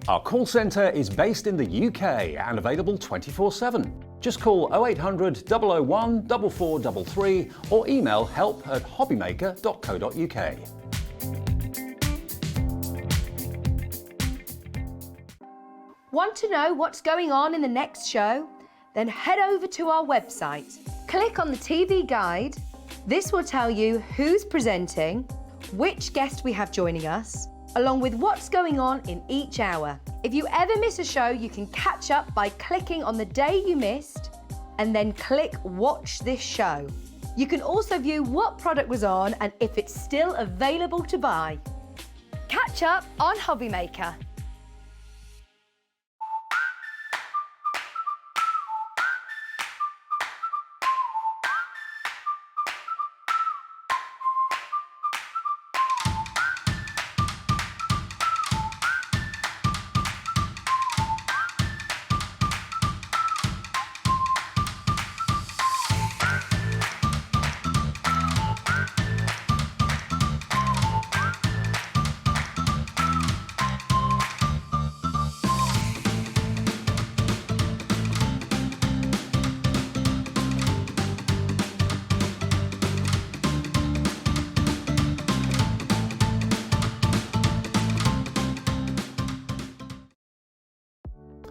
Our call centre is based in the UK and available 24/7. Just call 0800 001 4433 or email help@hobbymaker.co.uk. Want to know what's going on in the next show? Then head over to our website. Click on the TV guide. This will tell you who's presenting, which guest we have joining us, along with what's going on in each hour. If you ever miss a show, you can catch up by clicking on the day you missed and then click Watch This Show. You can also view what product was on and if it's still available to buy. Catch up on Hobby Maker.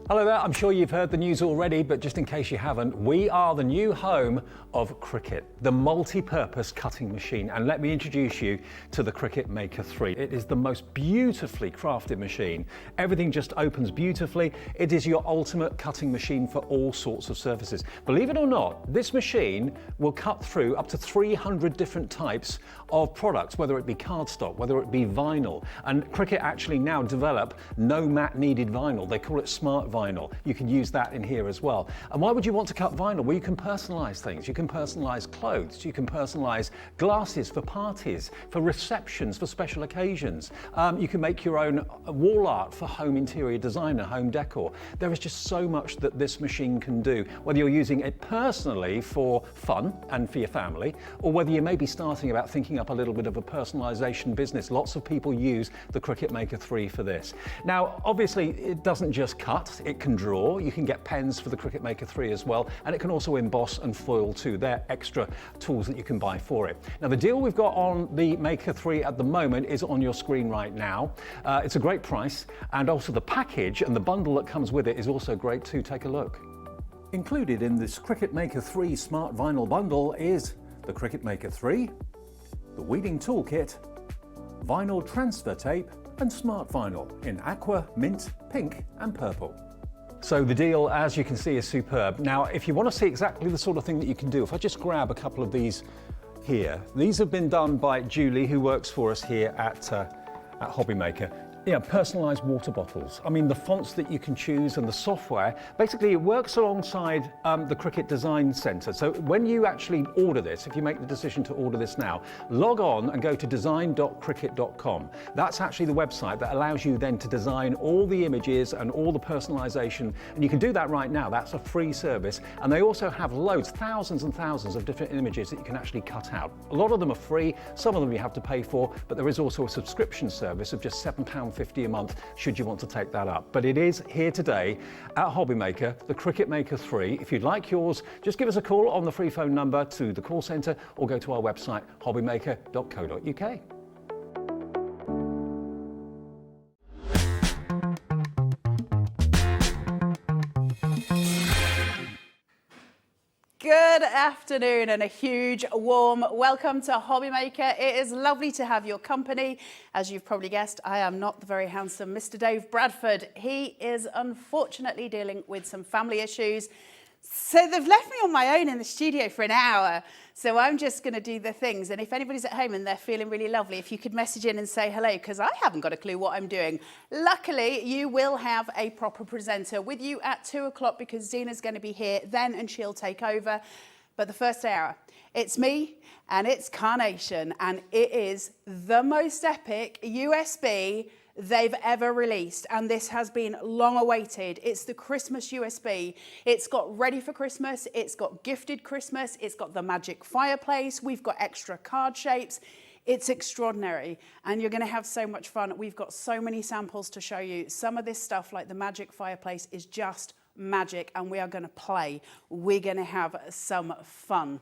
Hello there, I'm sure you've heard the news already, but just in case you haven't, we are the new home of Cricut, the multi-purpose cutting machine. And let me introduce you to the Cricut Maker 3. It is the most beautifully crafted machine. Everything just opens beautifully. It is your ultimate cutting machine for all sorts of surfaces. Believe it or not, this machine will cut through up to 300 different types of products, whether it be cardstock, whether it be vinyl. And Cricut actually now develop no mat needed vinyl. They call it smart vinyl. You can use that in here as well. And why would you want to cut vinyl? Well, you can personalize things. You can personalize clothes. You can personalize glasses for parties, for receptions, for special occasions. You can make your own wall art for home interior design and home decor. There is just so much that this machine can do, whether you're using it personally for fun and for your family, or whether you may be starting about thinking up a little bit of a personalization business. Lots of people use the Cricut Maker 3 for this. Now, obviously, it doesn't just cut. It can draw. You can get pens for the Cricut Maker 3 as well, and it can also emboss and foil too. They're extra tools that you can buy for it. Now, the deal we've got on the Maker 3 at the moment is on your screen right now. It's a great price, and also the package and the bundle that comes with it is also great too. Take a look. Included in this Cricut Maker 3 Smart Vinyl bundle is the Cricut Maker 3, the weeding toolkit, vinyl transfer tape, and smart vinyl in aqua, mint, pink, and purple. So the deal, as you can see, is superb. Now, if you want to see exactly the sort of thing that you can do, if I just grab a couple of these here, these have been done by Julie, who works for us here at Hobby Maker. Yeah, personalized water bottles. I mean, the fonts that you can choose and the software, basically it works alongside the Cricut Design Center. So when you actually order this, if you make the decision to order this now, log on and go to design.cricut.com. That's actually the website that allows you then to design all the images and all the personalization. And you can do that right now. That's a free service. And they also have loads, thousands and thousands of different images that you can actually cut out. A lot of them are free, some of them you have to pay for, but there is also a subscription service of just £7.50 a month should you want to take that up. But it is here today at Hobby Maker, the Cricut Maker 3. If you'd like yours, just give us a call on the free phone number to the call centre or go to our website hobbymaker.co.uk. Good afternoon and a huge warm welcome to Hobby Maker. It is lovely to have your company. As you've probably guessed, I am not the very handsome Mr. Dave Bradford. He is unfortunately dealing with some family issues. So they've left me on my own in the studio for an hour. So I'm just going to do the things. And if anybody's at home and they're feeling really lovely, if you could message in and say hello, because I haven't got a clue what I'm doing. Luckily, you will have a proper presenter with you at 2 o'clock because Zena's going to be here then and she'll take over. But the first hour, it's me and it's Carnation. And it is the most epic USB they've ever released, and this has been long awaited. It's the Christmas USB. It's got ready for Christmas, it's got gifted Christmas, it's got the magic fireplace, we've got extra card shapes. It's extraordinary, and you're going to have so much fun. We've got so many samples to show you. Some of this stuff, like the magic fireplace, is just magic, and we are going to play. We're going to have some fun.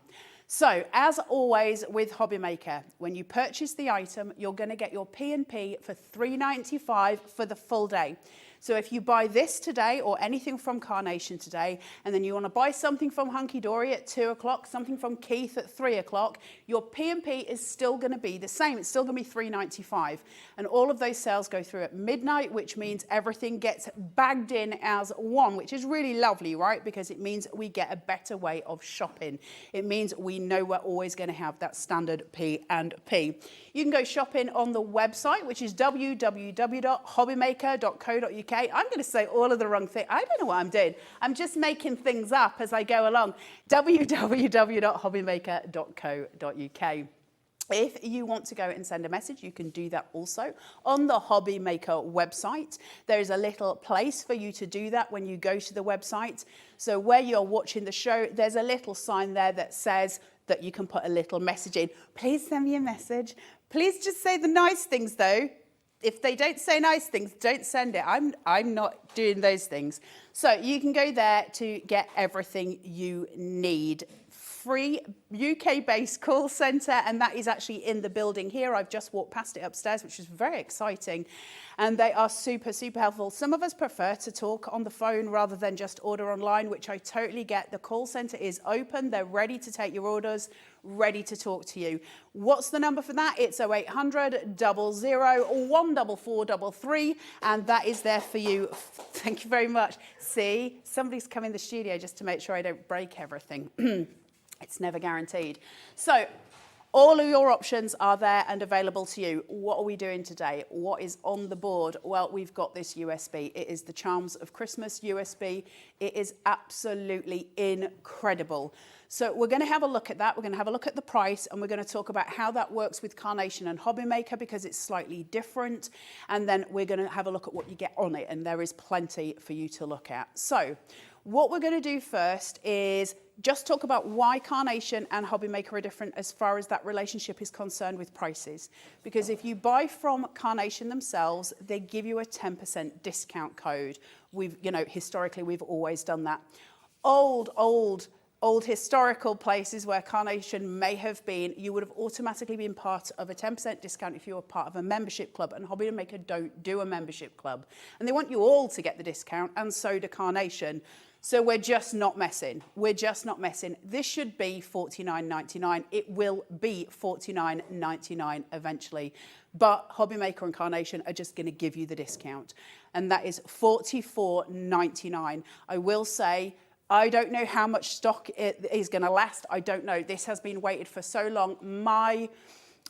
So, as always with Hobby Maker, when you purchase the item, you're going to get your P&P for $3.95 for the full day. So if you buy this today or anything from Carnation today, and then you want to buy something from Hunkydory at 2 o'clock, something from Keith at 3 o'clock, your P&P is still going to be the same. It's still going to be $3.95. And all of those sales go through at midnight, which means everything gets bagged in as one, which is really lovely, right? Because it means we get a better way of shopping. It means we know we're always going to have that standard P&P. You can go shopping on the website, which is www.hobbymaker.co.uk. I'm going to say all of the wrong things. I don't know what I'm doing. I'm just making things up as I go along. www.hobbymaker.co.uk. If you want to go and send a message, you can do that also on the Hobby Maker website. There is a little place for you to do that when you go to the website. So where you're watching the show, there's a little sign there that says that you can put a little message in. Please send me a message. Please just say the nice things though. If they don't say nice things, don't send it. I'm not doing those things. So you can go there to get everything you need. Free UK-based call centre, and that is actually in the building here. I've just walked past it upstairs, which is very exciting. And they are super, super helpful. Some of us prefer to talk on the phone rather than just order online, which I totally get. The call centre is open. They're ready to take your orders, ready to talk to you. What's the number for that? It's 0800 00 14433, and that is there for you. Thank you very much. See, somebody's come in the studio just to make sure I don't break everything. It's never guaranteed. So all of your options are there and available to you. What are we doing today? What is on the board? Well, we've got this USB. It is the Charms of Christmas USB. It is absolutely incredible. So we're going to have a look at that. We're going to have a look at the price, and we're going to talk about how that works with Carnation and Hobby Maker because it's slightly different. And then we're going to have a look at what you get on it, and there is plenty for you to look at. So what we're going to do first is just talk about why Carnation and Hobby Maker are different as far as that relationship is concerned with prices. Because if you buy from Carnation themselves, they give you a 10% discount code. Historically, we've always done that. Old historical places where Carnation may have been, you would have automatically been part of a 10% discount if you were part of a membership club, and Hobby Maker don't do a membership club. And they want you all to get the discount, and so do Carnation. So we're just not messing. We're just not messing. This should be $49.99. It will be $49.99 eventually. But Hobby Maker and Carnation are just going to give you the discount. And that is $44.99. I will say, I don't know how much stock it is going to last. I don't know. This has been waited for so long.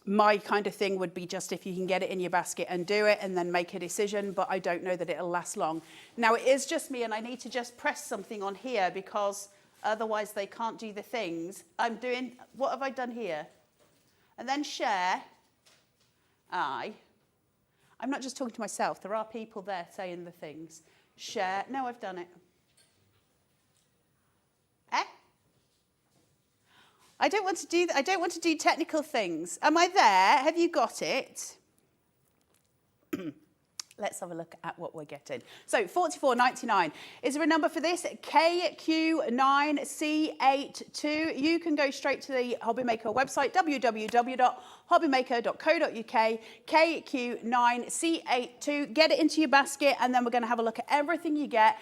My kind of thing would be just if you can get it in your basket and do it and then make a decision, but I don't know that it'll last long. Now, it is just me, and I need to just press something on here because otherwise they can't do the things. What have I done here? And then share. I'm not just talking to myself. There are people there saying the things. Share. No, I've done it. I don't want to do that. I don't want to do technical things. Am I there? Have you got it? Let's have a look at what we're getting. So $44.99. Is there a number for this? KQ9C82. You can go straight to the Hobby Maker website, www.hobbymaker.co.uk, KQ9C82. Get it into your basket, and then we're going to have a look at everything you get.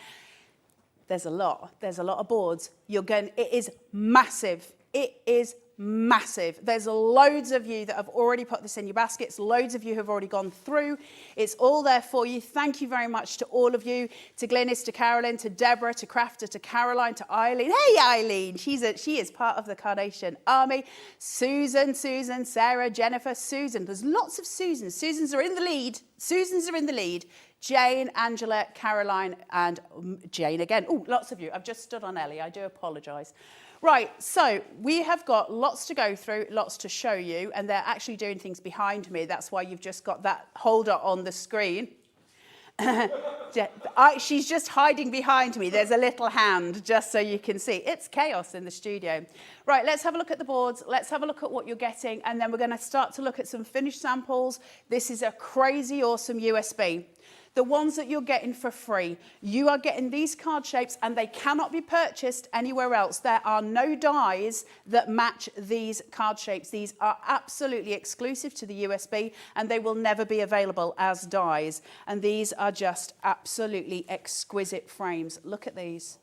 There's a lot. There's a lot of boards. It is massive. It is massive. There's loads of you that have already put this in your baskets. Loads of you have already gone through. It's all there for you. Thank you very much to all of you, to Glynis, to Carolyn, to Deborah, to Crafter, to Caroline, to Eileen. Hey, Eileen. She is part of the Carnation army. Susan, Sarah, Jennifer, Susan. There's lots of Susans. Susans are in the lead. Jane, Angela, Caroline, and Jane again. Oh, lots of you. I've just stood on Ellie. I do apologise. Right, so we have got lots to go through, lots to show you, and they're actually doing things behind me. That's why you've just got that holder on the screen. She's just hiding behind me. There's a little hand, just so you can see. It's chaos in the studio. Right, let's have a look at the boards. Let's have a look at what you're getting, and then we're going to start to look at some finished samples. This is a crazy awesome USB. The ones that you're getting for free, you are getting these card shapes and they cannot be purchased anywhere else. There are no dies that match these card shapes. These are absolutely exclusive to the USB and they will never be available as dies. And these are just absolutely exquisite frames. Look at these.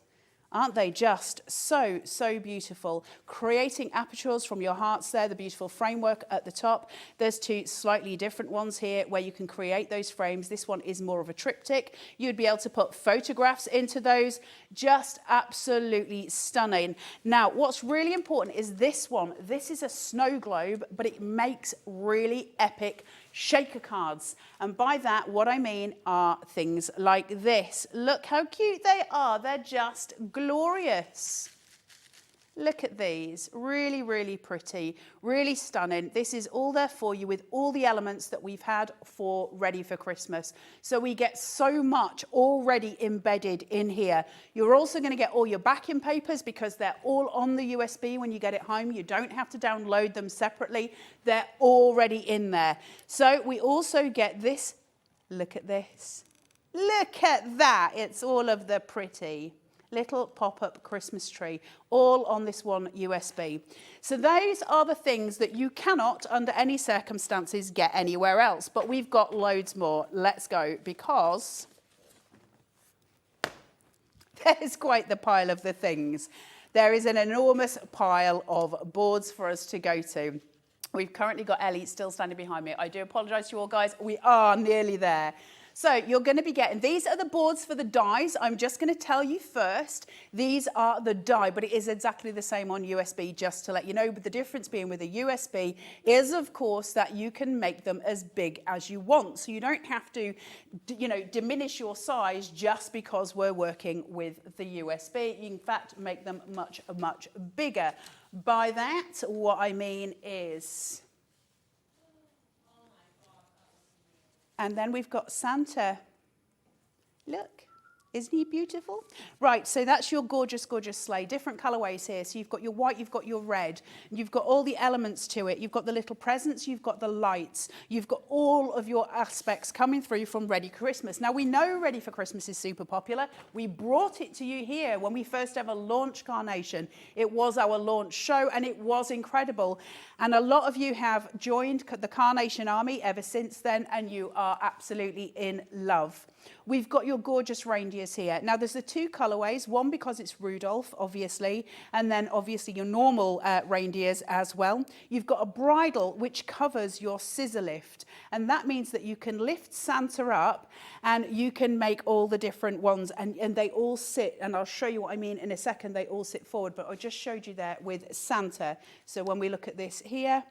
Aren't they just so, so beautiful? Creating apertures from your hearts there, the beautiful framework at the top. There's two slightly different ones here where you can create those frames. This one is more of a triptych. You'd be able to put photographs into those. Just absolutely stunning. Now, what's really important is this one. This is a snow globe, but it makes really epic shaker cards. And by that, what I mean are things like this. Look how cute they are. They're just glorious. Look at these. Really, really pretty. Really stunning. This is all there for you with all the elements that we've had for Ready for Christmas. So we get so much already embedded in here. You're also going to get all your backing papers because they're all on the USB when you get it home. You don't have to download them separately. They're already in there. So we also get this. Look at this. Look at that. It's all of the pretty little pop-up Christmas tree, all on this one USB. So those are the things that you cannot, under any circumstances, get anywhere else. But we've got loads more. Let's go, because there's quite the pile of the things. There is an enormous pile of boards for us to go to. We've currently got Ellie still standing behind me. I do apologise to you all, guys. We are nearly there. So you're going to be getting, these are the boards for the dies. I'm just going to tell you first, these are the die, but it is exactly the same on USB, just to let you know. But the difference being with a USB is, of course, that you can make them as big as you want. So you don't have to, diminish your size just because we're working with the USB. You, in fact, make them much, much bigger. By that, what I mean is... And then we've got Santa. Look, isn't he beautiful? Right, so that's your gorgeous, gorgeous sleigh. Different colourways here. So you've got your white, you've got your red. You've got all the elements to it. You've got the little presents, you've got the lights. You've got all of your aspects coming through from Ready for Christmas. Now, we know Ready for Christmas is super popular. We brought it to you here when we first ever launched Carnation. It was our launch show and it was incredible. And a lot of you have joined the Carnation Army ever since then, and you are absolutely in love. We've got your gorgeous reindeers here. Now, there's the two colorways, one because it's Rudolph, obviously, and then obviously your normal reindeers as well. You've got a bridle, which covers your scissor lift, and that means that you can lift Santa up and you can make all the different ones, and they all sit, and I'll show you what I mean in a second, they all sit forward, but I just showed you there with Santa. So when we look at this here,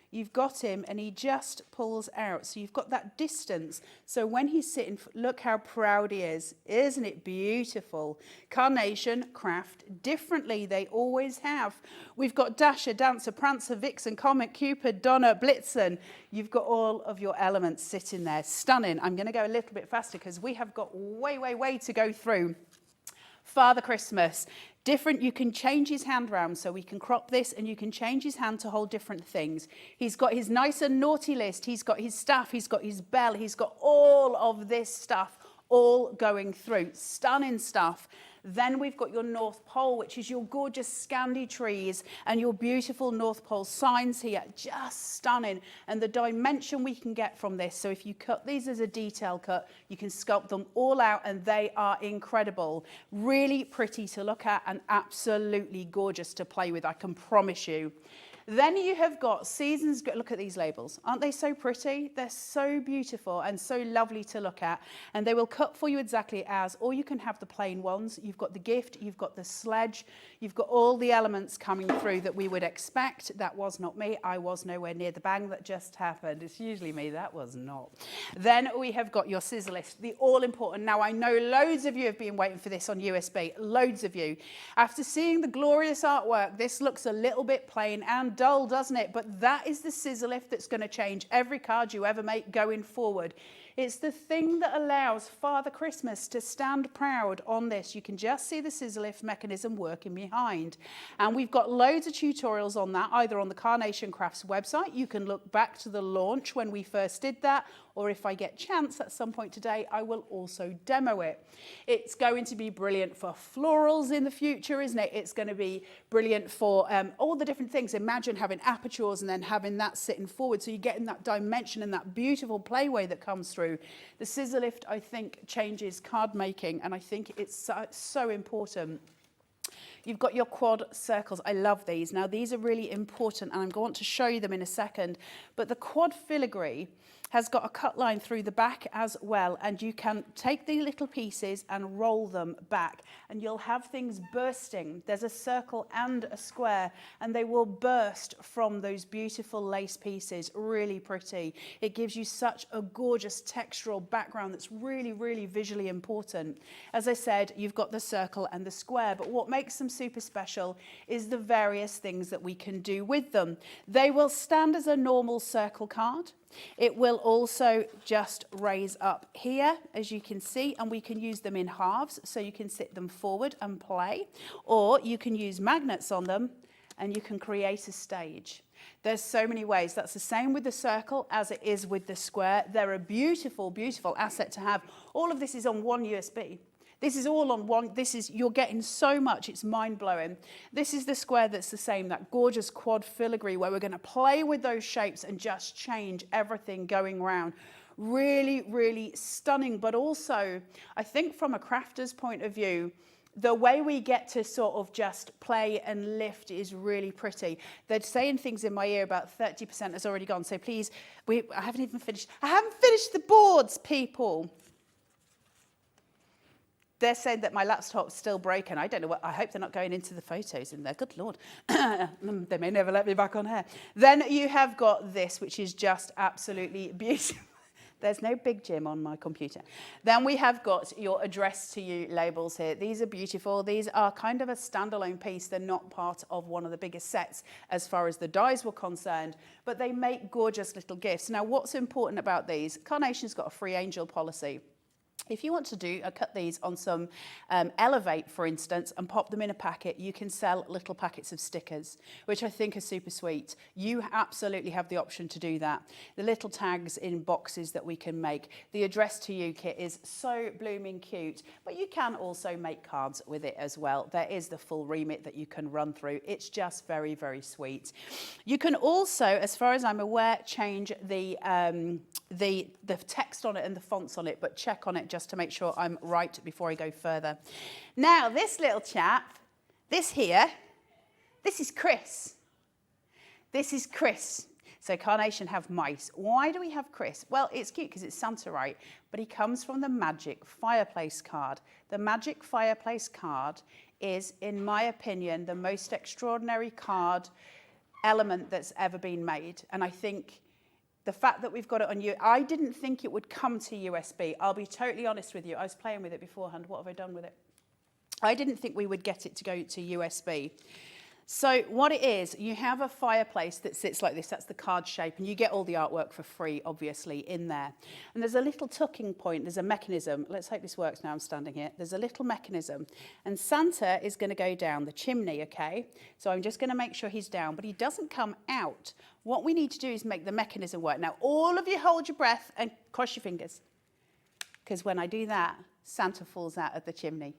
you've got him and he just pulls out. So you've got that distance. So when he's sitting, look how proud he is. Isn't it beautiful? Carnation Craft differently. They always have. We've got Dasher, Dancer, Prancer, Vixen, Comet, Cupid, Donna, Blitzen. You've got all of your elements sitting there. Stunning. I'm going to go a little bit faster because we have got way to go through. Father Christmas. Different, you can change his hand round, so we can crop this and you can change his hand to hold different things. He's got his nice and naughty list, he's got his staff, he's got his bell, he's got all of this stuff all going through. Stunning stuff. Then we've got your North Pole, which is your gorgeous Scandi trees and your beautiful North Pole signs here. Just stunning. And the dimension we can get from this. So if you cut these as a detail cut, you can sculpt them all out and they are incredible. Really pretty to look at and absolutely gorgeous to play with, I can promise you. Then you have got seasons. Look at these labels. Aren't they so pretty? They're so beautiful and so lovely to look at. And they will cut for you exactly as, or you can have the plain ones. You've got the gift, you've got the sledge, you've got all the elements coming through that we would expect. That was not me. I was nowhere near the bang that just happened. It's usually me. That was not. Then we have got your scissor lift, the all important. Now, I know loads of you have been waiting for this on USB. Loads of you. After seeing the glorious artwork, this looks a little bit plain and dull, doesn't it? But that is the scissor lift that's going to change every card you ever make going forward. It's the thing that allows Father Christmas to stand proud on this. You can just see the scissor lift mechanism working behind. And we've got loads of tutorials on that, either on the Carnation Crafts website. You can look back to the launch when we first did that, or if I get chance at some point today, I will also demo it. It's going to be brilliant for florals in the future, isn't it? It's going to be brilliant for all the different things. Imagine having apertures and then having that sitting forward, so you're getting that dimension and that beautiful playway that comes through. The scissor lift, I think, changes card making, and I think it's so important. You've got your quad circles. I love these. Now, these are really important, and I'm going to show you them in a second. But the quad filigree has got a cut line through the back as well, and you can take the little pieces and roll them back, and you'll have things bursting. There's a circle and a square, and they will burst from those beautiful lace pieces. Really pretty. It gives you such a gorgeous textural background that's really, really visually important. As I said, you've got the circle and the square, but what makes them super special is the various things that we can do with them. They will stand as a normal circle card. It will also just raise up here, as you can see, and we can use them in halves, so you can sit them forward and play, or you can use magnets on them and you can create a stage. There's so many ways. That's the same with the circle as it is with the square. They're a beautiful, beautiful asset to have. All of this is on one USB. This is all on one. You're getting so much, it's mind-blowing. This is the square that's the same, that gorgeous quad filigree, where we're going to play with those shapes and just change everything going around. Really, really stunning, but also, I think from a crafter's point of view, the way we get to sort of just play and lift is really pretty. They're saying things in my ear about 30% has already gone, so please, I haven't even finished. I haven't finished the boards, people. They're saying that my laptop's still broken. I don't know I hope they're not going into the photos in there. Good Lord. They may never let me back on air. Then you have got this, which is just absolutely beautiful. There's no Big Jim on my computer. Then we have got your address to you labels here. These are beautiful. These are kind of a standalone piece. They're not part of one of the biggest sets as far as the dies were concerned, but they make gorgeous little gifts. Now, what's important about these? Carnation's got a free angel policy. If you want to cut these on some Elevate, for instance, and pop them in a packet, you can sell little packets of stickers, which I think are super sweet. You absolutely have the option to do that. The little tags in boxes that we can make. The address to you kit is so blooming cute, but you can also make cards with it as well. There is the full remit that you can run through. It's just very, very sweet. You can also, as far as I'm aware, change the text on it and the fonts on it, but check on it just to make sure I'm right before I go further. Now, this little chap, this is Chris. This is Chris. So Carnation have mice. Why do we have Chris? Well, it's cute because it's Santa, right? But he comes from the Magic Fireplace card. The Magic Fireplace card is, in my opinion, the most extraordinary card element that's ever been made. And I think the fact that we've got it on I didn't think it would come to USB. I'll be totally honest with you. I was playing with it beforehand. What have I done with it? I didn't think we would get it to go to USB. So what it is, you have a fireplace that sits like this. That's the card shape, and you get all the artwork for free, obviously, in there. And there's a little tucking point. There's a mechanism. Let's hope this works now I'm standing here. There's a little mechanism, and Santa is going to go down the chimney, okay? So I'm just going to make sure he's down, but he doesn't come out. What we need to do is make the mechanism work. Now, all of you hold your breath and cross your fingers, because when I do that, Santa falls out of the chimney.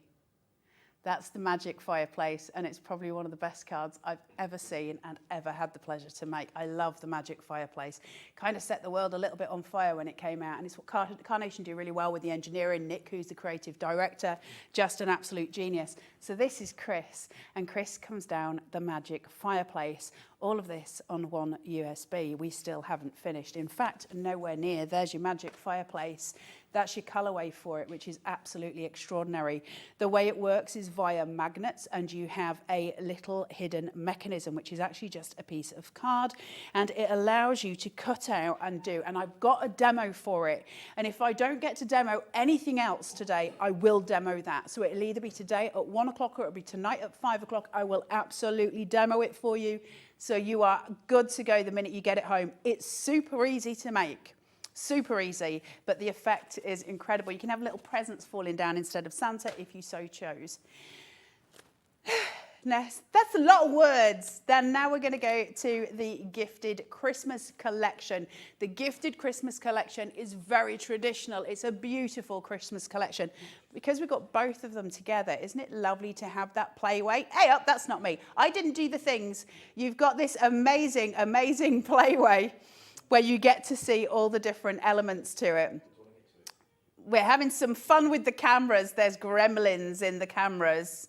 That's the Magic Fireplace, and it's probably one of the best cards I've ever seen and ever had the pleasure to make. I love the Magic Fireplace. Kind of set the world a little bit on fire when it came out, and it's what Carnation do really well with the engineering. Nick, who's the creative director, just an absolute genius. So this is Chris, and Chris comes down the Magic Fireplace. All of this on one USB. We still haven't finished. In fact, nowhere near. There's your Magic Fireplace. That's your colorway for it, which is absolutely extraordinary. The way it works is via magnets, and you have a little hidden mechanism, which is actually just a piece of card, and it allows you to cut out and do. And I've got a demo for it. And if I don't get to demo anything else today, I will demo that. So it'll either be today at 1 o'clock or it'll be tonight at 5 o'clock. I will absolutely demo it for you. So you are good to go the minute you get it home. It's super easy to make. Super easy, but the effect is incredible. You can have little presents falling down instead of Santa if you so chose. Now, that's a lot of words. Then now we're going to go to the Gifted Christmas Collection. The Gifted Christmas Collection is very traditional. It's a beautiful Christmas collection. Because we've got both of them together, isn't it lovely to have that playway? Hey, up, that's not me. I didn't do the things. You've got this amazing, amazing playway where you get to see all the different elements to it. We're having some fun with the cameras. There's gremlins in the cameras.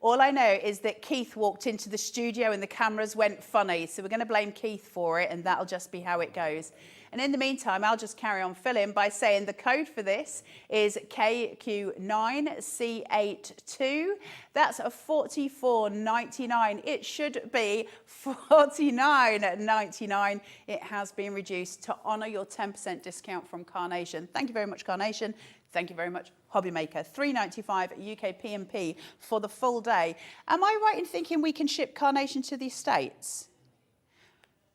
All I know is that Keith walked into the studio and the cameras went funny. So we're going to blame Keith for it, and that'll just be how it goes. And in the meantime, I'll just carry on filling by saying the code for this is KQ9C82. That's a $44.99. It should be $49.99. It has been reduced to honour your 10% discount from Carnation. Thank you very much, Carnation. Thank you very much, Hobbymaker. $3.95 UK P&P for the full day. Am I right in thinking we can ship Carnation to the States?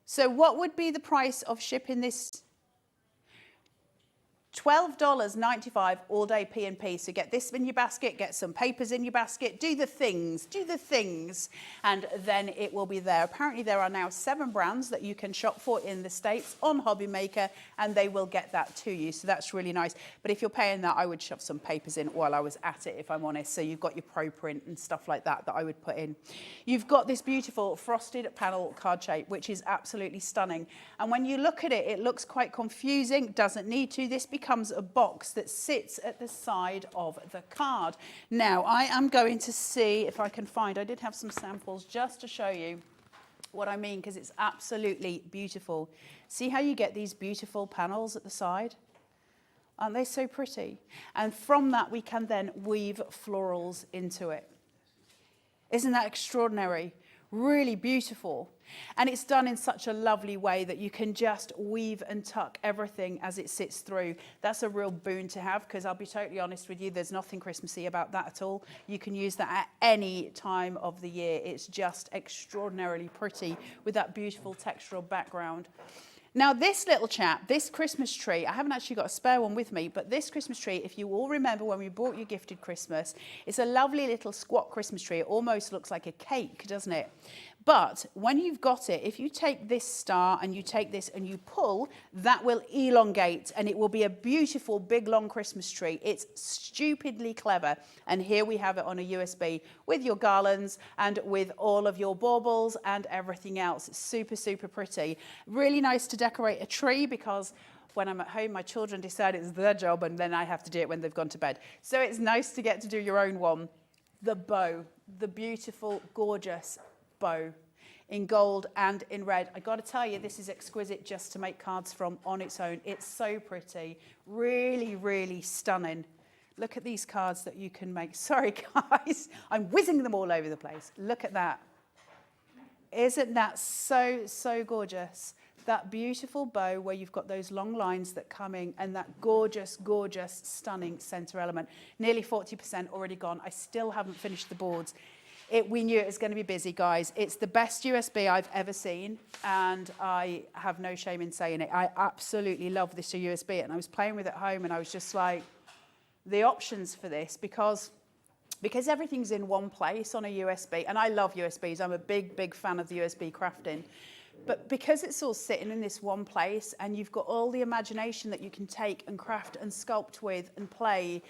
So what would be the price of shipping this? $12.95 all day P&P. So get this in your basket, get some papers in your basket, do the things, and then it will be there. Apparently there are now 7 brands that you can shop for in the States on Hobbymaker, and they will get that to you. So that's really nice. But if you're paying that, I would shove some papers in while I was at it, if I'm honest. So you've got your pro print and stuff like that I would put in. You've got this beautiful frosted panel card shape, which is absolutely stunning. And when you look at it, it looks quite confusing. Doesn't need to. This becomes a box that sits at the side of the card. Now, I am going to see if I can find, I did have some samples just to show you what I mean, because it's absolutely beautiful. See how you get these beautiful panels at the side? Aren't they so pretty? And from that, we can then weave florals into it. Isn't that extraordinary? Really beautiful. And it's done in such a lovely way that you can just weave and tuck everything as it sits through. That's a real boon to have, because I'll be totally honest with you, there's nothing Christmassy about that at all. You can use that at any time of the year. It's just extraordinarily pretty with that beautiful textural background. Now this little chap, this Christmas tree, I haven't actually got a spare one with me, but this Christmas tree, if you all remember when we bought you Gifted Christmas, it's a lovely little squat Christmas tree. It almost looks like a cake, doesn't it? But when you've got it, if you take this star and you take this and you pull, that will elongate and it will be a beautiful big long Christmas tree. It's stupidly clever. And here we have it on a USB with your garlands and with all of your baubles and everything else. It's super, super pretty. Really nice to decorate a tree, because when I'm at home, my children decide it's their job and then I have to do it when they've gone to bed. So it's nice to get to do your own one. The bow, the beautiful, gorgeous bow in gold and in red. I got to tell you, this is exquisite just to make cards from on its own. It's so pretty, really, really stunning. Look at these cards that you can make. Sorry, guys, I'm whizzing them all over the place. Look at that. Isn't that so, so gorgeous? That beautiful bow where you've got those long lines that come in, and that gorgeous, gorgeous, stunning center element. Nearly 40% already gone. I still haven't finished the boards. We knew it was going to be busy, guys. It's the best USB I've ever seen, and I have no shame in saying it. I absolutely love this USB, and I was playing with it at home, and I was just like, the options for this, because everything's in one place on a USB, and I love USBs. I'm a big, big fan of the USB crafting. But because it's all sitting in this one place, and you've got all the imagination that you can take and craft and sculpt with and play,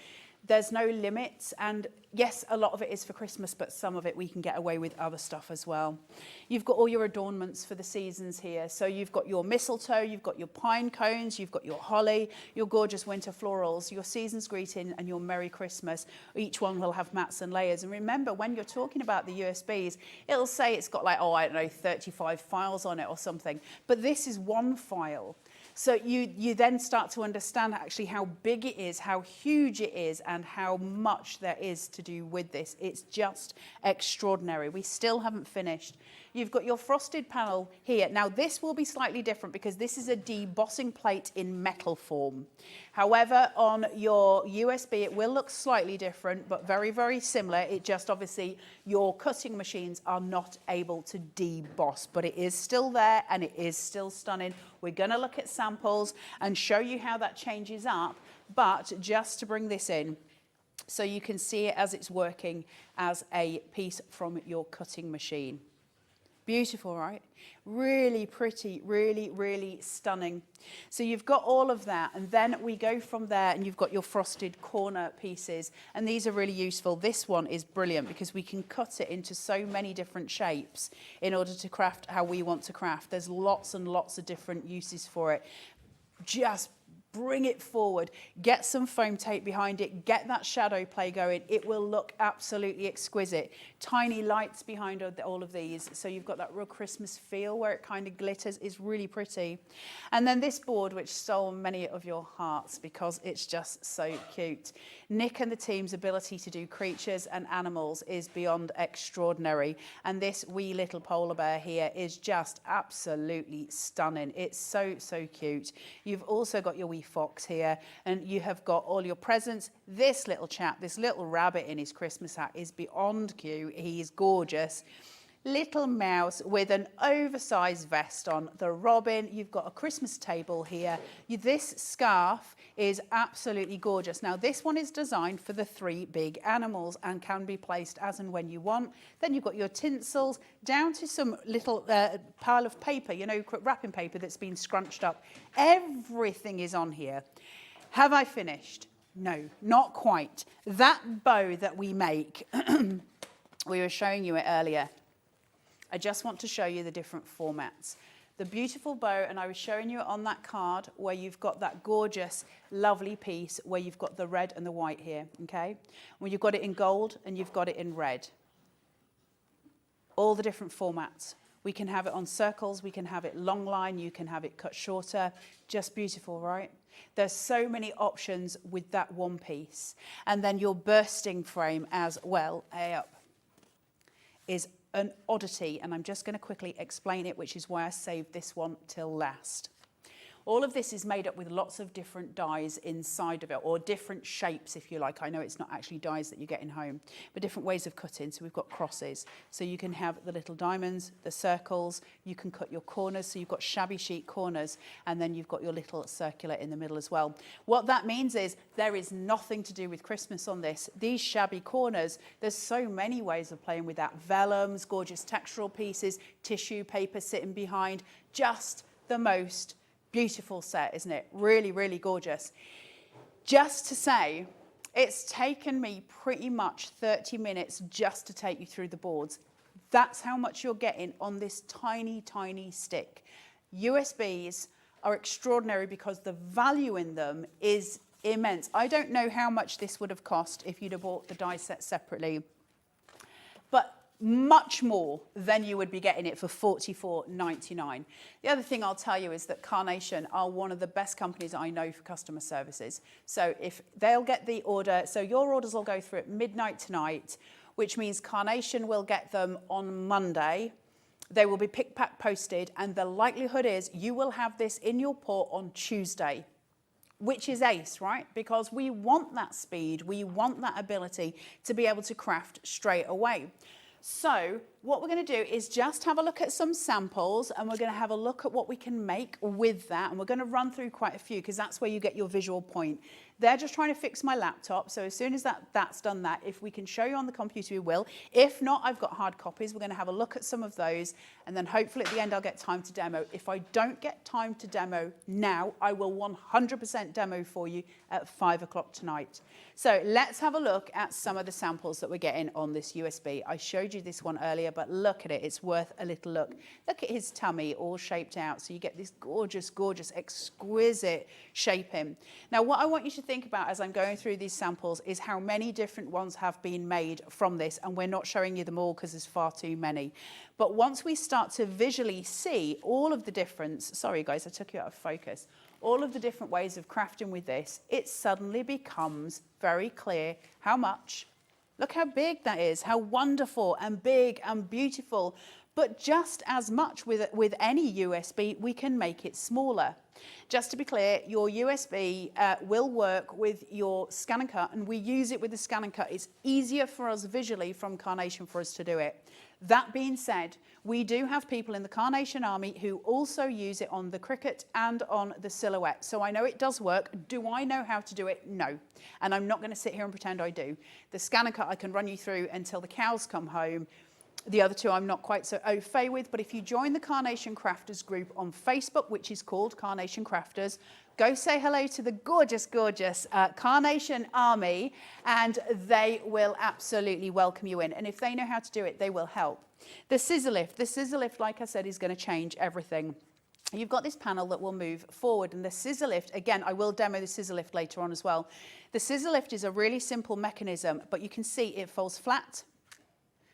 there's no limits. And yes, a lot of it is for Christmas, but some of it we can get away with other stuff as well. You've got all your adornments for the seasons here. So you've got your mistletoe, you've got your pine cones, you've got your holly, your gorgeous winter florals, your season's greeting, and your Merry Christmas. Each one will have mats and layers. And remember, when you're talking about the USBs, it'll say it's got like, I don't know, 35 files on it or something. But this is one file. So you then start to understand actually how big it is, how huge it is, and how much there is to do with this. It's just extraordinary. We still haven't finished. you've got your frosted panel here. Now this will be slightly different because this is a debossing plate in metal form. However, on your USB, it will look slightly different, but very, very similar. It just obviously, your cutting machines are not able to deboss, but it is still there and it is still stunning. We're going to look at samples and show you how that changes up, but just to bring this in, so you can see it as it's working as a piece from your cutting machine. Beautiful, right? Really pretty, really, really stunning. So you've got all of that, and then we go from there, and you've got your frosted corner pieces, and these are really useful. This one is brilliant because we can cut it into so many different shapes in order to craft how we want to craft. There's lots and lots of different uses for it. Just bring it forward, get some foam tape behind it, get that shadow play going. It will look absolutely exquisite. Tiny lights behind all of these, so you've got that real Christmas feel where it kind of glitters. Is really pretty. And then this board, which stole many of your hearts because it's just so cute. Nick and the team's ability to do creatures and animals is beyond extraordinary, and this wee little polar bear here is just absolutely stunning. It's so, so cute. You've also got your wee fox here, and you have got all your presents. This little chap, this little rabbit in his Christmas hat is beyond cute. He is gorgeous. Little mouse with an oversized vest on. The robin, you've got a Christmas table here. This scarf is absolutely gorgeous. Now this one is designed for the 3 big animals and can be placed as and when you want. Then you've got your tinsels down to some little pile of paper, you know, wrapping paper that's been scrunched up. Everything is on here. Have I finished? No, not quite. That bow that we make, we were showing you it earlier. I just want to show you the different formats. The beautiful bow, and I was showing you it on that card where you've got that gorgeous, lovely piece where you've got the red and the white here, okay? Well, you've got it in gold and you've got it in red. All the different formats. We can have it on circles, we can have it long line, you can have it cut shorter. Just beautiful, right? There's so many options with that one piece. And then your bursting frame as well, is an oddity, and I'm just going to quickly explain it, which is why I saved this one till last. All of this is made up with lots of different dies inside of it, or different shapes, if you like. I know it's not actually dies that you get in home, but different ways of cutting. So we've got crosses. So you can have the little diamonds, the circles, you can cut your corners. So you've got shabby chic corners, and then you've got your little circular in the middle as well. What that means is there is nothing to do with Christmas on this. These shabby corners, there's so many ways of playing with that. Vellums, gorgeous textural pieces, tissue paper sitting behind, just the most beautiful set, isn't it? Really, really gorgeous. Just to say, it's taken me pretty much 30 minutes just to take you through the boards. That's how much you're getting on this tiny, tiny stick. USBs are extraordinary because the value in them is immense. I don't know how much this would have cost if you'd have bought the die set separately, but much more than you would be getting it for $44.99. The other thing I'll tell you is that Carnation are one of the best companies I know for customer services. So if they'll get the order, so your orders will go through at midnight tonight, which means Carnation will get them on Monday. They will be pick, pack, posted, and the likelihood is you will have this in your port on Tuesday, which is ace, right? Because we want that speed, we want that ability to be able to craft straight away. So what we're going to do is just have a look at some samples, and we're going to have a look at what we can make with that, and we're going to run through quite a few because that's where you get your visual point. They're just trying to fix my laptop, so as soon as that's done that, if we can show you on the computer, we will. If not, I've got hard copies. We're going to have a look at some of those, and then hopefully at the end I'll get time to demo. If I don't get time to demo now, I will 100% demo for you at 5 o'clock tonight. So let's have a look at some of the samples that we're getting on this USB. I showed you this one earlier, but look at it. It's worth a little look. Look at his tummy all shaped out, so you get this gorgeous, gorgeous, exquisite shaping. Now, what I want you to think about as I'm going through these samples is how many different ones have been made from this, and we're not showing you them all because there's far too many. But once we start to visually see all of the difference, sorry guys, I took you out of focus, all of the different ways of crafting with this, it suddenly becomes very clear how much, look how big that is, how wonderful and big and beautiful. But just as much with any USB, we can make it smaller. Just to be clear, your USB will work with your scan and cut, and we use it with the scan and cut. It's easier for us visually from Carnation for us to do it. That being said, we do have people in the Carnation Army who also use it on the Cricut and on the Silhouette. So I know it does work. Do I know how to do it? No. And I'm not going to sit here and pretend I do. The scan and cut I can run you through until the cows come home. The other two I'm not quite so au fait with, but if you join the Carnation Crafters group on Facebook, which is called Carnation Crafters, go say hello to the gorgeous, gorgeous Carnation Army, and they will absolutely welcome you in. And if they know how to do it, they will help. The scissor lift, like I said, is going to change everything. You've got this panel that will move forward, and the scissor lift, again, I will demo the scissor lift later on as well. The scissor lift is a really simple mechanism, but you can see it folds flat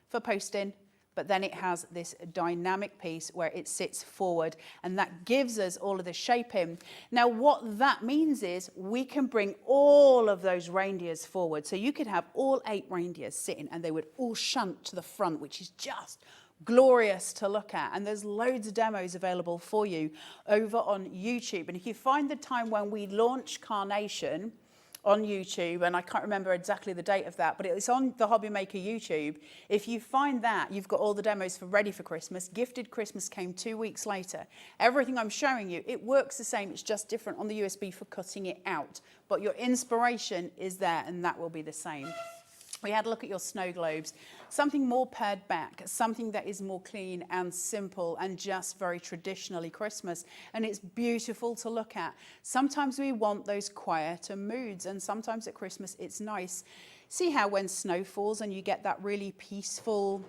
for posting, but then it has this dynamic piece where it sits forward, and that gives us all of the shaping. Now, what that means is we can bring all of those reindeers forward. So you could have all 8 reindeers sitting, and they would all shunt to the front, which is just glorious to look at. And there's loads of demos available for you over on YouTube. And if you find the time when we launch Carnation on YouTube, and I can't remember exactly the date of that, but it's on the Hobby Maker YouTube. If you find that, you've got all the demos for Ready for Christmas. Gifted Christmas came 2 weeks later. Everything I'm showing you, it works the same, it's just different on the USB for cutting it out. But your inspiration is there, and that will be the same. We had a look at your snow globes, something more pared back, something that is more clean and simple and just very traditionally Christmas. And it's beautiful to look at. Sometimes we want those quieter moods, and sometimes at Christmas it's nice. See how when snow falls and you get that really peaceful,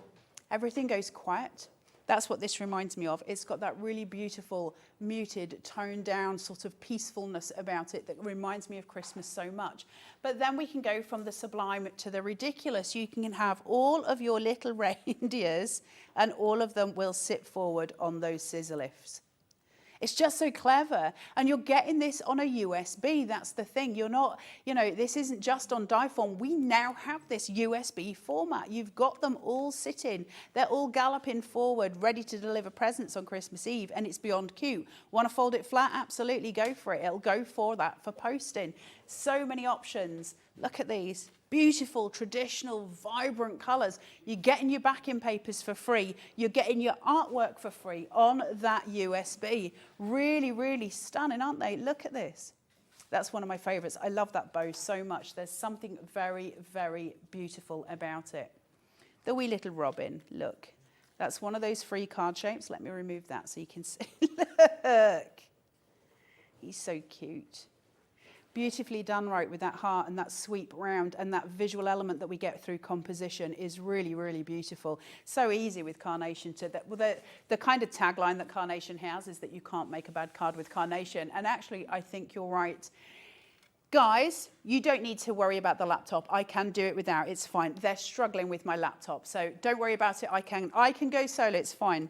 everything goes quiet? That's what this reminds me of. It's got that really beautiful, muted, toned down sort of peacefulness about it that reminds me of Christmas so much. But then we can go from the sublime to the ridiculous. You can have all of your little reindeers, and all of them will sit forward on those scissor lifts. It's just so clever, and you're getting this on a USB. That's the thing. You're not, this isn't just on die form. We now have this USB format. You've got them all sitting. They're all galloping forward, ready to deliver presents on Christmas Eve, and it's beyond cute. Want to fold it flat? Absolutely, go for it. It'll go for that for posting. So many options. Look at these. Beautiful, traditional, vibrant colours. You're getting your backing papers for free. You're getting your artwork for free on that USB. Really, really stunning, aren't they? Look at this. That's one of my favourites. I love that bow so much. There's something very, very beautiful about it. The wee little robin, look. That's one of those free card shapes. Let me remove that so you can see. Look. He's so cute. Beautifully done right with that heart and that sweep round, and that visual element that we get through composition is really, really beautiful. So easy with Carnation the kind of tagline that Carnation has is that you can't make a bad card with Carnation. And actually, I think you're right. Guys, you don't need to worry about the laptop. I can do it without, it's fine. They're struggling with my laptop, so don't worry about it. I can go solo, it's fine.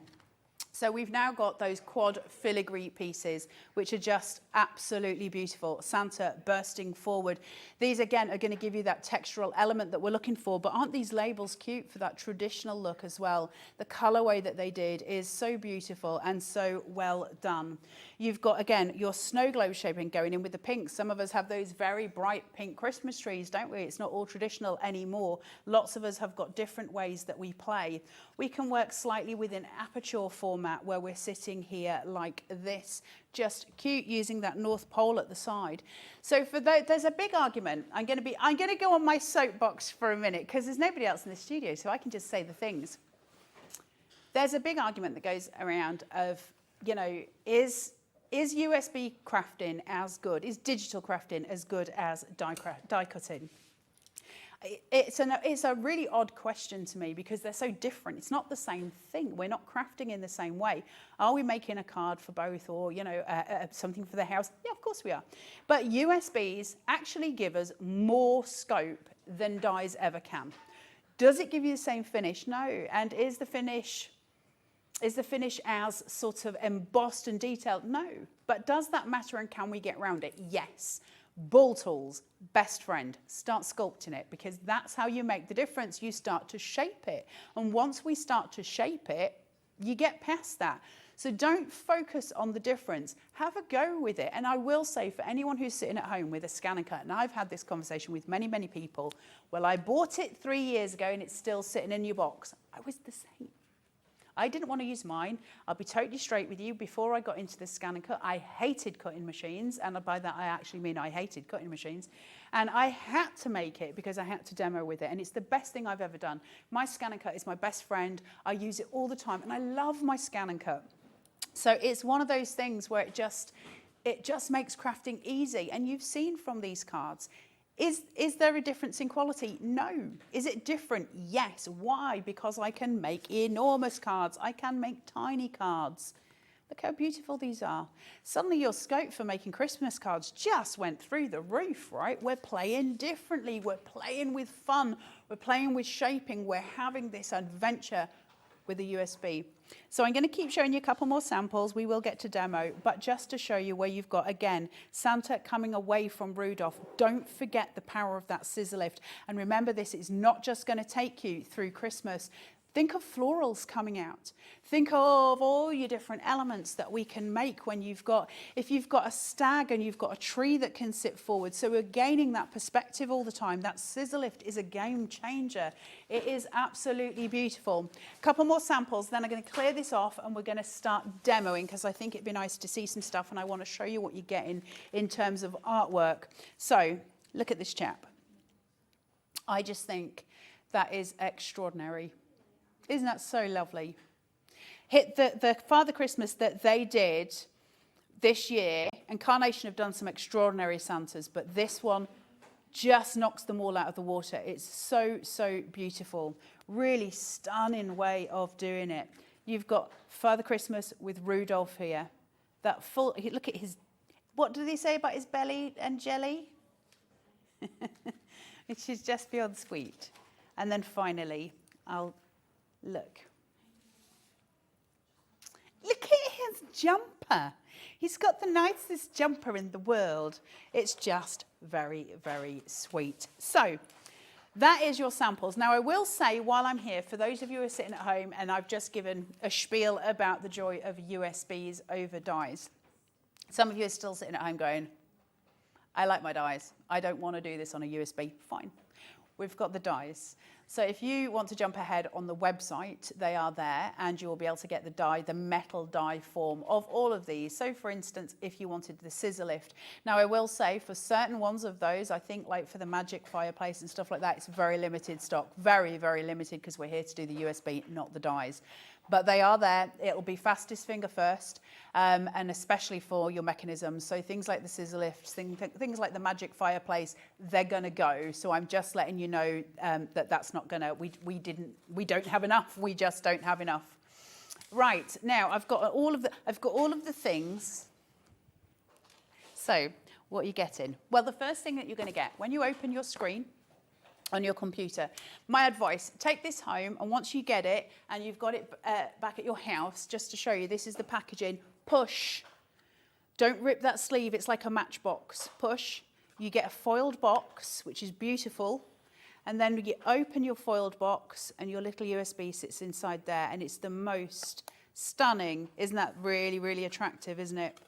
So we've now got those quad filigree pieces, which are just absolutely beautiful. Santa bursting forward. These, again, are going to give you that textural element that we're looking for, but aren't these labels cute for that traditional look as well? The colorway that they did is so beautiful and so well done. You've got, again, your snow globe shaping going in with the pink. Some of us have those very bright pink Christmas trees, don't we? It's not all traditional anymore. Lots of us have got different ways that we play. We can work slightly with an aperture format where we're sitting here like this, just cute, using that North Pole at the side. So for there's a big argument. I'm going to go on my soapbox for a minute because there's nobody else in the studio, so I can just say the things. There's a big argument that goes around of, is USB crafting as good? Is digital crafting as good as die cutting? It's a really odd question to me because they're so different. It's not the same thing. We're not crafting in the same way. Are we making a card for both, or something for the house? Yeah, of course we are. But USBs actually give us more scope than dies ever can. Does it give you the same finish? No. And is the finish as sort of embossed and detailed? No. But does that matter, and can we get around it? Yes. Ball tools, best friend. Start sculpting it, because that's how you make the difference. You start to shape it. And once we start to shape it, You get past that. So don't focus on the difference. Have a go with it. And I will say, for anyone who's sitting at home with a scan and cut, and I've had this conversation with many, many people, well, I bought it 3 years ago and it's still sitting in your box. I was the same. I didn't want to use mine. I'll be totally straight with you. Before I got into the scan and cut, I hated cutting machines. And by that, I actually mean I hated cutting machines. And I had to make it because I had to demo with it. And it's the best thing I've ever done. My scan and cut is my best friend. I use it all the time. And I love my scan and cut. So it's one of those things where it just makes crafting easy. And you've seen from these cards, is there a difference in quality? No. Is it different? Yes. Why? Because I can make enormous cards. I can make tiny cards. Look how beautiful these are. Suddenly your scope for making Christmas cards just went through the roof, right? We're playing differently. We're playing with fun. We're playing with shaping. We're having this adventure with a USB. So I'm going to keep showing you a couple more samples. We will get to demo, but just to show you where you've got, again, Santa coming away from Rudolph. Don't forget the power of that scissor lift. And remember, this is not just going to take you through Christmas. Think of florals coming out. Think of all your different elements that we can make when if you've got a stag and you've got a tree that can sit forward. So we're gaining that perspective all the time. That scissor lift is a game changer. It is absolutely beautiful. A couple more samples, then I'm going to clear this off and we're going to start demoing because I think it'd be nice to see some stuff and I want to show you what you're getting in terms of artwork. So look at this chap. I just think that is extraordinary. Isn't that so lovely? Hit the Father Christmas that they did this year, and Carnation have done some extraordinary Santas, but this one just knocks them all out of the water. It's so, so beautiful. Really stunning way of doing it. You've got Father Christmas with Rudolph here. That full, look at his, what did he say about his belly and jelly? Which is just beyond sweet. And then finally, Look at his jumper. He's got the nicest jumper in the world. It's just very, very sweet. So that is your samples. Now, I will say while I'm here, for those of you who are sitting at home, and I've just given a spiel about the joy of USBs over dies. Some of you are still sitting at home going, I like my dies. I don't want to do this on a USB. Fine. We've got the dies. So if you want to jump ahead on the website, they are there and you will be able to get the die, the metal die form of all of these. So for instance, if you wanted the scissor lift. Now I will say for certain ones of those, I think like for the magic fireplace and stuff like that, it's very limited stock, very, very limited because we're here to do the USB, not the dies. But they are there. It'll be fastest finger first, and especially for your mechanisms. So things like the scissor lifts, things like the magic fireplace, they're going to go. So I'm just letting you know that that's not going to. We don't have enough. We just don't have enough. Right now, I've got all of the things. So what are you getting? Well, the first thing that you're going to get when you open your screen on your computer. My advice, take this home, and once you get it and you've got it back at your house, just to show you, this is the packaging, push. Don't rip that sleeve, it's like a matchbox. Push. You get a foiled box, which is beautiful, and then you open your foiled box and your little USB sits inside there, and it's the most stunning. Isn't that really, really attractive, isn't it?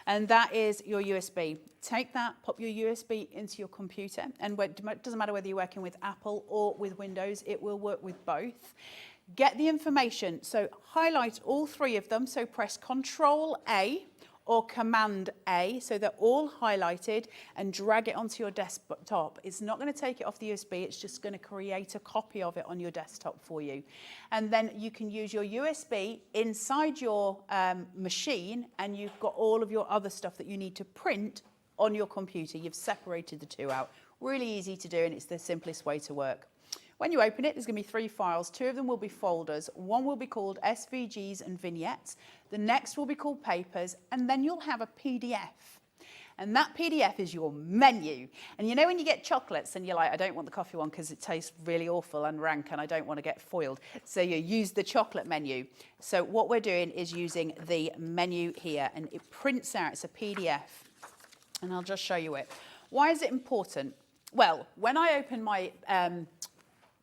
And that is your USB. Take that, pop your USB into your computer, and it doesn't matter whether you're working with Apple or with Windows, it will work with both. Get the information, so highlight all three of them, so press Control-A or Command-A, so they're all highlighted, and drag it onto your desktop. It's not going to take it off the USB, it's just going to create a copy of it on your desktop for you. And then you can use your USB inside your machine, and you've got all of your other stuff that you need to print on your computer. You've separated the two out. Really easy to do, and it's the simplest way to work. When you open it, there's going to be 3 files. 2 of them will be folders. One will be called SVGs and vignettes. The next will be called papers, and then you'll have a PDF. And that PDF is your menu. And you know when you get chocolates and you're like, I don't want the coffee one because it tastes really awful and rank and I don't want to get foiled. So you use the chocolate menu. So what we're doing is using the menu here, and it prints out, it's a PDF. And I'll just show you it. Why is it important? Well, when I open my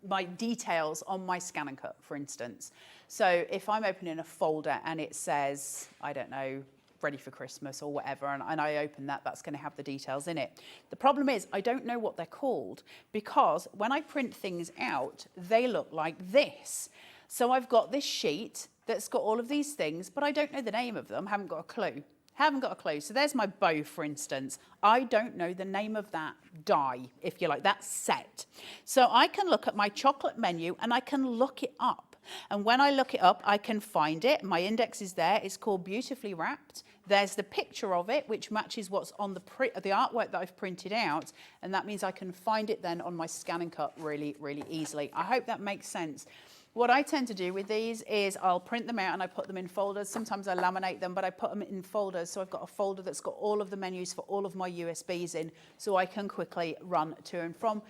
my details on my scan and cut, for instance, So if I'm opening a folder and it says, I don't know, ready for Christmas or whatever, and I open that, that's going to have the details in it. The problem is I don't know what they're called, because when I print things out, they look like this. So I've got this sheet that's got all of these things, but I don't know the name of them, haven't got a clue. Haven't got a clue. So there's my bow, for instance. I don't know the name of that die, if you like, that set. So I can look at my chocolate menu and I can look it up. And when I look it up, I can find it. My index is there. It's called Beautifully Wrapped. There's the picture of it, which matches what's on the artwork that I've printed out. And that means I can find it then on my scan and cut really, really easily. I hope that makes sense. What I tend to do with these is I'll print them out and I put them in folders. Sometimes I laminate them, but I put them in folders. So I've got a folder that's got all of the menus for all of my USBs in, so I can quickly run to and from.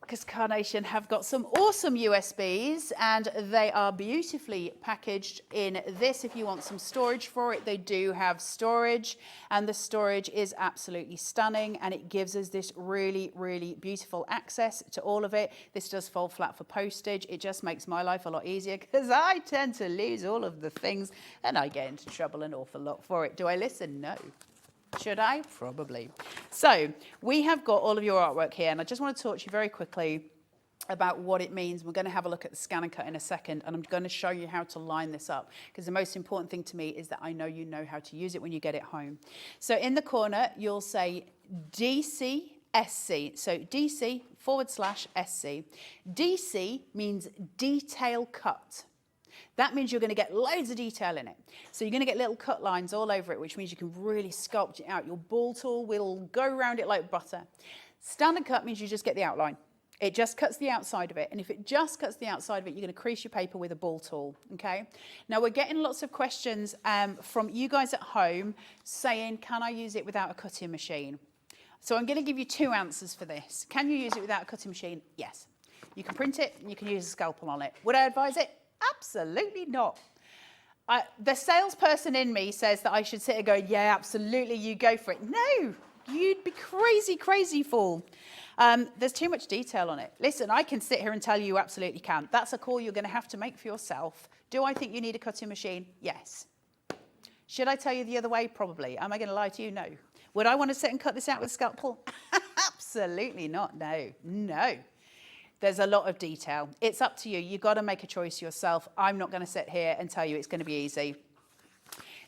Because Carnation have got some awesome USBs, and they are beautifully packaged in this. If you want some storage for it, they do have storage, and the storage is absolutely stunning, and it gives us this really, really beautiful access to all of it. This does fold flat for postage. It just makes my life a lot easier, because I tend to lose all of the things and I get into trouble an awful lot for it. Do I listen? No. Should I? Probably. So we have got all of your artwork here, and I just want to talk to you very quickly about what it means. We're going to have a look at the scan and cut in a second, and I'm going to show you how to line this up, because the most important thing to me is that I know you know how to use it when you get it home. So in the corner, you'll say DCSC. So DC/SC. DC means detail cut. That means you're going to get loads of detail in it. So you're going to get little cut lines all over it, which means you can really sculpt it out. Your ball tool will go around it like butter. Standard cut means you just get the outline. It just cuts the outside of it. And if it just cuts the outside of it, you're going to crease your paper with a ball tool, okay? Now, we're getting lots of questions from you guys at home saying, can I use it without a cutting machine? So I'm going to give you two answers for this. Can you use it without a cutting machine? Yes. You can print it and you can use a scalpel on it. Would I advise it? Absolutely not. The salesperson in me says that I should sit and go, yeah, absolutely, you go for it. No, you'd be crazy, crazy fool. There's too much detail on it. Listen, I can sit here and tell you absolutely can. That's a call you're going to have to make for yourself. Do I think you need a cutting machine? Yes. Should I tell you the other way? Probably. Am I going to lie to you? No. Would I want to sit and cut this out with a scalpel? Absolutely not. No. No. There's a lot of detail. It's up to you. You've got to make a choice yourself. I'm not going to sit here and tell you it's going to be easy.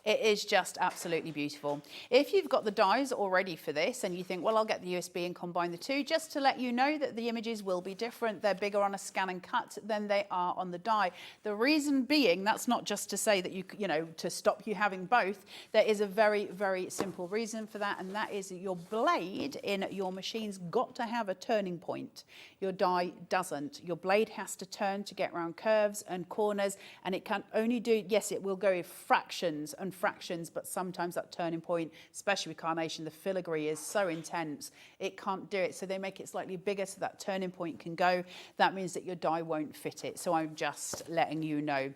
It is just absolutely beautiful. If you've got the dies already for this and you think, well, I'll get the USB and combine the two, just to let you know that the images will be different. They're bigger on a scan and cut than they are on the die. The reason being, that's not just to say that you know, to stop you having both. There is a very, very simple reason for that, and that is that your blade in your machine's got to have a turning point. Your die doesn't. Your blade has to turn to get around curves and corners, and it can only do, yes, it will go in fractions and fractions, but sometimes that turning point, especially with Carnation, the filigree is so intense, it can't do it. So they make it slightly bigger so that turning point can go. That means that your die won't fit it. So I'm just letting you know.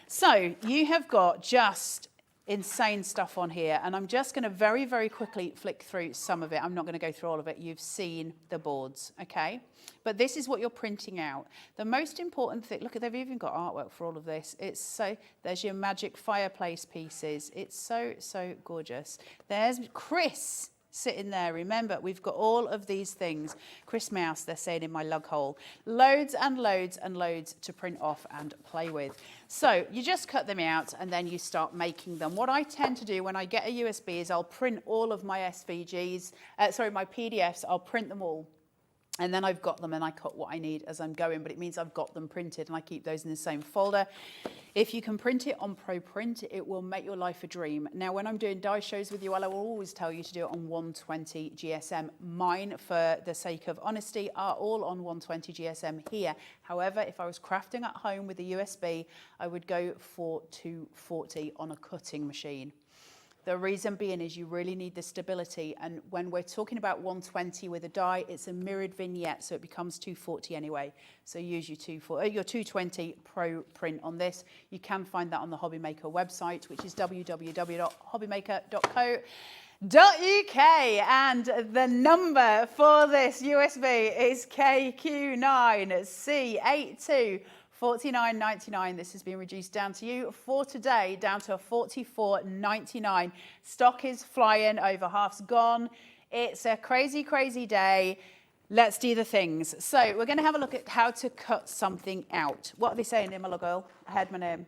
So you have got just insane stuff on here, and I'm just going to very, very quickly flick through some of it. I'm not going to go through all of it. You've seen the boards, okay? But this is what you're printing out. The most important thing, look, they've even got artwork for all of this. It's so, there's your magic fireplace pieces. It's so, so gorgeous. There's Chris sitting there. Remember, we've got all of these things. Chris Mouse, they're saying in my lug hole. Loads and loads and loads to print off and play with. So you just cut them out and then you start making them. What I tend to do when I get a USB is I'll print all of my SVGs, my PDFs, I'll print them all. And then I've got them and I cut what I need as I'm going, but it means I've got them printed and I keep those in the same folder. If you can print it on ProPrint, it will make your life a dream. Now, when I'm doing die shows with you, I will always tell you to do it on 120 GSM. Mine, for the sake of honesty, are all on 120 GSM here. However, if I was crafting at home with a USB, I would go for 240 on a cutting machine. The reason being is you really need the stability, and when we're talking about 120 with a die, it's a mirrored vignette, so it becomes 240 anyway. So use your 220 Pro print on this. You can find that on the Hobby Maker website, which is www.hobbymaker.co.uk, and the number for this USB is KQ9C82 $49.99. This has been reduced down to you for today, down to a $44.99. Stock is flying, over half's gone. It's a crazy, crazy day. Let's do the things. So we're going to have a look at how to cut something out. What are they saying in my logo? I had my name.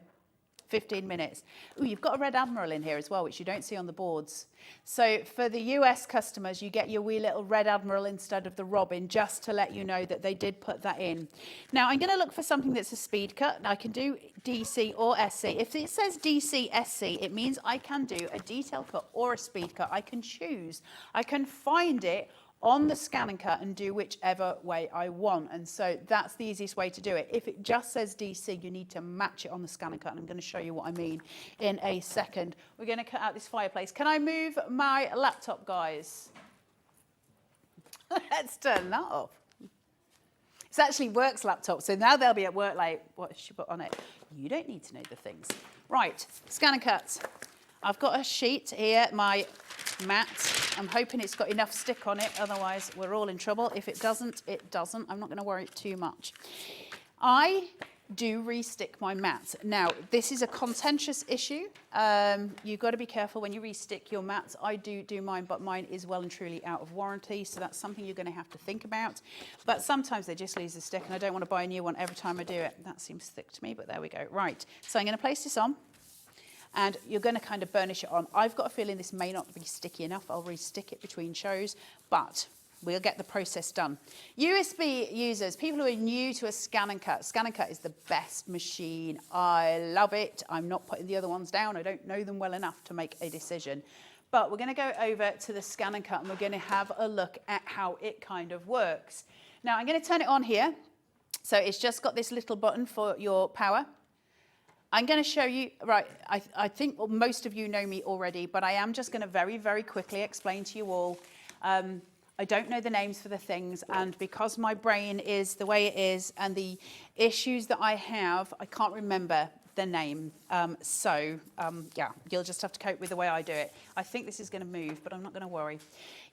15 minutes. Ooh, you've got a red admiral in here as well, which you don't see on the boards. So for the US customers, you get your wee little red admiral instead of the robin, just to let you know that they did put that in. Now I'm going to look for something that's a speed cut. Now I can do DC or SC. If it says DC SC, it means I can do a detail cut or a speed cut. I can choose. I can find it on the scan and cut and do whichever way I want. And so that's the easiest way to do it. If it just says DC, you need to match it on the scan and cut. And I'm going to show you what I mean in a second. We're going to cut out this fireplace. Can I move my laptop, guys? Let's turn that off. It's actually Work's laptop, so now they'll be at work like, what has she put on it? You don't need to know the things. Right, scan and cut. I've got a sheet here, my mat. I'm hoping it's got enough stick on it, otherwise we're all in trouble. If it doesn't, it doesn't. I'm not going to worry too much. I do re-stick my mats. Now, this is a contentious issue. You've got to be careful when you re-stick your mats. I do mine, but mine is well and truly out of warranty, so that's something you're going to have to think about. But sometimes they just lose the stick, and I don't want to buy a new one every time I do it. That seems thick to me, but there we go. Right, so I'm going to place this on. And you're going to kind of burnish it on. I've got a feeling this may not be sticky enough. I'll re-stick it between shows, but we'll get the process done. USB users, people who are new to a scan and cut. Scan and cut is the best machine. I love it. I'm not putting the other ones down. I don't know them well enough to make a decision. But we're going to go over to the scan and cut and we're going to have a look at how it kind of works. Now I'm going to turn it on here. So it's just got this little button for your power. I'm going to show you, right, I think most of you know me already, but I am just going to very, very quickly explain to you all. I don't know the names for the things, and because my brain is the way it is and the issues that I have, I can't remember the name. Yeah, you'll just have to cope with the way I do it. I think this is going to move, but I'm not going to worry.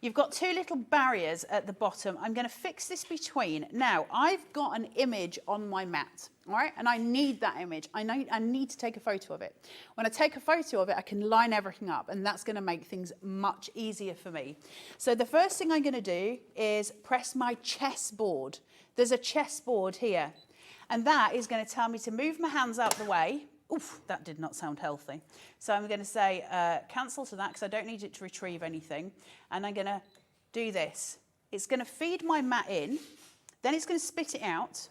You've got two little barriers at the bottom. I'm going to fix this between. Now, I've got an image on my mat, all right? And I need that image. I need to take a photo of it. When I take a photo of it, I can line everything up, and that's going to make things much easier for me. So the first thing I'm going to do is press my chessboard. There's a chessboard here, and that is going to tell me to move my hands out the way. Oof, that did not sound healthy. So I'm going to say cancel to that because I don't need it to retrieve anything. And I'm going to do this. It's going to feed my mat in. Then it's going to spit it out.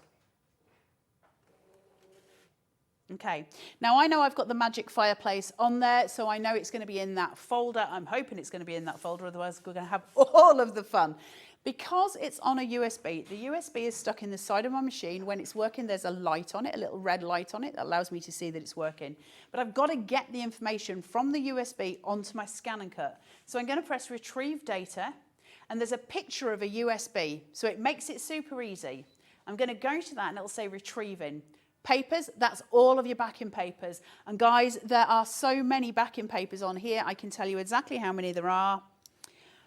Okay. Now I know I've got the magic fireplace on there, so I know it's going to be in that folder. I'm hoping it's going to be in that folder, otherwise we're going to have all of the fun. Because it's on a USB, the USB is stuck in the side of my machine. When it's working, there's a light on it, a little red light on it that allows me to see that it's working. But I've got to get the information from the USB onto my scan and cut. So I'm going to press retrieve data, and there's a picture of a USB, so it makes it super easy. I'm going to go to that and it'll say retrieving. Papers, that's all of your backing papers. And guys, there are so many backing papers on here. I can tell you exactly how many there are.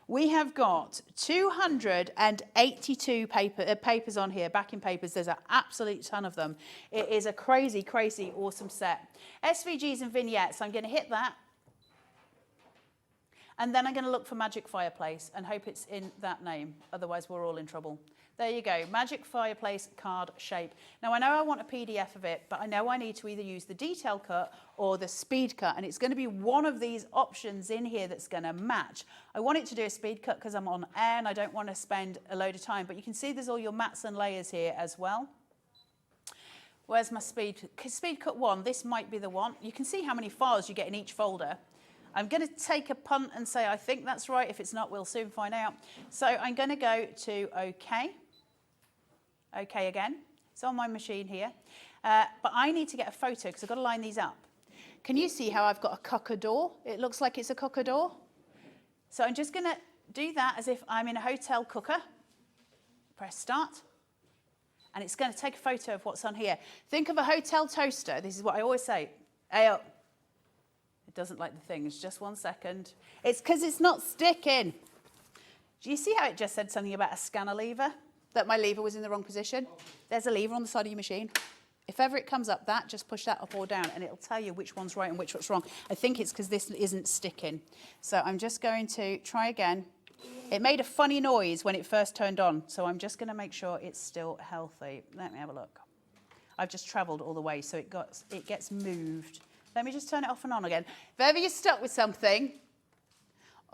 We have got 282 papers on here, backing papers. There's an absolute ton of them. It is a crazy, crazy, awesome set. SVGs and vignettes, I'm going to hit that. And then I'm going to look for Magic Fireplace and hope it's in that name. Otherwise, we're all in trouble. There you go, Magic Fireplace card shape. Now, I know I want a PDF of it, but I know I need to either use the detail cut or the speed cut, and it's going to be one of these options in here that's going to match. I want it to do a speed cut because I'm on air and I don't want to spend a load of time, but you can see there's all your mats and layers here as well. Where's my speed cut one? This might be the one. You can see how many files you get in each folder. I'm going to take a punt and say I think that's right. If it's not, we'll soon find out. So I'm going to go to OK. OK again. It's on my machine here. But I need to get a photo because I've got to line these up. Can you see how I've got a cockador? It looks like it's a cockador. So I'm just going to do that as if I'm in a hotel cooker. Press start. And it's going to take a photo of what's on here. Think of a hotel toaster. This is what I always say. It doesn't like the things. Just 1 second. It's because it's not sticking. Do you see how it just said something about a scanner lever? That my lever was in the wrong position? There's a lever on the side of your machine. If ever it comes up that, just push that up or down and it'll tell you which one's right and which one's wrong. I think it's because this isn't sticking. So I'm just going to try again. It made a funny noise when it first turned on, so I'm just going to make sure it's still healthy. Let me have a look. I've just travelled all the way, so it gets moved. Let me just turn it off and on again. If ever you're stuck with something,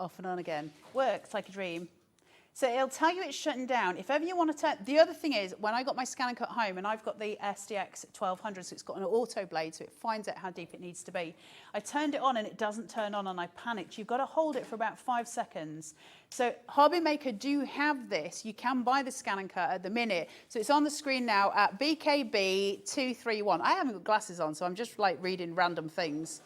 off and on again. Works like a dream. So it'll tell you it's shutting down. If ever you want to turn, the other thing is, when I got my Scan and Cut home, and I've got the SDX 1200, so it's got an auto blade, so it finds out how deep it needs to be. I turned it on and it doesn't turn on and I panicked. You've got to hold it for about 5 seconds. So Hobby Maker do have this. You can buy the Scan and Cut at the minute. So it's on the screen now at BKB 231. I haven't got glasses on, so I'm just like reading random things.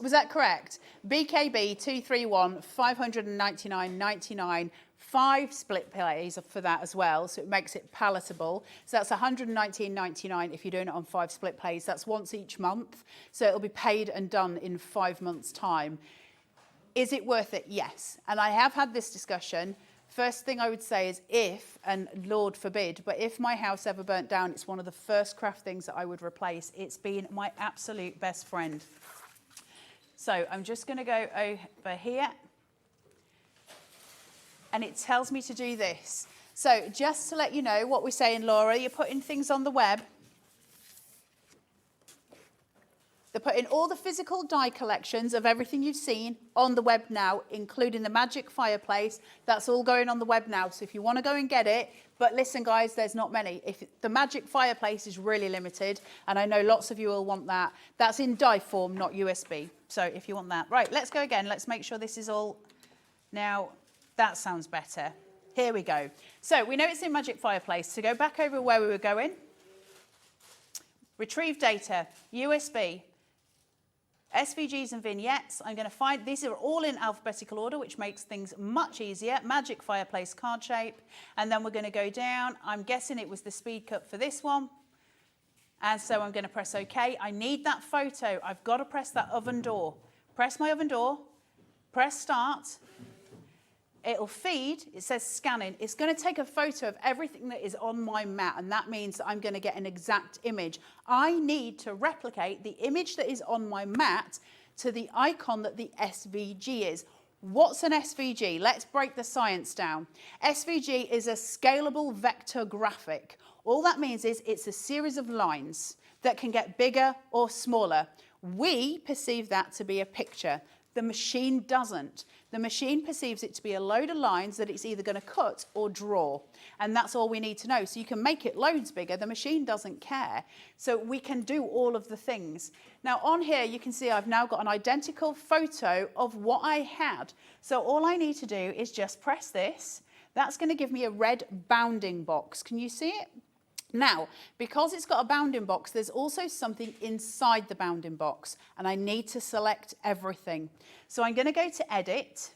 Was that correct? BKB 231, 599.99. 5 split plays for that as well, so it makes it palatable. So that's 119.99 if you're doing it on 5 split plays. That's once each month, so it'll be paid and done in 5 months' time. Is it worth it? Yes. And I have had this discussion. First thing I would say is if, and Lord forbid, but if my house ever burnt down, it's one of the first craft things that I would replace. It's been my absolute best friend. So I'm just going to go over here. And it tells me to do this. So just to let you know what we're saying, Laura, you're putting things on the web. They're putting all the physical die collections of everything you've seen on the web now, including the magic fireplace. That's all going on the web now. So if you want to go and get it, but listen, guys, there's not many. If the magic fireplace is really limited, and I know lots of you will want that, that's in die form, not USB. So if you want that. Right, let's go again. Let's make sure this is all now. That sounds better. Here we go. So we know it's in Magic Fireplace. To go back over where we were going, retrieve data, USB, SVGs and vignettes. I'm going to find, these are all in alphabetical order, which makes things much easier. Magic Fireplace card shape. And then we're going to go down. I'm guessing it was the speed cut for this one. And so I'm going to press OK. I need that photo. I've got to press that oven door. Press my oven door. Press start. It'll feed, it says scanning. It's going to take a photo of everything that is on my mat, and that means that I'm going to get an exact image. I need to replicate the image that is on my mat to the icon that the SVG is. What's an SVG? Let's break the science down. SVG is a scalable vector graphic. All that means is it's a series of lines that can get bigger or smaller. We perceive that to be a picture. The machine doesn't. The machine perceives it to be a load of lines that it's either going to cut or draw. And that's all we need to know. So you can make it loads bigger. The machine doesn't care. So we can do all of the things. Now on here, you can see I've now got an identical photo of what I had. So all I need to do is just press this. That's going to give me a red bounding box. Can you see it? Now, because it's got a bounding box, there's also something inside the bounding box, and I need to select everything. So I'm going to go to Edit,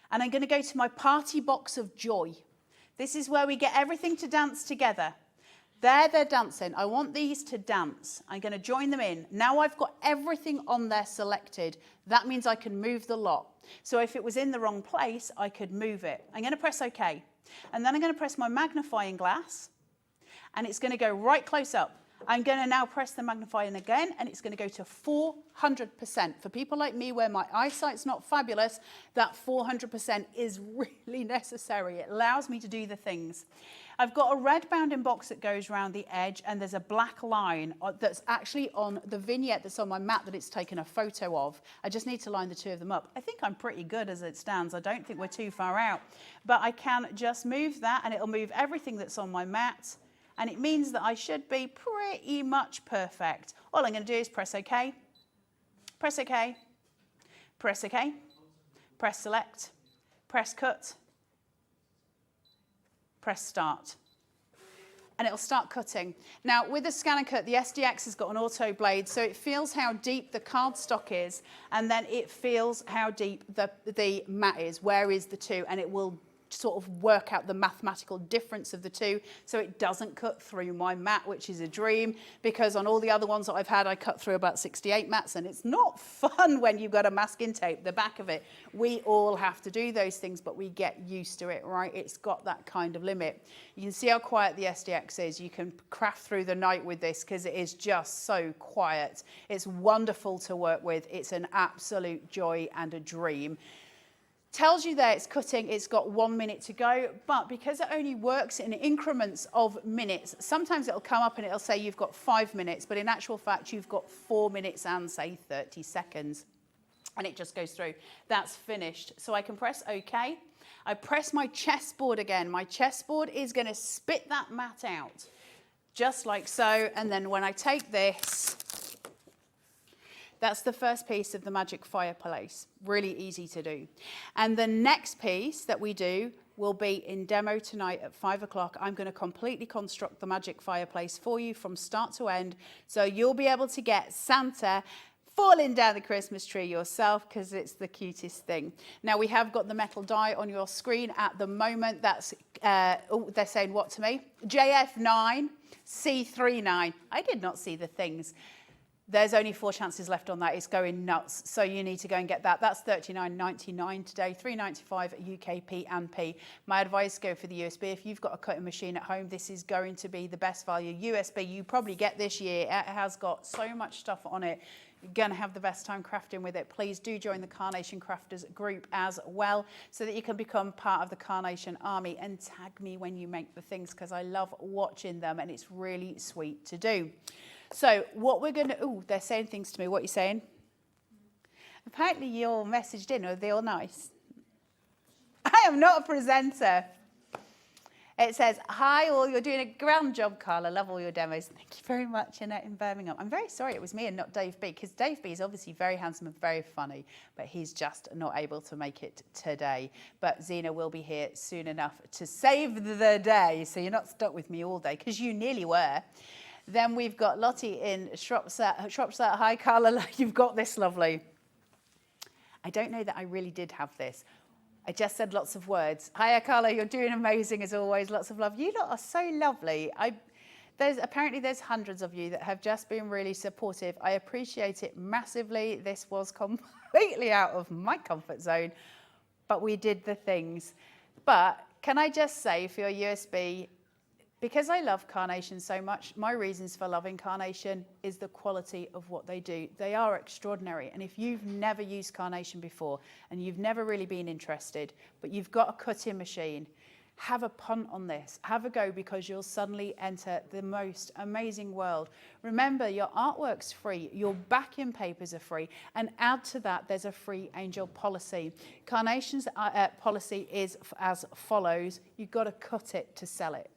and I'm going to go to my Party Box of Joy. This is where we get everything to dance together. There they're dancing. I want these to dance. I'm going to join them in. Now I've got everything on there selected. That means I can move the lot. So if it was in the wrong place, I could move it. I'm going to press OK. And then I'm going to press my magnifying glass. And it's going to go right close up. I'm going to now press the magnifying again, and it's going to go to 400%. For people like me where my eyesight's not fabulous, that 400% is really necessary. It allows me to do the things. I've got a red bounding box that goes around the edge, and there's a black line that's actually on the vignette that's on my mat that it's taken a photo of. I just need to line the two of them up. I think I'm pretty good as it stands. I don't think we're too far out. But I can just move that, and it'll move everything that's on my mat. And it means that I should be pretty much perfect. All I'm going to do is press OK, press OK, press OK, press Select, press Cut, press Start. And it'll start cutting. Now, with the Scan and Cut, the SDX has got an auto blade, so it feels how deep the cardstock is, and then it feels how deep the mat is, where is the two, and it will sort of work out the mathematical difference of the two so it doesn't cut through my mat, which is a dream, because on all the other ones that I've had, I cut through about 68 mats, and it's not fun when you've got to masking tape the back of it. We all have to do those things, but we get used to it, right? It's got that kind of limit. You can see how quiet the SDX is. You can craft through the night with this because it is just so quiet. It's wonderful to work with. It's an absolute joy and a dream. Tells you there it's cutting, it's got 1 minute to go, but because it only works in increments of minutes, sometimes it'll come up and it'll say you've got 5 minutes, but in actual fact, you've got 4 minutes and say 30 seconds. And it just goes through. That's finished. So I can press OK. I press my chessboard again. My chessboard is going to spit that mat out, just like so. And then when I take this, that's the first piece of the magic fireplace. Really easy to do. And the next piece that we do will be in demo tonight at 5 o'clock. I'm going to completely construct the magic fireplace for you from start to end. So you'll be able to get Santa falling down the Christmas tree yourself because it's the cutest thing. Now we have got the metal die on your screen at the moment. That's, oh, they're saying what to me? JF9, C39. I did not see the things. There's only 4 chances left on that. It's going nuts. So you need to go and get that. That's $39.99 today, $3.95 at UK P&P. My advice, go for the USB. If you've got a cutting machine at home, this is going to be the best value. USB, you probably get this year. It has got so much stuff on it. You're going to have the best time crafting with it. Please do join the Carnation Crafters group as well so that you can become part of the Carnation army, and tag me when you make the things because I love watching them and it's really sweet to do. So what we're going to, oh, they're saying things to me. What are you saying? Apparently you're messaged in. Are they all nice? I am not a presenter. It says, hi all, you're doing a grand job, Carla. Love all your demos. Thank you very much, Annette in Birmingham. I'm very sorry it was me and not Dave B, because Dave B is obviously very handsome and very funny, but he's just not able to make it today. But Zena will be here soon enough to save the day, so you're not stuck with me all day, because you nearly were. Then we've got Lottie in Shropshire. Hi, Carla. You've got this, lovely. I don't know that I really did have this. I just said lots of words. Hiya, Carla. You're doing amazing as always. Lots of love. You lot are so lovely. Apparently there's hundreds of you that have just been really supportive. I appreciate it massively. This was completely out of my comfort zone, but we did the things. But can I just say for your USB, because I love Carnation so much, my reasons for loving Carnation is the quality of what they do. They are extraordinary. And if you've never used Carnation before and you've never really been interested, but you've got a cutting machine, have a punt on this. Have a go, because you'll suddenly enter the most amazing world. Remember, your artwork's free, your backing papers are free, and add to that, there's a free angel policy. Carnation's policy is as follows. You've got to cut it to sell it.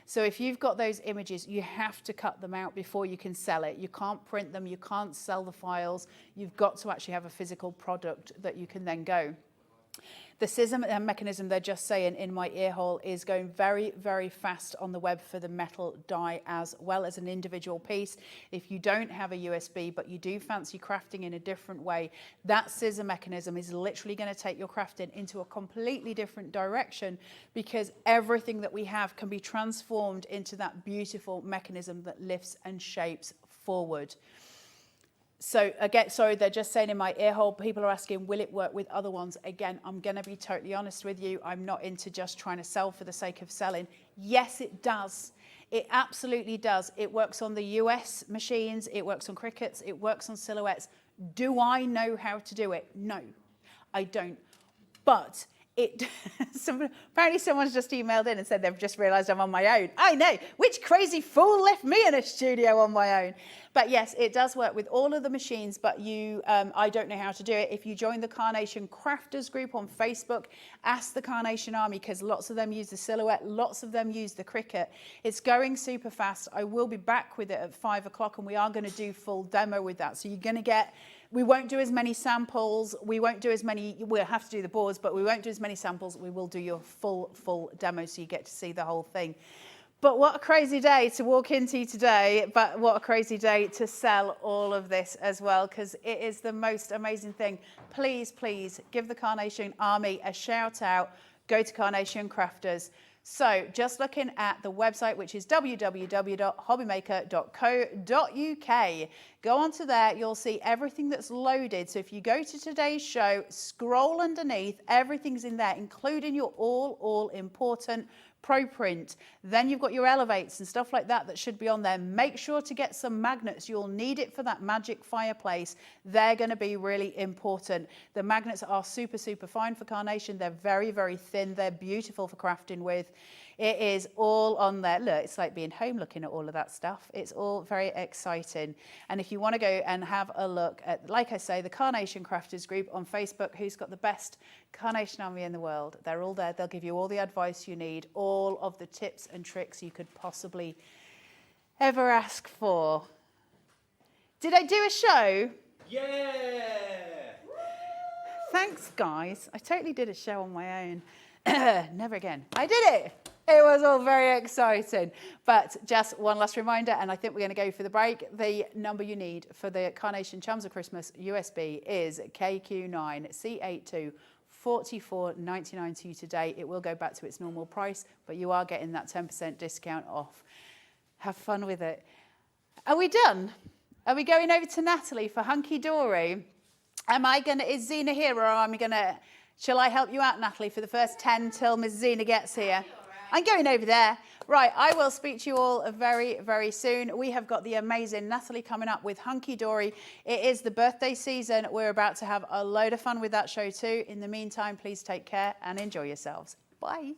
So if you've got those images, you have to cut them out before you can sell it. You can't print them, you can't sell the files. You've got to actually have a physical product that you can then go. The scissor mechanism, they're just saying in my ear hole, is going very, very fast on the web for the metal die as well as an individual piece. If you don't have a USB, but you do fancy crafting in a different way, that scissor mechanism is literally going to take your crafting into a completely different direction, because everything that we have can be transformed into that beautiful mechanism that lifts and shapes forward. So again, sorry, they're just saying in my ear hole, people are asking, will it work with other ones? Again, I'm going to be totally honest with you. I'm not into just trying to sell for the sake of selling. Yes, it does. It absolutely does. It works on the US machines. It works on Cricuts. It works on silhouettes. Do I know how to do it? No, I don't. But apparently someone's just emailed in and said they've just realised I'm on my own. I know, which crazy fool left me in a studio on my own? But yes, it does work with all of the machines, but I don't know how to do it. If you join the Carnation Crafters group on Facebook, ask the Carnation Army, because lots of them use the Silhouette, lots of them use the Cricut. It's going super fast. I will be back with it at 5 o'clock, and we are going to do full demo with that. So you're going to get, we won't do as many samples. We won't do as many, we'll have to do the boards, but we won't do as many samples. We will do your full demo so you get to see the whole thing. But what a crazy day to walk into today, but what a crazy day to sell all of this as well, because it is the most amazing thing. Please, please give the Carnation Army a shout out. go to Carnation Crafters. So just looking at the website, which is www.hobbymaker.co.uk. Go onto there, you'll see everything that's loaded. So if you go to today's show, scroll underneath, everything's in there, including your all important Pro print. Then you've got your elevates and stuff like that that should be on there. Make sure to get some magnets. You'll need it for that magic fireplace. They're going to be really important. The magnets are super fine for Carnation. They're very thin. They're beautiful for crafting with. It is all on there. Look, it's like being home looking at all of that stuff. It's all very exciting. And if you want to go and have a look at, like I say, the Carnation Crafters group on Facebook, who's got the best Carnation army in the world. They're all there. They'll give you all the advice you need, all of the tips and tricks you could possibly ever ask for. Did I do a show? Yeah! Thanks, guys. I totally did a show on my own. Never again. I did it. It was all very exciting. But just one last reminder, and I think we're going to go for the break. The number you need for the Carnation Charms of Christmas USB is KQ9C82 44.99 to you today. It will go back to its normal price, but you are getting that 10% discount off. Have fun with it. Are we done? Are we going over to Natalie for Hunkydory? Is Zena here, or am I gonna, shall I help you out, Natalie, for the first 10 till Miss Zena gets here? I'm going over there. Right, I will speak to you all very soon. We have got the amazing Natalie coming up with Hunkydory. It is the birthday season. We're about to have a load of fun with that show too. In the meantime, please take care and enjoy yourselves. Bye.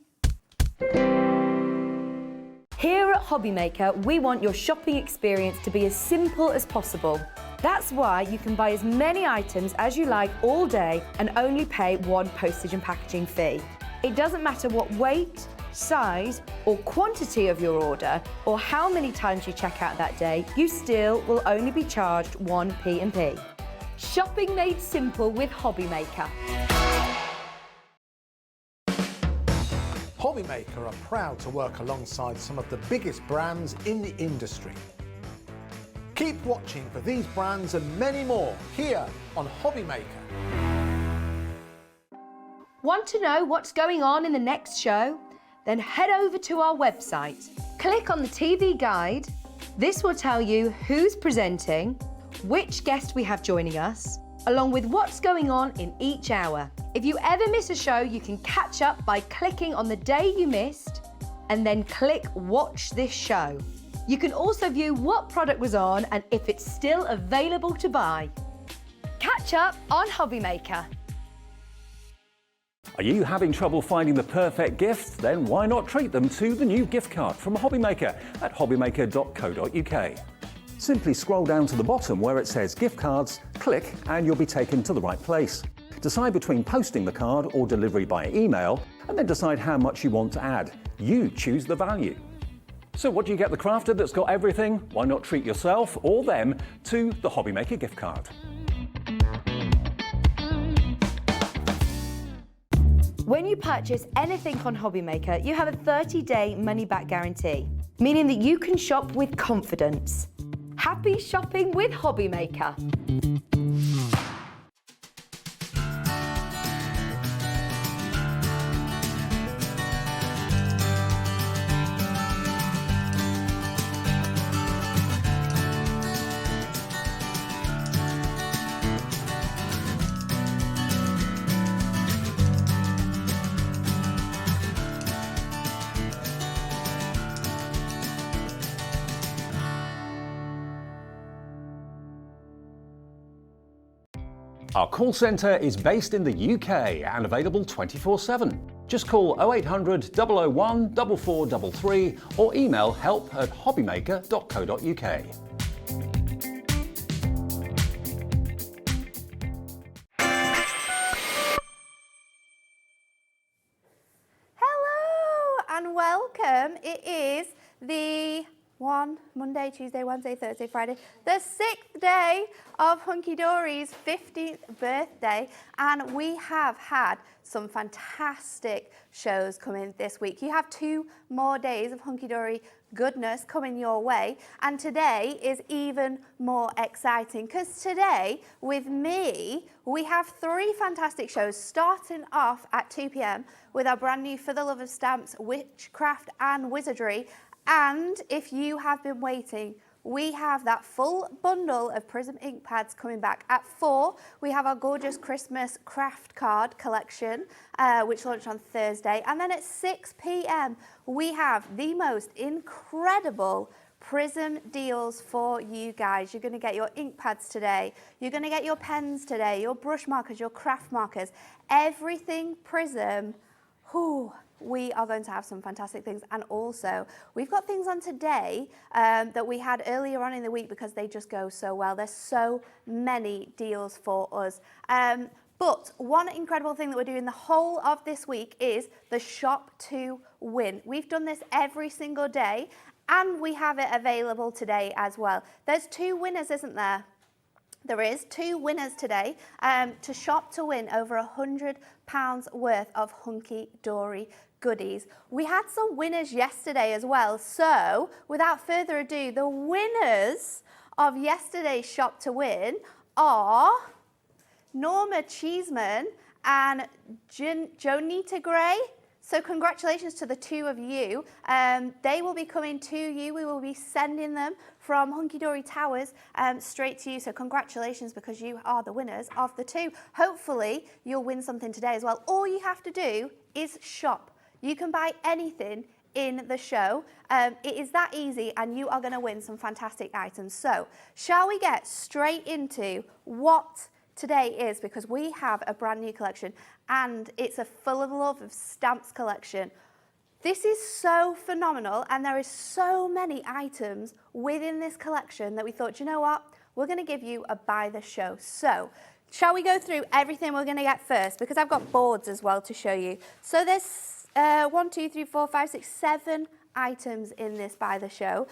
Here at Hobbymaker, we want your shopping experience to be as simple as possible. That's why you can buy as many items as you like all day and only pay one postage and packaging fee. It doesn't matter what weight, size or quantity of your order or how many times you check out that day, you still will only be charged one P&P. Shopping made simple with Hobbymaker. Hobbymaker are proud to work alongside some of the biggest brands in the industry. Keep watching for these brands and many more here on Hobbymaker. Want to know what's going on in the next show? Then head over to our website. Click on the TV guide. This will tell you who's presenting, which guest we have joining us, along with what's going on in each hour. If you ever miss a show, you can catch up by clicking on the day you missed and then click Watch This Show. You can also view what product was on and if it's still available to buy. Catch up on Hobbymaker. Are you having trouble finding the perfect gift? Then why not treat them to the new gift card from Hobbymaker at hobbymaker.co.uk. Simply scroll down to the bottom where it says gift cards, click and you'll be taken to the right place. Decide between posting the card or delivery by email and then decide how much you want to add. You choose the value. So what do you get the crafter that's got everything? Why not treat yourself or them to the Hobbymaker gift card? When you purchase anything on Hobbymaker, you have a 30-day money-back guarantee, meaning that you can shop with confidence. Happy shopping with Hobbymaker. Our call centre is based in the UK and available 24/7. Just call 0800 001 4433 or email help@hobbymaker.co.uk. Hello and welcome. It is the 1, Monday, Tuesday, Wednesday, Thursday, Friday, the 6th day of Hunkydory's 15th birthday, and we have had some fantastic shows coming this week. You have 2 more days of Hunkydory goodness coming your way, and today is even more exciting because today with me we have 3 fantastic shows, starting off at 2 p.m. with our brand new For the Love of Stamps Witchcraft and Wizardry. And if you have been waiting, we have that full bundle of Prism ink pads coming back. At 4, we have our gorgeous Christmas Kraft Kard collection, which launched on Thursday. And then at 6 p.m, we have the most incredible Prism deals for you guys. You're going to get your ink pads today. You're going to get your pens today, your brush markers, your craft markers, everything Prism. Whew. We are going to have some fantastic things, and also we've got things on today that we had earlier on in the week because they just go so well. There's so many deals for us. But one incredible thing that we're doing the whole of this week is the Shop to Win. We've done this every single day, and we have it available today as well. There's 2 winners, isn't there? There is 2 winners today to shop to win over £100 worth of Hunkydory goodies. We had some winners yesterday as well. So without further ado, the winners of yesterday's shop to win are Norma Cheeseman and Jonita Gray. So congratulations to the 2 of you. They will be coming to you. We will be sending them from Hunkydory Towers straight to you. So congratulations, because you are the winners of the 2. Hopefully you'll win something today as well. All you have to do is shop. You can buy anything in the show. It is that easy, and you are going to win some fantastic items. So shall we get straight into what today is, because we have a brand new collection and it's a Full of Love of Stamps collection. This is so phenomenal, and there is so many items within this collection that we thought, you know what, we're going to give you a buy the show. So shall we go through everything we're going to get first, because I've got boards as well to show you. So there's 1, 2, 3, 4, 5, 6, 7 items in this buy the show.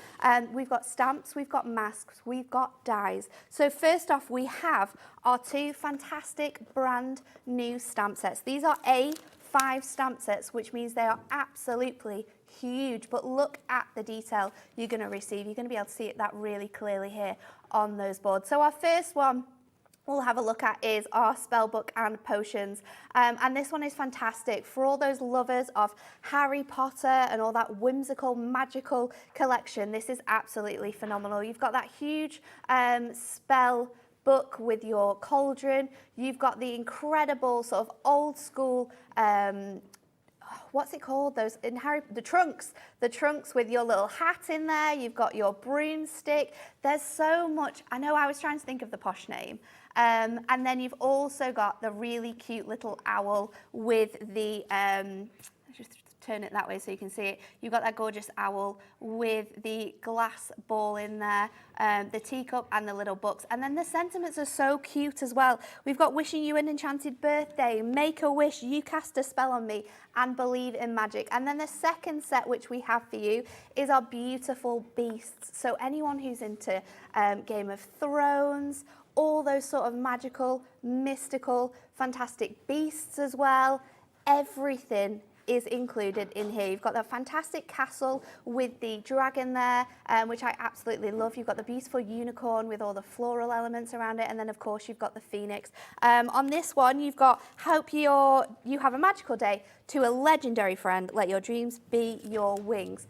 We've got stamps, we've got masks, we've got dies. So first off, we have our 2 fantastic brand new stamp sets. These are A5 stamp sets, which means they are absolutely huge, but look at the detail you're going to receive. You're going to be able to see it that really clearly here on those boards. So our first one we'll have a look at is our spellbook and potions, and this one is fantastic for all those lovers of Harry Potter and all that whimsical magical collection. This is absolutely phenomenal. You've got that huge spell book with your cauldron. You've got the incredible sort of old school what's it called? Those in the trunks with your little hat in there. You've got your broomstick. There's so much. I know I was trying to think of the posh name. And then you've also got the really cute little owl with the, just turn it that way so you can see it. You've got that gorgeous owl with the glass ball in there, the teacup and the little books. And then the sentiments are so cute as well. We've got wishing you an enchanted birthday, make a wish, you cast a spell on me, and believe in magic. And then the second set which we have for you is our beautiful beasts. So anyone who's into Game of Thrones, all those sort of magical, mystical, fantastic beasts as well, everything is included in here. You've got that fantastic castle with the dragon there, which I absolutely love. You've got the beautiful unicorn with all the floral elements around it, and then of course you've got the phoenix. On this one, you've got hope you have a magical day, to a legendary friend, let your dreams be your wings.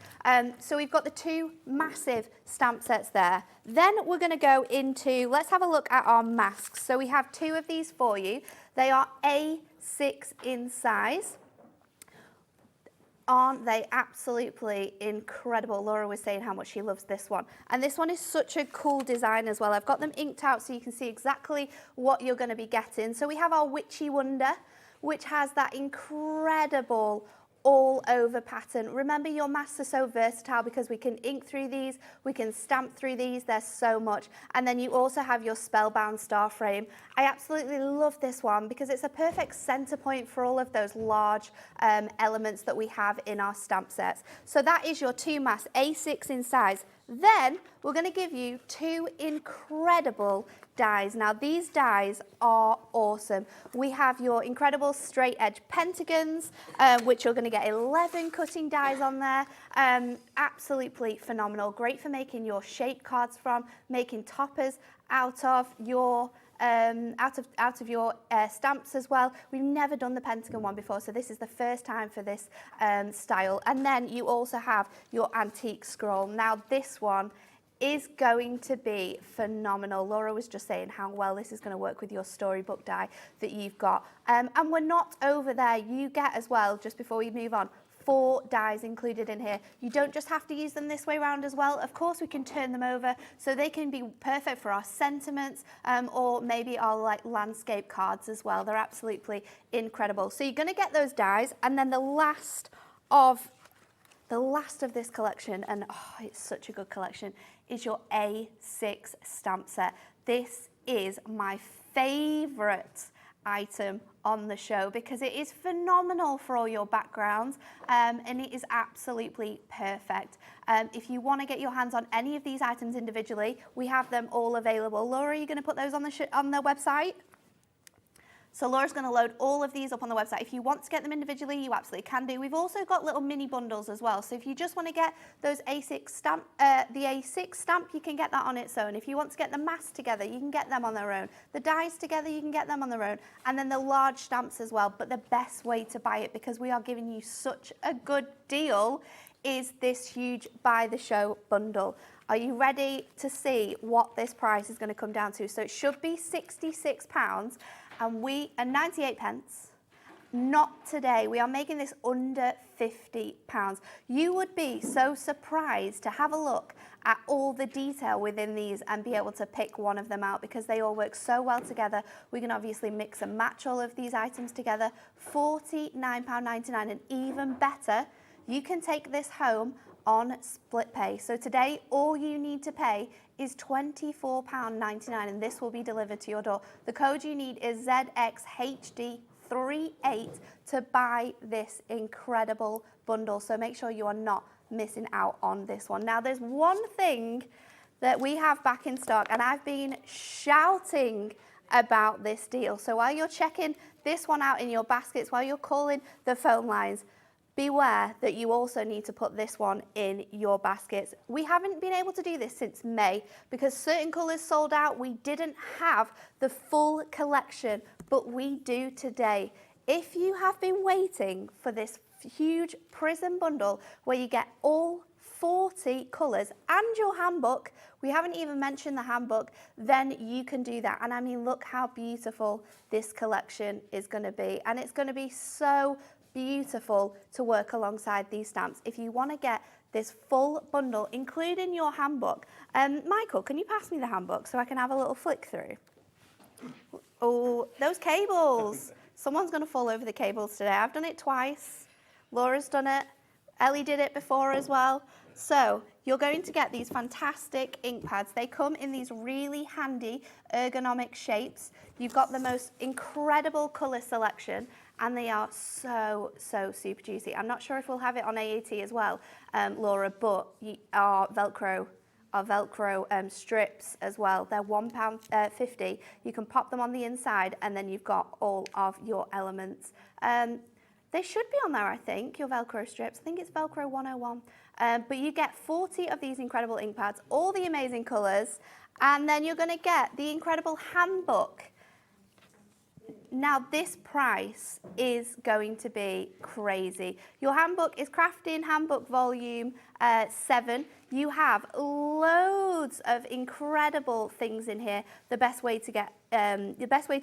So we've got the 2 massive stamp sets there. Then we're going to go into, let's have a look at our masks. So we have 2 of these for you. They are A6 in size. Aren't they absolutely incredible? Laura was saying how much she loves this one. And this one is such a cool design as well. I've got them inked out so you can see exactly what you're going to be getting. So we have our Witchy Wonder, which has that incredible all over pattern. Remember, your masks are so versatile because we can ink through these, we can stamp through these, there's so much. And then you also have your Spellbound star frame. I absolutely love this one because it's a perfect center point for all of those large elements that we have in our stamp sets. So that is your 2 masks, A6 in size, Then we're going to give you 2 incredible dies. Now these dies are awesome. We have your incredible straight edge pentagons, which you're going to get 11 cutting dies on there. Absolutely phenomenal. Great for making your shape cards from, making toppers out of your stamps as well. We've never done the pentagon one before, so this is the first time for this style. And then you also have your antique scroll. Now this one is going to be phenomenal. Laura was just saying how well this is going to work with your storybook die that you've got. And we're not over there. You get as well, just before we move on, 4 dies included in here. You don't just have to use them this way around as well. Of course, we can turn them over so they can be perfect for our sentiments or maybe our like landscape cards as well. They're absolutely incredible. So you're going to get those dies, and then the last of this collection, and oh, it's such a good collection, is your A6 stamp set. This is my favorite item on the show because it is phenomenal for all your backgrounds, and it is absolutely perfect. If you want to get your hands on any of these items individually, we have them all available. Laura, are you going to put those on the website? So Laura's going to load all of these up on the website. If you want to get them individually, you absolutely can do. We've also got little mini bundles as well. So if you just want to get those A6 stamp, the A6 stamp, you can get that on its own. If you want to get the masks together, you can get them on their own. The dies together, you can get them on their own. And then the large stamps as well. But the best way to buy it, because we are giving you such a good deal, is this huge buy the show bundle. Are you ready to see what this price is going to come down to? So it should be £66 and 98 pence. Not today. We are making this under £50. You would be so surprised to have a look at all the detail within these and be able to pick one of them out because they all work so well together. We can obviously mix and match all of these items together. £49.99, and even better, you can take this home on split pay. So today, all you need to pay is £24.99, and this will be delivered to your door. The code you need is ZXHD38 to buy this incredible bundle. So make sure you are not missing out on this one. Now, there's one thing that we have back in stock, and I've been shouting about this deal. So while you're checking this one out in your baskets, while you're calling the phone lines, beware that you also need to put this one in your baskets. We haven't been able to do this since May because certain colours sold out. We didn't have the full collection, but we do today. If you have been waiting for this huge Prism bundle where you get all 40 colours and your handbook, we haven't even mentioned the handbook, then you can do that. And I mean, look how beautiful this collection is going to be. And it's going to be so beautiful to work alongside these stamps. If you want to get this full bundle, including your handbook, Michael, can you pass me the handbook so I can have a little flick through? Oh, those cables. Someone's going to fall over the cables today. I've done it twice. Laura's done it. Ellie did it before as well. So you're going to get these fantastic ink pads. They come in these really handy ergonomic shapes. You've got the most incredible colour selection, and they are so super juicy. I'm not sure if we'll have it on AAT as well, Laura, but our Velcro strips as well. They're £1.50. You can pop them on the inside, and then you've got all of your elements. They should be on there, I think, your Velcro strips. I think it's Velcro 101. But you get 40 of these incredible ink pads, all the amazing colours, and then you're going to get the incredible handbook. Now, this price is going to be crazy. Your handbook is Crafting Handbook Volume 7. You have loads of incredible things in here. The best way to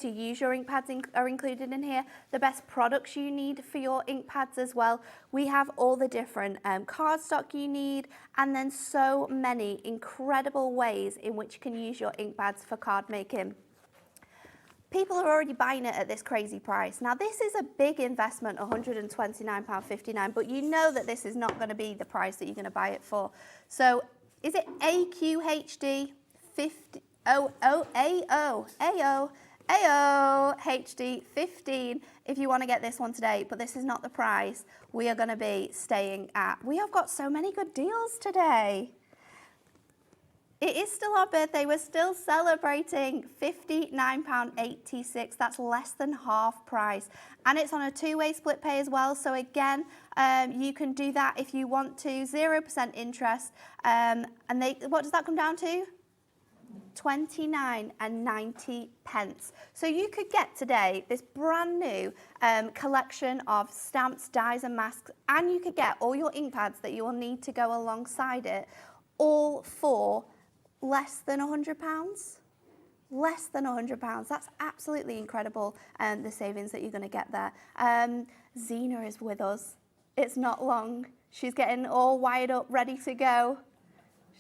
use your ink pads are included in here. The best products you need for your ink pads as well. We have all the different cardstock you need, and then so many incredible ways in which you can use your ink pads for card making. People are already buying it at this crazy price. Now, this is a big investment, £129.59, but you know that this is not going to be the price that you're going to buy it for. So, is it AQHD 50? HD 15 if you want to get this one today, but this is not the price we are going to be staying at. We have got so many good deals today. It is still our birthday. We're still celebrating £59.86. That's less than half price. And it's on a two-way split pay as well. So again, you can do that if you want to. 0% interest. And what does that come down to? 29.90. So you could get today this brand new collection of stamps, dies and masks, and you could get all your ink pads that you will need to go alongside it, all for less than £100. Less than £100. That's absolutely incredible, the savings that you're going to get there. Zena is with us. It's not long. She's getting all wired up, ready to go.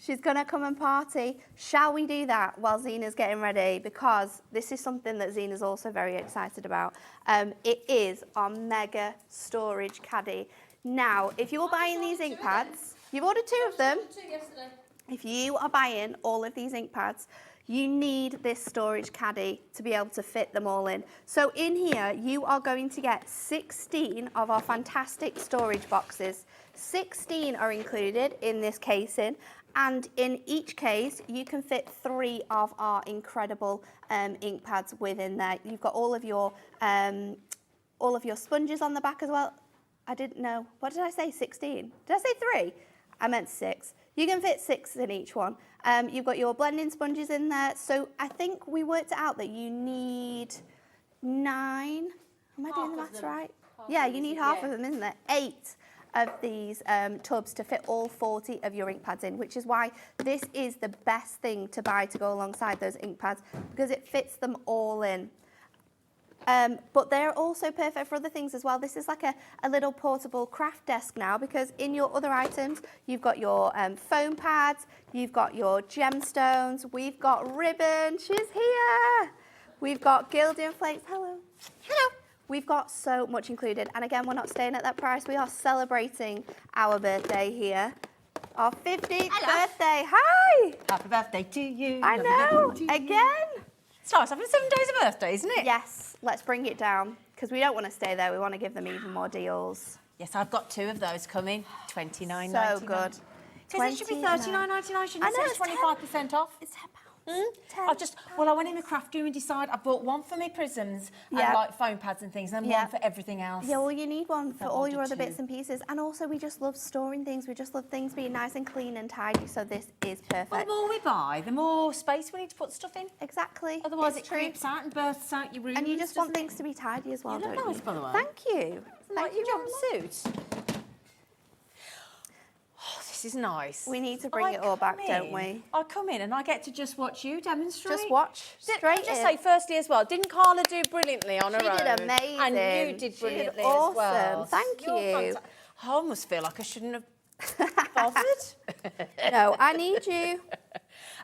She's going to come and party. Shall we do that while Zena's getting ready? Because this is something that Zena's also very excited about. It is our mega storage caddy. Now, if you're buying these ink pads, you've ordered 2 of them. If you are buying all of these ink pads, you need this storage caddy to be able to fit them all in. So in here, you are going to get 16 of our fantastic storage boxes. 16 are included in this casing, and in each case, you can fit 3 of our incredible ink pads within there. You've got all of your sponges on the back as well. I didn't know. What did I say? 16? Did I say 3? I meant 6. You can fit 6 in each one. You've got your blending sponges in there. So I think we worked it out that you need 9. Am I doing the maths right? Yeah, you need half of them, isn't there? 8 of these tubs to fit all 40 of your ink pads in, which is why this is the best thing to buy to go alongside those ink pads, because it fits them all in. But they're also perfect for other things as well. This is like a little portable craft desk now, because in your other items, you've got your foam pads, you've got your gemstones, we've got ribbon, she's here. We've got gilding flakes, hello. Hello. We've got so much included. And again, we're not staying at that price. We are celebrating our birthday here. Our 15th birthday. Hi. Happy birthday to you. I know, again. It's nice having 7 days of birthday, isn't it? Yes, let's bring it down, because we don't want to stay there. We want to give them even more deals. Yes, I've got 2 of those coming. $29.99. So good. Because it should be $39.99, shouldn't it? So it's 25% off. It's £10. I went in the craft room and decided I bought one for my prisms and like foam pads and things, and then one for everything else. Yeah, well, you need one for all your other 2. bits and pieces. And also, we just love storing things. We just love things being nice and clean and tidy. So this is perfect. Well, the more we buy, the more space we need to put stuff in. Exactly. Otherwise, it's it creeps out and bursts out your room. And you just want things to be tidy as well, You look don't nice, you? by the way. Thank you. Like your jumpsuit. Oh, this is nice. We need to bring it all back, don't we? I come in and I get to just watch you demonstrate. Just watch straight Can I just in. say, firstly as well, didn't Carla do brilliantly on her own? She did amazing. And you did brilliantly awesome. as well. Thank You're you. I almost feel like I shouldn't have bothered. No, I need you.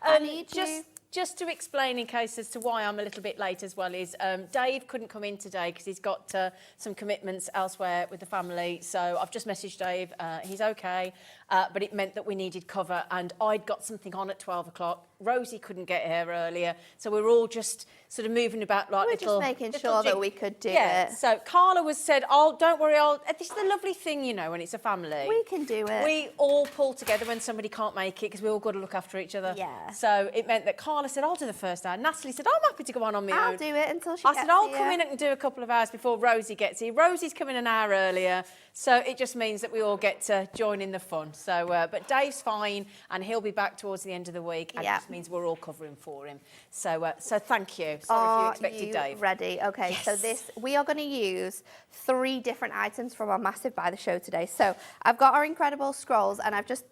I need you. Just to explain, in case as to why I'm a little bit late as well, is Dave couldn't come in today because he's got some commitments elsewhere with the family. So I've just messaged Dave. He's okay, but it meant that we needed cover, and I'd got something on at 12 o'clock. Rosie couldn't get here earlier, so we're all just sort of moving about like We're little. just making sure that we could do it. So Carla said, "Oh, don't worry. This is the lovely thing, you know, when it's a family. We can do it. We all pull together when somebody can't make it because we all got to look after each other. Yeah. So it meant that Carla said, I'll do the first hour. Natalie said, I'm happy to go on my own. I'll do it until she I gets said, I'll here. come in and do a couple of hours before Rosie gets here. Rosie's coming an hour earlier. So it just means that we all get to join in the fun. So, but Dave's fine, and he'll be back towards the end of the week. And it just means we're all covering for him. So, so thank you. Sorry if you expected Dave. Ready? Okay. So we are going to use 3 different items from our massive buy the show today. So I've got our incredible scrolls, and I've just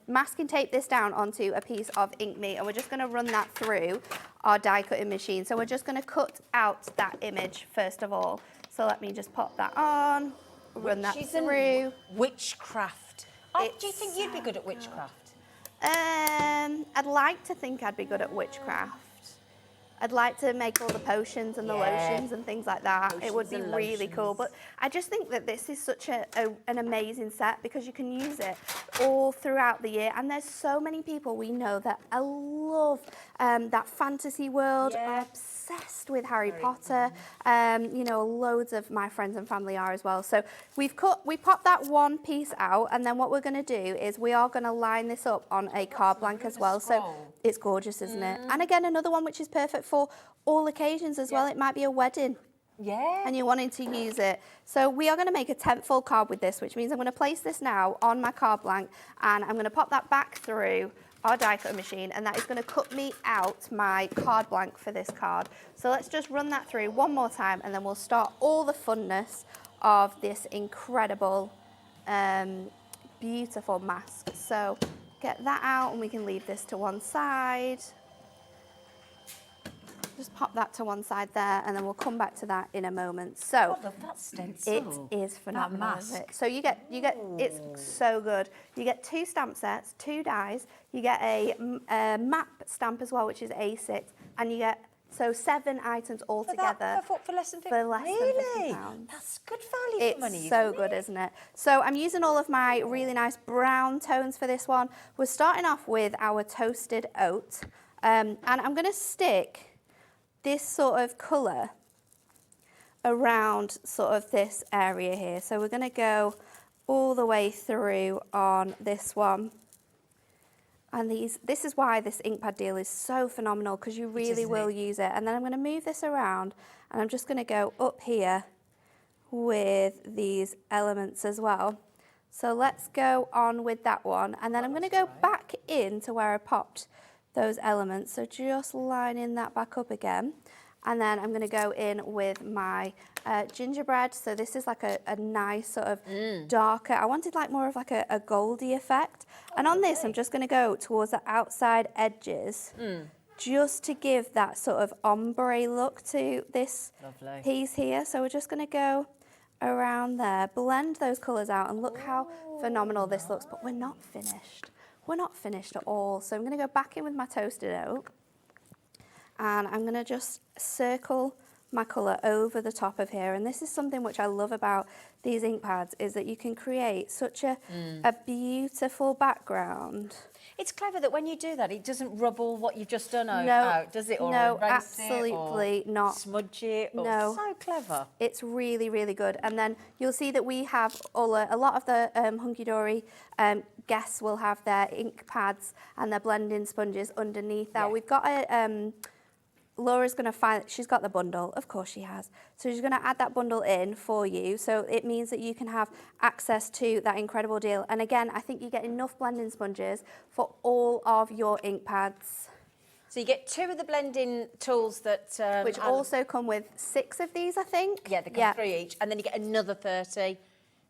masking taped this down onto a piece of ink meat, and we're just going to run that through our die cutting machine. So we're just going to cut out that image first of all. So let me just pop that on. Run that through. Witchcraft. Do you think you'd be good at witchcraft? I'd like to think I'd be good at witchcraft. I'd like to make all the potions and the lotions and things like that. It would be Potions and really cool. lotions. But I just think that this is such an amazing set because you can use it all throughout the year. And there's so many people we know that love that fantasy world, are obsessed with Harry Potter. You know, loads of my friends and family are as well. So we popped that one piece out, and then what we're going to do is we are going to line this up on a card blank as well. So it's gorgeous, isn't it? And again, another one which is perfect for all occasions as well. It might be a wedding. Yeah. And you're wanting to use it. So we are going to make a 10-fold card with this, which means I'm going to place this now on my card blank, and I'm going to pop that back through our die cutting machine, and that is going to cut me out my card blank for this card. So let's just run that through one more time, and then we'll start all the funness of this incredible, beautiful mask. So get that out, and we can leave this to one side. Just pop that to one side there, and then we'll come back to that in a moment. So I love that stencil. it is phenomenal. That Isn't it? mask. So you get it's so good. You get 2 stamp sets, 2 dies. You get a map stamp as well, which is A6, and you get 7 items all together. For less than 50? For less than Really? £50. That's good value for money. It's so good, isn't it? So I'm using all of my really nice brown tones for this one. We're starting off with our toasted oat, and I'm going to stick this sort of colour around sort of this area here. So we're going to go all the way through on this one. And this is why this ink pad deal is so phenomenal, because you really will use it. And then I'm going to move this around, and I'm just going to go up here with these elements as well. So let's go on with that one. And then I'm going to go back into where I popped those elements. So just lining that back up again. And then I'm going to go in with my gingerbread. So this is like a nice sort of darker, I wanted like more of like a goldy effect. And on this, I'm just going to go towards the outside edges, just to give that sort of ombre look to this piece here. So we're just going to go around there, blend those colours out, and look how phenomenal this looks. But we're not finished. We're not finished at all. So I'm going to go back in with my toasted oat, and I'm going to just circle my colour over the top of here. And this is something which I love about these ink pads, is that you can create such a beautiful background. It's clever that when you do that, it doesn't rubble what you've just done out, does it? Or no, erase absolutely it, or not. Smudge it. Or No. So clever. It's really, really good. And then you'll see that we have a lot of the Hunkydory guests will have their ink pads and their blending sponges underneath there. We've got a... Laura's going to find, she's got the bundle, of course she has. So she's going to add that bundle in for you. So it means that you can have access to that incredible deal. And again, I think you get enough blending sponges for all of your ink pads. So you get 2 of the blending tools that... which also come with 6 of these, I think. Yeah, they come 3 each. And then you get another 30.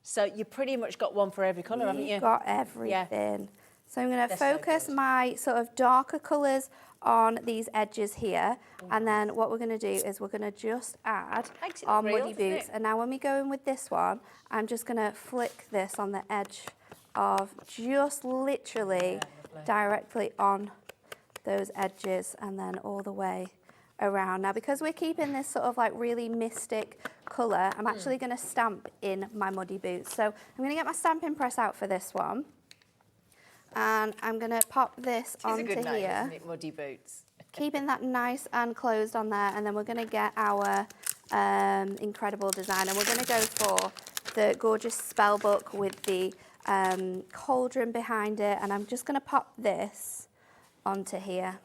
So you pretty much got one for every colour, haven't you? You've got everything. So I'm going to focus my sort of darker colours on these edges here, and then what we're going to do is we're going to just add our muddy boots. And now when we go in with this one, I'm just going to flick this on the edge of just literally directly on those edges, and then all the way around. Now because we're keeping this sort of like really mystic colour, I'm actually going to stamp in my muddy boots. So I'm going to get my stamping press out for this one. And I'm going to pop this onto It's a good name, here, isn't it? Muddy boots. keeping that nice and closed on there, and then we're going to get our incredible design, and we're going to go for the gorgeous spell book with the cauldron behind it, and I'm just going to pop this onto here.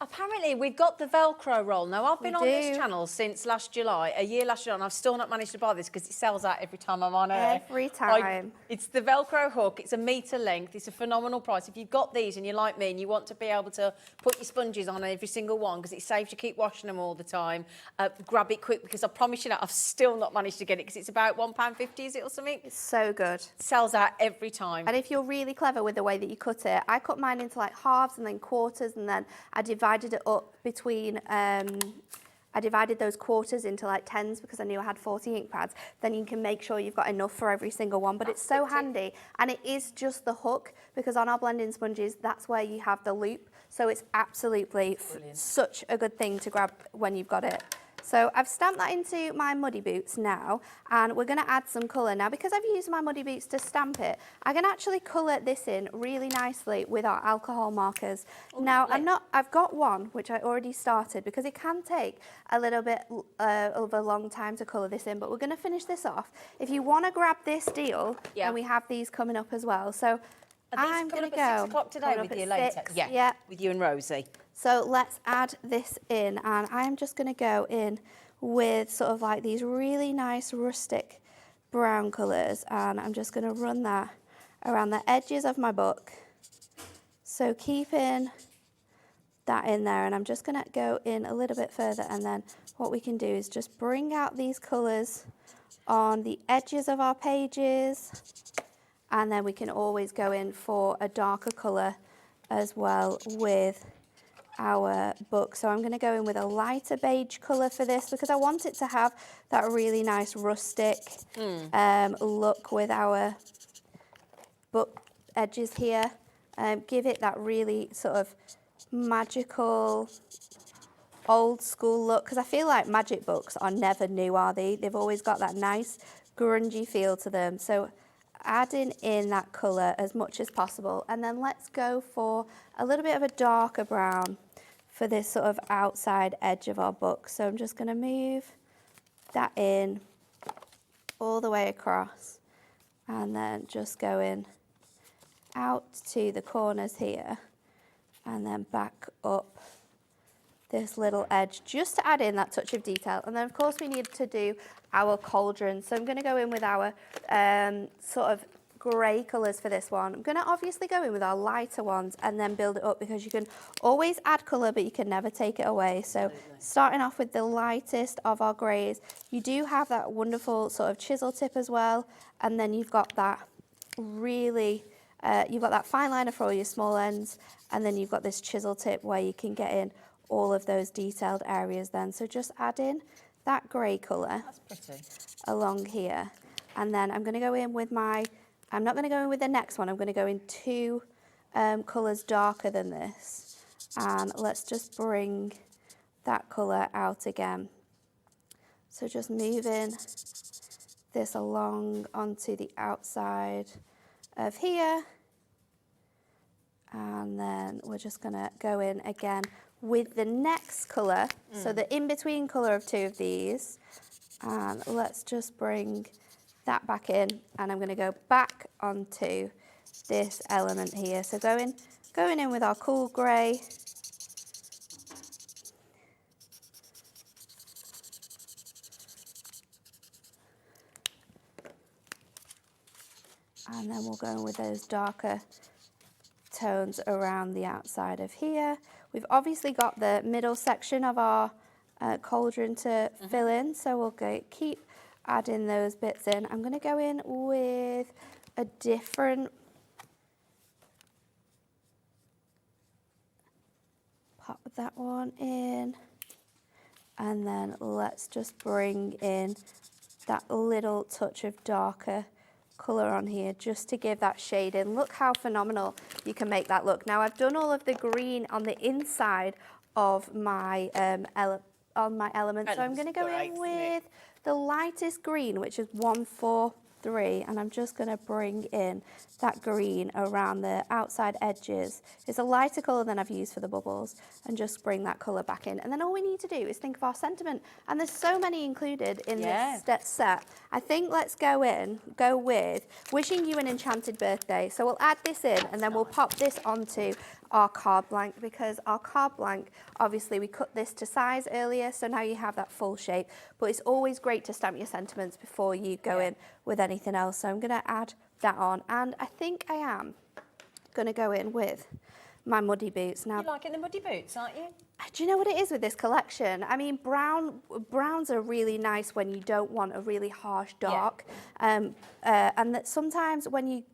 Apparently, we've got the Velcro roll. Now, I've been on do. this channel since last July, a year last July, and I've still not managed to buy this because it sells out every time I'm on air. Every time. It's the Velcro hook. It's a metre length. It's a phenomenal price. If you've got these and you're like me and you want to be able to put your sponges on every single one because it saves you keep washing them all the time, grab it quick, because I promise you that I've still not managed to get it because it's about £1.50, is it, or something? It's so good. It sells out every time. And if you're really clever with the way that you cut it, I cut mine into like halves and then quarters, and then I divided it up between, I divided those quarters into like tens because I knew I had 40 ink pads. Then you can make sure you've got enough for every single one, but it's so handy. And it is just the hook, because on our blending sponges, that's where you have the loop. So it's absolutely such a good thing to grab when you've got it. So I've stamped that into my muddy boots now, and we're going to add some colour. Now, because I've used my muddy boots to stamp it, I can actually colour this in really nicely with our alcohol markers. Now, I've got one which I already started because it can take a little bit of a long time to colour this in, but we're going to finish this off. If you want to grab this deal, and we have these coming up as well. So I'm going to go. 6 o'clock today with you later. Yeah, with you and Rosie. So let's add this in, and I'm just going to go in with sort of like these really nice rustic brown colours, and I'm just going to run that around the edges of my book. So keeping that in there, and I'm just going to go in a little bit further, and then what we can do is just bring out these colours on the edges of our pages, and then we can always go in for a darker colour as well with our book. So I'm going to go in with a lighter beige colour for this because I want it to have that really nice rustic look with our book edges here. Give it that really sort of magical old school look, because I feel like magic books are never new, are they? They've always got that nice grungy feel to them. So adding in that colour as much as possible, and then let's go for a little bit of a darker brown for this sort of outside edge of our book. So I'm just going to move that in all the way across, and then just going out to the corners here, and then back up this little edge just to add in that touch of detail. And then of course we need to do our cauldron. So I'm going to go in with our sort of grey colours for this one. I'm going to obviously go in with our lighter ones and then build it up, because you can always add colour but you can never take it away. So starting off with the lightest of our greys, you do have that wonderful sort of chisel tip as well, and then you've got that really you've got that fine liner for all your small ends, and then you've got this chisel tip where you can get in all of those detailed areas then. So just add in that grey colour along here, and then I'm going to go in with my, I'm not going to go in with the next one, I'm going to go in two colours darker than this, and let's just bring that colour out again. So just moving this along onto the outside of here, and then we're just going to go in again with the next colour, so the in-between colour of two of these, and let's just bring that back in, and I'm going to go back onto this element here. So going in with our cool grey, and then we'll go in with those darker tones around the outside of here. We've obviously got the middle section of our cauldron to fill in, so we'll keep adding those bits in. I'm going to go in with a different, pop that one in, and then let's just bring in that little touch of darker colour on here just to give that shade in. Look how phenomenal you can make that look. Now I've done all of the green on the inside of my element, so I'm going to go in with the lightest green, which is 143, and I'm just going to bring in that green around the outside edges. It's a lighter colour than I've used for the bubbles, and just bring that colour back in. And then all we need to do is think of our sentiment, and there's so many included in this set. I think let's go with wishing you an enchanted birthday. So we'll add this in, and then we'll pop this onto our card blank, because our card blank, obviously we cut this to size earlier, so now you have that full shape, but it's always great to stamp your sentiments before you go in with anything else. So I'm going to add that on, and I think I am going to go in with my muddy boots. Now, You're liking the muddy boots, aren't you? do you know what it is with this collection? I mean, browns are really nice when you don't want a really harsh dark, and that sometimes when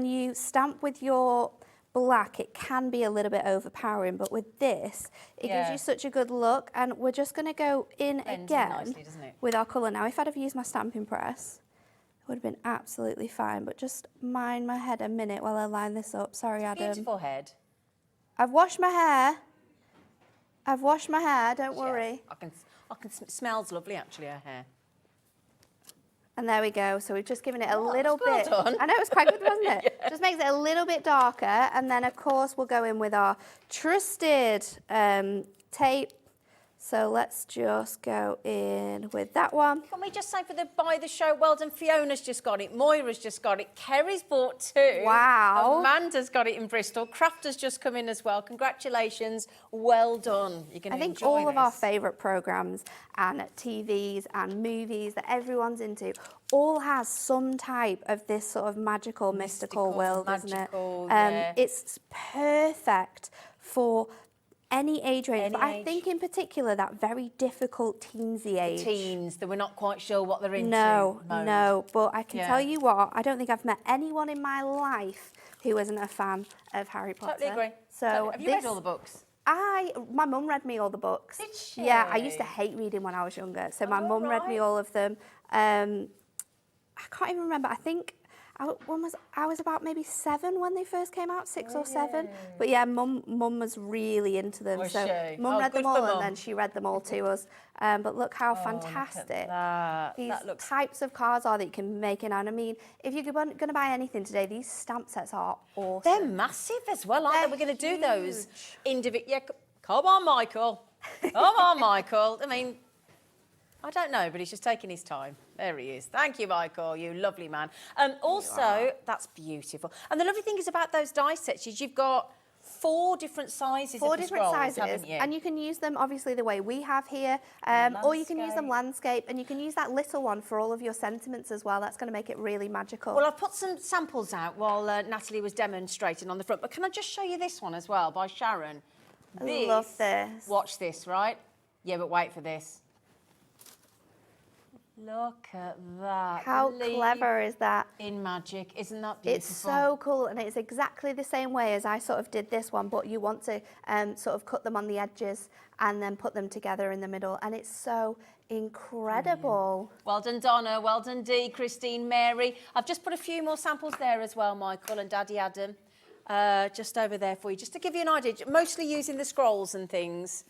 you stamp with your black, it can be a little bit overpowering, but with this, it gives you such a good look. And we're just going to go in again nicely, doesn't it? with our colour. Now, if I'd have used my stamping press, it would have been absolutely fine, but just mind my head a minute while I line this up. Sorry, Adam. Beautiful head. I've washed my hair. I've washed my hair, don't worry. Yes, it smells lovely, actually, her hair. And there we go. So we've just given it a Oh, little well bit. done. I know, it was quite good, wasn't it? Just makes it a little bit darker. And then, of course, we'll go in with our trusted tape. So let's just go in with that one. Can we just say for the buy the show, well done, Fiona's just got it, Moira's just got it, Kerry's bought 2. Wow. Amanda's got it in Bristol, Crafter's just come in as well. Congratulations, well done. You're going to I think enjoy all of our this. favourite programmes and TVs and movies that everyone's into all has some type of this sort of magical, mystical world, isn't it? Yeah. It's perfect for any age range, Any but I age. think in particular that very difficult teensy age. Teens that we're not quite sure what they're into. No, mode. no, but I can Yeah. tell you what, I don't think I've met anyone in my life who isn't a fan of Harry Potter. Totally agree. So Have you read all the books? My mum read me all the books. Did she? Yeah, I used to hate reading when I was younger. So my mum read me right. all of them. I can't even remember. I think I was about maybe 7 when they first came out, 6 or 7. But yeah, mum was really into them. Was so she? mum Oh, read good them for all, and Mum. then she read them all to us. But look how Look at fantastic that. these That looks types of cards are that you can make it. And I mean, if you're going to buy anything today, these stamp sets are awesome. They're massive as well, aren't they? They're We're going to do those huge. individual. Yeah, come on, Michael. Come on, Michael. I mean, I don't know, but he's just taking his time. There he is. Thank you, Michael. You lovely man. Also, that's beautiful. And the lovely thing is about those die sets is you've got 4 different sizes 4 of the different scrolls, sizes, haven't you? and you can use them obviously the way we have here, or you can use them landscape, and you can use that little one for all of your sentiments as well. That's going to make it really magical. Well, I've put some samples out while Natalie was demonstrating on the front, but can I just show you this one as well by Sharon? I love this. Watch this, right? Yeah, but wait for this. Look at that. How Believe clever is that? in magic. Isn't that beautiful? It's so cool, and it's exactly the same way as I sort of did this one, but you want to sort of cut them on the edges and then put them together in the middle, and it's so incredible. Well done, Donna. Well done, Dee, Christine, Mary. I've just put a few more samples there as well, Michael and Daddy Adam. Just over there for you, just to give you an idea, mostly using the scrolls and things.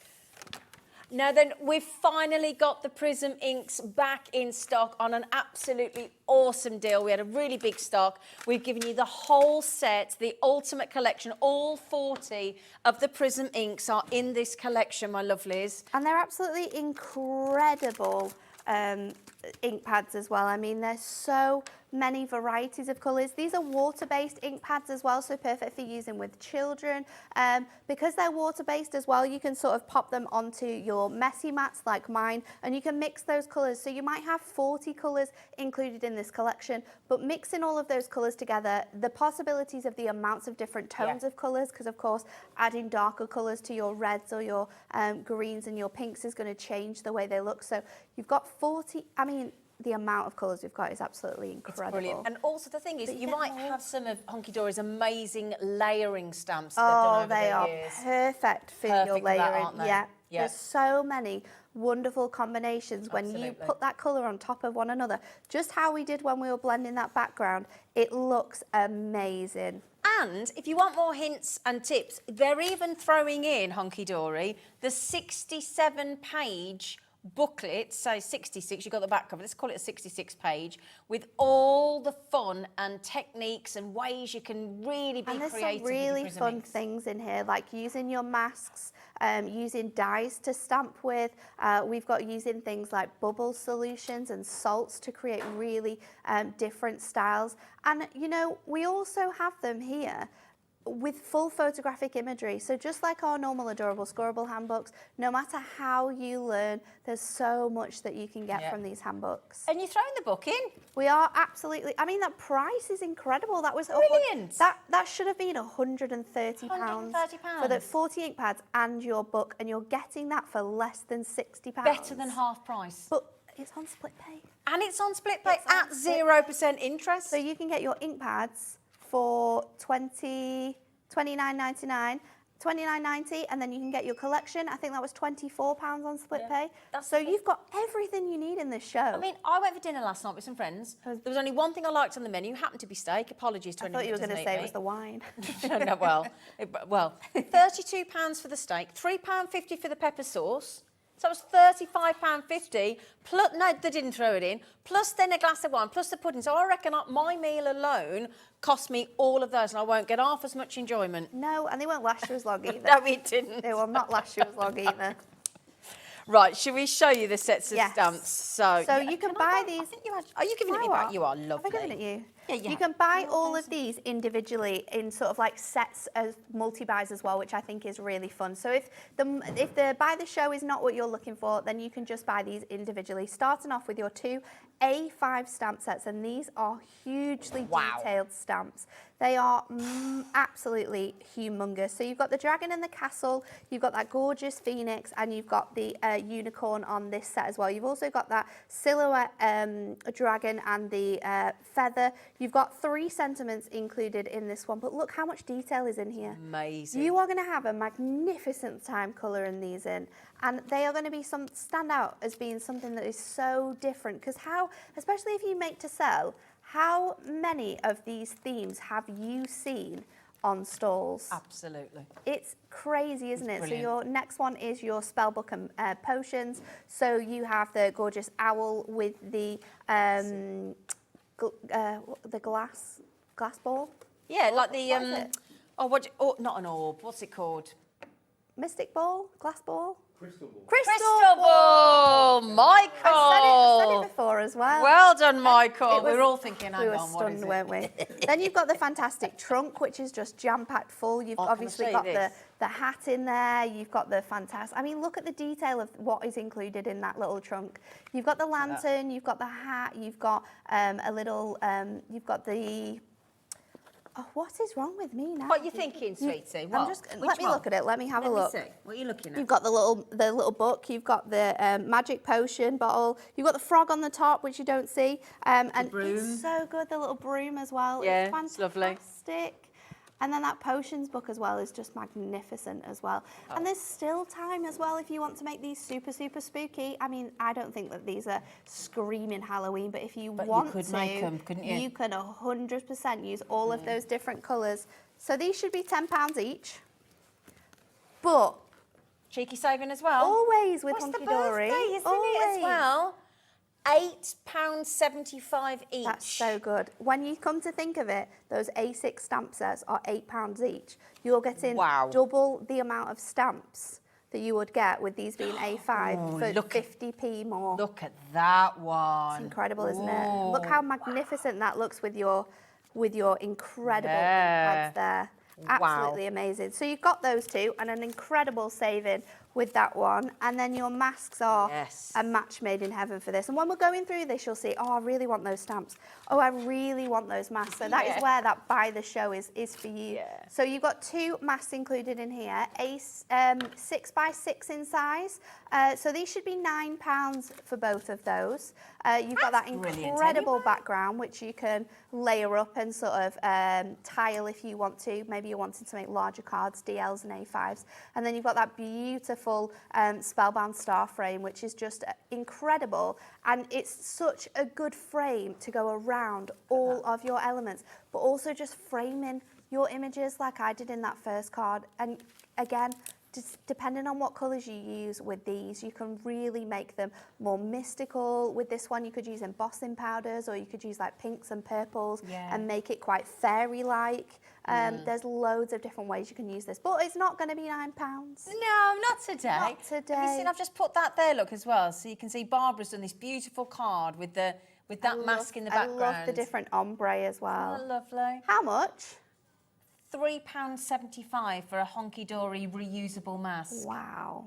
Now then, we've finally got the Prism inks back in stock on an absolutely awesome deal. We had a really big stock. We've given you the whole set, the ultimate collection. All 40 of the Prism inks are in this collection, my lovelies. And they're absolutely incredible ink pads as well. I mean, there's so many varieties of colours. These are water-based ink pads as well, so perfect for using with children. Because they're water-based as well, you can sort of pop them onto your messy mats like mine, and you can mix those colours. So you might have 40 colours included in this collection, but mixing all of those colours together, the possibilities of the amounts of different tones of colours, because of course adding darker colours to your reds or your greens and your pinks is going to change the way they look. So you've got 40, I mean, the amount of colours we've got is absolutely incredible. It's brilliant. And also the thing is, you might have some of Hunkydory's amazing layering stamps that Oh, they've done over they the are years. perfect for Perfect your for that, layering. aren't they? Yeah. Yeah. There's so many wonderful combinations when you Absolutely. put that colour on top of one another. Just how we did when we were blending that background, it looks amazing. And if you want more hints and tips, they're even throwing in, Hunkydory, the 67-page booklet, so 66, you've got the back cover, let's call it a 66 page, with all the fun and techniques and ways you can really be And there's creative some with your really Prism fun inks. things in here, like using your masks, using dyes to stamp with. We've got using things like bubble solutions and salts to create really different styles. And, you know, we also have them here with full photographic imagery. So just like our normal Adorable Scorable handbooks, no matter how you learn, there's so much that you can get from these handbooks. And you're throwing the book in. We are absolutely, I mean, that price is incredible. That was Brilliant. That should have been £130 £130. for the 40 ink pads and your book, and you're getting that for less than £60. Better than half price. But it's on split pay. And it's on split pay It's on at split 0% interest. So you can get your ink pads for £29.99, £29.90, and then you can get your collection. I think that was £24 on split pay. That's So the thing. you've got everything you need in this show. I mean, I went for dinner last night with some friends. There was only one thing I liked on the menu, happened to be steak. Apologies to I anyone thought you were who going to doesn't say eat it was the wine. meat. No, well, £32 for the steak, £3.50 for the pepper sauce. So it was £35.50, plus, no, they didn't throw it in, plus then a glass of wine, plus the pudding. So I reckon my meal alone cost me all of those, and I won't get half as much enjoyment. No, and they won't last you as long either. No, it didn't. They will not last you as long either. Right, shall we show you the sets of Yes. stamps? So you can buy these. I think you are you giving it me No, back? You are lovely. Have I given it you? Yeah, you You have. can buy all of these individually in sort of like sets as multi-buys as well, which I think is really fun. So if the buy the show is not what you're looking for, then you can just buy these individually, starting off with your 2 A5 stamp sets, and these are hugely detailed stamps. They are absolutely humongous. So you've got the dragon and the castle, you've got that gorgeous phoenix, and you've got the unicorn on this set as well. You've also got that silhouette dragon and the feather. You've got 3 sentiments included in this one, but look how much detail is in here. Amazing. You are going to have a magnificent time colouring these in, and they are going to be stand out as being something that is so different, because especially if you make to sell, how many of these themes have you seen on stalls? Absolutely. It's crazy, isn't it? brilliant. So your next one is your spellbook and potions. So you have the gorgeous owl with the glass ball. Yeah, like the What is it? not an orb. What's it called? Mystic ball, glass ball. Crystal ball. Crystal ball, Michael. I said it before as well. Well done, Michael. It was- We were all thinking, hang We were on, what is stunned, it? weren't we? Then you've got the fantastic trunk, which is just jam-packed full. You've Oh, can I obviously show you got this? the hat in there. You've got the fantastic. I mean, look at the detail of what is included in that little trunk. You've got the lantern. You've got the hat. You've got a little. You've got the. Oh, what is wrong with me now? What are you thinking, sweetie? What? Let me look at it. Let me have a look. See. What are you looking at? You've got the little book. You've got the magic potion bottle. You've got the frog on the top, which you don't see. And broom. it's so good. The little broom as well. Yeah, it's it's lovely. fantastic. And then that potions book as well is just magnificent as well. And there's still time as well if you want to make these super, super spooky. I mean, I don't think that these are screaming Halloween, but if you want could to, make 'em, couldn't you? You can 100% use all of those different colours. So these should be £10 each. But Cheeky saving as well. always with What's the Hunkydory, birthday, isn't it, as always. well? £8.75 each. That's so good. When you come to think of it, those A6 stamp sets are £8 each. You're getting Wow. double the amount of stamps that you would get with these being A5 for look at- 50p more. Look at that one. It's incredible, isn't it? Look how magnificent that looks with your incredible Yeah. pads there. Wow. Absolutely amazing. So you've got those two and an incredible saving with that one. And then your masks are Yes. a match made in heaven for this. And when we're going through this, you'll see, oh, I really want those stamps. Oh, I really want those masks. So that is Yeah. where that buy the show is for you. Yeah. So you've got 2 masks included in here, a 6x6 in size. So these should be £9 for both of those. You've got that That's brilliant, incredible anyway. background, which you can layer up and sort of tile if you want to. Maybe you're wanting to make larger cards, DLs and A5s. And then you've got that beautiful spellbound star frame, which is just incredible. And it's such a good frame to go around all of your elements, but also just framing your images like I did in that first card. And again, just depending on what colours you use with these, you can really make them more mystical. With this one, you could use embossing powders, or you could use like pinks and purples and make it quite fairy-like. There's loads of different ways you can use this, but it's not going to be £9. No, not today. Not today. Have you seen, I've just put that there, look, as well. So you can see Barbara's done this beautiful card with that mask in the background. I love the different ombre as well. Oh, lovely. How much? £3.75 for a Hunkydory reusable mask. Wow.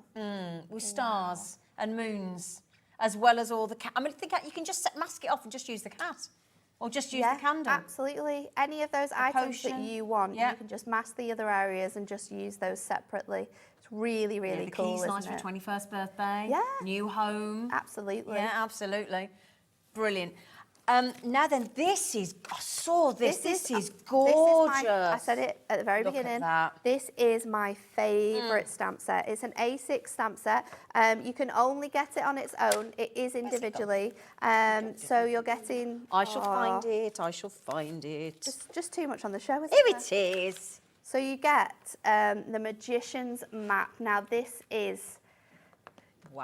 With stars and moons, as well as all the cat. I mean, the cat, you can just mask it off and just use the cat. Or just use the candle. Absolutely. Any of those items that potion. you want, Yeah. you can just mask the other areas and just use those separately. It's really, really The cool, key's nice isn't for it? 21st birthday. Yeah. New home. Absolutely. Yeah, absolutely. Brilliant. Now then, this is, I saw this, this is gorgeous. gorgeous. I said it at the very Look at beginning. that. This is my favourite stamp set. It's an A6 stamp set. You can only get it on its own. It is individually. So you're getting... I shall find it, I shall find it. Just too much on the show, isn't Here there? it is. So you get the Magician's Map. Now this is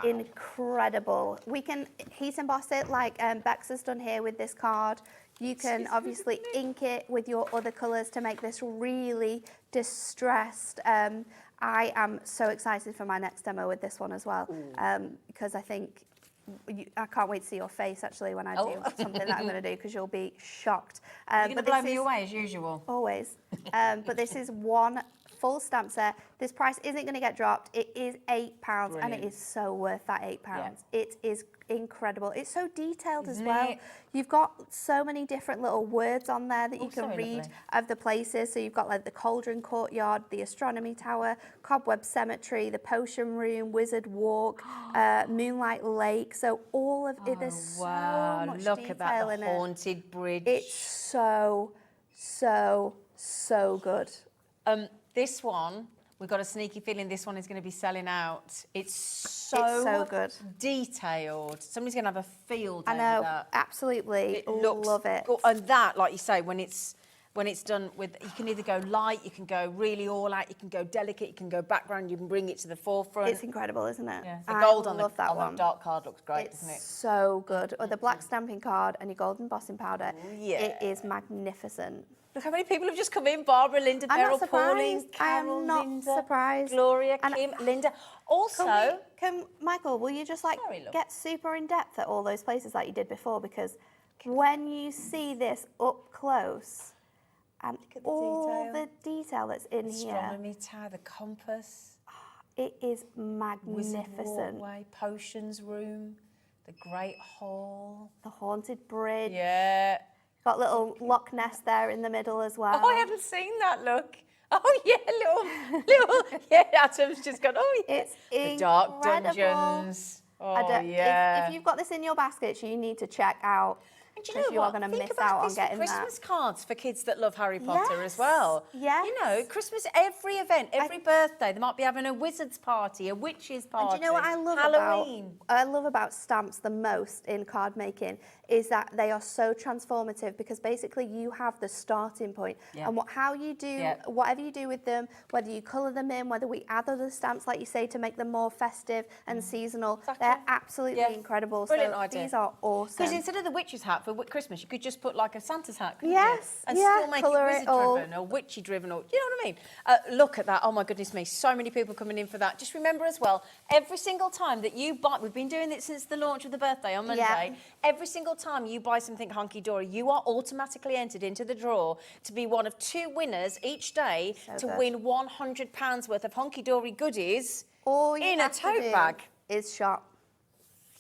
incredible. We can heat emboss it like Bex has done here with this card. You can obviously ink it with your other colours to make this really distressed. I am so excited for my next demo with this one as well, because I think I can't wait to see your face actually when I do something that I'm going to do, because you'll be shocked. You're going to blow me away as usual. Always. But this is one full stamp set. This price isn't going to get dropped. It is £8 and it is so worth that £8. Yeah. It is incredible. It's so detailed Isn't as well. it? You've got so many different little words on there that you can so read lovely. of the places. So you've got like the Cauldron Courtyard, the Astronomy Tower, Cobweb Cemetery, the Potion Room, Wizard Walk, Moonlight Lake. So all of it, there's so much look detail at that, in the it. haunted bridge. It's so good. This one, we've got a sneaky feeling this one is going to be selling out. It's so, It's so good. detailed. Somebody's going to have a field I over know, that. absolutely. It looks Love it. And that, like you say, when it's done with, you can either go light, you can go really all out, you can go delicate, you can go background, you can bring it to the forefront. It's incredible, isn't it? Yeah. The I gold on love that the one. dark card looks great, It's doesn't it? so good. Or the black stamping card and your gold embossing powder. Yeah. It is magnificent. Look how many people have just come in. Barbara, Linda, I'm Beryl, not surprised. Pauline, Carol, I'm not Linda, surprised. Gloria, And Kim, Linda. Also, Michael, will you just like Sorry, love. get super in depth at all those places like you did before? Because when you see this up close and at the all detail. the detail that's in here, astronomy tower, the compass, it is wizard magnificent. walkway, potions room, the great hall. The haunted bridge. Yeah. Got little Loch Ness there in the middle as well. Oh, I haven't seen that. Look. Oh yeah, little. Yeah, Atom's just gone. Oh yeah. It's the dark incredible. dungeons. Oh If you've got this in your basket, you need to check out. And do because you know you what? are going to Think miss about out on this for getting Christmas that. cards for kids that love Harry Potter as Yes, well. yes. You know, Christmas, every event, every birthday, they might be having a wizard's party, a witch's party. And do you know what I love Halloween. about stamps the most in card making is that they are so transformative, because basically you have the starting point. Yeah. And how you do, Yeah. whatever you do with them, whether you colour them in, whether we add other stamps, like you say, to make them more festive and seasonal, they're absolutely Yeah. incredible. Brilliant so idea. these are awesome. Because instead of the witch's hat for Christmas, you could just put like a Santa's hat, couldn't Yes, you? And yeah, still make colour it it all. wizard-driven or witchy-driven, or you know what I mean? Look at that. Oh my goodness me, so many people coming in for that. Just remember as well, every single time that you buy, we've been doing it since the launch of the birthday on Monday, Yeah. every single time you buy something Hunkydory, you are automatically entered into the draw to be one of 2 winners each day to good. win £100 worth of Hunkydory goodies All you in a have to tote do bag. is shop.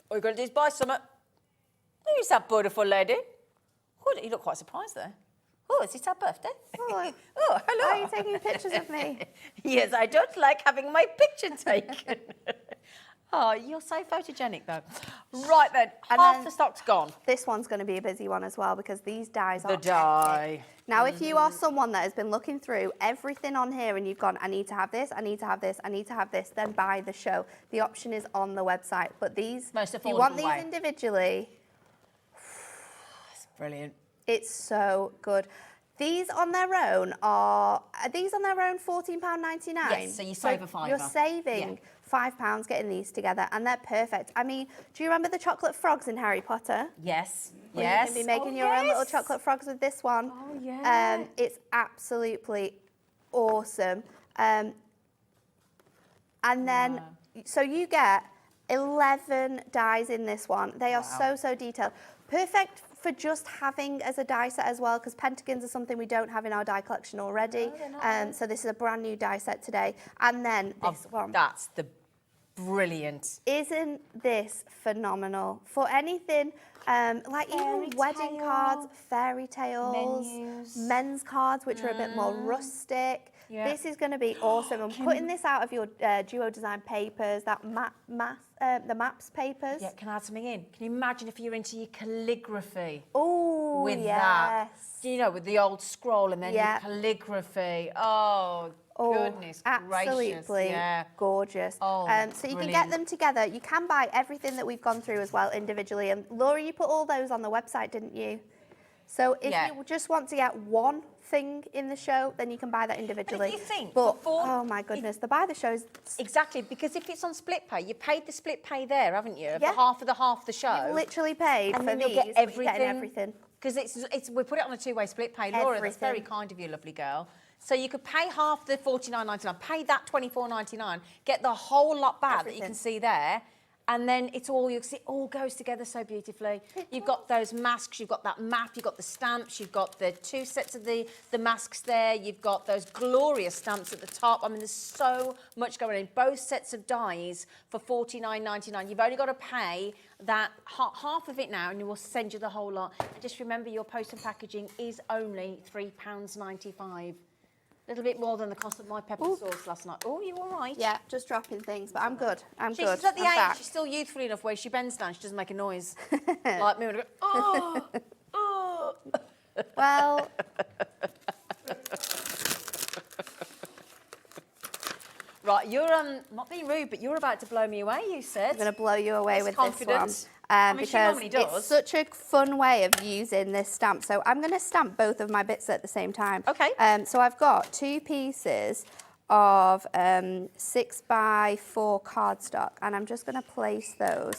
All you've got to do is buy some. Who's that beautiful lady? Oh, you look quite surprised there. Oh, is it her birthday? Oh, Oh, hello. Are you taking pictures of me? Yes, I don't like having my picture taken. Oh, you're so photogenic, though. Right then, And half then- the stock's gone. This one's going to be a busy one as well, because these dies are The die. epic. Now, if you are someone that has been looking through everything on here and you've gone, I need to have this, I need to have this, I need to have this, then buy the show. The option is on the website. But these, Most if you want affordable these way. individually, Brilliant. it's so good. These on their own are these on their own £14.99? Yes, so you save a fiver. You're saving £5 getting these together, and they're perfect. I mean, do you remember the chocolate frogs in Harry Potter? Yes. Well, Yes. You can be making your own little chocolate frogs with this one. Oh, yeah. It's absolutely awesome. And then, so you get 11 dies in this one. They are so detailed. Perfect for just having as a die set as well, because pentagons are something we don't have in our die collection already. So this is a brand new die set today. And then this one. That's the brilliant. Isn't this phenomenal? For anything, like even wedding cards, fairy tales, Menus. men's cards, which are a bit more rustic. Yeah. This is going to be awesome. I'm putting this out of your duo design papers, that the maps papers. Yeah, can I add something in? Can you imagine if you're into your calligraphy? Oh, With yes. that, you know, with the old scroll and then Yeah. your calligraphy. Oh, goodness absolutely gracious. Yeah. gorgeous. Oh, so you can brilliant. get them together. You can buy everything that we've gone through as well individually. And Laura, you put all those on the website, didn't you? So if you just want to get one thing in the show, then you can buy that individually. But if you think, but before- oh my goodness, the buy the show is Exactly, because if it's on split pay, you paid the split pay there, haven't you? Yeah. For half the show. literally paid and for then these. you'll get but you're getting everything. everything. Because it's we put it on a two-way split pay. Laura, that's very Everything. kind of you, lovely girl. So you could pay half the $49.99, pay that $24.99, get the whole lot back that you can see there, and then it's all you see. It all goes together so beautifully. You've got those masks, you've got that map, you've got the stamps, you've got the two sets of the masks there. You've got those glorious stamps at the top. I mean, there's so much going on. Both sets of dies for $49.99. You've only got to pay that half of it now, and we will send you the whole lot. And just remember, your post and packaging is only £3.95. A little bit more than the cost of my pepper sauce last night. Oh, you all right? Yeah, just dropping things, but I'm good. She's good. at the I'm age, back. she's still youthful enough where she bends down, she doesn't make a noise. Like me, when I go, oh, oh. Well, Right, you're not being rude, but you're about to blow me away, you said. I'm going to blow you away with confident. this one. I mean, she because normally does. it's such a fun way of using this stamp. So I'm going to stamp both of my bits at the same time. Okay. So I've got 2 pieces of 6x4 cardstock, and I'm just going to place those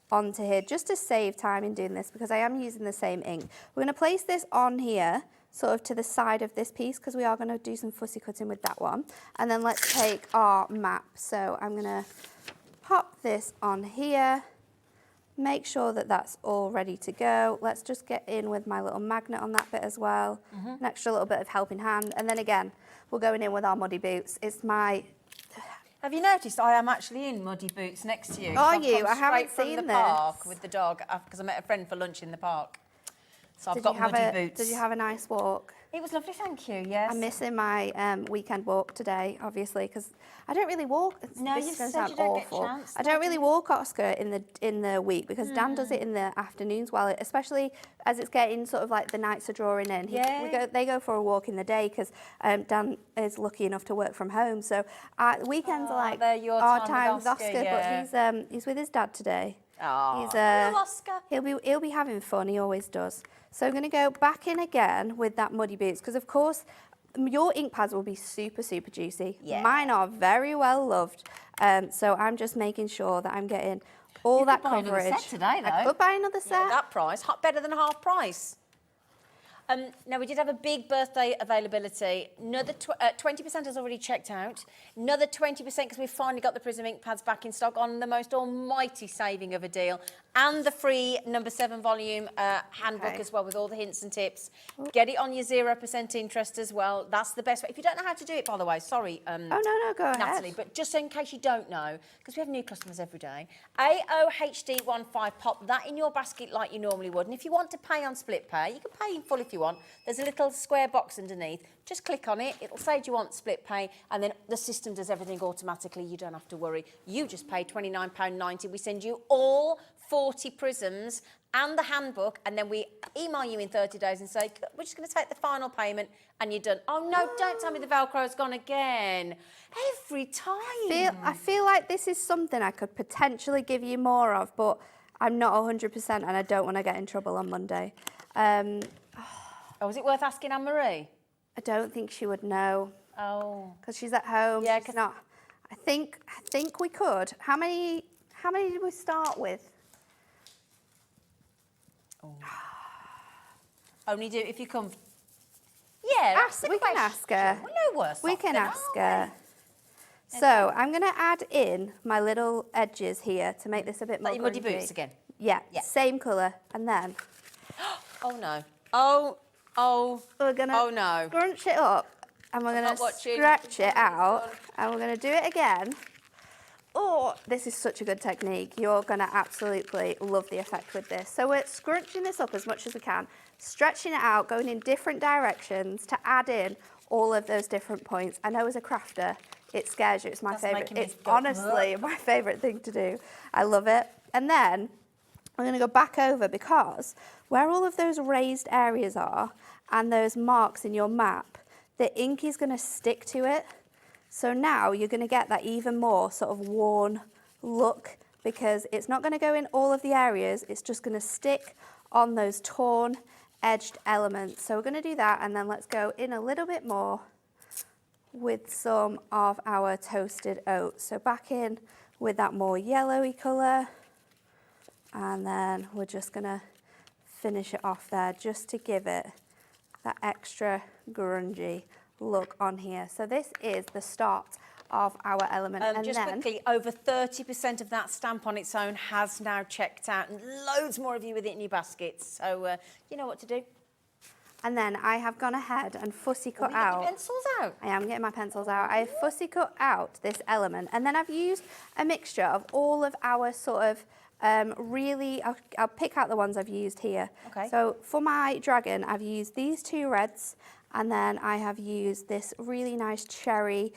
onto here just to save time in doing this because I am using the same ink. We're going to place this on here sort of to the side of this piece because we are going to do some fussy cutting with that one. And then let's take our map. So I'm going to pop this on here, make sure that that's all ready to go. Let's just get in with my little magnet on that bit as well. An extra little bit of helping hand. And then again, we're going in with our muddy boots. It's my... Have you noticed I am actually in muddy boots next to you? Are I've you? come I haven't straight seen from the this. park with the dog because I met a friend for lunch in the park. So I've Did got you have muddy boots. Did you have a nice walk? It was lovely, thank you, yes. I'm missing my weekend walk today, obviously, because I don't really walk. No, this you is gonna said sound you don't get awful. chance, I don't really walk Oscar in the week because Dan does it in the afternoons, while especially as it's getting sort of like the nights are drawing in. They go for a walk in the day because Dan is lucky enough to work from home. So weekends are like they're your our time with time with Oscar, Oscar, yeah. but he's with his dad today. Oh, He's hello, Oscar. He'll be having fun. He always does. So I'm going to go back in again with that muddy boots because of course your ink pads will be super juicy. Yeah. Mine are very well loved. So I'm just making sure that I'm getting all that could buy coverage. another set today, I though. could buy another set. Yeah, that price, better than half price. Now, we did have a big birthday availability. Another 20% has already checked out. Another 20% because we've finally got the Prism ink pads back in stock on the most almighty saving of a deal. And the free number 7 volume handbook as well with all the hints and tips. Get it on your 0% interest as well. That's the best way. If you don't know how to do it, by the way, sorry, Oh, no, go Natalie, ahead. but just in case you don't know, because we have new customers every day, AOHD15, pop that in your basket like you normally would. And if you want to pay on split pay, you can pay in full if you want. There's a little square box underneath. Just click on it. It'll say, do you want split pay? And then the system does everything automatically. You don't have to worry. You just pay £29.90. We send you all 40 prisms and the handbook, and then we email you in 30 days and say, we're just going to take the final payment, and you're done. Oh, no, don't tell me the Velcro's gone again. Every time. I feel like this is something I could potentially give you more of, but I'm not 100% and I don't want to get in trouble on Monday. Oh, is it worth asking Anne-Marie? I don't think she would know. Oh. Because she's at home. Yeah, she's 'cause- not. I think we could. How many did we start with? Only do if you come. Yeah, We can ask her. We're no worse We off can then, ask are her. So I'm going to add in my little edges here to make this a bit more Like your muddy grungy. boots again? Yeah, Yeah. same colour. And then Oh no. Oh. we're going to Oh, no. scrunch it up and we're going not to watching. stretch it out and we're going to do it again. Oh, this is such a good technique. You're going to absolutely love the effect with this. So we're scrunching this up as much as we can, stretching it out, going in different directions to add in all of those different points. I know as a crafter, it scares you. It's my favourite. making me It's go, honestly my favourite thing to do. I love it. And then I'm going to go back over, because where all of those raised areas are and those marks in your map, the ink is going to stick to it. So now you're going to get that even more sort of worn look, because it's not going to go in all of the areas. It's just going to stick on those torn, edged elements. So we're going to do that, and then let's go in a little bit more with some of our toasted oats. So back in with that more yellowy colour, and then we're just going to finish it off there just to give it that extra grungy look on here. So this is the start of our element. And just then, quickly, over 30% of that stamp on its own has now checked out, and loads more of you with it in your baskets. So you know what to do. and then I have gone ahead and fussy cut Have you got your out. pencils out? I am getting my pencils out. I've fussy cut out this element, and then I've used a mixture of all of our sort of really, I'll pick out the ones I've used here. Okay. So for my dragon, I've used these two reds, and then I have used this really nice cherry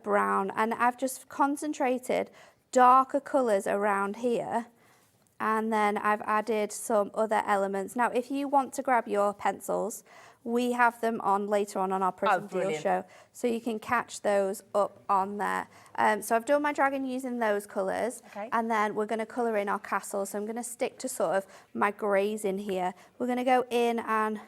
brown, and I've just concentrated darker colours around here, and then I've added some other elements. Now, if you want to grab your pencils, we have them on later on our Prism deal show, so you can catch those up on there. So I've done my dragon using those colours, Okay. and then we're going to colour in our castle. So I'm going to stick to sort of my greys in here. We're going to go in and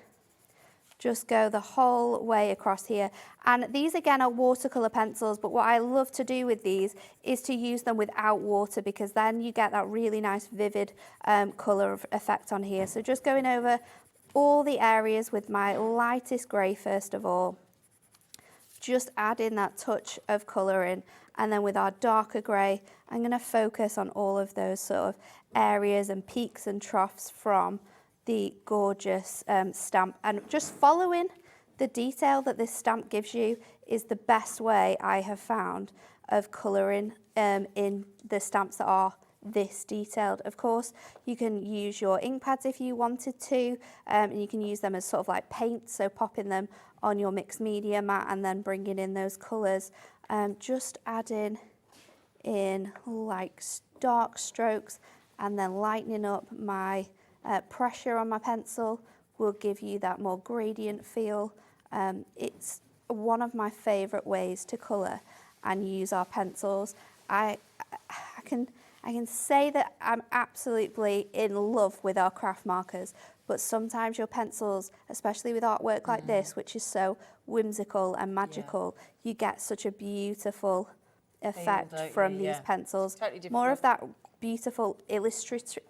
just go the whole way across here. And these again are watercolour pencils, but what I love to do with these is to use them without water, because then you get that really nice vivid colour effect on here. So just going over all the areas with my lightest grey first of all, just adding that touch of colour in, and then with our darker grey, I'm going to focus on all of those sort of areas and peaks and troughs from the gorgeous stamp. And just following the detail that this stamp gives you is the best way I have found of colouring in the stamps that are this detailed. Of course, you can use your ink pads if you wanted to, and you can use them as sort of like paint, so popping them on your mixed media mat and then bringing in those colours. Just adding in like dark strokes and then lightening up my pressure on my pencil will give you that more gradient feel. It's one of my favourite ways to colour and use our pencils. I can say that I'm absolutely in love with our craft markers, but sometimes your pencils, especially with artwork like this, which is so whimsical and magical, you get such a beautiful effect from these pencils. Totally More of that beautiful illustratory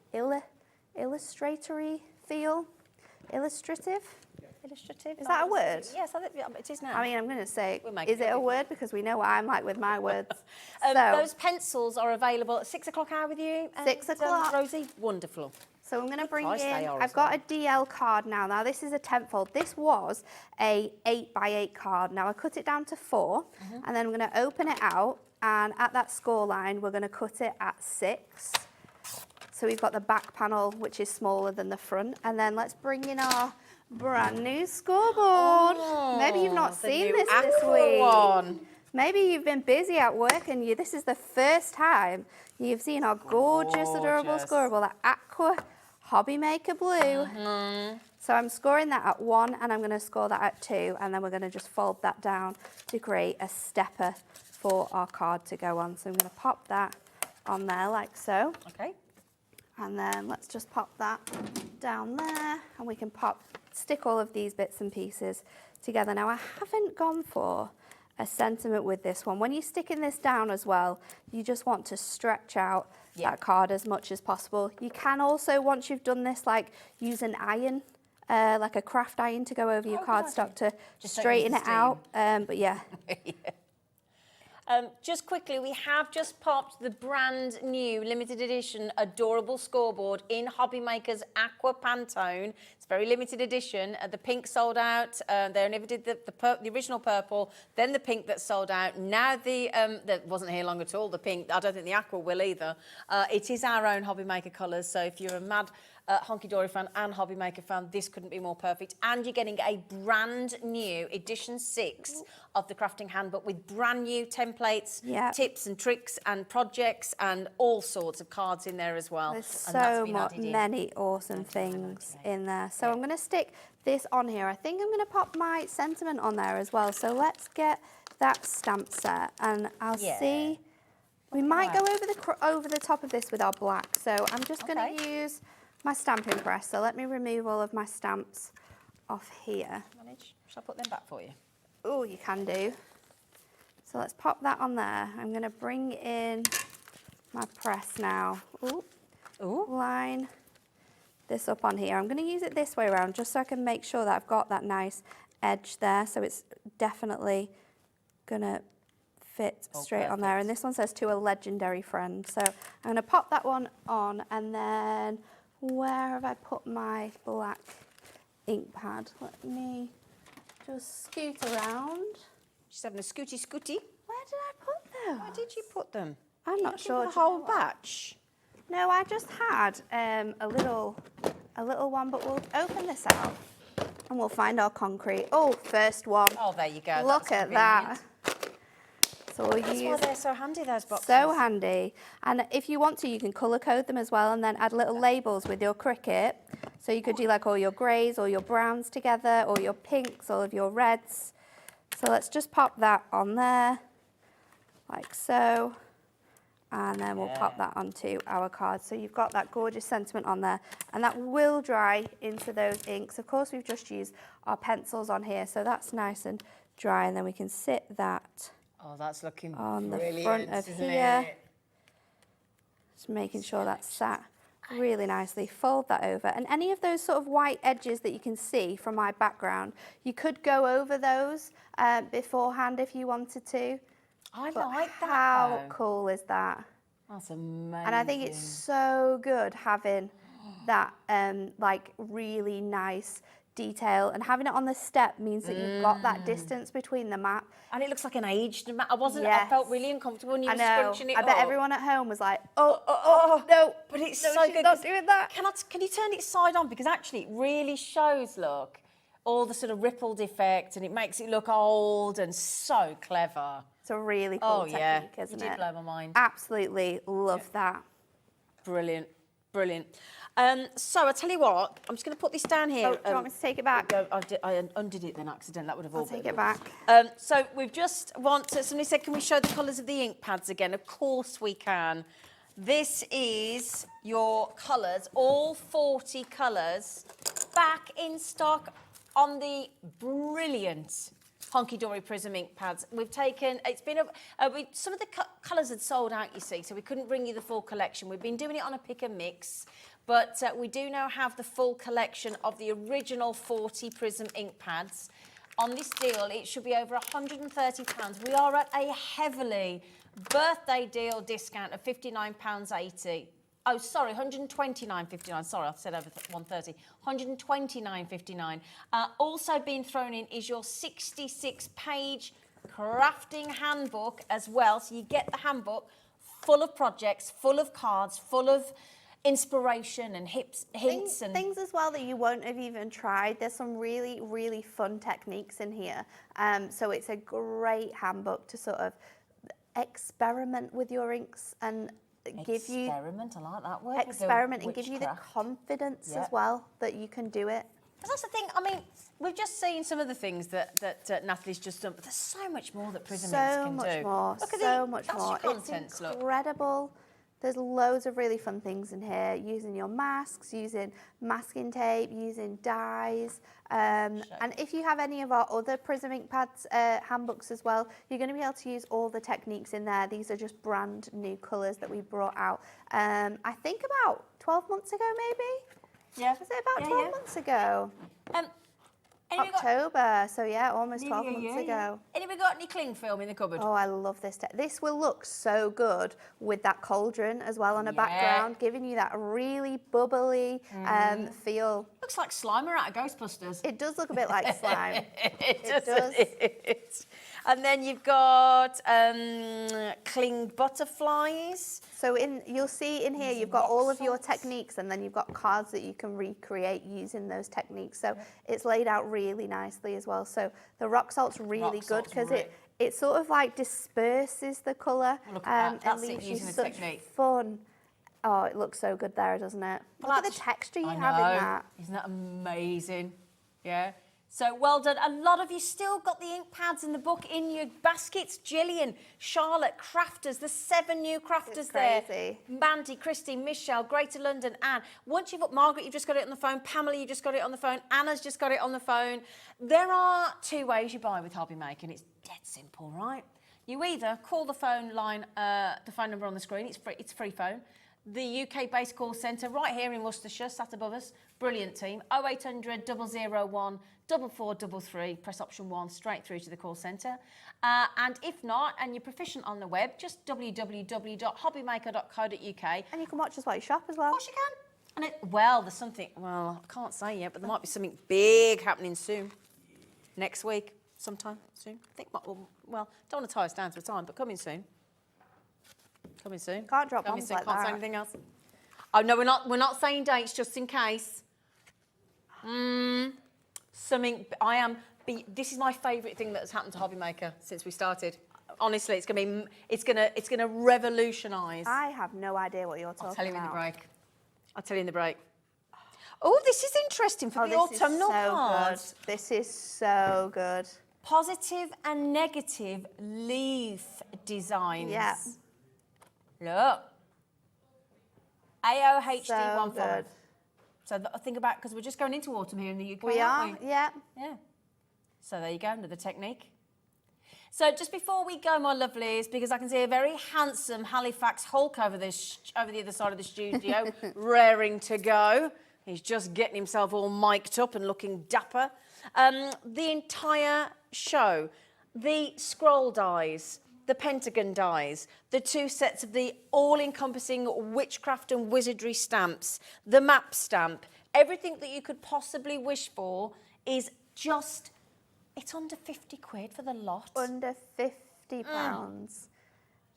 feel. Illustrative? Illustrative? Is that a word? Yes, I think it is now. I mean, I'm going to say, We'll make is it it a up. word? Because we know what I'm like with my words. Those pencils are available at 6 o'clock hour with you. 6 o'clock. Rosie, wonderful. So I'm going to bring price in, they are I've as got a DL card now. Now this is a 10-fold. This was a 8x8 card. Now I cut it down to 4, and then I'm going to open it out, and at that score line, we're going to cut it at 6. So we've got the back panel, which is smaller than the front. And then let's bring in our brand new scoreboard. Maybe you've not seen this week. One. Maybe you've been busy at work and this is the first time you've seen our gorgeous, adorable scoreboard, that aqua hobby maker blue. So I'm scoring that at 1, and I'm going to score that at 2, and then we're going to just fold that down to create a stepper for our card to go on. So I'm going to pop that on there like so. Okay. And then let's just pop that down there, and we can stick all of these bits and pieces together. Now I haven't gone for a sentiment with this one. When you're sticking this down as well, you just want to stretch out that card as much as possible. You can also, once you've done this, like use an iron, like a craft iron to go over your cardstock to Just straighten don't it use out. But yeah. Just quickly, we have just popped the brand new limited edition adorable scoreboard in Hobby Maker's Aqua Pantone. It's very limited edition. The pink sold out. They only ever did the original purple, then the pink that sold out. Now that wasn't here long at all, the pink. I don't think the aqua will either. It is our own Hobby Maker colours, so if you're a mad Hunkydory fan and Hobby Maker fan, this couldn't be more perfect. And you're getting a brand new edition 6 of the crafting handbook with brand new templates, tips and tricks and projects and all sorts of cards in there as well. There's so many awesome things in there. So I'm going to stick this on here. I think I'm going to pop my sentiment on there as well. So let's get that stamp set, and I'll see. We might go over the top of this with our black. So I'm just going to use my stamping press. So let me remove all of my stamps off here. Shall I put them back for you? Oh, you can do. So let's pop that on there. I'm going to bring in my press now. Ooh. Line this up on here. I'm going to use it this way around just so I can make sure that I've got that nice edge there. So it's definitely going to fit straight on there. And this one says to a legendary friend. So I'm going to pop that one on, and then where have I put my black ink pad? Let me just scoot around. She's having a scooty. Where did I put them? Where did you put them? I'm not sure. The whole batch? No, I just had a little one, but we'll open this out and we'll find our concrete. Oh, first one. Oh, there you go. Look at that. So we'll That's why they're so handy, those boxes. So handy. And if you want to, you can colour code them as well and then add little labels with your Cricut. So you could do like all your greys or your browns together, or your pinks, all of your reds. So let's just pop that on there, like so. And then we'll pop that onto our card. So you've got that gorgeous sentiment on there, and that will dry into those inks. Of course, we've just used our pencils on here, so that's nice and dry, and then we can sit that that's looking on the brilliant, front of here. Just making sure that's sat really nicely. Fold that over, and any of those sort of white edges that you can see from my background, you could go over those beforehand if you wanted to. I like that. How cool is that? That's amazing. And I think it's so good having that like really nice detail, and having it on the step means that you've got that distance between the map. And it looks like an aged map. I felt really uncomfortable when you were scrunching it up. I bet everyone at home was like, no. But it's no, so she's good. not doing that. Can you turn it side on? Because actually it really shows, look, all the sort of rippled effect, and it makes it look old and so clever. It's a really cool technique, isn't it? You did blow my mind. Absolutely love that. Brilliant. So I tell you what, I'm just going to put this down here. Do you want me to take it back? I undid it then accidentally. That would have all I'll take it back. So we've just somebody said, can we show the colours of the ink pads again? Of course we can. This is your colours, all 40 colours, back in stock on the brilliant Hunkydory Prism ink pads. We've taken, it's been, some of the colours had sold out, you see, so we couldn't bring you the full collection. We've been doing it on a pick and mix, but we do now have the full collection of the original 40 Prism ink pads. On this deal, it should be over £130. We are at a heavily birthday deal discount of £59.80. Oh, sorry, £129.59. Sorry, I said over 130. £129.59. Also being thrown in is your 66-page crafting handbook as well. So you get the handbook full of projects, full of cards, full of inspiration and hints and things as well that you won't have even tried. There's some really, really fun techniques in here. So it's a great handbook to sort of experiment with your inks and give you I like that word. Experiment and give you the confidence as well that you can do it. But that's the thing. I mean, we've just seen some of the things that Natalie's just done, but there's so much more that Prism Inks can do. So much more. Contents, it's incredible. There's loads of really fun things in here, using your masks, using masking tape, using dyes. And if you have any of our other Prism ink pads handbooks as well, you're going to be able to use all the techniques in there. These are just brand new colours that we brought out, I think about 12 months ago maybe? Yeah. Was it about 12 months ago? October, so yeah, almost 12 months ago. And have we got any cling film in the cupboard? Oh, I love this. This will look so good with that cauldron as well on a background, giving you that really bubbly feel. Looks like Slimer out of Ghostbusters. It does look a bit like slime. It does. And then you've got cling butterflies. So you'll see in here, you've got all of your techniques, and then you've got cards that you can recreate using those techniques. So it's laid out really nicely as well. So the rock salt's really good because it sort of like disperses the colour and leaves you such fun. Oh, it looks so good there, doesn't it? Look at the texture you have in that. Isn't that amazing? Yeah. So well done. A lot of you still got the ink pads in the book in your baskets. Gillian, Charlotte, crafters, the 7 new crafters there. Mandy, Christine, Michelle, Greater London, Anne. Once you've got Margaret, you've just got it on the phone. Pamela, you've just got it on the phone. Anna's just got it on the phone. There are 2 ways you buy with Hobby Maker, and it's dead simple, right? You either call the phone line, the phone number on the screen. It's a free phone. The UK-based call centre right here in Worcestershire, sat above us. Brilliant team. 0800 001 4433. Press option 1 straight through to the call centre. And if not, and you're proficient on the web, just www.hobbymaker.co.uk. And you can watch us while you shop as well. Of course you can. And there's something, well, I can't say yet, but there might be something big happening soon. Next week, sometime soon. I think, well, don't want to tie us down to a time, but coming soon. Coming soon. Can't drop bombs like that. Can't say anything else. Oh no, we're not saying dates just in case. This is my favourite thing that has happened to Hobby Maker since we started. Honestly, it's gonna revolutionise. I have no idea what you're talking about. I'll tell you in the break. Oh, this is interesting for the autumnal card. This is so good. Positive and negative leaf designs. Yeah. Look. AOHD so 15. good. So think about, because we're just going into autumn here in the UK, We are, yeah. Yeah. So there you go, another technique. So just before we go, my lovelies, because I can see a very handsome Halifax Hulk over the other side of the studio, raring to go. He's just getting himself all mic'd up and looking dapper. The entire show, the scroll dies, the pentagon dies, the 2 sets of the all-encompassing witchcraft and wizardry stamps, the map stamp, everything that you could possibly wish for is just, it's under 50 quid for the lot. Under £50.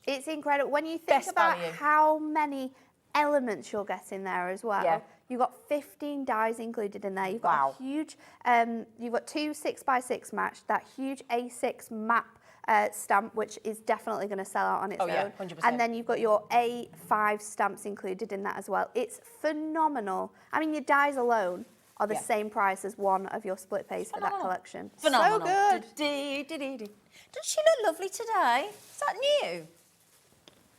It's incredible. When you think about how many elements you're getting there as well. You've got 15 dies included in there. You've got a huge, you've got 2 6x6 matched, that huge A6 map stamp, which is definitely going to sell out on its own. 100%. And then you've got your A5 stamps included in that as well. It's phenomenal. I mean, your dies alone are the same price as one of your split pays for that collection. Phenomenal. So good. Doesn't she look lovely today? Is that new?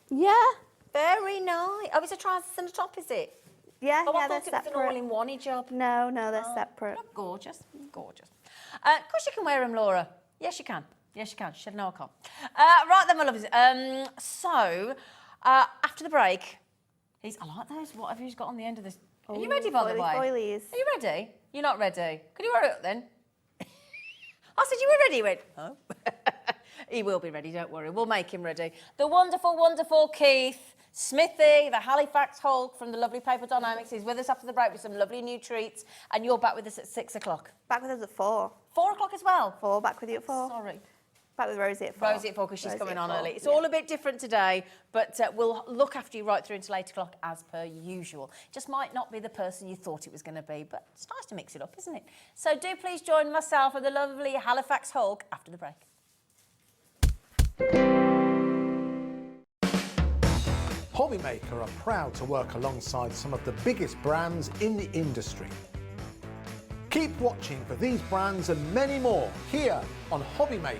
Yeah. Very nice. Oh, it's a trousers and a top, is it? Yeah, I they're thought it was separate. an all-in-one job. No, they're separate. Look gorgeous, gorgeous. Of course you can wear them, Laura. Yes, you can. Yes, you can. She said, no, I can't. Right then, my lovelies. After the break, I like those. What have you got on the end of this? Are you ready, by the way? Foilies. Are you ready? You're not ready. Can you wear it up then? I said you were ready. He went, oh. He will be ready, don't worry. We'll make him ready. The wonderful, wonderful Keith Smithy, the Halifax Hulk from the lovely Paper Dienamics, is with us after the break with some lovely new treats. And you're back with us at 6 o'clock. Back with us at 4. 4 o'clock as well? 4, back with you at 4. Sorry. Back with Rosie at 4. Rosie at 4 because she's coming on early. It's all a bit different today, but we'll look after you right through until 8 o'clock as per usual. Just might not be the person you thought it was going to be, but it's nice to mix it up, isn't it? So do please join myself and the lovely Halifax Hulk after the break. Hobby Maker are proud to work alongside some of the biggest brands in the industry. Keep watching for these brands and many more here on Hobby Maker.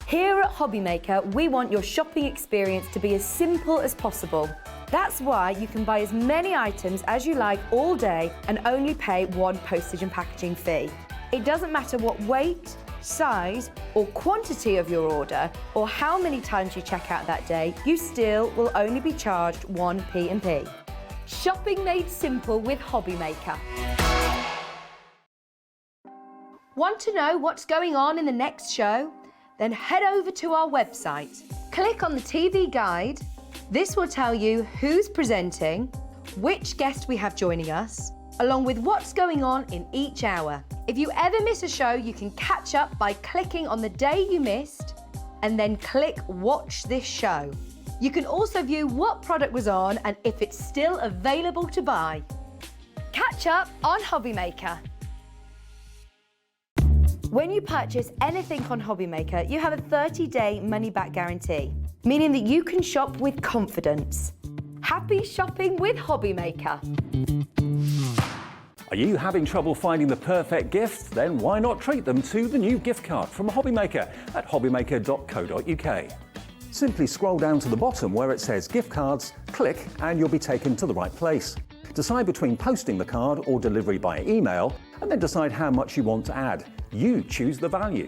Here at Hobby Maker, we want your shopping experience to be as simple as possible. That's why you can buy as many items as you like all day and only pay one postage and packaging fee. It doesn't matter what weight, size or quantity of your order or how many times you check out that day, you still will only be charged one P&P. Shopping made simple with Hobby Maker. Want to know what's going on in the next show? Then head over to our website. Click on the TV guide. This will tell you who's presenting, which guest we have joining us, along with what's going on in each hour. If you ever miss a show, you can catch up by clicking on the day you missed and then click Watch This Show. You can also view what product was on and if it's still available to buy. Catch up on Hobby Maker. When you purchase anything on Hobby Maker, you have a 30-day money-back guarantee, meaning that you can shop with confidence. Happy shopping with Hobby Maker. Are you having trouble finding the perfect gift? Then why not treat them to the new gift card from Hobby Maker at hobbymaker.co.uk. Simply scroll down to the bottom where it says gift cards, click and you'll be taken to the right place. Decide between posting the card or delivery by email and then decide how much you want to add. You choose the value.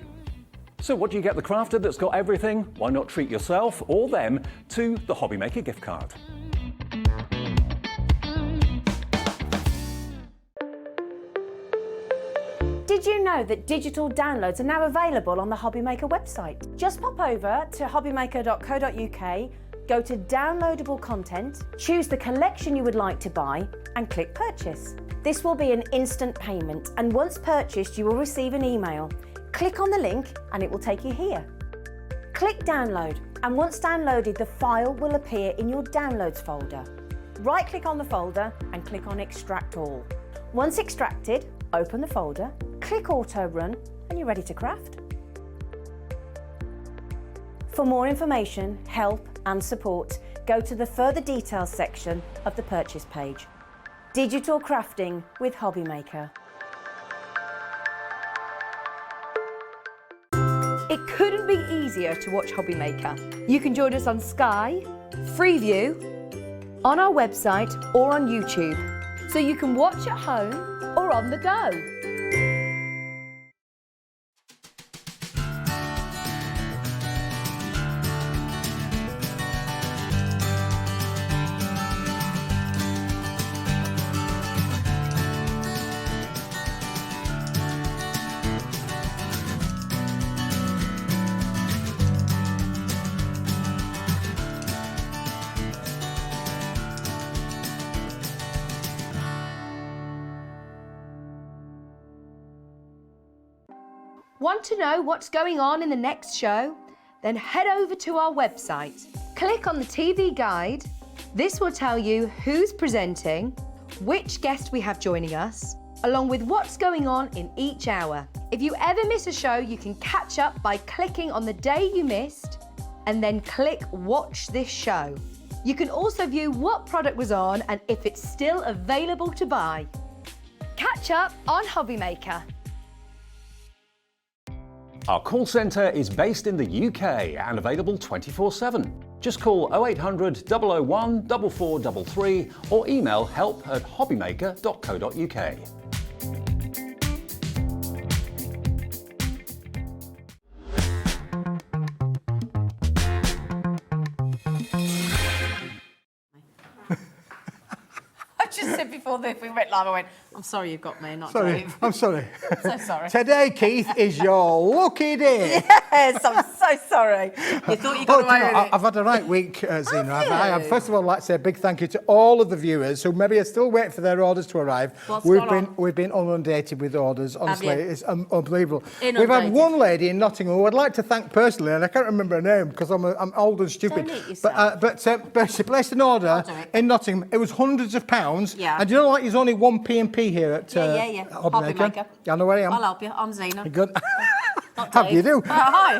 So what do you get the crafter that's got everything? Why not treat yourself or them to the Hobby Maker gift card? Did you know that digital downloads are now available on the Hobby Maker website? Just pop over to hobbymaker.co.uk, go to downloadable content, choose the collection you would like to buy and click purchase. This will be an instant payment and once purchased you will receive an email. Click on the link and it will take you here. Click download and once downloaded the file will appear in your downloads folder. Right click on the folder and click on extract all. Once extracted, open the folder, click auto run and you're ready to craft. For more information, help and support, go to the further details section of the purchase page. Digital crafting with Hobby Maker. It couldn't be easier to watch Hobby Maker. You can join us on Sky, Freeview, on our website or on YouTube, so you can watch at home or on the go. Want to know what's going on in the next show? Then head over to our website. Click on the TV guide. This will tell you who's presenting, which guest we have joining us, along with what's going on in each hour. If you ever miss a show, you can catch up by clicking on the day you missed and then click Watch This Show. You can also view what product was on and if it's still available to buy. Catch up on Hobby Maker. Our call centre is based in the UK and available 24/7. Just call 0800 001 4433 or email help@hobbymaker.co.uk. Just said before we went live, I went, I'm sorry you've got me, not Sorry, Dave. I'm sorry. So sorry. Today, Keith, is your lucky day. Yes, I'm so sorry. You thought you got away with it. I've had a right week, Zena. Have I you? have, first of all, like to say a big thank you to all of the viewers who maybe are still waiting for their orders to arrive. We've been inundated with orders, honestly. It's unbelievable. Inundated. We've had one lady in Nottingham who I'd like to thank personally, and I can't remember her name because I'm old and stupid. Don't eat yourself. But she placed an order I'll do it. in Nottingham. It was hundreds of pounds. Yeah. And you know, like, there's only one P&P here at Yeah. Hobby Maker. I know where I am. I'll help you. I'm Zena. Good. Not How Dave. do you do? Hi.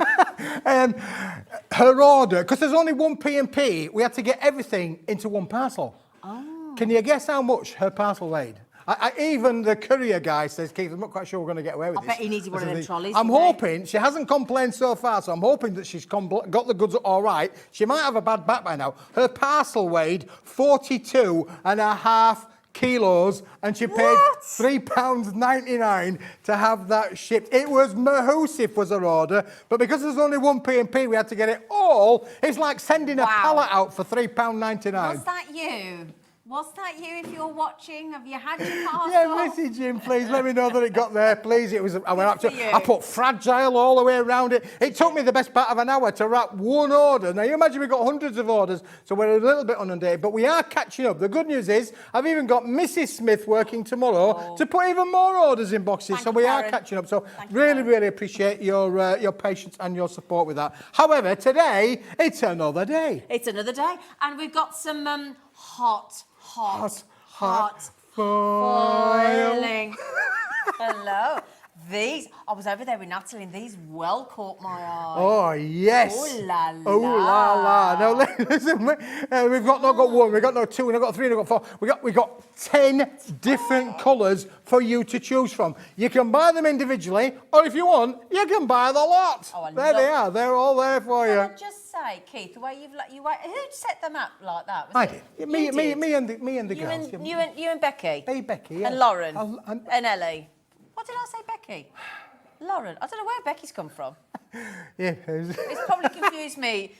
Her order, because there's only one P&P, we had to get everything into one parcel. Oh. Can you guess how much her parcel weighed? Even the courier guy says, Keith, I'm not quite sure we're going to get away with this. I bet he needed one of them trolleys. I'm didn't he? hoping, she hasn't complained so far, so I'm hoping that she's got the goods all right. She might have a bad back by now. Her parcel weighed 42.5 kilos and she paid £3.99 to have that shipped. It was mahoosive was her order, but because there's only one P&P, we had to get it all. It's like sending a pallet out for £3.99. Was that you? Was that you if you're watching? Have you had your parcel? Yeah, message him, please. Let me know that it got there, please. It was. I went up for to. you. I put fragile all the way around it. It took me the best part of an hour to wrap one order. Now you imagine we've got hundreds of orders, so we're a little bit inundated, but we are catching up. The good news is I've even got Mrs. Smith working tomorrow to put even more orders in boxes. Thank So you, we Karen. are catching up. So Thank you, really, Karen. really appreciate your patience and your support with that. However, today it's another day. It's another day, and we've got some hot foiling. Hello. These, I was over there with Natalie, and these well caught my eye. Oh, yes. Oh, la, la. Oh, la, la. Now, listen, we've not got one, we've got no two, we've not got three, we've got four. We've got 10 different colours for you to choose from. You can buy them individually, or if you want, you can buy the lot. Oh, there they are. They're all there for you. Can I just say, Keith, the way who set them up like that? Was I it? did. You did? Me and the You girls. and you and Becky. Hey, Becky. Yeah. And Lauren. And Ellie. What did I say, Becky? Lauren. I don't know where Becky's come from. yeah. It's probably confused me.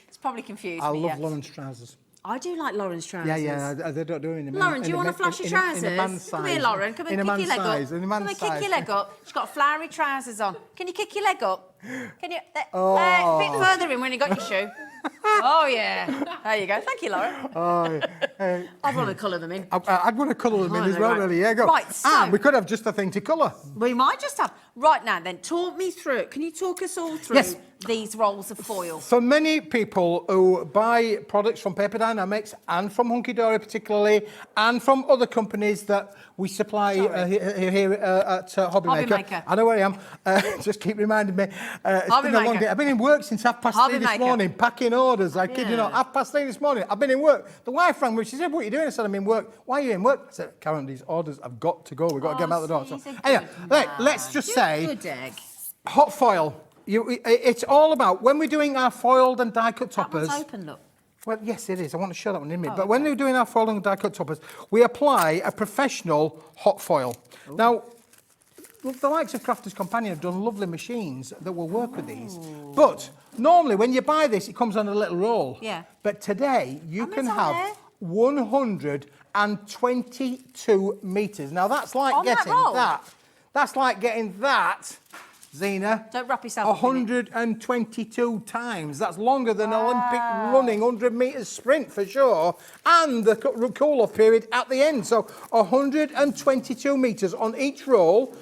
I love Lauren's trousers. I do like Lauren's trousers. Yeah, they don't do it in a Lauren, do you want to flash your trousers? In a man's size. Come here, Lauren. Come and in a kick your man's leg size. up. In a Come man's and kick size. your leg up. She's got flowery trousers on. Can you kick your leg up? Can you? Oh. A bit further in when you got your shoe. Oh, yeah. There you go. Thank you, Lauren. Oh, I'd want to colour them in. I'd want to colour them in Oh, as well, right. really. Yeah, go. Right, so- And we could have just a thing to colour. We might just have. Right now, then, talk me through. Can you talk us all through Yes. these rolls of foil? For many people who buy products from Paper Dienamics and from Hunkydory particularly, and from other companies that we supply here at Hobby Maker. I know where I am. Just keep reminding me. It's Hobby been a long Maker. day. I've been in work since 3:30 Hobby this Maker. morning, packing orders. I kid you not, 3:30 this morning. I've been in work. The wife rang me. She said, "What are you doing?" I said, "I'm in work." "Why are you in work?" I said, "Karen, these orders have got to go. We've got to get them out the door." So, anyway, let's just say, Good egg. hot foil. It's all about when we're doing our foiled and die cut That toppers. one's open, look. Well, yes, it is. I want to show that one in a minute. But when we're doing our foil and die cut toppers, we apply a professional hot foil. Now, the likes of Crafters Companion have done lovely machines that will work with these. But normally, when you buy this, it comes on a little roll. Yeah. But today, you How can many's on have there? 122 metres. Now, that's like On that getting roll? that. That's like getting that, Zena. Don't wrap yourself up in it. 122 times. That's longer than an Olympic running 100 metres sprint for sure. And the cool-off period at the end. So 122 metres on each roll.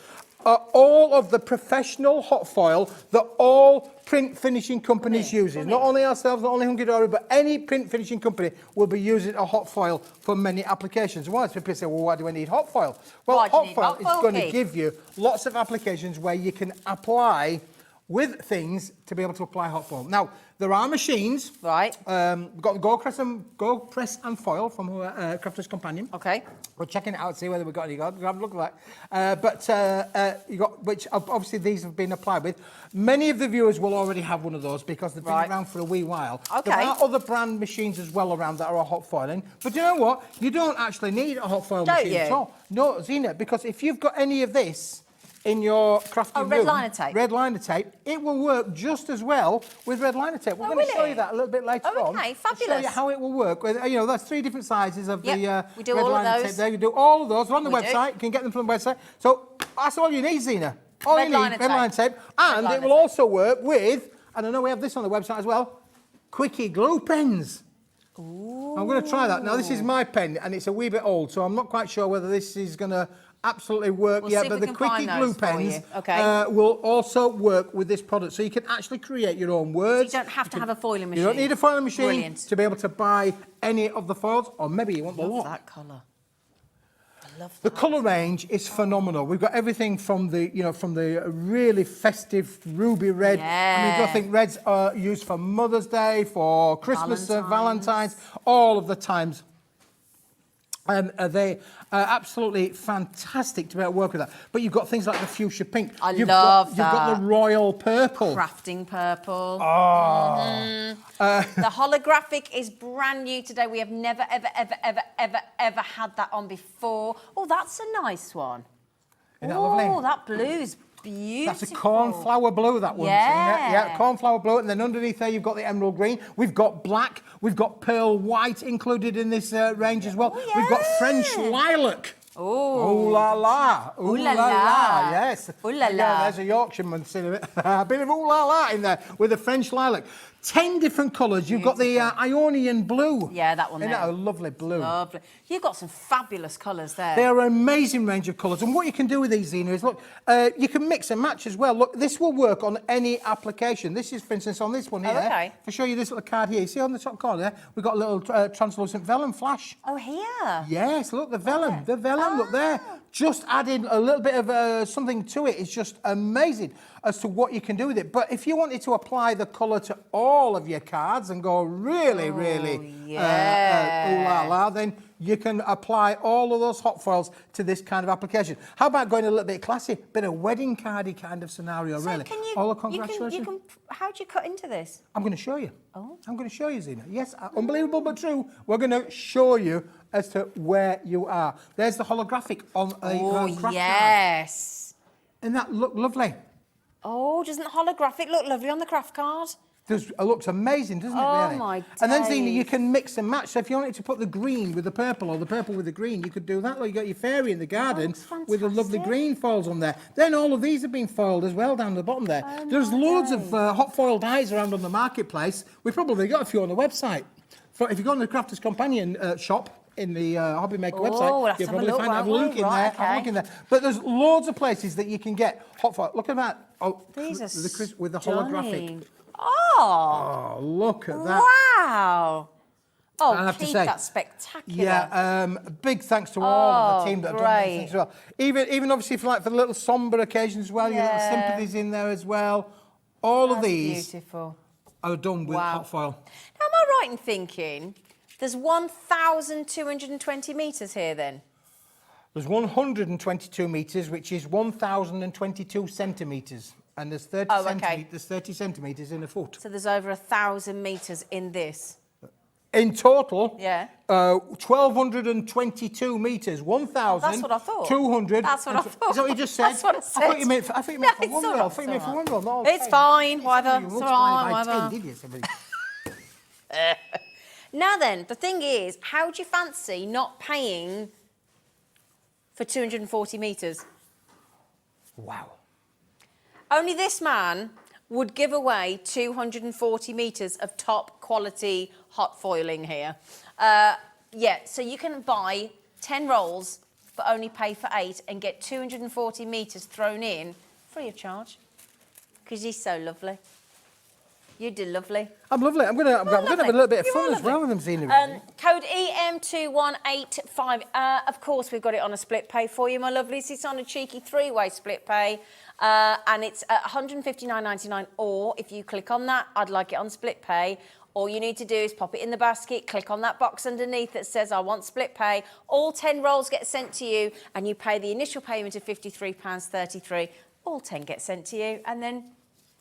All of the professional hot foil that all print finishing companies uses. Not only ourselves, not only Hunkydory, but any print finishing company will be using a hot foil for many applications. Why? People say, well, why do I need hot foil? Well, Why do you hot need foil hot is foil, going to Keith? give you lots of applications where you can apply with things to be able to apply hot foil. Now, there are machines. Right. We've got the Go Press and Foil from Crafters Companion. Okay. We're checking it out to see whether we've got any. Have a look at that. You got, which obviously these have been applied with. Many of the viewers will already have one of those because they've been around for a wee while. Okay. There are other brand machines as well around that are hot foiling. But you know what? You don't actually need a hot foil Don't machine you? at all. No, Zena, because if you've got any of this in your crafting red room, liner tape. red liner tape, it will work just as well with red liner tape. We're Oh, going to will show it? you that a little bit later Oh, on. okay, We'll show you fabulous. how it will work. With, you know, there's 3 different sizes of Yep, the we do red all of liner those. tape there. You do all of those. They're on the We do. website. You can get them from the website. So that's all you need, Zena. All Red you need, liner red liner tape. And liner it will tape. also work with, and I know we have this on the website as well, Quickie glue pens. Ooh. I'm going to try that. Now, this is my pen, and it's a wee bit old, so I'm not quite sure whether this is going to absolutely work We'll yet, see if but we the can Quickie find glue those for pens you. Okay. will also work with this product. So you can actually create your own words. You don't have to have a foiling machine. You don't need a foiling machine Brilliant. to be able to buy any of the foils, or maybe you want the Love lot. that colour. I love The that. colour range is phenomenal. We've got everything from the, you know, from the really festive ruby red. I mean, you've got to think reds are used for Mother's Day, for Christmas, Valentine's, all of the times. They are absolutely fantastic to be able to work with that. But you've got things like the fuchsia pink. You've got the royal purple. Crafting purple. Oh. The holographic is brand new today. We have never, ever had that on before. Oh, that's a nice one. Isn't that lovely? Oh, that blue's beautiful. That's a cornflower blue, that one. Yeah. Yeah, cornflower blue. And then underneath there, you've got the emerald green. We've got black. We've got pearl white included in this range as well. Oh, We've got yeah. French lilac. Oh. Ooh la la. Ooh la la. Yes. Ooh la Yeah, la. there's a Yorkshireman sitting a bit of ooh la la in there with the French lilac. 10 different colours. You've got the Ionian blue. Yeah, that one Isn't there. that a lovely blue? Lovely. You've got some fabulous colours there. They are an amazing range of colours. And what you can do with these, Zena, is look, you can mix and match as well. Look, this will work on any application. This is, for instance, on this one here. Oh, okay. I'll show you this little card here. You see on the top corner there, we've got a little translucent vellum flash. Oh, here. Yes, look, the vellum. The vellum, look there. Just adding a little bit of something to it is just amazing as to what you can do with it. But if you wanted to apply the colour to all of your cards and go really, ooh la la, then you can apply all of those hot foils to this kind of application. How about going a little bit classy? Bit of wedding cardy kind of scenario, So really. can you, all the congratulations. you can, how do you cut into this? I'm going to show you. Oh. I'm going to show you, Zena. Yes, unbelievable but true. We're going to show you as to where you are. There's the holographic on a craft card. Yes. And that look lovely. Oh, doesn't the holographic look lovely on the craft card? It looks amazing, doesn't it, Oh, really? my And then, Zena, you days. can mix and match. So if you wanted to put the green with the purple or the purple with the green, you could do that. Like you got your fairy in the garden looks with the lovely fantastic. green foils on there. Then all of these have been foiled as well down the bottom there. There's loads of hot foil dies around on the marketplace. We've probably got a few on the website. If you go on the Crafters Companion shop, in the Hobby Maker we'll website, have to you'll have a probably look, find have a won't look we? in Right, there. Have a look okay. in there. But there's loads of places that you can get hot foil. Look at that. Oh, These are with the holographic. stunning. Oh, Oh, look at that. wow. Oh, I have to keep say, that spectacular. Yeah, big thanks to all of the team that have done these great. things as well. Even obviously for the little sombre occasions as well, your little Yeah. sympathies in there as well. All of That's these beautiful. are done with Wow. hot foil. Now, am I right in thinking there's 1,220 metres here then? There's 122 metres, which is 1,022 centimetres. And there's 30, Oh, okay. there's 30 centimetres in a foot. So there's over 1,000 metres in this. In total, Yeah. 1,222 metres, 1,000. That's what I thought. 200. That's what I thought. Is that what you just said? That's what I said. I thought you meant for No, one it's roll. I all thought you right, meant it's for all one roll. No, It's fine, whatever. You It's multiply all right, by 10, whatever. did you? Somebody? Now then, the thing is, how do you fancy not paying for 240 metres? Wow. Only this man would give away 240 metres of top quality hot foiling here. Yeah, so you can buy 10 rolls but only pay for 8 and get 240 metres thrown in free of charge. Because he's so lovely. You do lovely. I'm lovely. I'm gonna have a little bit of fun as well with them, Zena. Code EM2185. Of course, we've got it on a split pay for you, my lovelies. It's on a cheeky 3-way split pay. And it's at £159.99. Or if you click on that, I'd like it on split pay. All you need to do is pop it in the basket, click on that box underneath that says, I want split pay. All 10 rolls get sent to you, and you pay the initial payment of £53.33. All 10 get sent to you, and then,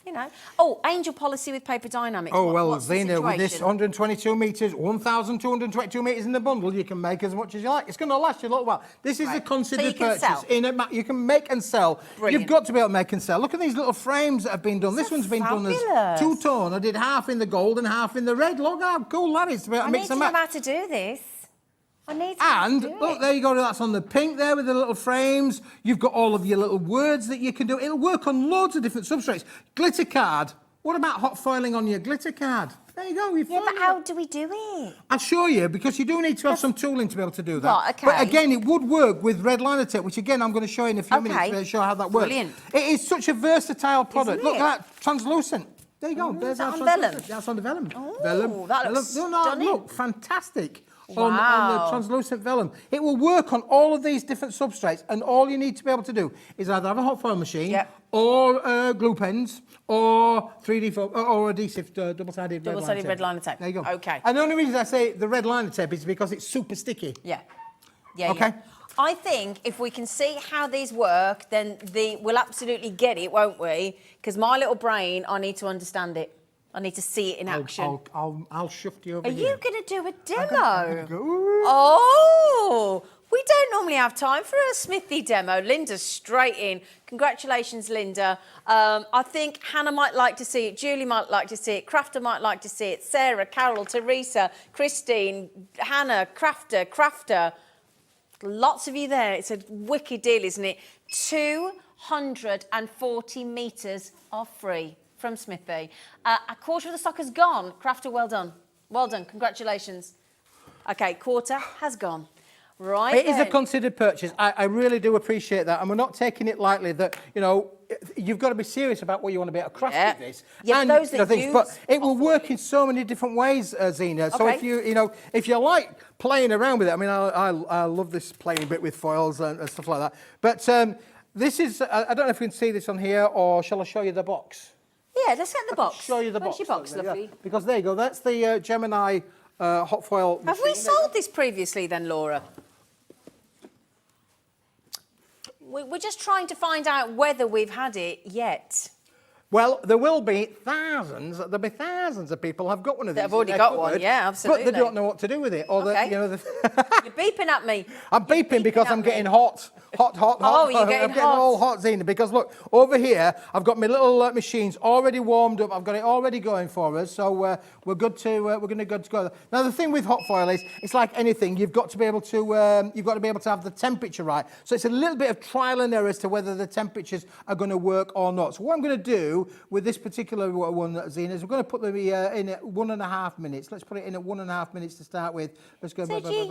you know. Oh, angel policy with paper Dienamics. Oh, well, What's the Zena, with this situation? 122 metres, 1,222 metres in the bundle, you can make as much as you like. It's going to last you a little while. This is Right. a considered So you can purchase. sell. You can make and sell. Brilliant. You've got to be able to make and sell. Look at these little frames that have been done. This one's been done as fabulous. two-tone. I did half in the gold and half in the red. Look how cool that is to be able to I mix need to and know match. how to do this. I need to know how And to do look, it. there you go. That's on the pink there with the little frames. You've got all of your little words that you can do. It'll work on loads of different substrates. Glitter card. What about hot foiling on your glitter card? There you go. Yeah, but how do we do it? I'll show you, because you do need to have some tooling to be able to do that. Right, okay. But again, it would work with red liner tape, which again, I'm going to show you in a few minutes Okay. to show how that works. Brilliant. It is such a versatile product. Isn't Look it? at that, translucent. There you go. There's that our on translucent. vellum? That's on the vellum. Oh, Vellum. that looks No, stunning. look, fantastic. On the Wow. translucent vellum. It will work on all of these different substrates, and all you need to be able to do is either have a hot foil machine, Yep. or glue pens, or 3D foam, or adhesive double-sided Double-sided red liner tape. There you go. Okay. And the only reason I say the red liner tape is because it's super sticky. Yeah. Yeah, Okay. yeah. I think if we can see how these work, then we'll absolutely get it, won't we? Because my little brain, I need to understand it. I need to see it in action. I'll shift you over Are here. you going to do a I'm demo? gonna go, ooh. Oh, We don't normally have time for a Smithy demo. Linda's straight in. Congratulations, Linda. I think Hannah might like to see it. Julie might like to see it. Crafter might like to see it. Sarah, Carol, Teresa, Christine, Hannah, Crafter. Lots of you there. It's a wicked deal, isn't it? 240 metres of free from Smithy. A quarter of the stock has gone. Crafter, well done. Well done. Congratulations. OK, quarter has gone. Right. It is a considered purchase. I really do appreciate that. And we're not taking it lightly that, you know, you've got to be serious about what you want to be able to craft with this. Yeah, and, those that things, but it will work in so many different ways, Zena. So Okay. if if you like playing around with it, I mean, I love this playing bit with foils and stuff like that. But this is, I don't know if you can see this on here, or shall I show you the box? Yeah, let's get the box. Show you the Where's box. your box, Yeah. lovely? Because there you go. That's the Gemini hot foil Have we sold this previously then, Laura? We're just trying to find out whether we've had it yet. Well, there will be thousands. There'll be thousands of people have got one of these. That have already in their got one, cupboard, yeah, absolutely. But they don't know what to do with it, or Okay. You're beeping at me. I'm beeping because I'm getting hot. Oh, you're getting I'm getting hot. all hot, Zena, because look, over here, I've got my little machines already warmed up. I've got it already going for us, so we're good to, we're going to go. Now, the thing with hot foil is, it's like anything, you've got to be able to have the temperature right. So it's a little bit of trial and error as to whether the temperatures are going to work or not. So what I'm going to do with this particular one, Zena, is we're going to put them in at 1.5 minutes. Let's put it in at 1.5 minutes to start with. Let's go. So do you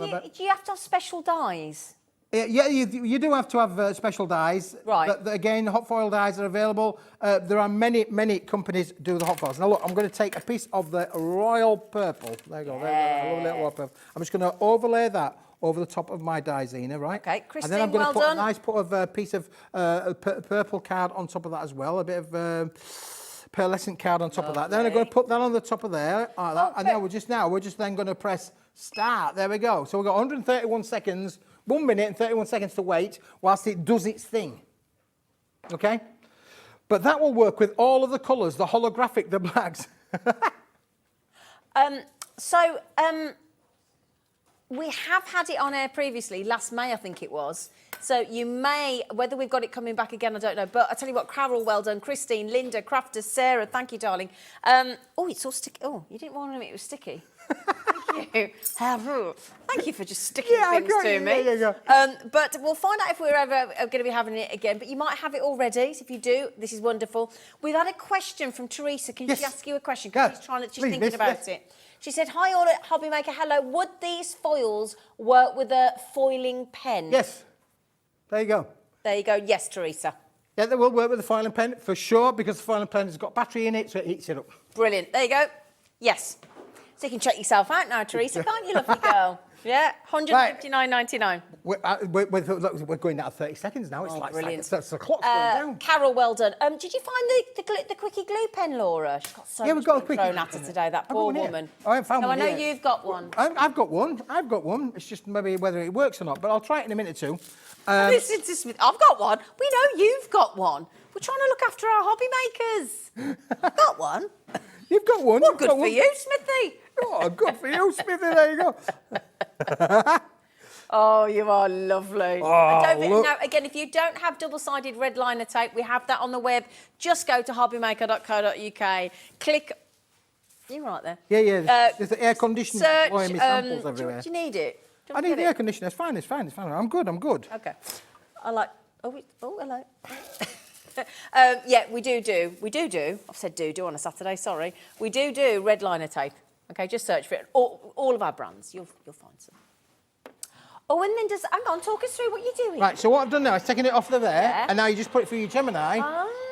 have to have special dyes? Yeah, you do have to have special dyes. Right. But again, hot foil dyes are available. There are many companies do the hot foils. Now look, I'm going to take a piece of the royal purple. There you go. There you go. Lovely royal purple. I'm just going to overlay that over the top of my die, Zena, right? Okay, Christine, and then I'm going to put done. a nice piece of purple card on top of that as well. A bit of pearlescent card on top of that. Then I'm going to put that on the top of there. Like that. And then we're just then going to press start. There we go. So we've got 131 seconds. 1 minute and 31 seconds to wait whilst it does its thing. Okay? But that will work with all of the colours, the holographic, the blacks. We have had it on air previously, last May, I think it was. So you may, whether we've got it coming back again, I don't know. But I tell you what, Carol, well done. Christine, Linda, Crafter, Sarah, thank you, darling. Oh, it's all sticky. Oh, you didn't want it was sticky. Thank you. Thank you for just sticking things to me. There you go. But we'll find out if we're ever going to be having it again. But you might have it already. So if you do, this is wonderful. We've had a question from Teresa. Can she ask you a question? Because she's thinking about it. She said, hi, all at Hobby Maker. Hello. Would these foils work with a foiling pen? Yes. There you go. There you go. Yes, Teresa. Yeah, they will work with the foiling pen for sure, because the foiling pen has got battery in it, so it heats it up. Brilliant. There you go. Yes. So you can check yourself out now, Teresa, can't you, lovely girl? Yeah, $159.99. We're going down to 30 seconds now. It's brilliant. It's the clock's going down. Carol, well done. Did you find the quickie glue pen, Laura? She's got so much being thrown at her today, that poor woman. I haven't found one I know yet. you've got one. I've got one. It's just maybe whether it works or not, but I'll try it in a minute or two. Listen to Smith. I've got one. We know you've got one. We're trying to look after our hobby makers. I've got one. You've got one. Well, good for you, Smithy. Oh, good for you, Smithy. There you go. Oh, you are lovely. Now, again, if you don't have double-sided red liner tape, we have that on the web. Just go to hobbymaker.co.uk. Click. You're right there. Yeah. There's the air conditioning Search. blowing me samples everywhere. Do you need it? I need the air conditioner. It's fine. I'm good. Okay. I like. Oh, hello. Yeah, we do. I've said do on a Saturday. Sorry. We do red liner tape. Okay, just search for it. All of our brands. You'll find some. Oh, and then hang on, talk us through what you're doing. Right, so what I've done now is taking it off of there, and now you just put it through your Gemini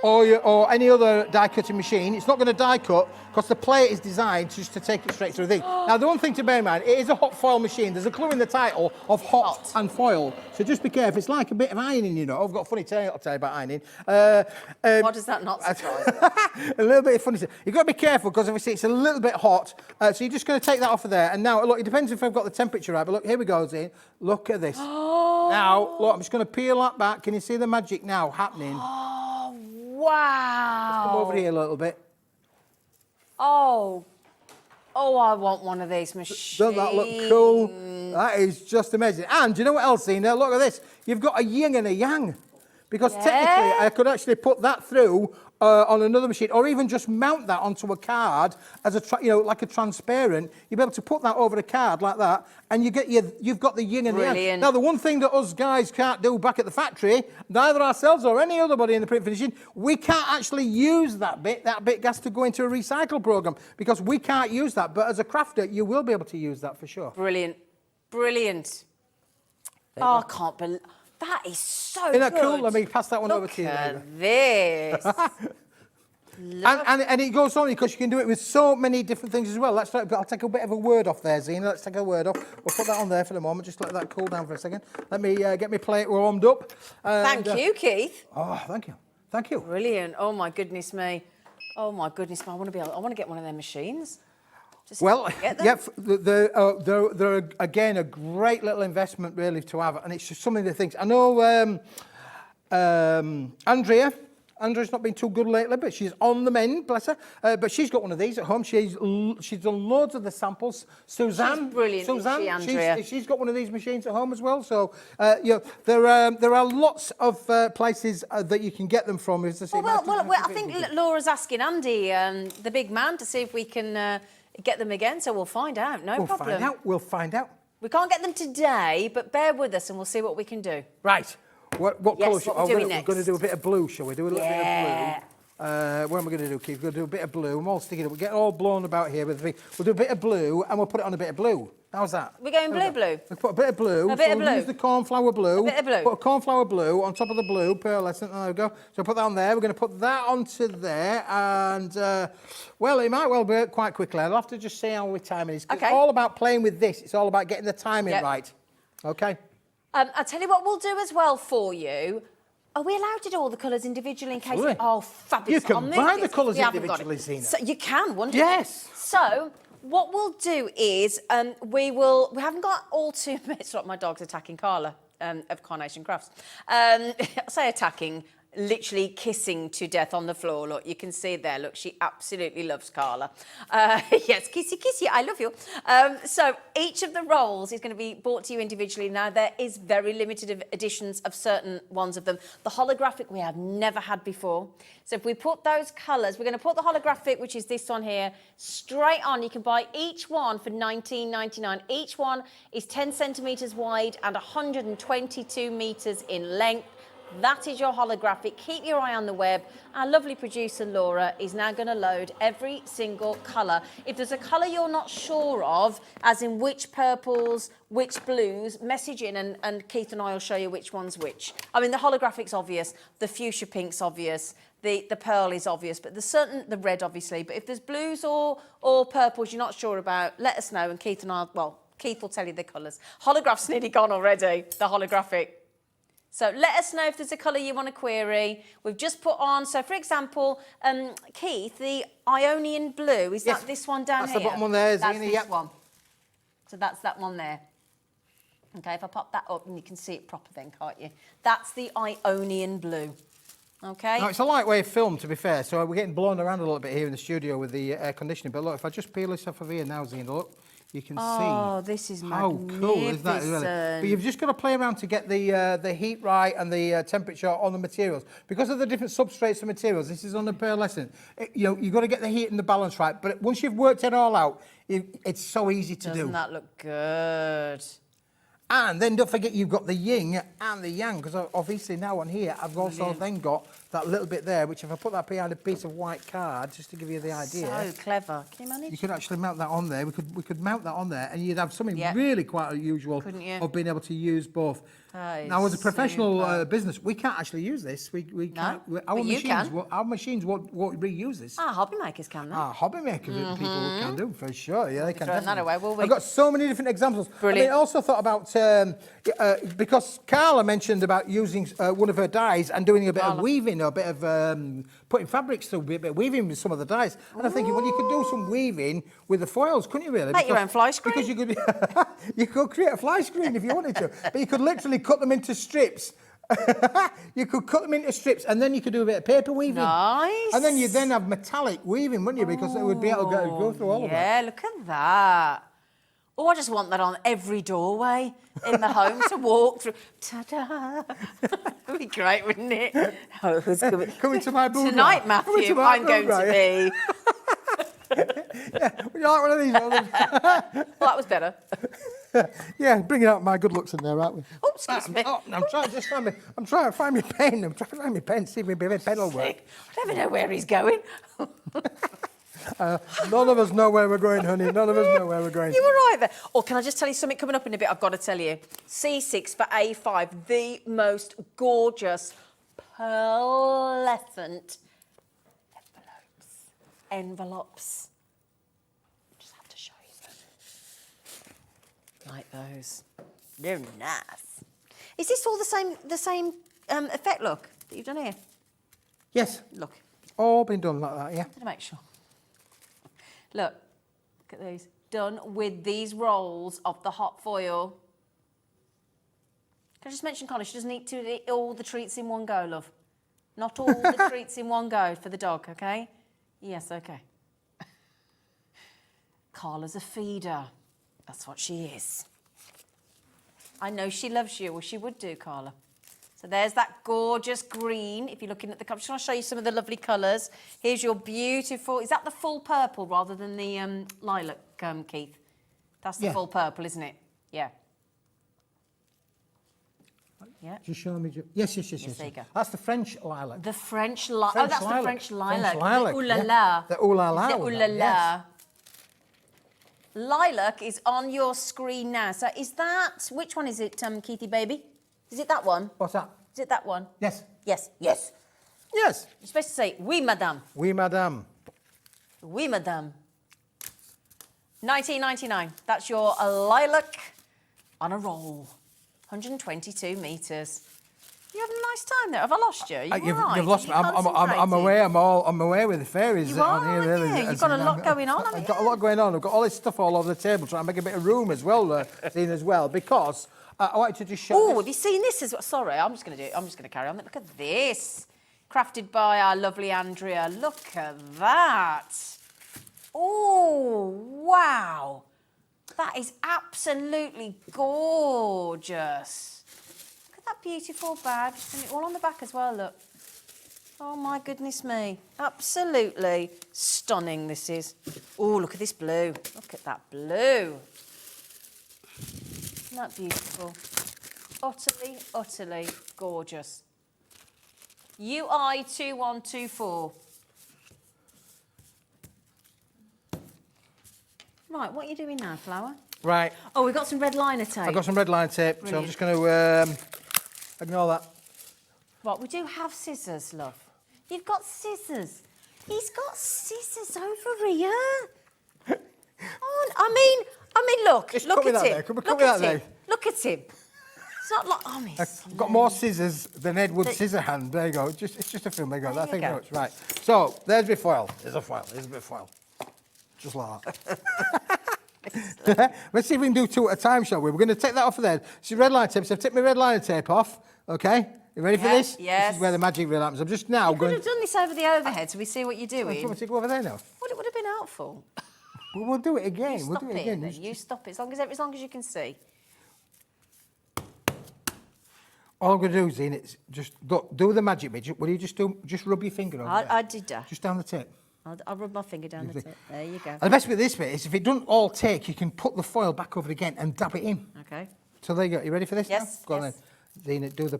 or any other die cutting machine. It's not going to die cut because the plate is designed just to take it straight through the thing. Now, the one thing to bear in mind, it is a hot foil machine. There's a clue in the title of hot and foil. So just be careful. It's like a bit of ironing, you know. I've got a funny tale I'll tell you about ironing. What does that not surprise? A little bit of funny stuff. You've got to be careful because obviously it's a little bit hot. So you're just going to take that off of there. And now, look, it depends if I've got the temperature right. But look, here we go, Zane. Look at this. Now, look, I'm just going to peel that back. Can you see the magic now happening? Oh, wow. Let's come over here a little bit. Oh, I want one of these machines. Doesn't that look cool? That is just amazing. And do you know what else, Zena? Look at this. You've got a yin and a yang. Because technically, I could actually put that through on another machine, or even just mount that onto a card as a, like a transparent. You'll be able to put that over a card like that, and you've got the yin and the yang. Now, the one thing that us guys can't do back at the factory, neither ourselves or any other body in the print finishing, we can't actually use that bit. That bit has to go into a recycle program because we can't use that. But as a crafter, you will be able to use that for sure. Brilliant. Brilliant. Oh, I can't believe... That is so good. Isn't that cool? Let me pass that one over to you. Look at this. and it goes on because you can do it with so many different things as well. I'll take a bit of a word off there, Zena. Let's take a word off. We'll put that on there for the moment. Just let that cool down for a second. Let me get my plate warmed up. Thank you, Keith. Oh, thank you. Thank you. Brilliant. Oh, my goodness me. Oh, my goodness me. I want to get one of their machines. Well, yeah, they're again a great little investment really to have, and it's just some of the things. I know Andrea's not been too good lately, but she's on the mend, bless her. But she's got one of these at home. She's done loads of the samples. Suzanne, she's brilliant, Suzanne, isn't she, Andrea? she's got one of these machines at home as well. So there are lots of places that you can get them from. I think Laura's asking Andy, the big man, to see if we can get them again. So we'll find out. No problem. We'll find out. We can't get them today, but bear with us and we'll see what we can do. Right. What colour? We're going to do a bit of blue, shall we? Do a little bit of blue. What am I going to do, Keith? We're going to do a bit of blue. I'm all sticking it. We'll get all blown about here. We'll do a bit of blue and we'll put it on a bit of blue. How's that? We're going blue. We'll put a bit of blue. We'll use the cornflower blue. A bit of blue. Put a cornflower blue on top of the blue, pearlescent. There we go. So put that on there. We're going to put that onto there. And, well, it might well be quite quickly. I'll have to just see how we're timing is. Okay. It's all about playing with this. It's all about getting the timing right. Okay? I'll tell you what we'll do as well for you. Are we allowed to do all the colours individually in case... Absolutely. Oh, fabulous. You can buy the colours individually, Zena. So you can, won't you? Yes. So what we'll do is we haven't got all 2 minutes. Like my dog's attacking Carla of Carnation Crafts. I say attacking, literally kissing to death on the floor. Look, you can see it there. Look, she absolutely loves Carla. Yes, kissy, kissy, I love you. So each of the rolls is going to be brought to you individually. Now, there is very limited editions of certain ones of them. The holographic we have never had before. So if we put those colours, we're going to put the holographic, which is this one here, straight on. You can buy each one for $19.99. Each one is 10 centimetres wide and 122 metres in length. That is your holographic. Keep your eye on the web. Our lovely producer, Laura, is now going to load every single colour. If there's a colour you're not sure of, as in which purples, which blues, message in and Keith and I will show you which one's which. I mean, the holographic's obvious, the fuchsia pink's obvious, the pearl is obvious, but there's the red, obviously. But if there's blues or purples you're not sure about, let us know and Keith and I, well, Keith will tell you the colours. Holograph's nearly gone already, the holographic. So let us know if there's a colour you want to query. We've just put on, so for example, Keith, the Ionian blue, is that this one down here? That's the bottom one there, That's Zena, this one. So that's that one there. Okay, if I pop that up, and you can see it proper then, can't you? That's the Ionian blue. Okay. Now, it's a lightweight film, to be fair, so we're getting blown around a little bit here in the studio with the air conditioning. But look, if I just peel this off of here now, Zena, look. You can see this is how cool is that? But you've just got to play around to get the heat right and the temperature on the materials. Because of the different substrates and materials, this is on the pearlescent. You've got to get the heat and the balance right. But once you've worked it all out, it's so easy to do. Doesn't that look good? And then don't forget you've got the yin and the yang, because obviously now on here I've also then got that little bit there, which if I put that behind a piece of white card, just to give you the idea. So clever. Can you manage? You could actually mount that on there. We could mount that on there, and you'd have something really quite unusual of being able to use both. Now, as a professional business, we can't actually use this. We can't. Our machines won't reuse this. Our hobby makers can, though. Our hobby makers people can do, for sure. Yeah, they can. Throw that away, will we? I've got so many different examples. Brilliant. I also thought about, because Carla mentioned about using one of her dyes and doing a bit of weaving, or a bit of putting fabrics through, a bit of weaving with some of the dyes. And I'm thinking, well, you could do some weaving with the foils, couldn't you really? Make your own fly screen. Because you could create a fly screen if you wanted to, but you could literally cut them into strips. You could cut them into strips, and then you could do a bit of paper weaving. Nice. And then you'd then have metallic weaving, wouldn't you? Because it would be able to go through all of that. Yeah, look at that. Oh, I just want that on every doorway in the home to walk through. Ta-da! That'd be great, wouldn't it? Oh, who's Coming to my boudoir. Tonight, Matthew, I'm going to be... Yeah, would you like one of these? Well, that was better. Yeah, bringing out my good looks in there, aren't we? Oh, excuse me. I'm trying to find my pen. I'm trying to find my pen, see if my pen will work. I never know where he's going. None of us know where we're going, honey. None of us know where we're going. You were right there. Or can I just tell you something coming up in a bit? I've got to tell you. C6 for A5, the most gorgeous, pearlescent envelopes. Just have to show you them. Like those. They're nice. Is this all the same effect look that you've done here? Yes. Look. All been done like that, yeah. To make sure. Look at these. Done with these rolls of the hot foil. Can I just mention, Connie, she doesn't eat all the treats in one go, love. Not all the treats in one go for the dog, okay? Yes, okay. Carla's a feeder. That's what she is. I know she loves you, or she would do, Carla. So there's that gorgeous green. If you're looking at the cup, just want to show you some of the lovely colours. Here's your beautiful, is that the full purple rather than the lilac, Keith? That's the full purple, isn't it? Yeah. Yeah. Just show me. Yes. There you go. That's the French lilac. The French lilac. Oh, that's the French lilac. French lilac. The ooh la la. The ooh la la. The ooh la la. Yes. Lilac is on your screen now. So is that, which one is it, Keithy baby? Is it that one? What's that? Is it that one? Yes. Yes, yes. Yes. You're supposed to say, oui, madame. Oui, madame. Oui, madame. 19.99. That's your lilac on a roll. 122 metres. You having a nice time there? Have I lost you? You've lost me. I'm away. I'm away with the fairies You on are, here. Really. aren't you? You've got a lot going on, haven't I've got a lot going on. I've got all this stuff all over the table, trying to make a bit of room as well, Dean, as well, because I wanted to just show. Oh, have you seen this as well? Sorry, I'm just going to do it. I'm just going to carry on. Look at this. Crafted by our lovely Andrea. Look at that. Oh, wow. That is absolutely gorgeous. Look at that beautiful badge. And it all on the back as well, look. Oh, my goodness me. Absolutely stunning this is. Oh, look at this blue. Look at that blue. Isn't that beautiful? Utterly, utterly gorgeous. UI 2124. Right, what are you doing now, Flower? Right. Oh, we've got some red liner tape. I've got some red line tape, so I'm Brilliant. just going to ignore that. Right, we do have scissors, love. You've got scissors. He's got scissors over here. Oh, I mean, look. Just Look cut me at that him. there. Cut Look me at that him. there. Look at him. It's not like, oh, I've got more scissors than Edward Scissorhand. There you go. It's just a film. There you go. There Thank you you go. very much. Right. So there's my foil. There's a foil. There's a bit of foil. Just like that. Let's see if we can do two at a time, shall we? We're going to take that off of there. See red line tape. So I've taken my red line tape off. Okay. You ready for this? Yes. This is where the magic really happens. I'm just now You going. could have done this over the overhead so we see what you're Do you doing. want me to go over there now? Well, it would have been helpful. We'll do it again. You We'll stop do it again. then. You stop it as long as you can see. All I'm going to do, Zine, is just do the magic bit. Will you just rub your finger over there? I did that. Just down the tip. I'll rub my finger down the tip. There you go. And the best bit of this bit is if it doesn't all take, you can put the foil back over again and dab it in. Okay. So there you go. You ready for this Yes, now? Go on yes. then. Zine, do the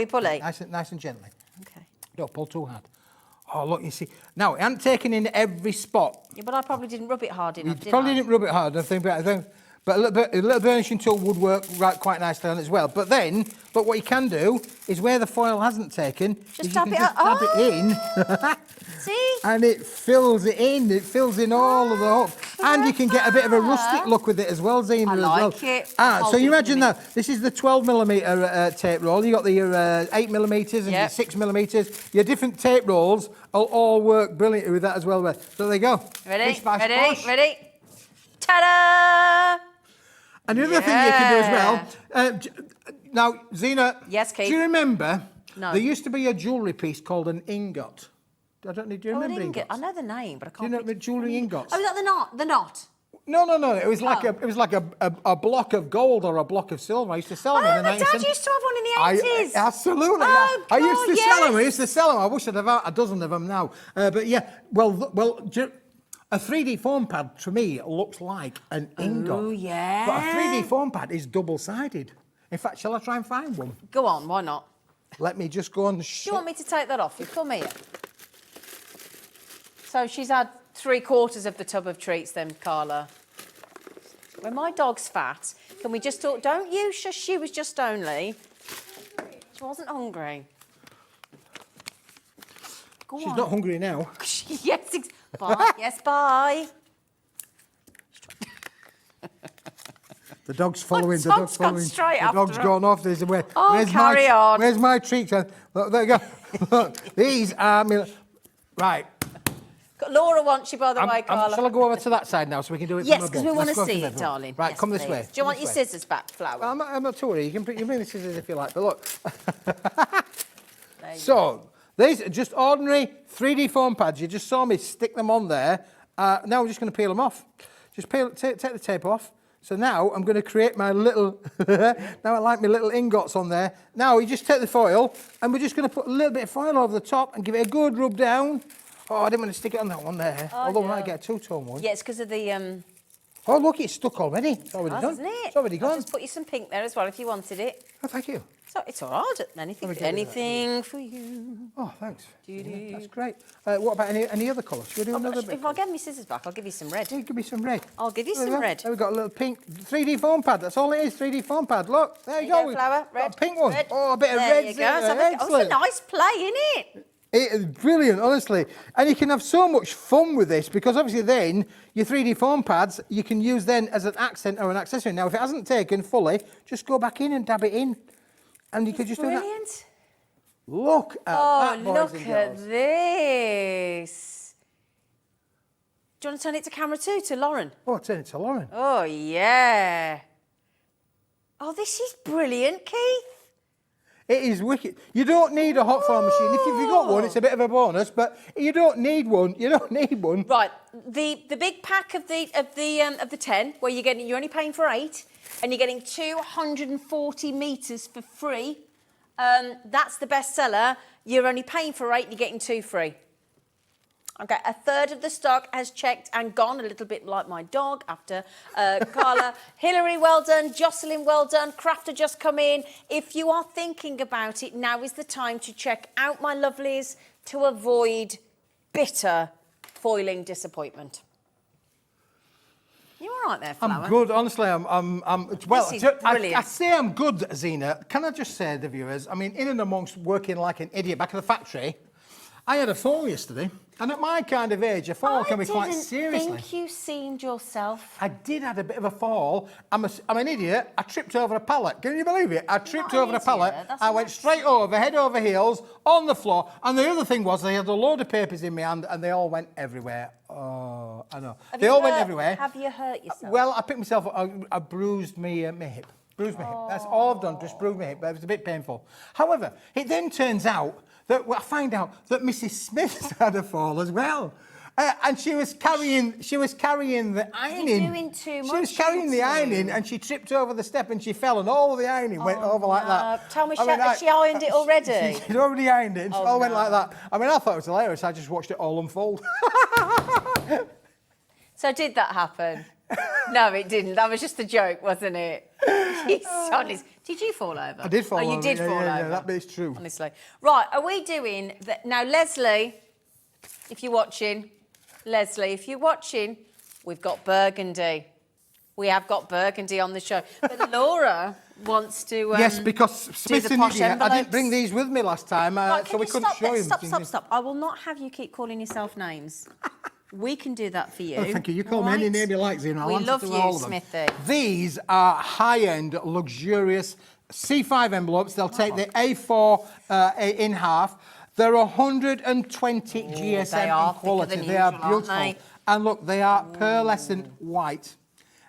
pulley. Nice and gently. Okay. Don't pull too hard. Oh, look, you see. Now, it hasn't taken in every spot. Yeah, but I probably didn't rub it hard enough, You probably didn't rub it hard, I think, but a little burnishing tool would work quite nicely on it as well. But then, what you can do is where the foil hasn't taken, Just is dab you it can just up. dab it in. See? And it fills it in. It fills in all of the hole. And you can get a bit of a rustic look with it as well, Zina, I as like well. it. So Hold you it for imagine me. that. This is the 12mm tape roll. You got the 8mm and Yep. your 6mm. Your different tape rolls will all work brilliantly with that as well. So there you go. Ready? Bish, bash, Ready? bosh. Ready? Ta-da! And the other thing you can do as well. Now, Zina. Yes, Keith? Do you remember? No. There used to be a jewellery piece called an ingot. I don't know. Do you remember An ingot. ingots? I know the name, but I Do can't. you know jewellery ingots? Oh, is that the knot? The knot. No. It was like a block of gold or a block of silver. I used to sell them in the 1970s. My dad used to have one in the 80s. Absolutely. Oh, I used to God, sell them. I yes. used to sell them. I wish I'd have a dozen of them now. But yeah, a 3D foam pad to me looks like an ingot. Oh, yeah. But a 3D foam pad is double-sided. In fact, shall I try and find one? Go on, why not? Let me just go on. Do you want me to take that off? You come here. So she's had 3/4 of the tub of treats then, Carla. When my dog's fat, can we just talk? Don't you shush, she was just only. She wasn't hungry. Go She's on. not hungry now. Yes, bye. Yes, bye. The dog's following. The dog's dog's gone following. straight The after dog's her. gone off. There's where's carry on. Where's my treats? Look, there you go. Look, these are right. Laura wants you, by the way, Carla. Shall I go over to that side now so we can do it? Yes, from because above? we want Let's to go see from it, there. darling. Right, Yes, come this please. way. Do you want Come your this way. scissors back, Flower? I'm not too worried. You can bring the scissors if you like. But look. So these are just ordinary 3D foam pads. You just saw me stick them on there. Now I'm just going to peel them off. Just take the tape off. So now I'm going to create my little, now I like my little ingots on there. Now you just take the foil and we're just going to put a little bit of foil over the top and give it a good rub down. Oh, I didn't want to stick it on that one there. Although we might get a two-tone one. Yeah, it's because of the... Oh, look, it's stuck already. It's already done. Isn't it? It's already I'll gone. just put you some pink there as well if you wanted it. Oh, thank you. So it's all right. Anything for you. Oh, thanks. Yeah, that's great. What about any other colours? Should we do another bit? If I get my scissors back, I'll give you some red. Yeah, give me some red. I'll give you There we some go. red. There we've got a little pink 3D foam pad. That's all it is, 3D foam pad. Look, there you go. There Flower. We've got Red. a pink one. Red. Oh, a bit of There red. you go. So it's Excellent. a nice play, isn't it? It is brilliant, honestly. And you can have so much fun with this because obviously then your 3D foam pads, you can use then as an accent or an accessory. Now, if it hasn't taken fully, just go back in and dab it in. And you could just do that. Brilliant. Look at that, boys Look and at girls. this. Do you want to turn it to camera too, to Lauren? Oh, turn it to Lauren. Oh, yeah. Oh, this is brilliant, Keith. It is wicked. You don't need a hot foam machine. If you've got one, it's a bit of a bonus, but you don't need one. You don't need one. Right, the big pack of the 10, where you're only paying for 8, and you're getting 240 metres for free. That's the best seller. You're only paying for 8, you're getting 2 free. Okay, a third of the stock has checked and gone, a little bit like my dog after Carla. Hilary, well done. Jocelyn, well done. Crafter just come in. If you are thinking about it, now is the time to check out my lovelies to avoid bitter foiling disappointment. You all right there, Flower? I'm good, honestly. Well, This is brilliant. I say I'm good, Zena. Can I just say, the viewers, I mean, in and amongst working like an idiot back at the factory, I had a fall yesterday, and at my kind of age, a fall can be quite seriously. I didn't think you seemed yourself. I did have a bit of a fall. I'm an idiot. I tripped over a pallet. Can you believe it? I tripped not an over a pallet. idiot, that's I went straight over, head over heels, on the floor. And the other thing was, I had a load of papers in my hand, and they all went everywhere. Oh, I know. They all went everywhere. Have you hurt yourself? Well, I picked myself up. I bruised my hip. Bruised my hip. That's all I've done, just bruised my hip. But it was a bit painful. However, it then turns out that I find out that Mrs. Smith's had a fall as well. And she was carrying the ironing. You're doing too much. She was carrying the ironing and she tripped over the step and she fell and all the ironing went over like that. Tell me, has she ironed it already? She'd already ironed it and it all went like that. I mean, I thought it was hilarious. I just watched it all unfold. So did that happen? No, it didn't. That was just a joke, wasn't it? He's honest. Did you fall over? I did fall over. Oh, you did fall over. Yeah, that bit's true. Honestly. Right, are we doing that now, Leslie? If you're watching, Leslie, if you're watching, we've got burgundy. We have got burgundy on the show. But Laura wants to. Yes, because Smith's an idiot. I didn't bring these with me last time, Right, so we couldn't show him. Stop. I will not have you keep calling yourself names. We can do that for you. Oh, thank you. You call me any name you like, Zena. We I'll love answer to you, all of them. Smithy. These are high-end, luxurious C5 envelopes. They'll take the A4 in half. They're 120 GSM they are in quality. thicker than They are usual, aren't beautiful. they? And look, they are pearlescent white.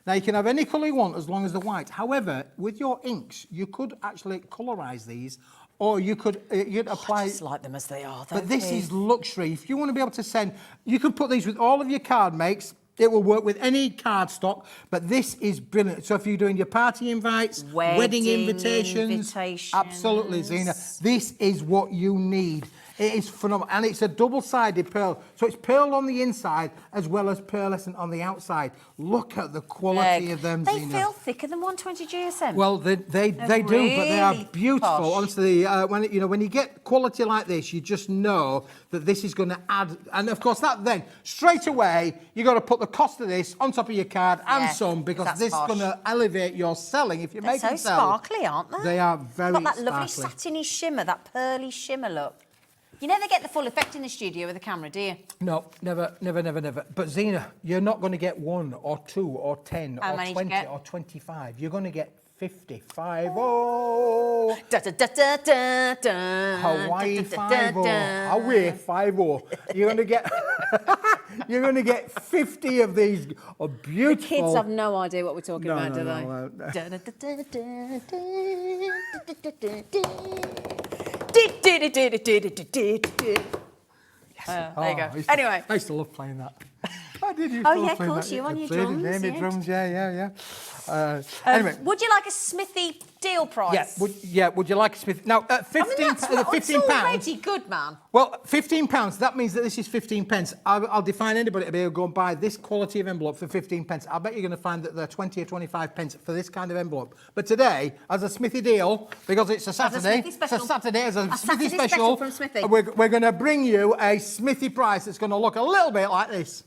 Now, you can have any colour you want as long as they're white. However, with your inks, you could actually colorise these, or you could you'd apply. I just like them as they are. But this is luxury. If you want to be able to send, you can put these with all of your card makes. It will work with any cardstock, but this is brilliant. So if you're doing your party invites, wedding invitations, absolutely, Zena, this is what you need. It is phenomenal, and it's a double-sided pearl. So it's pearl on the inside as well as pearlescent on the outside. Look at the quality of them, They Zena. feel thicker than 120 GSM. Well, they do, but they are beautiful. posh. Honestly, when you get quality like this, you just know that this is going to add. And of course, that then straight away you got to put the cost of this on top of your card and some, because that's this is posh. going to elevate your selling. If you're They're making so sparkly, aren't they? They are very Got that lovely sparkly. satiny shimmer, that pearly shimmer look. You never get the full effect in the studio with a camera, do you? No, never. But Zena, you're not going to get 1 or 2 or 10 How or many 20 did you get? or 25. You're going to get 50. 5-0. Da, da, da, da, da, da, Hawaii da, da, da, 5-0. da. Hawaii 5-0. You're going to get you're going to get 50 of these beautiful. The kids have no idea what we're talking about, do they? No. Da, da, da, da, da, da, da, da, da. There you go. Anyway. I used to love playing that. I did used Oh, to love yeah, of playing course, that. you on your Played it, drums, named it yeah. drums, yeah. Anyway. Would you like a Smithy deal price? Would you like a Smith? Now, at 15 it's already good, man. Well, £15, that means that this is 15 pence. I'll define anybody to be able to go and buy this quality of envelope for 15 pence. I bet you're going to find that they're 20 or 25 pence for this kind of envelope. But today, as a Smithy deal, because it's a Saturday, Smithy special. it's a Saturday, as a Smithy Saturday special from Smithy. we're going to bring you a Smithy price that's going to look a little bit like this.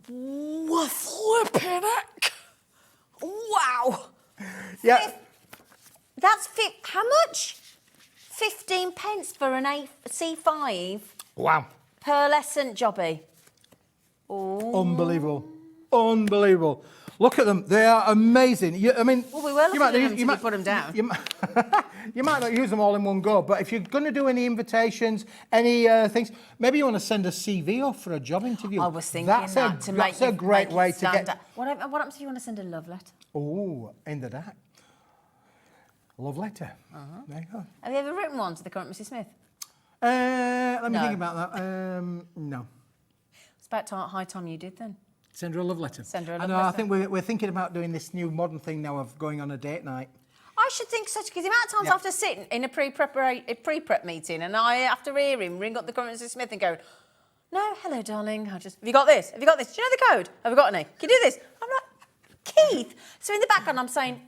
We're flipping it. Wow. Yeah. How much? 15 pence for an C5 Wow. pearlescent jobby. Unbelievable. Look at them. They are amazing. We were looking at them until you put them down. You might not use them all in one go, but if you're going to do any invitations, any things, maybe you want to send a CV off for a job interview. I was thinking that's a great way to get. What happens if you want to send a love letter? Oh, in the dark. Love letter. There you go. Have you ever written one to the current Mrs. Smith? Let me No. think about that. No. It's about high time you did then. Send her a love letter. Send her a love I know. letter. I think we're thinking about doing this new modern thing now of going on a date night. I should think so, because the amount of times I have to sit in a pre-prep meeting and I have to hear him ring up the current Mrs. Smith and go, no, hello, darling. Have you got this? Have you got this? Do you know the code? Have you got any? Can you do this? I'm like, Keith. So in the background, I'm saying,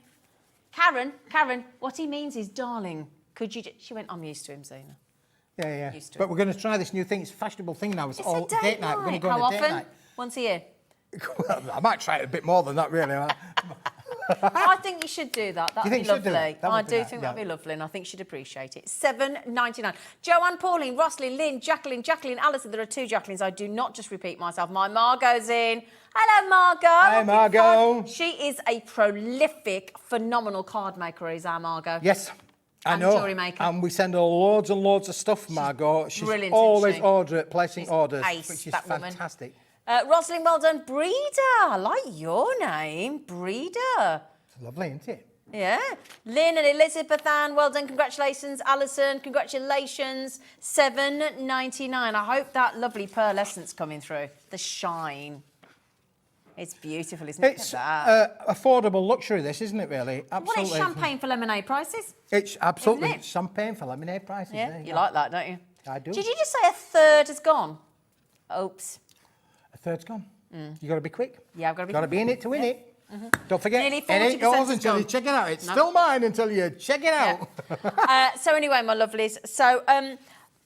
Karen, what he means is, darling, could you... She went, I'm used to him, Zena. Yeah. Used to But it. we're going to try this new thing. It's a fashionable thing now. It's all a date night. We're going to go How on a date often? night. Once a year. I might try it a bit more than that, really. I think you should do that. That'd think be you should do lovely. it? That I would be do nice, think yeah. that'd be lovely, and I think she'd appreciate it. $7.99. Joanne, Pauline, Roslyn, Lynn, Jacqueline, Alison. There are 2 Jacquelines. I do not just repeat myself. My Margot's in. Hello, Margot. Hi, Margot. She is a prolific, phenomenal card maker, is our Margot. Yes. I And know. jewellery maker. And we send her loads and loads of stuff, Margot. She's brilliant, always isn't she? placing orders, ace, which is that woman. fantastic. Rosalind, well done. Breeder. I like your name. Breeder. It's lovely, isn't it? Yeah. Lynn and Elizabeth Ann, well done. Congratulations. Alison, congratulations. $7.99. I hope that lovely pearlescent's coming through. The shine. It's beautiful, isn't it? It's Look at that. affordable luxury, this, isn't it, really? Well, Absolutely. it's champagne for lemonade prices. It's absolutely Isn't it? champagne for lemonade prices. Yeah, there you go. like that, don't you? I do. Did you just say a third has gone? Oops. A third's gone. You got to be quick. Yeah, I've got to be Got to be in it to win it. Don't forget, Nearly it ain't 40% yours is until you gone. check it out. It's No. still mine until you check it out. So anyway, my lovelies. So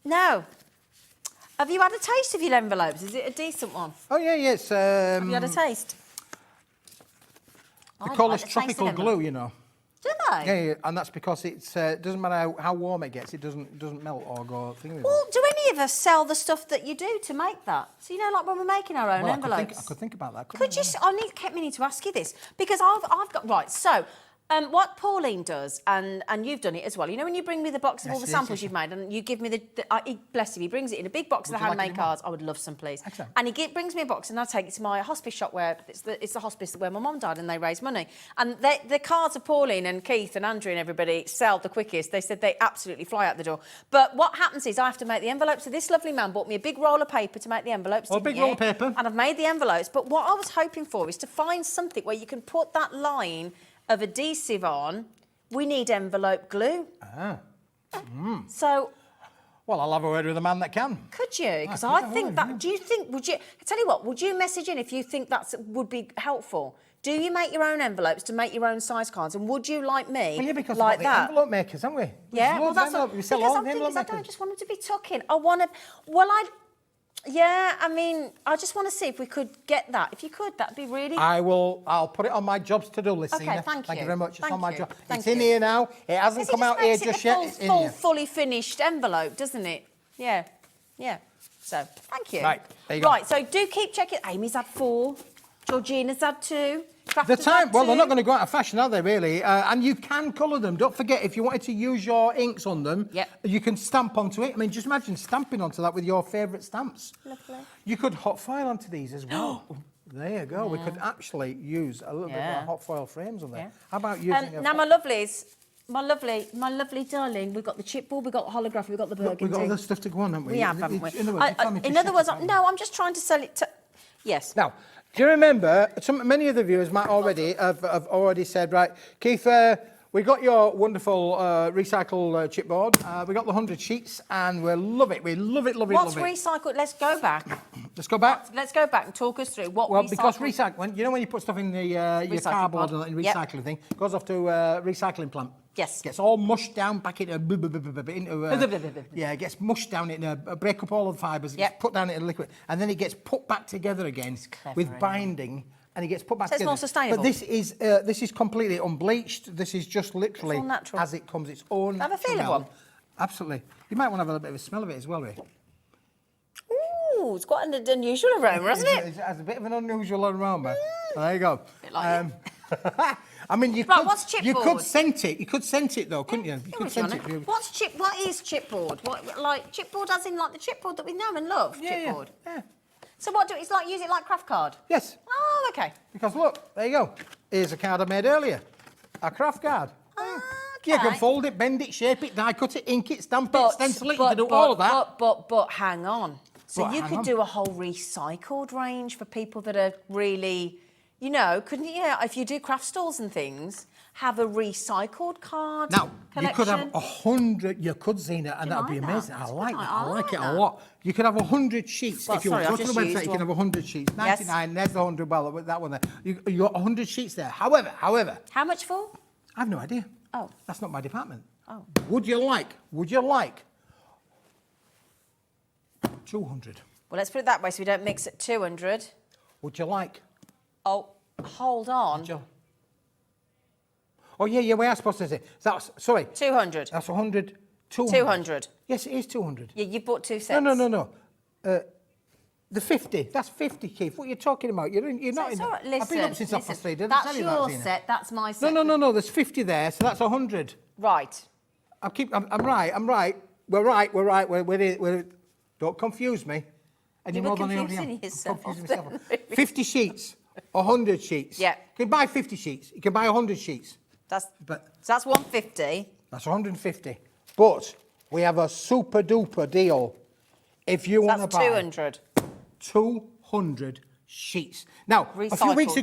now, have you had a taste of your envelopes? Is it a decent one? Oh, yeah. It's, Have you had a taste? they I call like this the taste of tropical envelope. glue, you know. Do they? Yeah, and that's because it doesn't matter how warm it gets, it doesn't melt or go thing with it. Well, do any of us sell the stuff that you do to make that? So, you know, like when we're making our own Well, envelopes. I could think about that. Could you? I kept meaning to ask you this because I've got right. So, What Pauline does, and you've done it as well, you know when you bring me the box of all the samples you've made and you give me bless him, he brings it in a big box of the handmade cards. I would love some, please. Excellent. And he brings me a box and I take it to my hospice shop where it's the hospice where my mum died and they raise money. And the cards of Pauline and Keith and Andrew and everybody sell the quickest. They said they absolutely fly out the door. But what happens is I have to make the envelopes. So this lovely man bought me a big roll of paper to make the envelopes. Oh, a big roll of paper. And I've made the envelopes. But what I was hoping for is to find something where you can put that line of adhesive on. We need envelope glue. So... Well, I'll have a word with the man that can. Could you? Because I think that... Do you think... Would you... I tell you what, would you message in if you think that would be helpful? Do you make your own envelopes to make your own size cards? And would you, like me, Well, yeah, because like we've got that? the envelope makers, haven't we? Yeah, well, that's what we sell all the envelope I makers. don't just want them to be tucking. I want to... Well, I mean, I just want to see if we could get that. If you could, that'd be really... I'll put it on my jobs to-do list, Okay, Sina. thank Thank you. you very much. It's on my Thank job. you. Thank It's in you. here now. It hasn't come out here just yet. It's in here. Fully finished envelope, doesn't it? Yeah, yeah. So, thank you. Right, there you go. Right, so do keep checking. Amy's had 4. Georgina's had 2. The time, well, they're not going to go out of fashion, are they, really? And you can colour them. Don't forget, if you wanted to use your inks on them, you can stamp onto it. I mean, just imagine stamping onto that with your favourite stamps. Lovely. You could hot foil onto these as well. There you go. We could actually use a little bit of hot foil frames on there. Yeah. How about using now, my lovelies, my lovely darling, we've got the chipboard, we've got the holography, we've got the burgundy. We've got all this stuff to go on, haven't we? We have, haven't we? In other words, no, I'm just trying to sell it to... Yes. Now, do you remember, many of the viewers might already have already said, right, Keith, we got your wonderful recycle chipboard, we got the 100 sheets, and we love it. We love it, love it, What's love it. recycled? Let's go back. Let's go back. Let's go back and talk us through what Well, recycled... because recycling, you know when you put stuff in the your cardboard pod. and recycling thing, it goes off to a recycling plant. Yes. Gets all mushed down back into yeah, it gets mushed down into break up all of the fibres, it gets put down into liquid, and then it gets put back together again with binding, and it gets put back So it's together. more sustainable. But this is completely unbleached. This is just literally It's all natural. as it comes. Its own. Have a feel of smell. one. Absolutely. You might want to have a little bit of a smell of it as well, Ray. Ooh, it's quite an unusual aroma, hasn't it? It has a bit of an unusual aroma. There you go. Bit like I mean, you Right, could, what's you chipboard? could scent it. You could scent it though, couldn't you? You could scent it. What is chipboard? Like chipboard as in like the chipboard that we know and love? Chipboard. Yeah. So use it like craft card? Yes. Oh, okay. Because look, there you go. Here's a card I made earlier. A craft card. Okay. You can fold it, bend it, shape it, die cut it, ink it, stamp it, stencil it. You can do all of that. But hang on. So you hang could on. do a whole recycled range for people that are really, you know, couldn't you? If you do craft stalls and things, have a recycled card Now, collection. you could have 100, you could, Zena, and Do you that would be like that? amazing. I That's like good. that. I I like like it a that. lot. You could have 100 sheets. Well, If you sorry, go I've to the just website, used you can one. have 100 sheets. Yes. 99, there's the 100, well, that one there. You got 100 sheets there. However, How much for? I have no idea. Oh. That's not my department. Oh. Would you like 200? Well, let's put it that way so we don't mix at 200. Would you like? Oh, hold on. Oh, yeah, we are supposed to say. That's, sorry. 200. That's 100. 200. Yes, it is 200. Yeah, you bought 2 sets. No. The 50. That's 50, Keith. What are you talking about? You're not in. It's all right. I've been up since half past 3. Did I That's tell you your that, Zena? set. That's my set. No. There's 50 there, so that's 100. Right. I'm right. We're right. We're don't confuse me. Any You more were than I already confusing am. yourself Confusing myself. then, 50 sheets, 100 sheets. Yeah. You can buy 50 sheets. You can buy 100 sheets. So But that's 150. that's 150. But we have a super duper deal. If you want to That's buy 200. 200 sheets. Now, a few weeks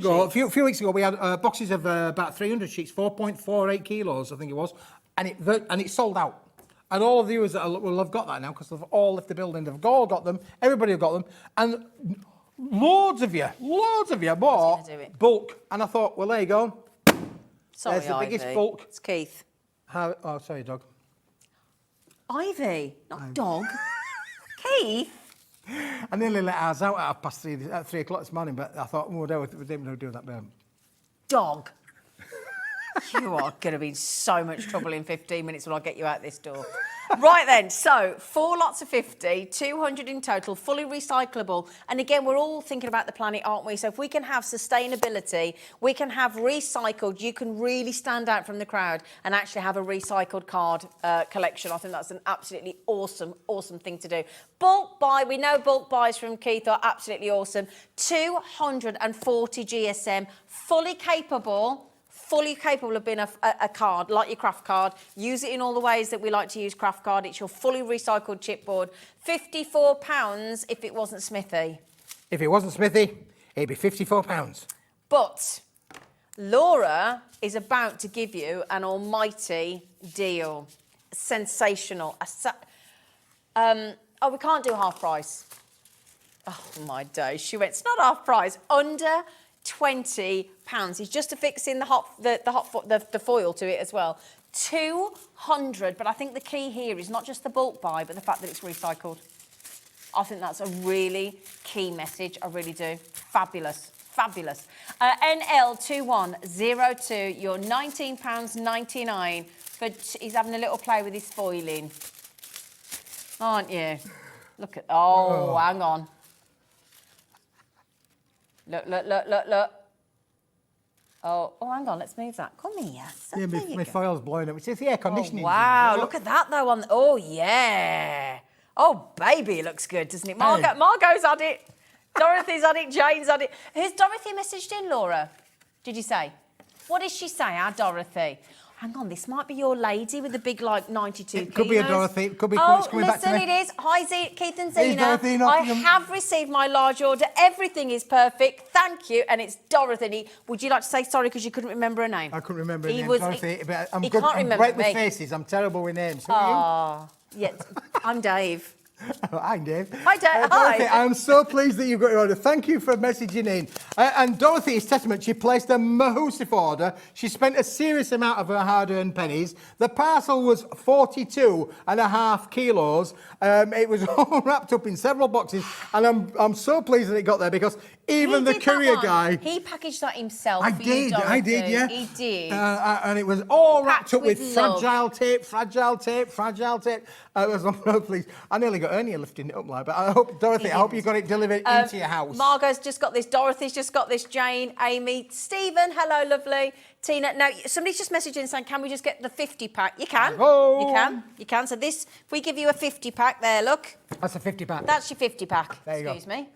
ago, we had boxes of about 300 sheets, 4.48 kilos, I think it was, and it sold out. And all of the viewers that will have got that now because they've all left the building. They've all got them. Everybody have got them, and loads of you bought bulk. And I thought, well, there you go. Sorry, There's the biggest Ivy. bulk. It's Keith. Oh, sorry, dog. Ivy, not dog. Keith. I nearly let ours out at 3 o'clock this morning, but I thought, we didn't do that. Dog. You are going to be in so much trouble in 15 minutes when I get you out this door. Right then, so 4 lots of 50, 200 in total, fully recyclable. And again, we're all thinking about the planet, aren't we? So if we can have sustainability, we can have recycled, you can really stand out from the crowd and actually have a recycled card collection. I think that's an absolutely awesome, awesome thing to do. Bulk buy, we know bulk buys from Keith are absolutely awesome. 240 GSM, fully capable of being a card, like your craft card. Use it in all the ways that we like to use craft card. It's your fully recycled chipboard. £54 if it wasn't Smithy. If it wasn't Smithy, it'd be £54. But Laura is about to give you an almighty deal. Sensational. Oh, we can't do half price. Oh, my days. She went, it's not half price. Under £20. It's just affixing the foil to it as well. 200, but I think the key here is not just the bulk buy, but the fact that it's recycled. I think that's a really key message. I really do. Fabulous, fabulous. NL2102, you're £19.99. But he's having a little play with his foiling, aren't you? Look at, oh, hang on. Look. Oh, hang on, let's move that. Come here. So Yeah, my foil's blowing up. It's the air conditioning. Oh, wow, look at that though. Oh, yeah. Oh, baby, it looks good, doesn't it? Margot's had it. Dorothy's had it. Jane's had it. Who's Dorothy messaged in, Laura? Did you say? What did she say, our Dorothy? Hang on, this might be your lady with the big, like, 92 It could be a Dorothy. It could be oh, it's coming back to me. listen, it is. Hi, Keith and Hey, Zena. Dorothy, I have received my large order. Everything is perfect. Thank you. And it's Dorothy. Would you like to say sorry because you couldn't remember her name? I couldn't remember her name, Dorothy. But I'm can't good. I'm remember great with me. faces. I'm terrible with names. Who Oh, yeah. I'm Dave. Hi, Dave. Hi, Dave. Dorothy, Hi. I'm so pleased that you've got your order. Thank you for messaging in. And Dorothy is testament. She placed a massive order. She spent a serious amount of her hard-earned pennies. The parcel was 42.5 kilos. It was all wrapped up in several boxes. And I'm so pleased that it got there because even the courier guy... He packaged that himself. I did, yeah. He did. And it was all wrapped up with love. fragile tape. I was so pleased. I nearly got Ernie lifting it up, like, but I hope, Dorothy, I hope you got it delivered into your house. Margot's just got this. Dorothy's just got this. Jane, Amy, Stephen, hello, lovely. Tina, now somebody's just messaged in saying, can we just get the 50 pack? You can. Oh. You can. So this, if we give you a 50 pack there, look. That's a 50 pack. That's your 50 pack. There you go. Excuse me.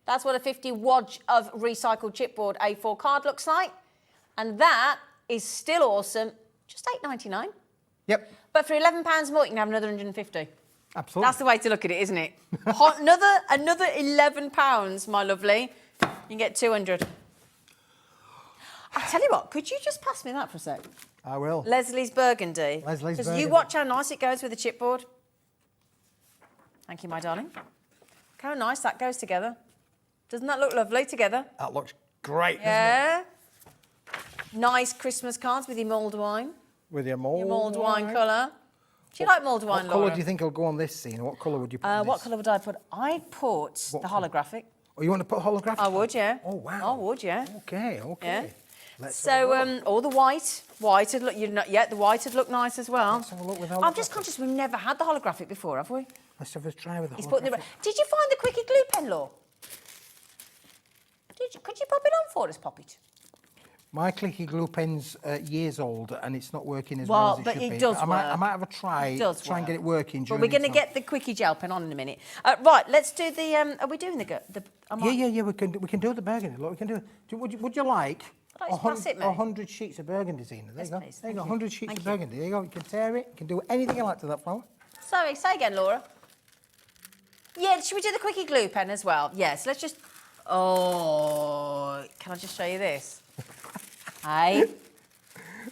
That's what a 50 wad of recycled chipboard A4 card looks like. And that is still awesome. Just £8.99. Yep. But for £11 more, you can have another 150. Absolutely. That's the way to look at it, isn't it? another £11, my lovely. You can get 200. I tell you what, could you just pass me that for a sec? I will. Leslie's Burgundy. Leslie's Because Burgundy. you watch how nice it goes with the chipboard. Thank you, my darling. Look how nice that goes together. Doesn't that look lovely together? That looks great, Yeah. Nice Christmas cards with your mulled wine. With your Your mulled wine colour. Do you like mulled wine, What colour Laura? do you think will go on this scene? What colour would you put on What this? colour would I put? I'd put the holographic. Oh, you want to put holographic? I would, yeah. Oh, wow. I would, yeah. Okay. Yeah. Let's have a look. Or the white. White would look. The white would look nice as well. Let's have a look with I'm just holographic. conscious we've never had the holographic before, have we? Let's have a try with the He's holographic. putting the. Did you find the quickie glue pen, Law? Could you pop it on for us, Poppet? My clicky glue pen's years old and it's not working as Well, well as it but should it be. does I might work. have a try. It does try and get work. it working. But during we're going to the get the quickie gel pen on in a minute. Right, let's do the. Are we doing the? Yeah. We can do the burgundy. Look, we can do. Would you like? Would you pass it, mate? 100 sheets of burgundy, Zena. There Yes, you go. please. There you Thank go. you. 100 sheets Thank of you. burgundy. There you go. You can tear it. You can do anything you like to that flower. Sorry, say again, Laura. Yeah, should we do the quickie glue pen as well? Yes, let's just. Oh, can I just show you this? Hey.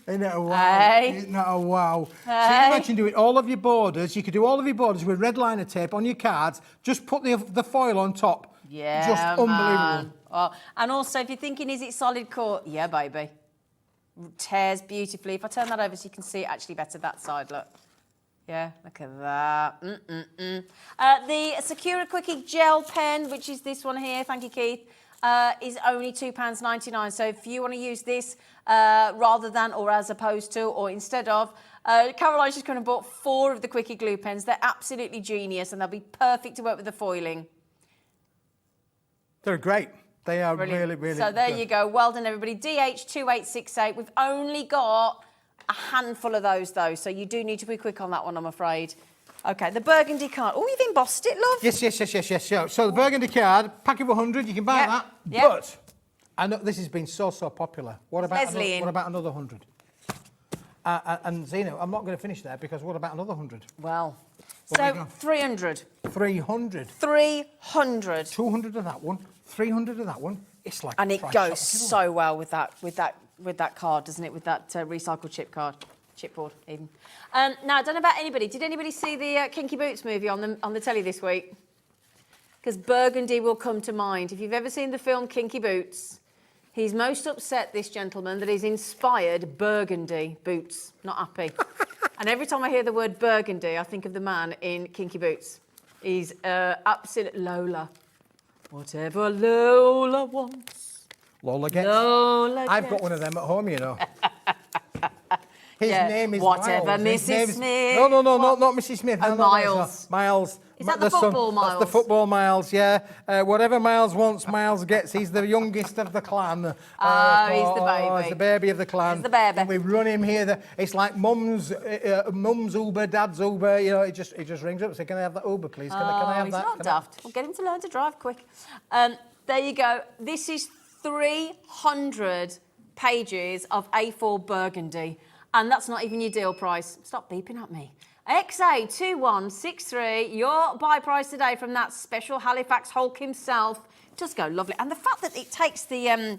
Isn't it a wow? Hey. Isn't that a wow? So Hey. you imagine doing all of your borders. You could do all of your borders with red liner tape on your cards. Just put the foil on top. Yeah, Just unbelievable. man. Oh, and also, if you're thinking, is it solid core? Yeah, baby. Tears beautifully. If I turn that over so you can see it actually better that side, look. Yeah, look at that. The Sakura Quickie Gel Pen, which is this one here. Thank you, Keith. is only £2.99. So if you want to use this rather than or as opposed to or instead of, Caroline's just going to bought 4 of the Quickie glue pens. They're absolutely genius and they'll be perfect to work with the foiling. They're great. They are really, really So there good. you go. Well done, everybody. DH2868. We've only got a handful of those, though, so you do need to be quick on that one, I'm afraid. Okay, the burgundy card. Oh, you've embossed it, love. Yes. So the burgundy card, pack of 100, you can buy that. Yep. But I know this has been so popular. What about Leslie in. what about another 100? And Zena, I'm not going to finish there because what about another 100? Well, What have we so got? 300. 300. 300. 200 of that one. 300 of that one. It's like And a it price goes shop. so well with that card, doesn't it? With that recycled chipboard even. Now, I don't know about anybody. Did anybody see the Kinky Boots movie on the telly this week? Because burgundy will come to mind. If you've ever seen the film Kinky Boots, he's most upset, this gentleman, that he's inspired burgundy boots. Not happy. And every time I hear the word burgundy, I think of the man in Kinky Boots. He's absolute Lola. Whatever Lola wants. Lola gets. Lola I've got gets. one of them at home, you know. His Yeah, name is whatever, Miles. His Mrs. name is- Smith. No, not Mrs. Smith. Oh, No, Miles. Miles. Is that the son. football Miles? That's the football Miles, yeah. Whatever Miles wants, Miles gets. He's the youngest of the clan. He's the baby. He's the baby of the clan. He's the baby. And we run him here. It's like mum's Uber, dad's Uber. You know, he just rings up and says, "Can I have that Uber, please? Can I have he's that?" not Can I-" daft. We'll get him to learn to drive quick. There you go. This is 300 pages of A4 burgundy. And that's not even your deal price. Stop beeping at me. XA2163, your buy price today from that special Halifax Hulk himself. Does go lovely. And the fact that it takes the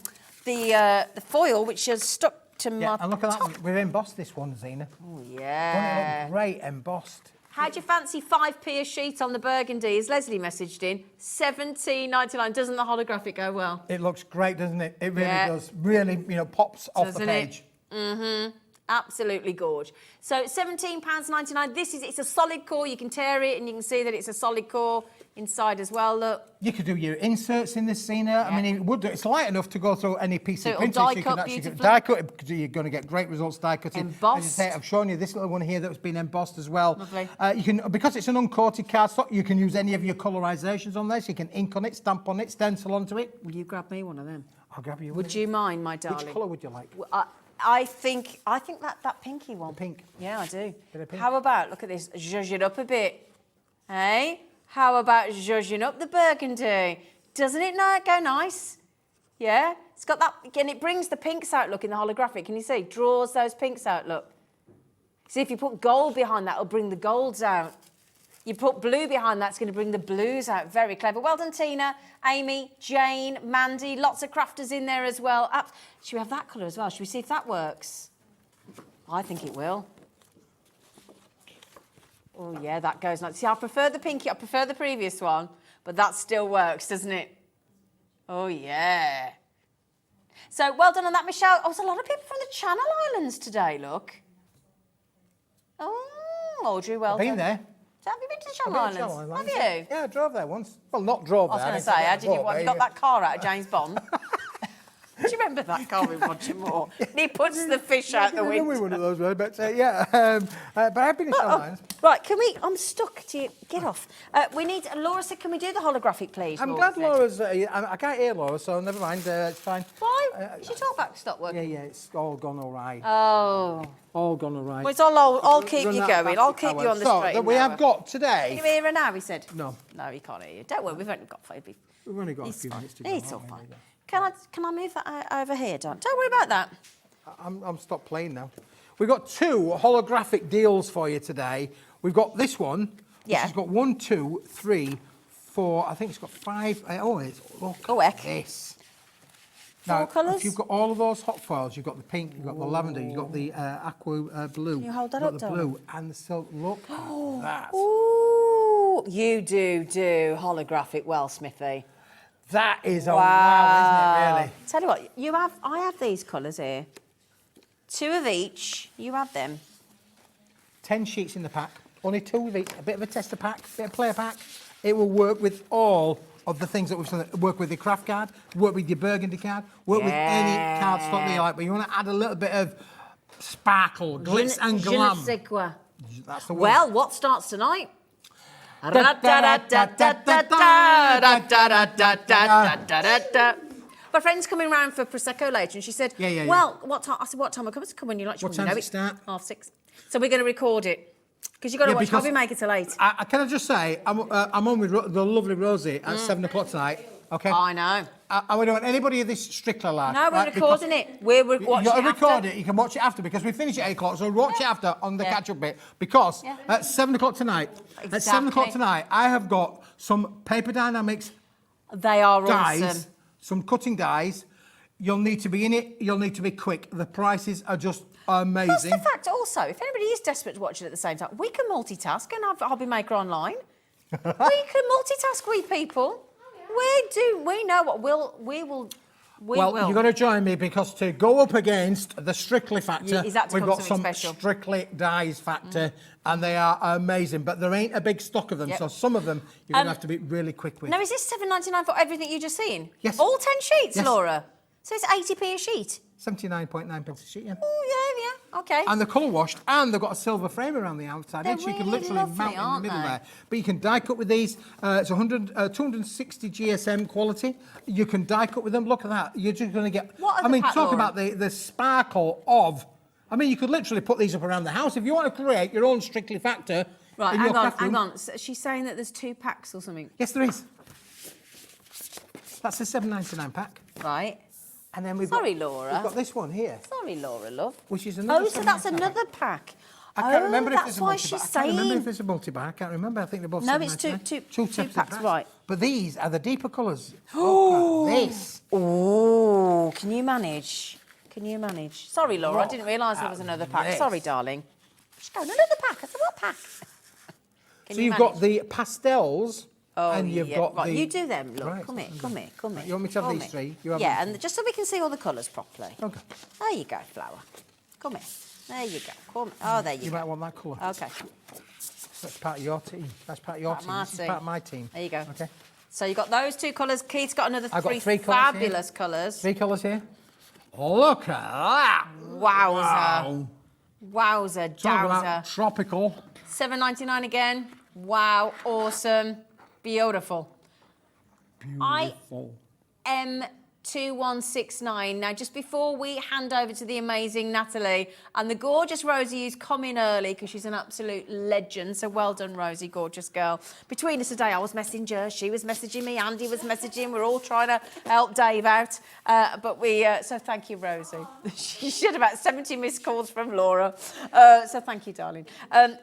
foil, which has stuck to Yeah, my and look at that top. one. We've embossed this one, Zena. Oh, Doesn't it yeah. look great embossed? How'd you fancy 5p a sheet on the burgundy? As Leslie messaged in, $17.99. Doesn't the holographic go well? It looks great, doesn't it? It really Yeah. does. Really, pops off the Doesn't it? page. Mm-hmm. Absolutely gorge. So £17.99. It's a solid core. You can tear it and you can see that it's a solid core inside as well. Look. You could do your inserts in this, Zena. I mean, it would do. It's light enough to go through any piece So of it'll printing. die you cut can actually beautifully. die cut it because you're going to get great results die cutting. Embossed. As I say, I've shown you this little one here that's been embossed as well. Lovely. You can, because it's an uncoated cardstock, you can use any of your colorisations on this. You can ink on it, stamp on it, stencil onto it. Will you grab me one of them? I'll grab you. Would you mind, my darling? Which colour would you like? I think that pinky one. The pink. Yeah, I do. Bit of pink. How about, look at this, zhuzh it up a bit. Hey? How about zhuzhing up the burgundy? Doesn't it go nice? Yeah? It's got that, again, it brings the pinks out, look, in the holographic. Can you see? Draws those pinks out, look. See, if you put gold behind that, it'll bring the golds out. You put blue behind that, it's going to bring the blues out. Very clever. Well done, Tina, Amy, Jane, Mandy. Lots of crafters in there as well. Should we have that colour as well? Should we see if that works? I think it will. Oh, yeah, that goes nice. See, I prefer the pinky. I prefer the previous one, but that still works, doesn't it? Oh, yeah. So, well done on that, Michelle. Oh, there's a lot of people from the Channel Islands today, look. Oh, Audrey, well done. Been there. Have you been to the Channel I've been to Islands? Channel Have Islands, you? Yeah, I drove there once. Well, not drove I was there. going to say, how did you, what, you got that car out of James Bond? Do you remember that car in Roger Moore? He puts the fish out the window. We one of those, really, but yeah. But I've been in Channel Islands. Right, I'm stuck. Get off. We need, Laura said, can we do the holographic, please? I'm Laura glad said. Laura's. I can't hear Laura, so never mind. It's fine. Why? She talk back stop working. Yeah, it's all gone all right. Oh. All gone all right. Well, it's I'll keep Run you that going. back I'll to keep you power. on the So, straight. that we have got today. Can you hear her now, he said? No. No, he can't hear you. Don't worry, we've only got 5 minutes. We've only got a few minutes to go. It's all haven't we? fine. Can I move that over here, Don? Don't worry about that. I'm stopped playing now. We've got 2 holographic deals for you today. We've got this one, which Yeah. has got 1, 2, 3, 4. I think it's got 5. Look Oh, at heck. this. 4 Now, colours? if you've got all of those hot foils, you've got the pink, you've got the lavender, you've got the aqua blue. Can you hold that you've up, got the darling? blue and the silk. Look at that. Ooh, you do holographic well, Smithy. That is a wow, isn't it, really? Tell you what, I have these colours here. 2 of each. You have them. 10 sheets in the pack, only 2 of each, a bit of a tester pack, a bit of player pack. It will work with all of the things that we've done. Work with your craft card, work with your burgundy card, work with any card stock that you like, but you want to add a little bit of sparkle, glitz and glam. Je ne sais quoi. That's the word. Well, what starts tonight? My friend's coming round for Prosecco later, and she said, Yeah. well, what time? I said, what time will come? Come when you like. What time does it start? 6:30. So we're going to record it. Because you've got to watch Hobby Maker till 8. Can I just say, I'm on with the lovely Rosie at 7 o'clock tonight. Okay. I know. And we don't want anybody of this strictly like. No, we're recording it. We're watching it. You've got to record it. You can watch it after because we finish at 8 o'clock. So watch it after on the catch-up bit. Because at 7 o'clock tonight, I have got some paper Dienamics. They are dies, awesome. Some cutting dies. You'll need to be in it. You'll need to be quick. The prices are just amazing. Plus the fact also, if anybody is desperate to watch it at the same time, we can multitask and have Hobby Maker online. We can multitask, we people. We know what we will. You've got to join me because to go up against the Strictly Factor, we've got some special. Strictly Dies Factor, and they are amazing. But there ain't a big stock of them, so some of them you're going to have to be really quick with. Now, is this $7.99 for everything you just seen? Yes. All 10 sheets, Yes. Laura? So it's 80p a sheet? 79.9 pence a sheet, yeah. Oh, yeah, okay. And they're colour washed, and they've got a silver frame around the outside. They're So you can really literally lovely, mount in the aren't middle they? there. But you can die cut with these. It's 260 GSM quality. You can die cut with them. Look at that. You're just going to get. What are the pack, talk Laura? about the sparkle of. I mean, you could literally put these up around the house if you want to create your own Strictly Factor. Right, in your craft room. hang on. So she's saying that there's 2 packs or something. Yes, there is. That's a $7.99 pack. Right. And then we've Sorry, got, Laura. We've got this one here, Sorry, Laura, love. which is another. Oh, so that's $7.99 another pack. pack. I can't remember if that's it's a why multi-bar. she's I can't remember saying. if it's a multi-bar. I can't remember. I think they're both No, it's $7.99. two separate packs, right. But these are the deeper colours. Look at this. Oh, can you manage? Can you manage? Sorry, Laura, I didn't realise there was another pack. this. Sorry, darling. She's going, another pack. I said, what pack? Can So you've manage? got the pastels, Oh, and you've yeah. got right, the. you do them, look. Right, Come here. You want me to have Come these here. three? You have Yeah, these and just so we can see all the colours properly. Okay. There you go, flower. Come here. There you go. Come. Oh, there you You go. might want that colour. Okay. That's part of your team. That's part of your Part of team. my This is team. part of my team. There you go. Okay. So you've got those 2 colours. Keith's got another I've got 3 3 colours here. fabulous colours. 3 colours here. Look at that. Wowza. Wowza, Talk dowser. about tropical. $7.99 again. Wow, awesome, beautiful. Beautiful. IM2169. Now, just before we hand over to the amazing Natalie and the gorgeous Rosie, who's come in early because she's an absolute legend. So well done, Rosie, gorgeous girl. Between us today, I was messaging her, she was messaging me, Andy was messaging. We're all trying to help Dave out. So thank you, Rosie. She had about 70 missed calls from Laura. So thank you, darling.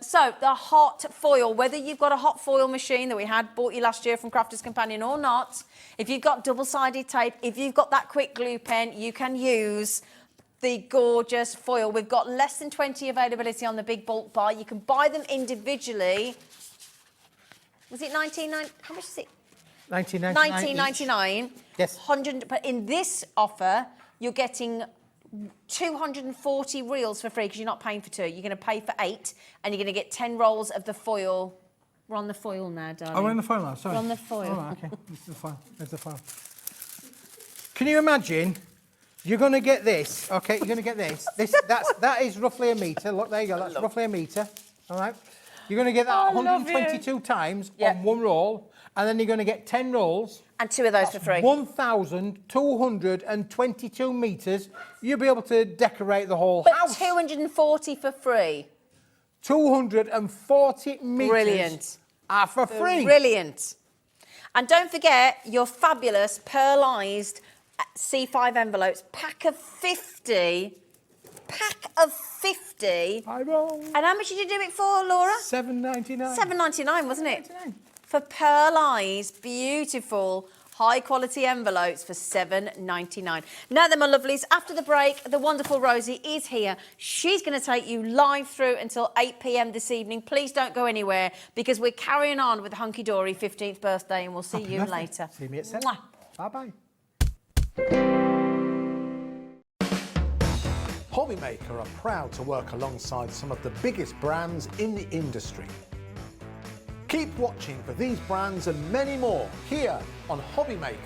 So the hot foil, whether you've got a hot foil machine that we had bought you last year from Crafters Companion or not, if you've got double-sided tape, if you've got that quick glue pen, you can use the gorgeous foil. We've got less than 20 availability on the big bulk buy. You can buy them individually. Was it $19.99? How much is it? $19.99. $19.99. Yes. 100. But in this offer, you're getting 240 reels for free because you're not paying for 2. You're going to pay for 8, and you're going to get 10 rolls of the foil. We're on the foil now, darling. Oh, we're on the foil now, sorry. We're on the foil. Oh, right, okay. This is the foil. There's the foil. Can you imagine? You're going to get this, okay? You're going to get this. That is roughly a metre. Look, there you go. That's roughly a metre. All right? You're going to get that 122 times on one roll, and then you're going to get 10 rolls. And 2 of those for free. 1,222 metres. You'll be able to decorate the whole house. 240 for free. 240 metres. Brilliant. Are for free. Brilliant. And don't forget your fabulous pearlised C5 envelopes, pack of 50. Pack of 50. I know. And how much did you do it for, Laura? $7.99. $7.99, wasn't it? $7.99. For pearlised, beautiful, high-quality envelopes for $7.99. Now then, my lovelies, after the break, the wonderful Rosie is here. She's going to take you live through until 8 p.m. this evening. Please don't go anywhere because we're carrying on with Hunkydory 15th birthday, and we'll see you later. See me at 7. Mwah. Bye-bye. Hobbymaker are proud to work alongside some of the biggest brands in the industry. Keep watching for these brands and many more here on Hobby Maker.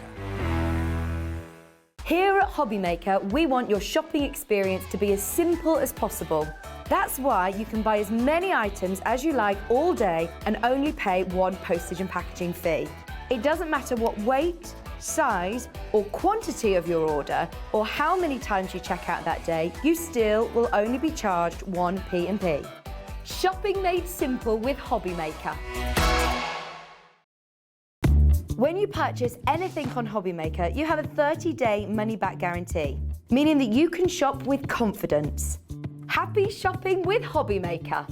Here at Hobby Maker, we want your shopping experience to be as simple as possible. That's why you can buy as many items as you like all day and only pay one postage and packaging fee. It doesn't matter what weight, size or quantity of your order or how many times you check out that day, you still will only be charged one P&P. Shopping made simple with Hobby Maker. When you purchase anything on Hobby Maker, you have a 30-day money-back guarantee, meaning that you can shop with confidence. Happy shopping with Hobby Maker.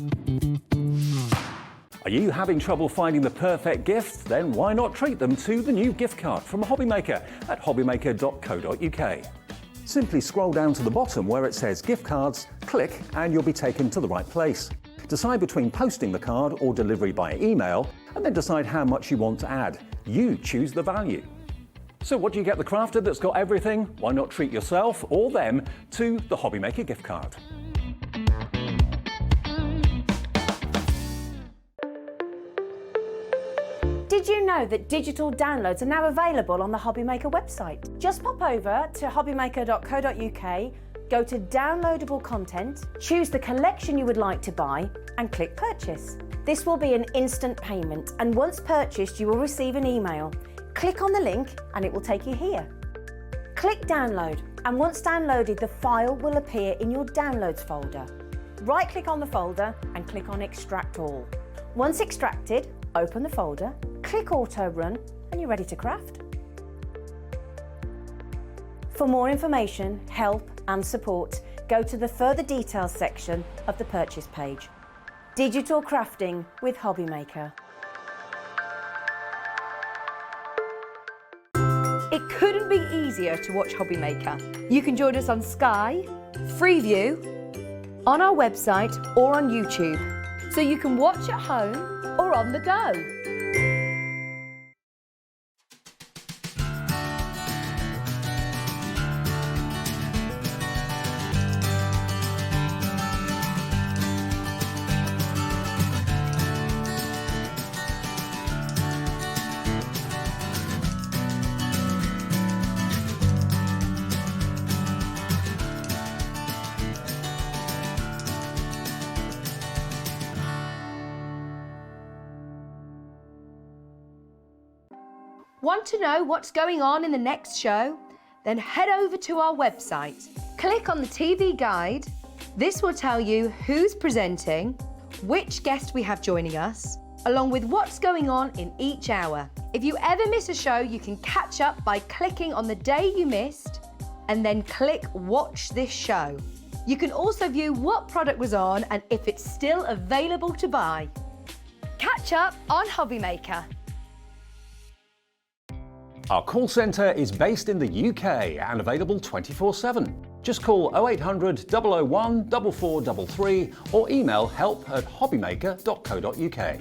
Are you having trouble finding the perfect gift? Then why not treat them to the new gift card from Hobby Maker at hobbymaker.co.uk. Simply scroll down to the bottom where it says gift cards, click and you'll be taken to the right place. Decide between posting the card or delivery by email and then decide how much you want to add. You choose the value. So what do you get the crafter that's got everything? Why not treat yourself or them to the Hobby Maker gift card? Did you know that digital downloads are now available on the Hobby Maker website? Just pop over to hobbymaker.co.uk, go to downloadable content, choose the collection you would like to buy and click purchase. This will be an instant payment and once purchased you will receive an email. Click on the link and it will take you here. Click download and once downloaded the file will appear in your downloads folder. Right click on the folder and click on extract all. Once extracted, open the folder, click auto run and you're ready to craft. For more information, help and support, go to the further details section of the purchase page. Digital crafting with Hobby Maker. It couldn't be easier to watch Hobby Maker. You can join us on Sky, Freeview, on our website or on YouTube, so you can watch at home or on the go. Want to know what's going on in the next show? Then head over to our website. Click on the TV guide. This will tell you who's presenting, which guest we have joining us, along with what's going on in each hour. If you ever miss a show, you can catch up by clicking on the day you missed and then click Watch This Show. You can also view what product was on and if it's still available to buy. Catch up on Hobby Maker. Our call centre is based in the UK and available 24/7. Just call 0800 001 4433 or email help@hobbymaker.co.uk.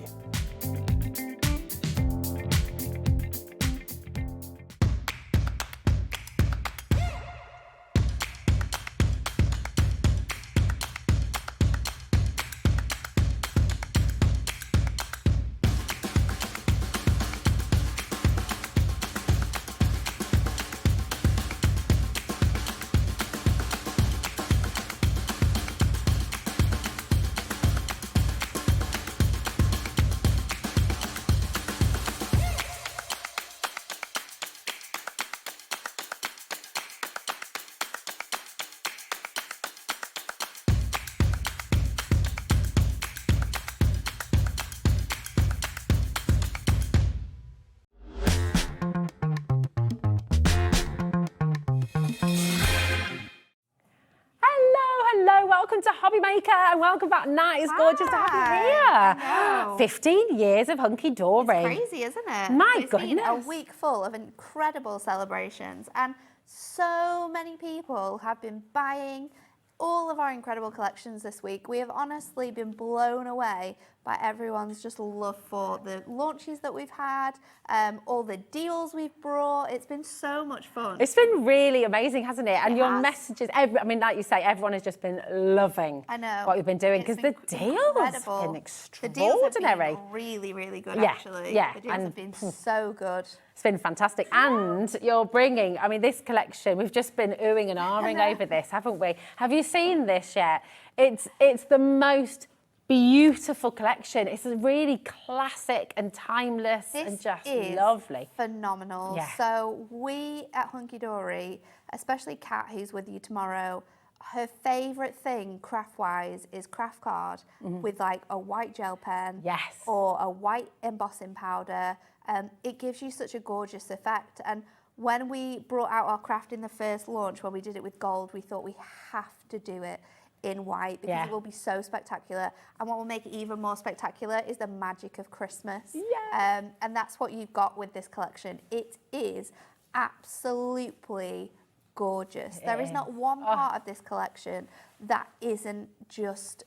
Welcome to Hobby Maker and welcome back, Nat. It's gorgeous to have you here. 15 years of Hunkydory. It's crazy, isn't it? My It's been a goodness. week full of incredible celebrations and so many people have been buying all of our incredible collections this week. We have honestly been blown away by everyone's just love for the launches that we've had, all the deals we've brought. It's been so much fun. It's been really amazing, hasn't it? And your messages, I mean, like you say, everyone has just been loving what you've been doing, because the deals have been extraordinary. The deals have been really, really good, actually. Yeah, the deals have been so good. It's been fantastic. And you're bringing, I mean, this collection, we've just been oohing and ahhing over this, haven't we? Have you seen this yet? It's the most beautiful collection. It's a really classic and timeless and just lovely. Phenomenal. Yeah. So we at Hunkydory, especially Kat, who's with you tomorrow, her favourite thing craft-wise is craft card with like a white gel pen or a white embossing powder. It gives you such a gorgeous effect. And when we brought out our craft in the first launch, when we did it with gold, we thought we have to do it in white because it will be so spectacular. And what will make it even more spectacular is the magic of Christmas. And that's what you've got with this collection. It is absolutely gorgeous. There is not one part of this collection that isn't just,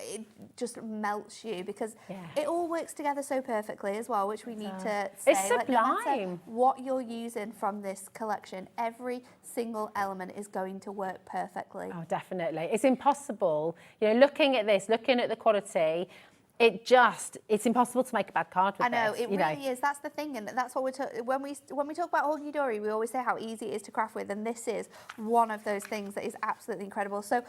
it just melts you, because it all works together so perfectly as well, which we need to say. It's sublime. No matter what you're using from this collection, every single element is going to work perfectly. Oh, definitely. It's impossible. You know, looking at this, looking at the quality, it's impossible to make a bad card with I know, this, it really is. That's the thing, and that's what when we talk about Hunkydory, we always say how easy it is to craft with, and this is one of those things that is absolutely incredible. So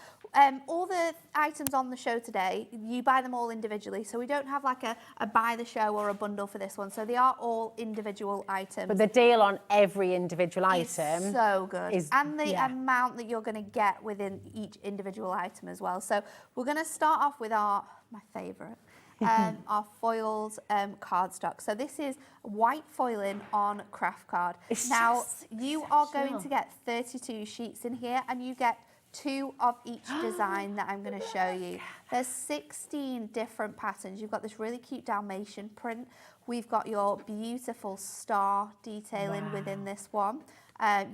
all the items on the show today, you buy them all individually, so we don't have like a buy the show or a bundle for this one, so they are all individual items. But the deal on every individual item so good, and the amount that you're going to get within each individual item as well. So we're going to start off with my favourite. Our foils cardstock. So this is white foiling on craft card. Now you are going to get 32 sheets in here, and you get 2 of each design that I'm going to show you. There's 16 different patterns. You've got this really cute Dalmatian print. We've got your beautiful star detailing within this one.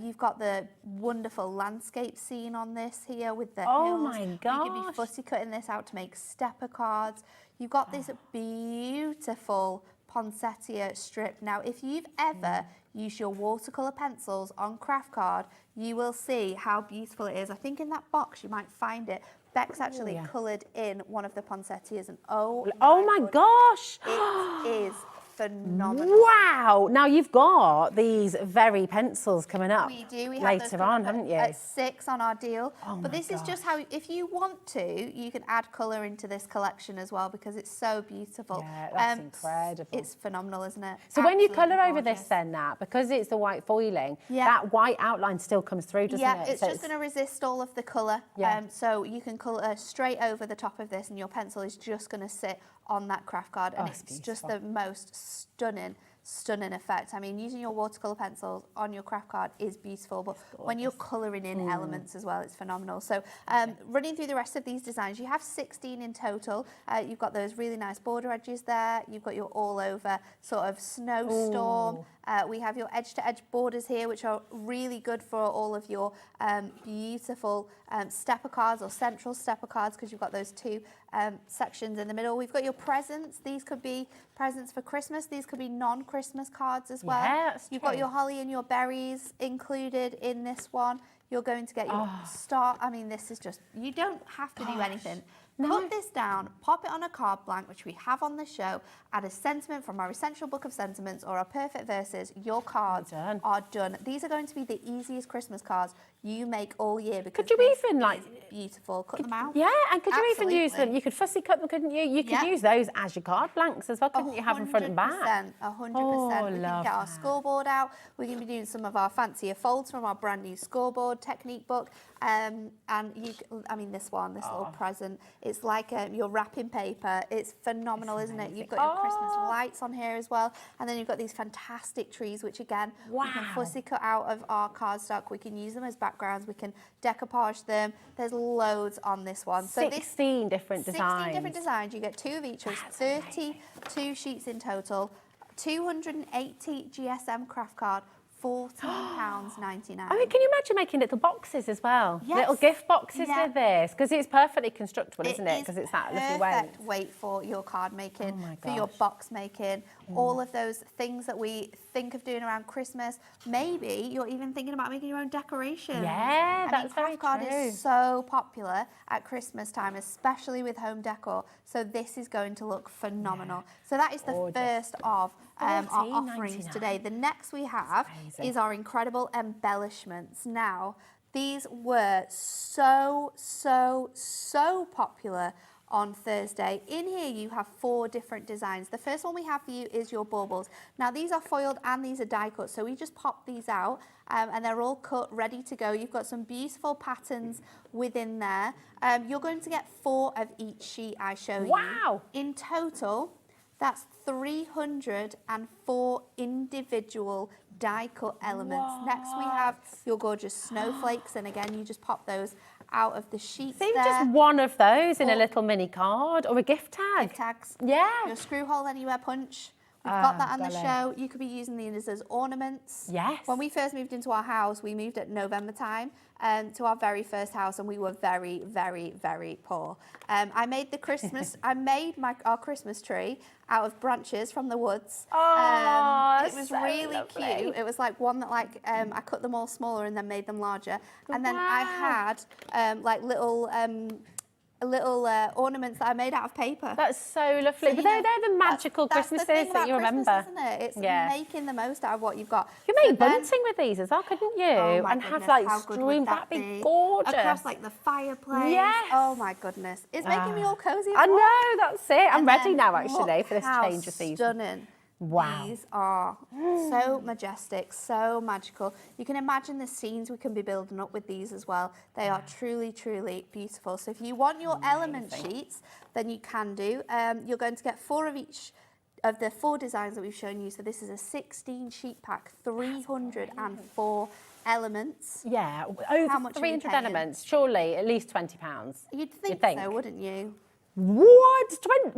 You've got the wonderful landscape scene on this here with the hills. My gosh. You can be fussy cutting this out to make stepper cards. You've got this beautiful poinsettia strip. Now, if you've ever used your watercolour pencils on craft card, you will see how beautiful it is. I think in that box you might find it. Beck's actually coloured in one of the poinsettias, and oh my gosh! It is phenomenal. Wow! Now you've got these very pencils coming up. We do. We have later on, haven't you? At 6 on our deal. But this is just how, if you want to, you can add colour into this collection as well, because it's so beautiful. Yeah, that's incredible. It's phenomenal, isn't it? So when you colour over this then, because it's the white foiling, that white outline still comes through, doesn't it? Yeah, it's just going to resist all of the colour. So you can colour straight over the top of this, and your pencil is just going to sit on that craft card, and it's just the most stunning effect. I mean, using your watercolour pencils on your craft card is beautiful, but when you're colouring in elements as well, it's phenomenal. So running through the rest of these designs, you have 16 in total. You've got those really nice border edges there. You've got your all over sort of snowstorm. We have your edge-to-edge borders here, which are really good for all of your beautiful stepper cards or central stepper cards, because you've got those 2 sections in the middle. We've got your presents. These could be presents for Christmas. These could be non-Christmas cards as well. Yeah, You've got your holly and your berries included in this one. You're going to get your star. I mean, this is just, you don't have to do anything. Put this down, pop it on a card blank, which we have on the show, add a sentiment from our Essential Book of Sentiments or our Perfect Verses. Your cards are done. These are going to be the easiest Christmas cards you make all year, because could you even beautiful. Cut them out. Yeah, and could you even use them? You could fussy cut them, couldn't you? You could use those as your card blanks as well, couldn't you? Have them front and back. 100%. We can get our scoreboard out. We can be doing some of our fancier folds from our brand new scoreboard technique book. And I mean, this little present, it's like your wrapping paper. It's phenomenal, isn't it? You've got your Christmas lights on here as well. And then you've got these fantastic trees, which again, we can fussy cut out of our cardstock. We can use them as backgrounds. We can decoupage them. There's loads on this one. So 16 different designs. 16 different designs. You get 2 of each. So it's 32 sheets in total. 280 GSM craft card, £14.99. I mean, can you imagine making little boxes as well? Yes. Little gift boxes Yeah. with this, because it's perfectly constructible, isn't it? Because it's that lovely weight. Perfect weight for your card making, Oh my for your gosh. box making, all of those things that we think of doing around Christmas. Maybe you're even thinking about making your own decorations. Yeah, I that's mean, very Kraft Kard true. is so popular at Christmas time, especially with home decor. So this is going to look phenomenal. So that is the Gorgeous. first of our $14.99. offerings today. The next we have amazing. is our incredible embellishments. Now, these were so popular on Thursday. In here you have 4 different designs. The first one we have for you is your baubles. Now these are foiled and these are die cut, so we just pop these out and they're all cut, ready to go. You've got some beautiful patterns within there. You're going to get 4 of each sheet I show you. Wow. In total, that's 304 individual die cut elements. Next we have your gorgeous snowflakes, and again you just pop those out of the sheets See, there. just one of those in a Or- little mini card or a gift tag. Gift tags. Yeah. Your screw hole anywhere punch. We've got that on the brilliant. show. You could be using these as ornaments. Yes. When we first moved into our house, we moved at November time to our very first house, and we were very, very, very poor. I made the Christmas. I made our Christmas tree out of branches from the woods. Oh, it was so really lovely. cute. It was like one that I cut them all smaller and then made them larger. And then I had like little ornaments that I made out of paper. That's so lovely. So, But you know, they're the magical that's the Christmases thing that about you Christmas, remember. isn't it? It's Yeah. making the most out of what you've got. You So make then- bunting with these as well, couldn't you? Oh my and have goodness, like how good strewn, would that'd that be gorgeous. Across like the fireplace. Yes. Oh my goodness. It's making me all cozy. I know, that's it. I'm And ready then now actually look for this how change of season. Stunning. Wow. These are so majestic, so magical. You can imagine the scenes we can be building up with these as well. They are truly, truly beautiful. So if you want your element sheets, then you can do. You're going to get 4 of each of the 4 designs that we've shown you. So this is a 16 sheet pack, 304 elements. Yeah, How over much are you 300 paying? elements, surely at least £20. You'd think think? so, wouldn't you? What?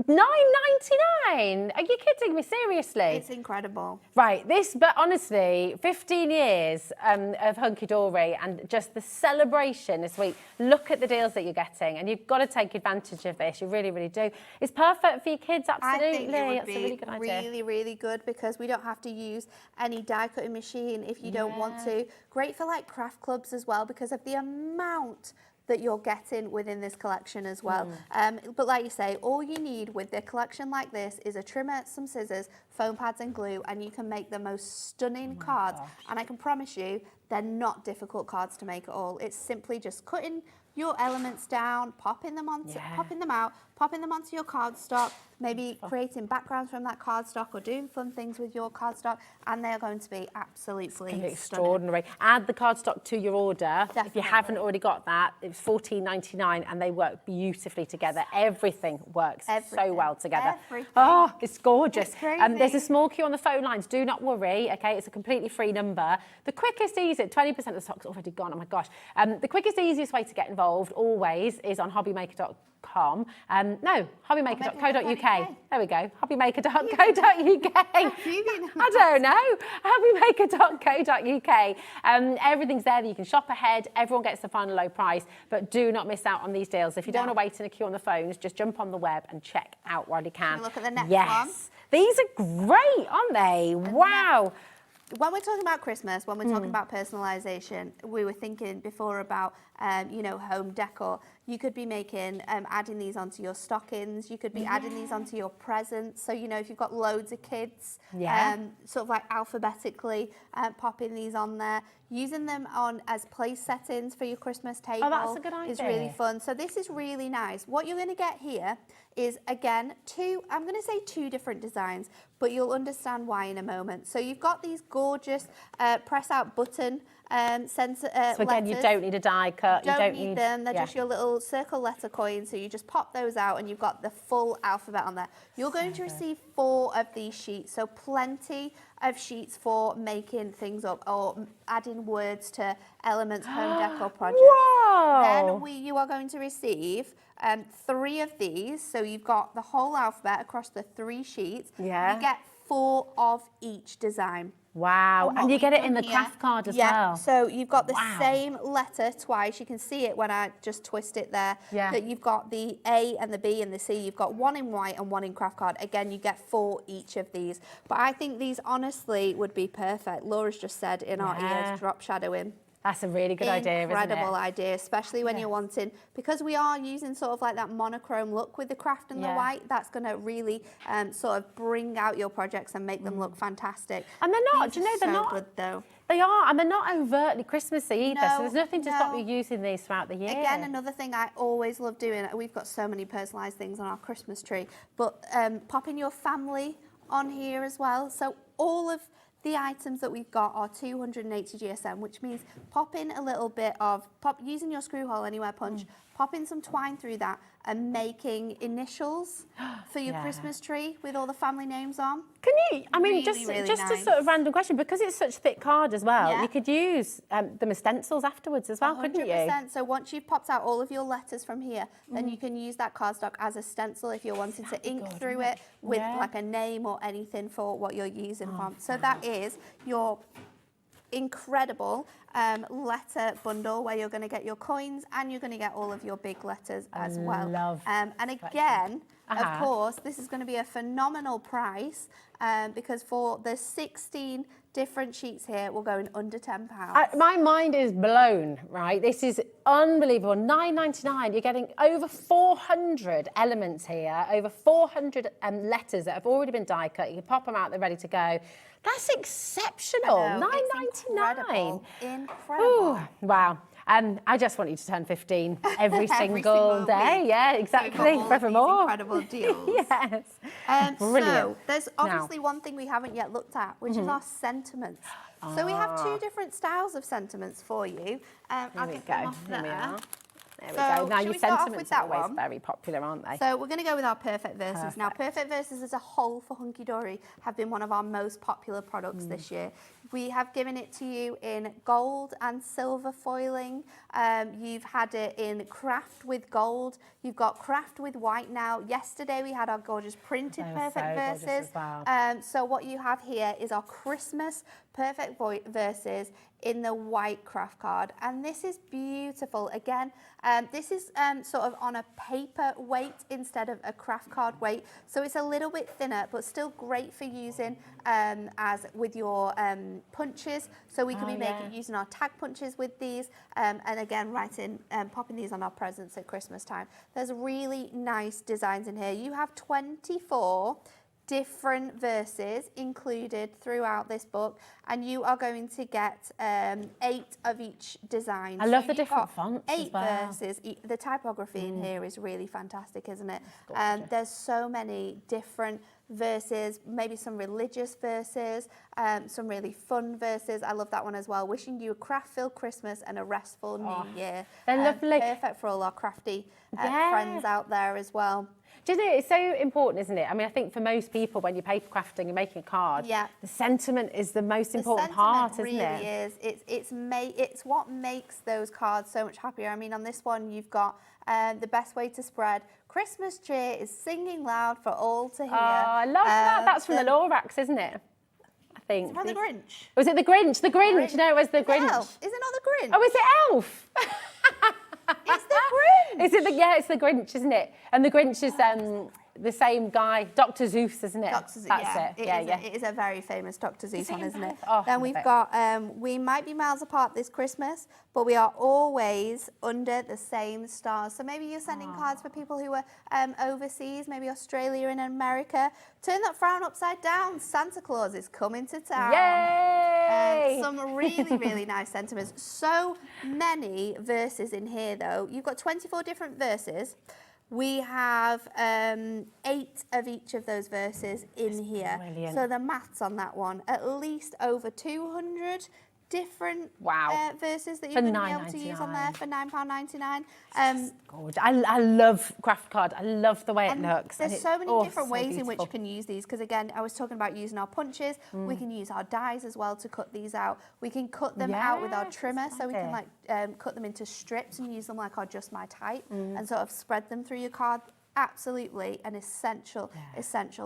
$9.99? Are you kidding me? Seriously? It's incredible. Right, but honestly, 15 years of Hunkydory and just the celebration this week. Look at the deals that you're getting, and you've got to take advantage of this. You really, really do. It's perfect for your kids, absolutely. I think it would That's be a really good idea. really, really good because we don't have to use any die cutting machine if you don't want to. Great for like craft clubs as well because of the amount that you're getting within this collection as well. But like you say, all you need with a collection like this is a trimmer, some scissors, foam pads and glue, and you can make the most stunning cards. And I can promise you, they're not difficult cards to make at all. It's simply just cutting your elements down, popping them out, popping them onto your cardstock, maybe creating backgrounds from that cardstock or doing fun things with your cardstock, and they're going to be absolutely stunning. Extraordinary. Add the cardstock to your order. If you Definitely. haven't already got that, it's $14.99 and they work beautifully together. Everything works so Everything. well together. Everything. Oh, it's gorgeous. It's crazy. There's a small queue on the phone lines. Do not worry, okay? It's a completely free number. The quickest, easiest, 20% of the stock's already gone. Oh my gosh. The quickest, easiest way to get involved always is on hobbymaker.com. No, hobbymaker.co.uk. There we go. Hobbymaker.co.uk. I don't know. Hobbymaker.co.uk. Everything's there that you can shop ahead. Everyone gets the final low price, but do not miss out on these deals. If you don't want to wait in a queue on the phones, just jump on the web and check out while you can. Look at the next yes. one. These are great, aren't they? Wow. When we're talking about Christmas, when we're talking about personalisation, we were thinking before about, home decor. You could be making, adding these onto your stockings. You could be adding these onto your presents. So, if you've got loads of kids, sort of like alphabetically popping these on there. Using them on as place settings for your Christmas table that's a good is idea. really fun. So this is really nice. What you're going to get here is, again, I'm going to say 2 different designs, but you'll understand why in a moment. So you've got these gorgeous press-out button sensor So again, you letters. don't need a die cut. You you don't need them. They're yeah. just your little circle letter coins. So you just pop those out and you've got the full alphabet on there. You're going to receive 4 of these sheets. So plenty of sheets for making things up or adding words to elements, home decor projects. Whoa! Then you are going to receive 3 of these. So you've got the whole alphabet across the 3 sheets. Yeah. You get 4 of each design. Wow, and you get it in the here. craft card as yeah, well. so you've got the Wow. same letter twice. You can see it when I just twist it there. Yeah. That you've got the A and the B and the C. You've got one in white and one in craft card. Again, you get 4 each of these. But I think these honestly would be perfect. Laura's just said in our ears, drop shadowing. That's a really good idea, isn't it? Incredible idea, especially when you're wanting, because we are using sort of like that monochrome look with the craft and the white. That's going to really sort of bring out your projects and make them look fantastic. And they're not, These do you know, are they're so not. good though. They are, and they're not overtly Christmassy either, so No, there's nothing to stop no. you using these throughout the year. Again, another thing I always love doing, we've got so many personalised things on our Christmas tree, but popping your family on here as well. So all of the items that we've got are 280 GSM, which means pop in a little bit of, using your screw hole anywhere punch, pop in some twine through that and making initials for your Christmas tree with all the family names on. Can you, I mean, Really, really just a nice. sort of random question, because it's such thick card as well, Yeah. you could use them as stencils afterwards as well, couldn't you? 100%. So once you've popped out all of your letters from here, then you can use that cardstock as a stencil if you're wanting to ink through it with like a name or anything for what you're using from. So that is your incredible letter bundle where you're going to get your coins and you're going to get all of your big letters as well. Love and again, of course, this is going to be a phenomenal price because for the 16 different sheets here, we're going under £10. My mind is blown, right? This is unbelievable. $9.99. You're getting over 400 elements here, over 400 letters that have already been die cut. You can pop them out, they're ready to go. That's exceptional. $9.99. Incredible. Wow. I just want you to turn 15 every single single day. week. Yeah, So exactly. we've got all of these Forevermore. incredible deals. Yes. So Brilliant. there's obviously one thing we haven't yet looked at, which is our sentiments. So we have 2 different styles of sentiments for you. I'll Here we get go. them off Here we there. are. There we So, go. Now, should your we start off sentiments with are that always one? very popular, aren't they? So we're going to go with our Perfect Verses. Now, Perfect Verses as a whole for Hunkydory have been one of our most popular products this year. We have given it to you in gold and silver foiling. You've had it in craft with gold. You've got craft with white now. Yesterday we had our gorgeous printed They were Perfect so gorgeous Verses. as well. So what you have here is our Christmas Perfect Verses in the white craft card, and this is beautiful. Again, this is sort of on a paper weight instead of a craft card weight, so it's a little bit thinner but still great for using as with your punches. So we can be making using our tag punches with these, and again popping these on our presents at Christmas time. There's really nice designs in here. You have 24 different verses included throughout this book, and you are going to get 8 of each design. I love the you've different got fonts as 8 well. verses. The typography in here is really fantastic, isn't it? There's so many different verses, maybe some religious verses, some really fun verses. I love that one as well. Wishing you a craft-filled Christmas and a restful New Year. They're lovely. Perfect for all our crafty friends out there as well. Do you know, it's so important, isn't it? I mean, I think for most people, when you're paper crafting and making a card, the sentiment is the most important part, isn't really it? It's what makes those cards so much happier. I mean, on this one, you've got the best way to spread Christmas cheer is singing loud for all to hear. Oh, I love that. That's from the Lorax, isn't it? I think. Is it the Grinch? Was it the Grinch? The Grinch. No, it was the Grinch. Elf. Is it not the Grinch? Oh, is it Elf? It's the Grinch. Is it it's the Grinch, isn't it? And the Grinch is the same guy, Dr. Zeus, isn't it? Dr. Zeus, That's it. It is a very famous Dr. Zeus one, isn't it? Oh, then we've got, we might be miles apart this Christmas, but we are always under the same stars. So maybe you're sending cards for people who are overseas, maybe Australia and America. Turn that frown upside down. Santa Claus is coming to town. Yay! Some really, really nice sentiments. So many verses in here, though. You've got 24 different verses. We have 8 of each of those verses in here. Brilliant. So the maths on that one, at least over 200 different verses that you're going to be able to use on there for £9.99. Good. I love craft card. I love the way it looks. There's so many different ways in which beautiful. you can use these, because again, I was talking about using our punches. We can use our dies as well to cut these out. We can cut them out with our trimmer, so we can cut them into strips and use them like our Just My Type and sort of spread them through your card absolutely an essential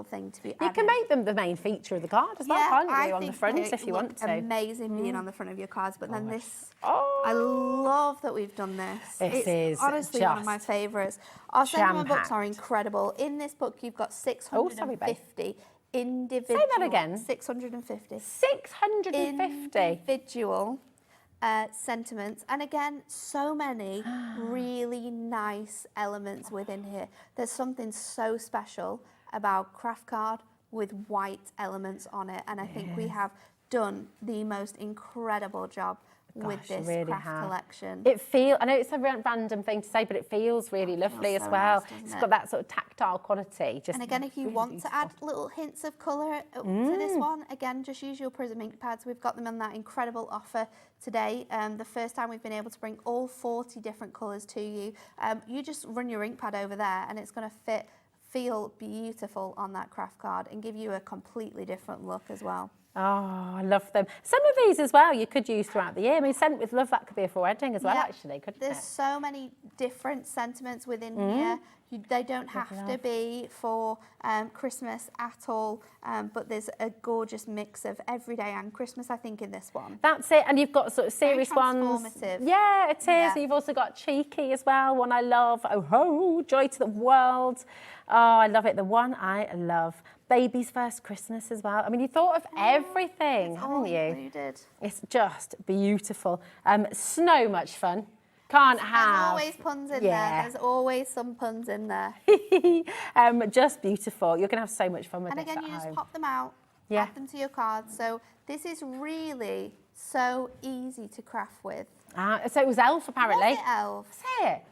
thing to be added. You can make them the main feature of the card as well, can't you? On the front if you want to. Amazing being on the front of your cards, but then this, Oh. I love that we've done this. This It's is honestly one of my just favourites. Our sentiment books jam-packed. are incredible. In this book, you've got 650 individual. Say that again. 650. 650. Individual sentiments, and again, so many really nice elements within here. There's something so special about craft card with white elements on it, and I think we have done the most incredible job with Gosh, you this really craft have. collection. I know it's a random thing to say, but it feels really lovely as so well. nice, doesn't It's it? got that sort of tactile quality. Just And again, if you really want beautiful. to add little hints of colour to this one, again, just use your Prism ink pads. We've got them on that incredible offer today. The first time we've been able to bring all 40 different colours to you. You just run your ink pad over there and it's going to feel beautiful on that craft card and give you a completely different look as well. Oh, I love them. Some of these as well you could use throughout the year. I mean, Sent with Love, that could be for wedding as well, Yeah. actually, couldn't There's it? so many different sentiments within here. They don't have to be for Christmas at all, but there's a gorgeous mix of everyday and Christmas, I think, in this one. That's it, and you've got sort of serious ones. transformative. Yeah, it is. Yeah. You've also got Cheeky as well, one I love. Oh ho, Joy to the World. Oh, I love it. The one I love. Baby's First Christmas as well. I mean, you thought of everything, haven't you? Included. It's just beautiful. So much fun. Can't There's have. always puns in Yeah. there. There's always some puns in there. Just beautiful. You're going to have so much fun with And this again, at you just home. pop them out, Yeah. add them to your cards. So this is really so easy to craft with. So it was Elf, apparently. Was it Elf? Is it?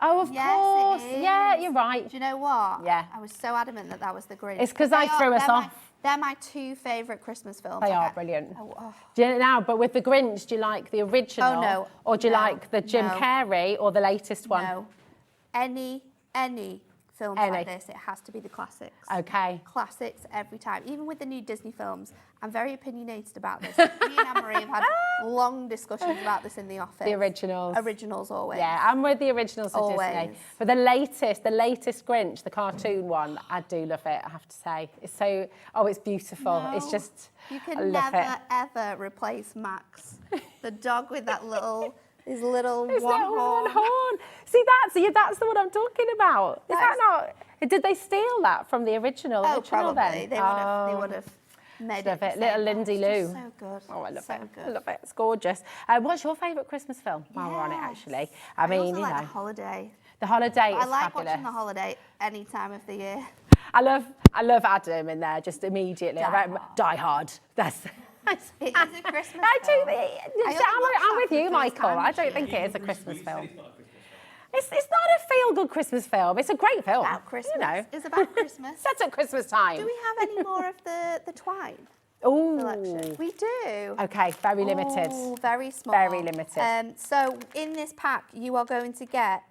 Oh, of Yes, course. it is. Yeah, you're right. Do you know what? Yeah. I was so adamant that that was the Grinch. It's 'cause I threw us off. They're my two favourite Christmas films. They are Okay. brilliant. Oh. Do you know now? But with the Grinch, do you like the original? Oh, no. Or do you No. like the Jim No. Carrey or the latest one? No. Any films Any. like this, it has to be the classics. Okay. Classics every time. Even with the new Disney films, I'm very opinionated about this. Me and Anne-Marie have had long discussions about this in the office. The originals. Originals always. Yeah, I'm with the originals for Disney. Always. But the latest Grinch, the cartoon one, I do love it, I have to say. It's so, it's beautiful. No, It's just, You I can love never, it. ever replace Max, the dog with that his little It's one that horn. one horn. See, that's the one I'm talking about. Is that not? Did they steal that from the original? Oh, original probably. then? They would have made Love it. it. the Little same. Lindy It's just Lou. So good. Oh, I love so it. Good. I love it. It's gorgeous. What's your favourite Christmas film? While we're on it, Yes. actually. I I mean, also you like know, The Holiday. The Holiday I is like fabulous. watching The Holiday any time of the year. I love Adam in there just immediately. Die Hard. That's. It is a Christmas I do. film. I'm watched that with for you, the first Michael. time I this don't year. think it is a Christmas film. It's not a feel-good Christmas film. It's a great film. About Christmas. You know. It's about Christmas. Set at Christmas time. Do we have any more of the twine Ooh. collection? We do. Okay, very limited. Ooh, very small. Very limited. So in this pack, you are going to get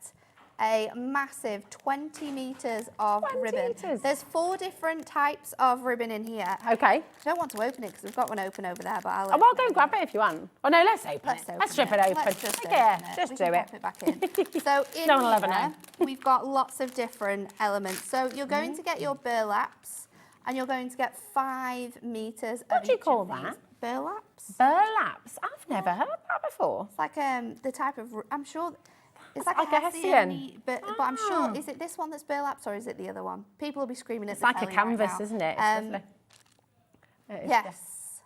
a massive 20 metres of 20 ribbon. metres. There's 4 different types of ribbon in here. Okay. I don't want to open it because we've got one open over there, but I'll Oh, well, go and grab it if you want. Oh, no, let's open Let's it. open Let's strip it open. Let's just yeah, open it. just We do can it. pop it back in. So in No one will ever here, know. we've got lots of different elements. So you're going to get your burlaps, and you're going to get 5 metres of What do you each call of these. that? Burlaps. Burlaps. I've never heard that before. It's like the type of, I'm sure, it's Like like a a hessian. hessian, but I'm sure, is it this one that's burlaps or is it the other one? People will be screaming at It's the like a telly right canvas, now. isn't it? It's lovely. It is, Yes.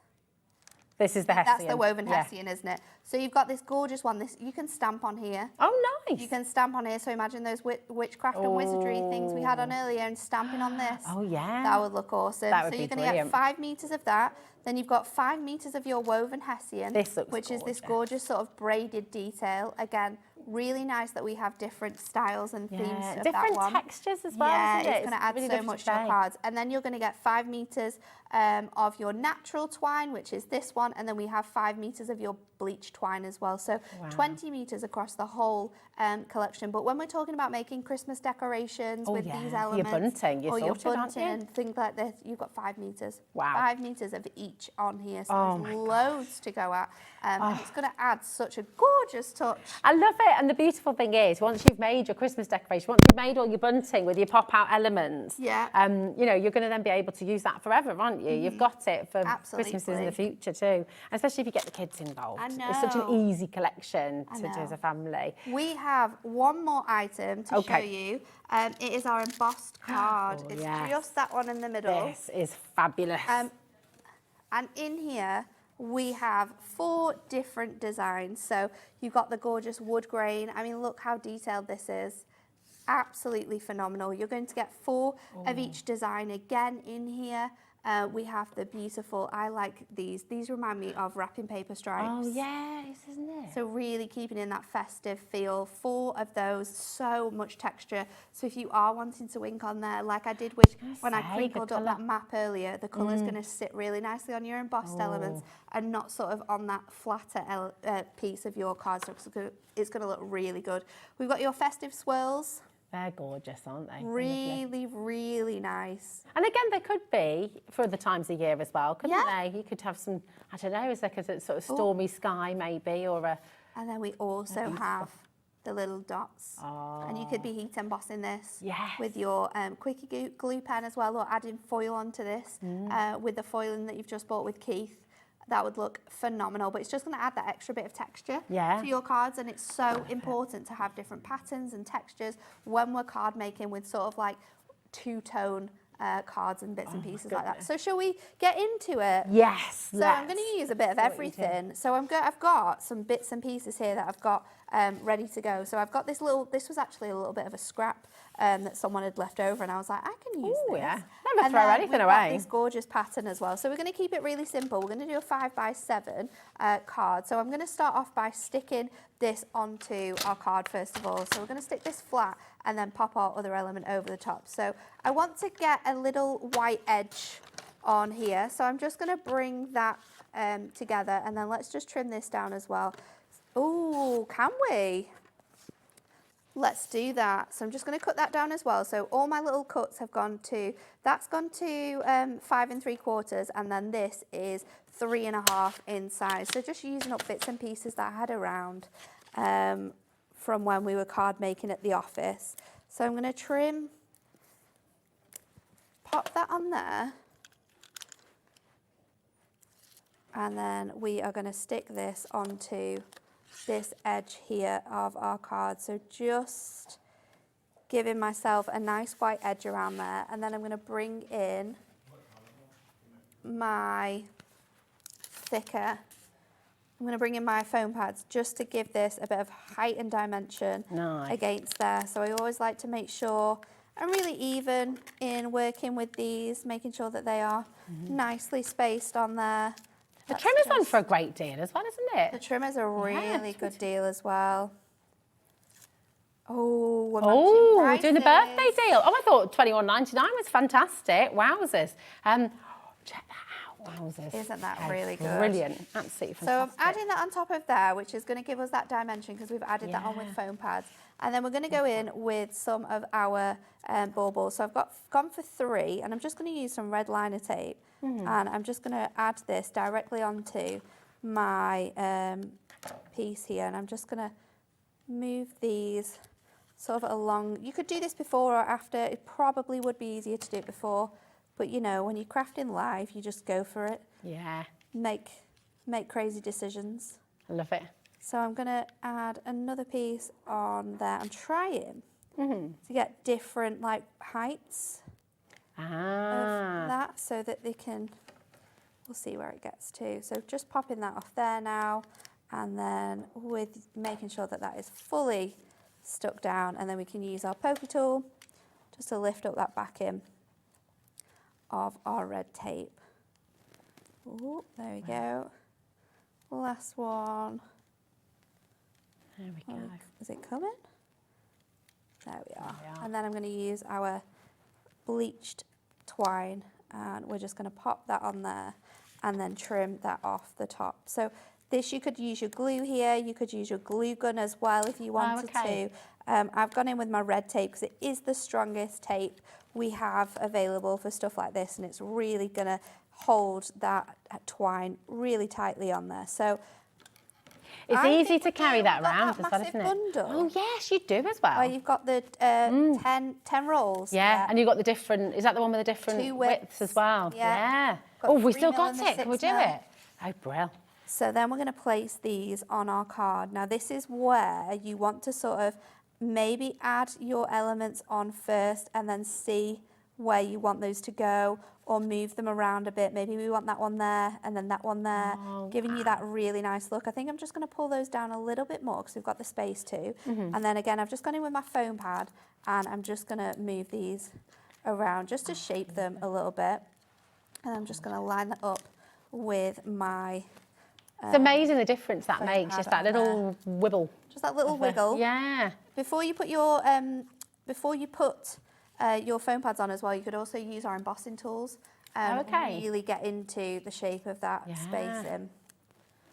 This is the That's Hessian. the woven Yeah. hessian, isn't it? So you've got this gorgeous one. This you can stamp on here. Oh, nice. You can stamp on here. So imagine those witchcraft and wizardry things we had on earlier and stamping on this. Oh, yeah. That would look awesome. That would so be you're going to get brilliant. 5 metres of that. Then you've got 5 metres of your woven hessian, This looks which is this gorgeous. gorgeous sort of braided detail. Again, really nice that we have different styles and themes of different that one. textures as well, Yeah, isn't it? it's going to add really so good much to your display. cards. And then you're going to get 5 metres of your natural twine, which is this one, and then we have 5 metres of your bleached twine as well. So 20 metres across the whole collection. But when we're talking about making Christmas decorations with these Your elements, bunting, you're or your sorted, aren't bunting you? and things like this, you've got 5 metres. Wow. 5 metres of each on here. So Oh there's my loads to go at. And it's going to add such a gorgeous touch. I love it. and the beautiful thing is, once you've made your Christmas decoration, once you've made all your bunting with your pop-out elements, Yeah. you know, you're going to then be able to use that forever, aren't you? You've got it for Christmases in the future too, especially if you get the kids involved. I know. It's such an easy collection to do as a family. We have one more item to show you. It is our embossed card. Oh, it's yes. just that one in the middle. This is fabulous. And in here, we have 4 different designs. So you've got the gorgeous wood grain. I mean, look how detailed this is. Absolutely phenomenal. You're going to get 4 of each design again in here. We have the beautiful, I like these. These remind me of wrapping paper stripes. Oh, yes, isn't it? So really keeping in that festive feel. 4 of those, so much texture. So if you are wanting to ink on there, like I did with when I crinkled up that map earlier, the colour's going to sit really nicely on your embossed elements and not sort of on that flatter piece of your card. So it's going to look really good. We've got your festive swirls. They're gorgeous, aren't they? Really, really nice. And again, they could be for other times of year as well, couldn't Yeah. they? You could have some, I don't know, is like a sort of stormy sky maybe, or a... And then we also have the little dots. And you could be heat embossing this with your quickie glue pen as well, or adding foil onto this with the foiling that you've just bought with Keith. That would look phenomenal, but it's just going to add that extra bit of texture to your cards, and it's so important to have different patterns and textures when we're card making with sort of like 2-tone cards and bits and pieces like that. So shall we get into it? Yes, So I'm going to use a bit of everything. So I've got some bits and pieces here that I've got ready to go. So I've got this was actually a little bit of a scrap that someone had left over, and I was like, I can use this. Yeah. Never throw anything away. This gorgeous pattern as well. So we're going to keep it really simple. We're going to do a 5x7 card. So I'm going to start off by sticking this onto our card first of all. So we're going to stick this flat and then pop our other element over the top. So I want to get a little white edge on here. So I'm just going to bring that together, and then let's just trim this down as well. Oh, can we? Let's do that. So I'm just going to cut that down as well. So all my little cuts have gone to, that's gone to 5 3/4, and then this is 3 1/2 in size. So just using up bits and pieces that I had around from when we were card making at the office. So I'm going to trim, pop that on there. And then we are going to stick this onto this edge here of our card. So just giving myself a nice white edge around there, and then I'm going to bring in my thicker, I'm going to bring in my foam pads just to give this a bit of height and dimension against there. So I always like to make sure I'm really even in working with these, making sure that they are nicely spaced on there. The trimmer's on for a great deal as well, isn't it? The trimmer's a really good deal as well. Oh, we're doing a birthday deal. Oh, I thought $21.99 was fantastic. Wowzers. Check that out. Wowzers. Isn't that really good? Brilliant. Absolutely fantastic. So I'm adding that on top of there, which is going to give us that dimension because we've added that on with foam pads. And then we're going to go in with some of our baubles. So I've gone for 3, and I'm just going to use some red liner tape. And I'm just going to add this directly onto my piece here. And I'm just going to move these sort of along. You could do this before or after. It probably would be easier to do it before. But, you know, when you're crafting live, you just go for it. Yeah. Make crazy decisions. I love it. So I'm going to add another piece on there. I'm trying to get different like heights of that so that they can, we'll see where it gets to. So just popping that off there now, and then with making sure that that is fully stuck down, and then we can use our pokey tool just to lift up that backing of our red tape. Oh, there we go. Last one. There we go. Is it coming? There we are. And then I'm going to use our bleached twine, and we're just going to pop that on there and then trim that off the top. So this, you could use your glue here, you could use your glue gun as well if you wanted to. I've gone in with my red tape because it is the strongest tape we have available for stuff like this, and it's really going to hold that twine really tightly on there. So It's I easy think to we do. carry that We've got around that as well, massive isn't it? bundle. Oh yes, you do as well. Where you've got the 10 rolls. Yeah, and you've got the different, is that the one with the different 2 widths as well? Yeah. Got Oh, we 3 still mil got and the it. Can we 6 do mil. it? Oh, brill. So then we're going to place these on our card. Now this is where you want to sort of maybe add your elements on first and then see where you want those to go, or move them around a bit. Maybe we want that one there and then that one there, giving you that really nice look. I think I'm just going to pull those down a little bit more because we've got the space too. And then again, I've just gone in with my foam pad and I'm just going to move these around just to shape them a little bit. And I'm just going to line that up with my... It's amazing the difference that foam makes, pad just that on little wibble. Just that little wiggle. Yeah. Before you put your your foam pads on as well, you could also use our embossing tools and really get into the shape of that spacing.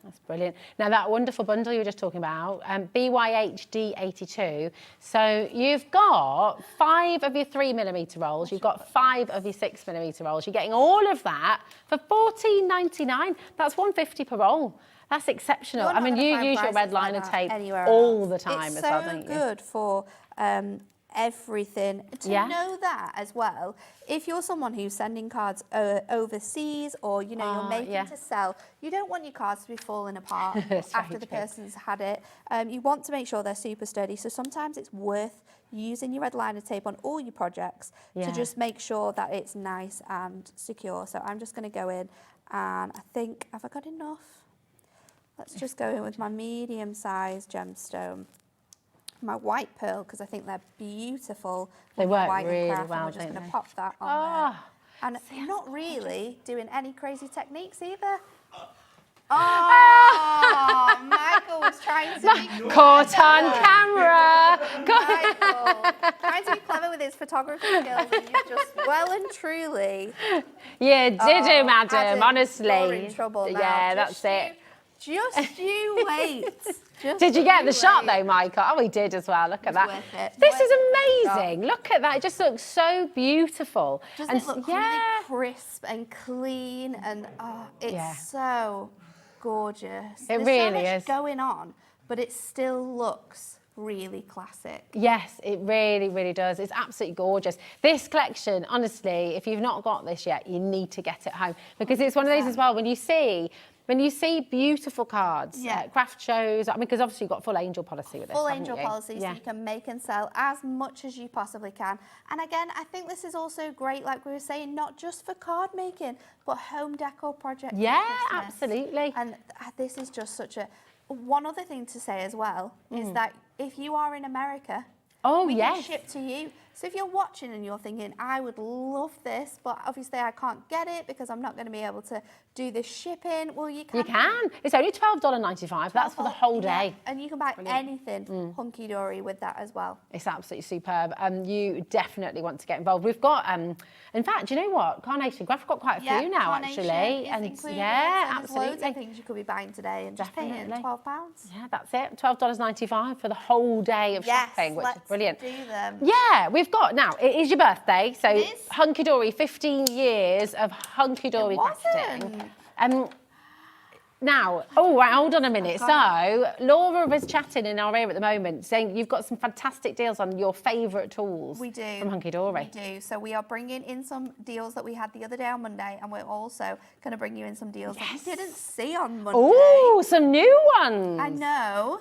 That's brilliant. Now that wonderful bundle you were just talking about, BYHD82. So you've got 5 of your 3mm rolls, you've got 5 of your 6mm rolls. You're getting all of that for $14.99. That's $1.50 per roll. That's exceptional. I mean, you use your red liner tape all the time as well, don't you? It's so good for everything. To know that as well, if you're someone who's sending cards overseas, or you know you're making to sell, you don't want your cards to be falling apart after the person's had it. You want to make sure they're super sturdy. So sometimes it's worth using your red liner tape on all your projects to just make sure that it's nice and secure. So I'm just going to go in, and I think, have I got enough? Let's just go in with my medium-sized gemstone. My white pearl, because I think they're beautiful. They work white really and craft, well, and we're just don't going to they? pop that on there. And not really doing any crazy techniques either. Oh, Michael was trying to be caught on camera. Michael, trying to be clever with his photography skills, and you've just well and truly. Yeah, did madam, Adam, honestly. You're in trouble now. Yeah, that's it. Just you wait. Did you get the shot though, Michael? Oh, he did as well. Look at that. Worth it. This Worth is the amazing. Look at that. It just looks so beautiful. Doesn't it look really crisp and clean, and it's so gorgeous. It There's really so much is. going on, but it still looks really classic. Yes, it really, really does. It's absolutely gorgeous. This collection, honestly, if you've not got this yet, you need to get it home, because it's one of those as well, when you see beautiful cards at craft shows, I mean, because obviously you've got full angel policy with this, Full haven't angel you? policy, so you can make and sell as much as you possibly can. And again, I think this is also great, like we were saying, not just for card making, but home decor projects. Yeah, for Christmas. absolutely. And this is just such a... One other thing to say as well is that if you are in America, we can ship to you. So if you're watching and you're thinking, I would love this, but obviously I can't get it because I'm not going to be able to do the shipping, well, you can. You can. It's only $12.95. That's for the whole day. And you can buy anything hunky-dory with that as well. It's absolutely superb. You definitely want to get involved. We've got, in fact, do you know what? Carnation Crafts got quite a few now, Carnation actually. is And included, yeah, so absolutely. There's loads of things you could be buying today and just paying £12. Yeah, that's it. $12.95 for the whole day of shopping, which is brilliant. Do them. Yeah, we've got, now, it is your birthday, so Hunkydory, 15 years of Hunkydory crafting. Now, right, hold on a minute. So, Laura was chatting in our ear at the moment, saying you've got some fantastic deals on your favourite tools. We do. From Hunkydory. We do. So we are bringing in some deals that we had the other day on Monday, and we're also going to bring you in some deals that you didn't see on Monday. Oh, some new ones. I know.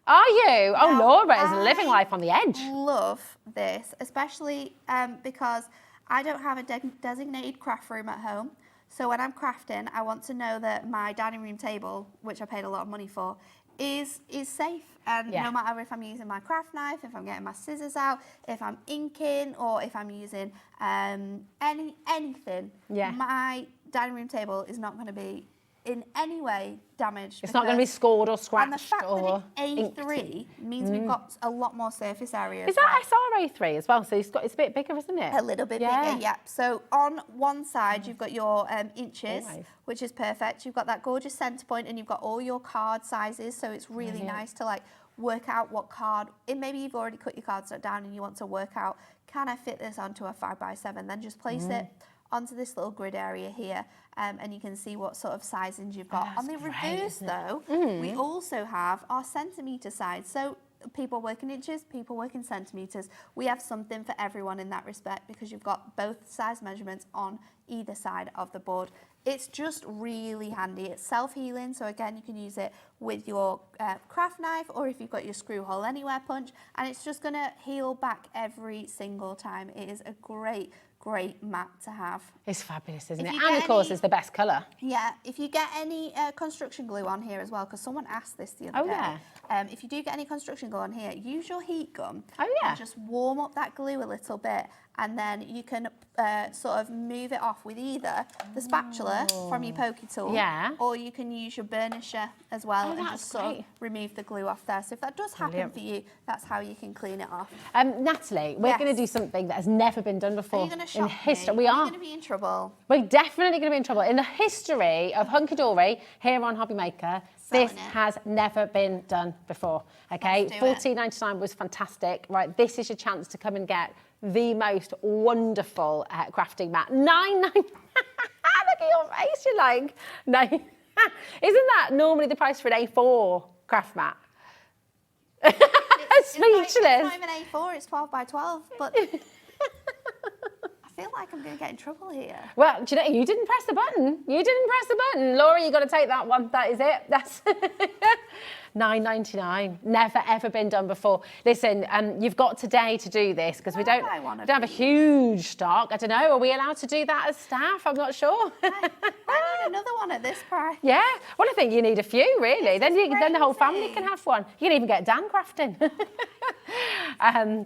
Are you? Now, Laura is living life on the edge. I love this, especially because I don't have a designated craft room at home. So when I'm crafting, I want to know that my dining room table, which I paid a lot of money for, is safe. And no matter if I'm using my craft knife, if I'm getting my scissors out, if I'm inking, or if I'm using anything, my dining room table is not going to be in any way damaged. It's not going to be scored or scratched. And the fact or that it's A3 means we've got a lot more surface area. Is that SRA3 as well? So it's a bit bigger, isn't it? A little bit bigger, yeah. So on one side, you've got your inches, which is perfect. You've got that gorgeous centre point, and you've got all your card sizes. So it's really nice to like work out what card, maybe you've already cut your cards down and you want to work out, can I fit this onto a 5x7? Then just place it onto this little grid area here, and you can see what sort of sizings you've got. On the reverse though, we also have our centimetre size. So people work in inches, people work in centimetres. We have something for everyone in that respect because you've got both size measurements on either side of the board. It's just really handy. It's self-healing, so again, you can use it with your craft knife, or if you've got your screw hole anywhere punch, and it's just going to heal back every single time. It is a great mat to have. It's fabulous, isn't it? And of course, it's the best colour. Yeah, if you get any construction glue on here as well, because someone asked this the other day. If you do get any construction glue on here, use your heat gun. And just warm up that glue a little bit, and then you can sort of move it off with either the spatula from your pokey tool, or you can use your burnisher as well, and just sort of remove the glue off there. So if that does happen for you, that's how you can clean it off. Natalie, we're going to do something that has never been done before. Are you going to shock me? We are. You're going to be in trouble. We're definitely going to be in trouble. In the history of Hunkydory here on Hobby Maker, this has never been done before. Okay, $14.99 was fantastic. Right, this is your chance to come and get the most wonderful crafting mat. $9.99. Look at your face. You're like, no. Isn't that normally the price for an A4 craft mat? Speechless. It's not even A4. It's 12 by 12. But I feel like I'm going to get in trouble here. Well, do you know, you didn't press the button. You didn't press the button. Laura, you got to take that one. That is it. That's $9.99. Never, ever been done before. Listen, you've got today to do this because we don't have a huge stock. I don't know. Are we allowed to do that as staff? I'm not sure. I need another one at this price. Yeah. Well, I think you need a few, really. Then the whole family can have one. You can even get Dan crafting.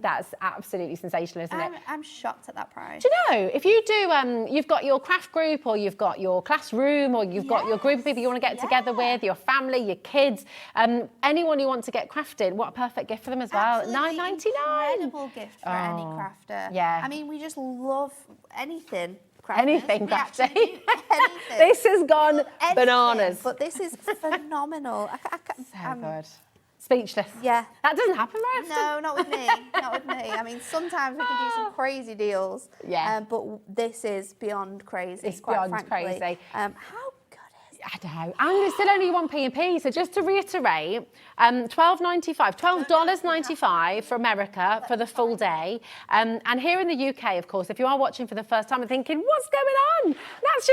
That's absolutely sensational, isn't it? I'm shocked at that price. Do you know, if you do, you've got your craft group, or you've got your classroom, or you've got your group of people you want to get together with, your family, your kids, anyone you want to get crafted, what a perfect gift for them as well. $9.99. Incredible gift for any crafter. Yeah. I mean, we just love anything. Anything crafting. Anything. This has gone bananas. But this is phenomenal. So good. Speechless. Yeah. That doesn't happen very often. No, not with me. Not with me. I mean, sometimes we can do some crazy deals. Yeah. But this is beyond crazy. It's beyond crazy. How good is it? I don't know. And it's still only 1p. So just to reiterate, $12.95 for America for the full day. And here in the UK, of course, if you are watching for the first time and thinking, what's going on? That's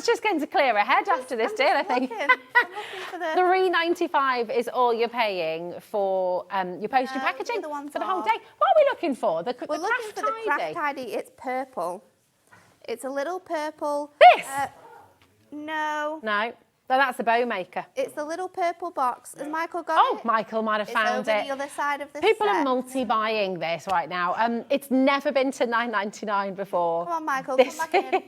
just going to clear ahead after this deal, I think. I'm looking for the... $3.95 is all you're paying for your postage packaging for the whole day. What are we looking for? We're looking for the Craft Tidy. It's purple. It's a little purple... This? No. No. So that's the bow maker. It's the little purple box. Has Michael got it? Oh, Michael might have found it. It's over the other side of the People set. are multi-buying this right now. It's never been to $9.99 before. Come on, Michael, come back in.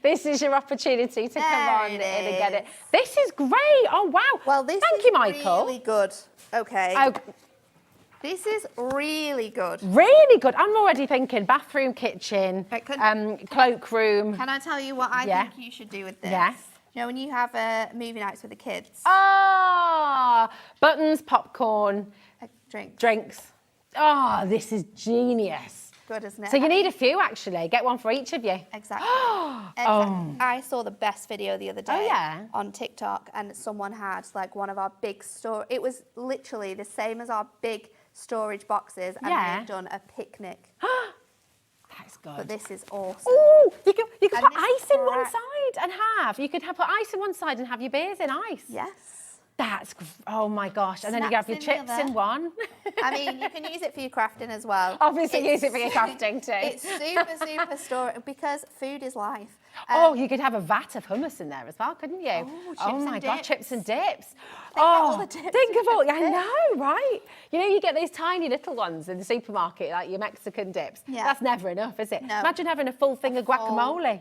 This is your opportunity to come on in and get it. This is great. Oh, wow. Well, this Thank you, Michael. Really good. Okay. Oh. This is really good. Really good. I'm already thinking bathroom, kitchen, cloakroom. Can I tell you what I think you should do with this? Yes. You know, when you have movie nights with the kids. Ah, buttons, popcorn, drinks. Oh, this is genius. Good, isn't it? So you need a few, actually. Get one for each of you. Exactly. I saw the best video the other day on TikTok, and someone had like one of our big store. It was literally the same as our big storage boxes, and they've done a picnic. That's good. But this is awesome. Oh, you could put ice in one side and have. You could put ice in one side and have your beers in ice. Yes. That's, oh my gosh. And then you can have your chips in one. I mean, you can use it for your crafting as well. Obviously use it for your crafting too. It's super storage because food is life. Oh, you could have a vat of hummus in there as well, couldn't you? Oh my God, chips and dips. Think of all, I know, right? You know, you get these tiny little ones in the supermarket, like your Mexican dips. Yeah. That's never enough, is it? No. Imagine having a full thing of guacamole.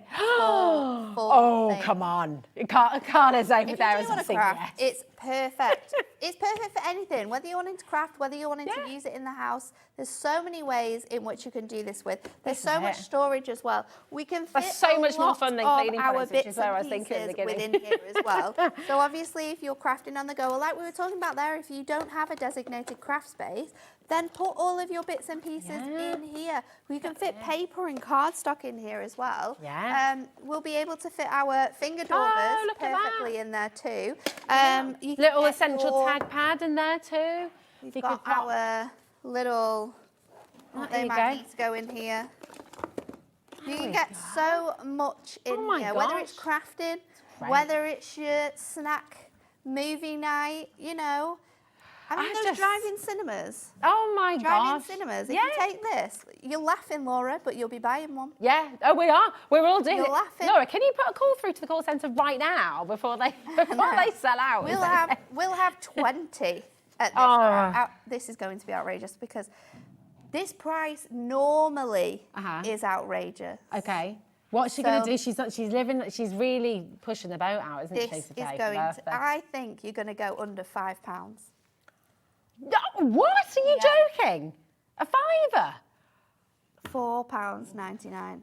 Full come on. Carla's over there as a singer. It's perfect. It's perfect for anything, whether you're wanting to craft, whether you're wanting to use it in the house. There's so many ways in which you can do this with. There's so much storage as well. We can fit so much more fun fun than of cleaning our products, which bits is where I and was thinking at the pieces beginning. within here as well. So obviously, if you're crafting on the go, or like we were talking about there, if you don't have a designated craft space, then put all of your bits and pieces in here. We can fit paper and cardstock in here as well. Yeah. We'll be able to fit our finger daubers look at that. perfectly in there too. You can Little get essential your- tag pad in there too. We've You got could pop- our little, there they you might go. need to go in here. You There can we get go. so much in Oh my here, whether it's gosh. crafting, Great. whether it's your snack movie night, you know. I mean, I those just- drive-in cinemas. Oh my Drive-in gosh. cinemas. If Yeah. you take this, you're laughing, Laura, but you'll be buying one. Yeah. Oh, we are. We're all doing You're it. laughing. Laura, can you put a call through to the call centre right now before they sell out? We'll have 20 at this Oh. price. This is going to be outrageous because this price normally is outrageous. Okay. What's she going So- to do? She's really pushing the boat out, isn't she, This today? is for going to, birthday? I think you're going to go under £5. No, what? Are you Yeah. joking? A fiver? £4.99.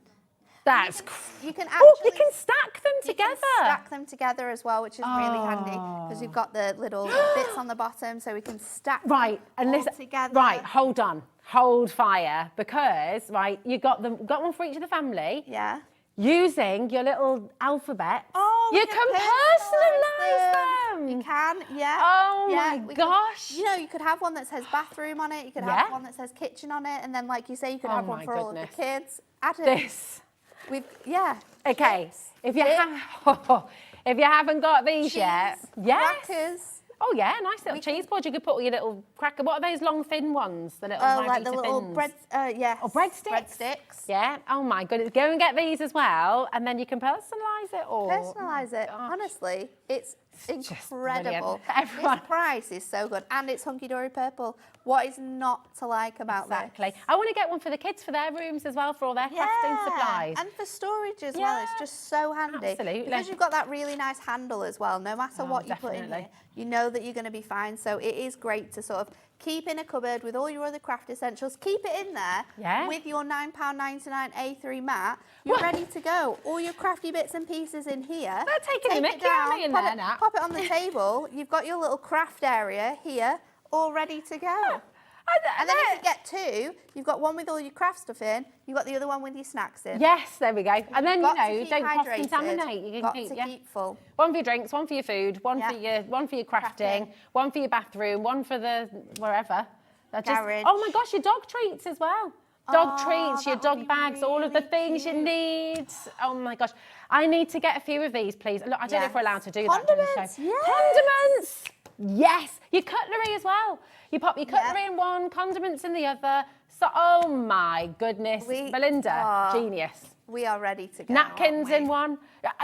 That's You can Oh, actually you can stack them you together. can stack them together as well, which is really handy because you've got the little bits on the bottom, so we can stack Right, and them all listen. together. Right, hold on, hold fire, because you got one for each of the family. Yeah. Using your little alphabet, We you can personalise them. You can, yeah. Oh yeah, my we gosh. Could, you know, you could have one that says bathroom on it. You could Yeah. have one that says kitchen on it, and then, like you say, you could Oh have one my for all of goodness. the kids. Adam, This. yeah. Okay, Chips, if you dip, if you haven't got these yet, cheese, yes. crackers. Oh yeah, nice little cheese board. You could put all your little cracker. What are those long thin ones? The little Oh, like the Rivita little thins? bread. Yes. Oh, breadsticks. Breadsticks. Yeah. Oh my goodness. Go and get these as well, and then you can personalise it all. Personalise it. gosh. Honestly, it's just incredible. brilliant. Everyone- This price is so good, and it's Hunkydory purple. What is not to like about Exactly. this? I want to get one for the kids for their rooms as well, for all their crafting supplies. And for storage as well, it's Yeah, just so handy. absolutely. Because you've got that really nice handle as well. No matter what you put in definitely. here, you know that you're going to be fine. So it is great to sort of keep in a cupboard with all your other craft essentials. Keep it in there Yeah. with your £9.99 A3 mat. You're What? ready to go. All your crafty bits and pieces in here. They're taking the Take mickey it out of down, me in pop there it- now. Pop it on the table. You've got your little craft area here, all ready to go. And then if you get two, you've got one with all your craft stuff in, you've got the other one with your snacks in. Yes, there we go. And then Got to you keep don't hydrated, cross-contaminate. You can got keep to keep full. one for your drinks, one for your food, one for Yeah. your crafting, Crafting. one for your bathroom, one for the wherever. They're just- Garage. oh my gosh, your dog treats as well. Dog Oh, treats, your that would dog be bags, all of the really things you cute. need. Oh my gosh, I need to get a few of these, please. Look, I don't know if we're allowed to do that. during the show. Condiments, yes. Condiments. Yes, your cutlery as well. You pop your cutlery Yeah. in one, condiments in the other. So, oh my goodness, Belinda, genius. We are ready to go. Napkins aren't in we? one.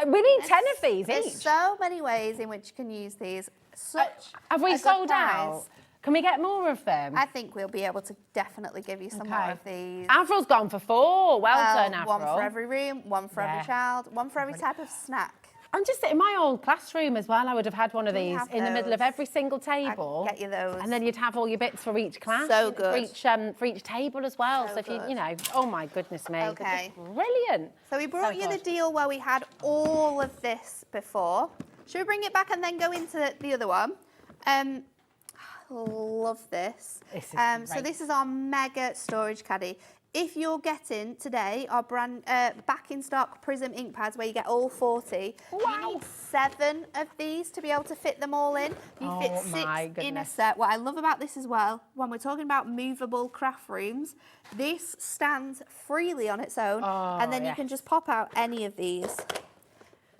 We need 10 of these There's each. so many ways in which you can use these. Such Have we a good sold price. out? Can we get more of them? I think we'll be able to definitely give you some more of these. Avril's gone for 4. Well done, Avril. One for every room, one for Yeah. every child, one for every type of snack. I'm just in my old classroom as well. I would have had one of We these have in the middle of those. every single table. get you those. And then you'd have all your bits for each class. So good. For each table as well. So So if you good. you know, oh my goodness me. They're Okay. just brilliant. So we brought you the good. deal where we had all of this before. Should we bring it back and then go into the other one? Love this. This is So great. this is our mega storage caddy. If you're getting today our brand back in stock Prism ink pads where you get all 40, you need 7 of these to be able to fit them all in. You fit Oh 6 my in a goodness. set. What I love about this as well, when we're talking about movable craft rooms, this stands freely on its own, and then you can just pop out any of these.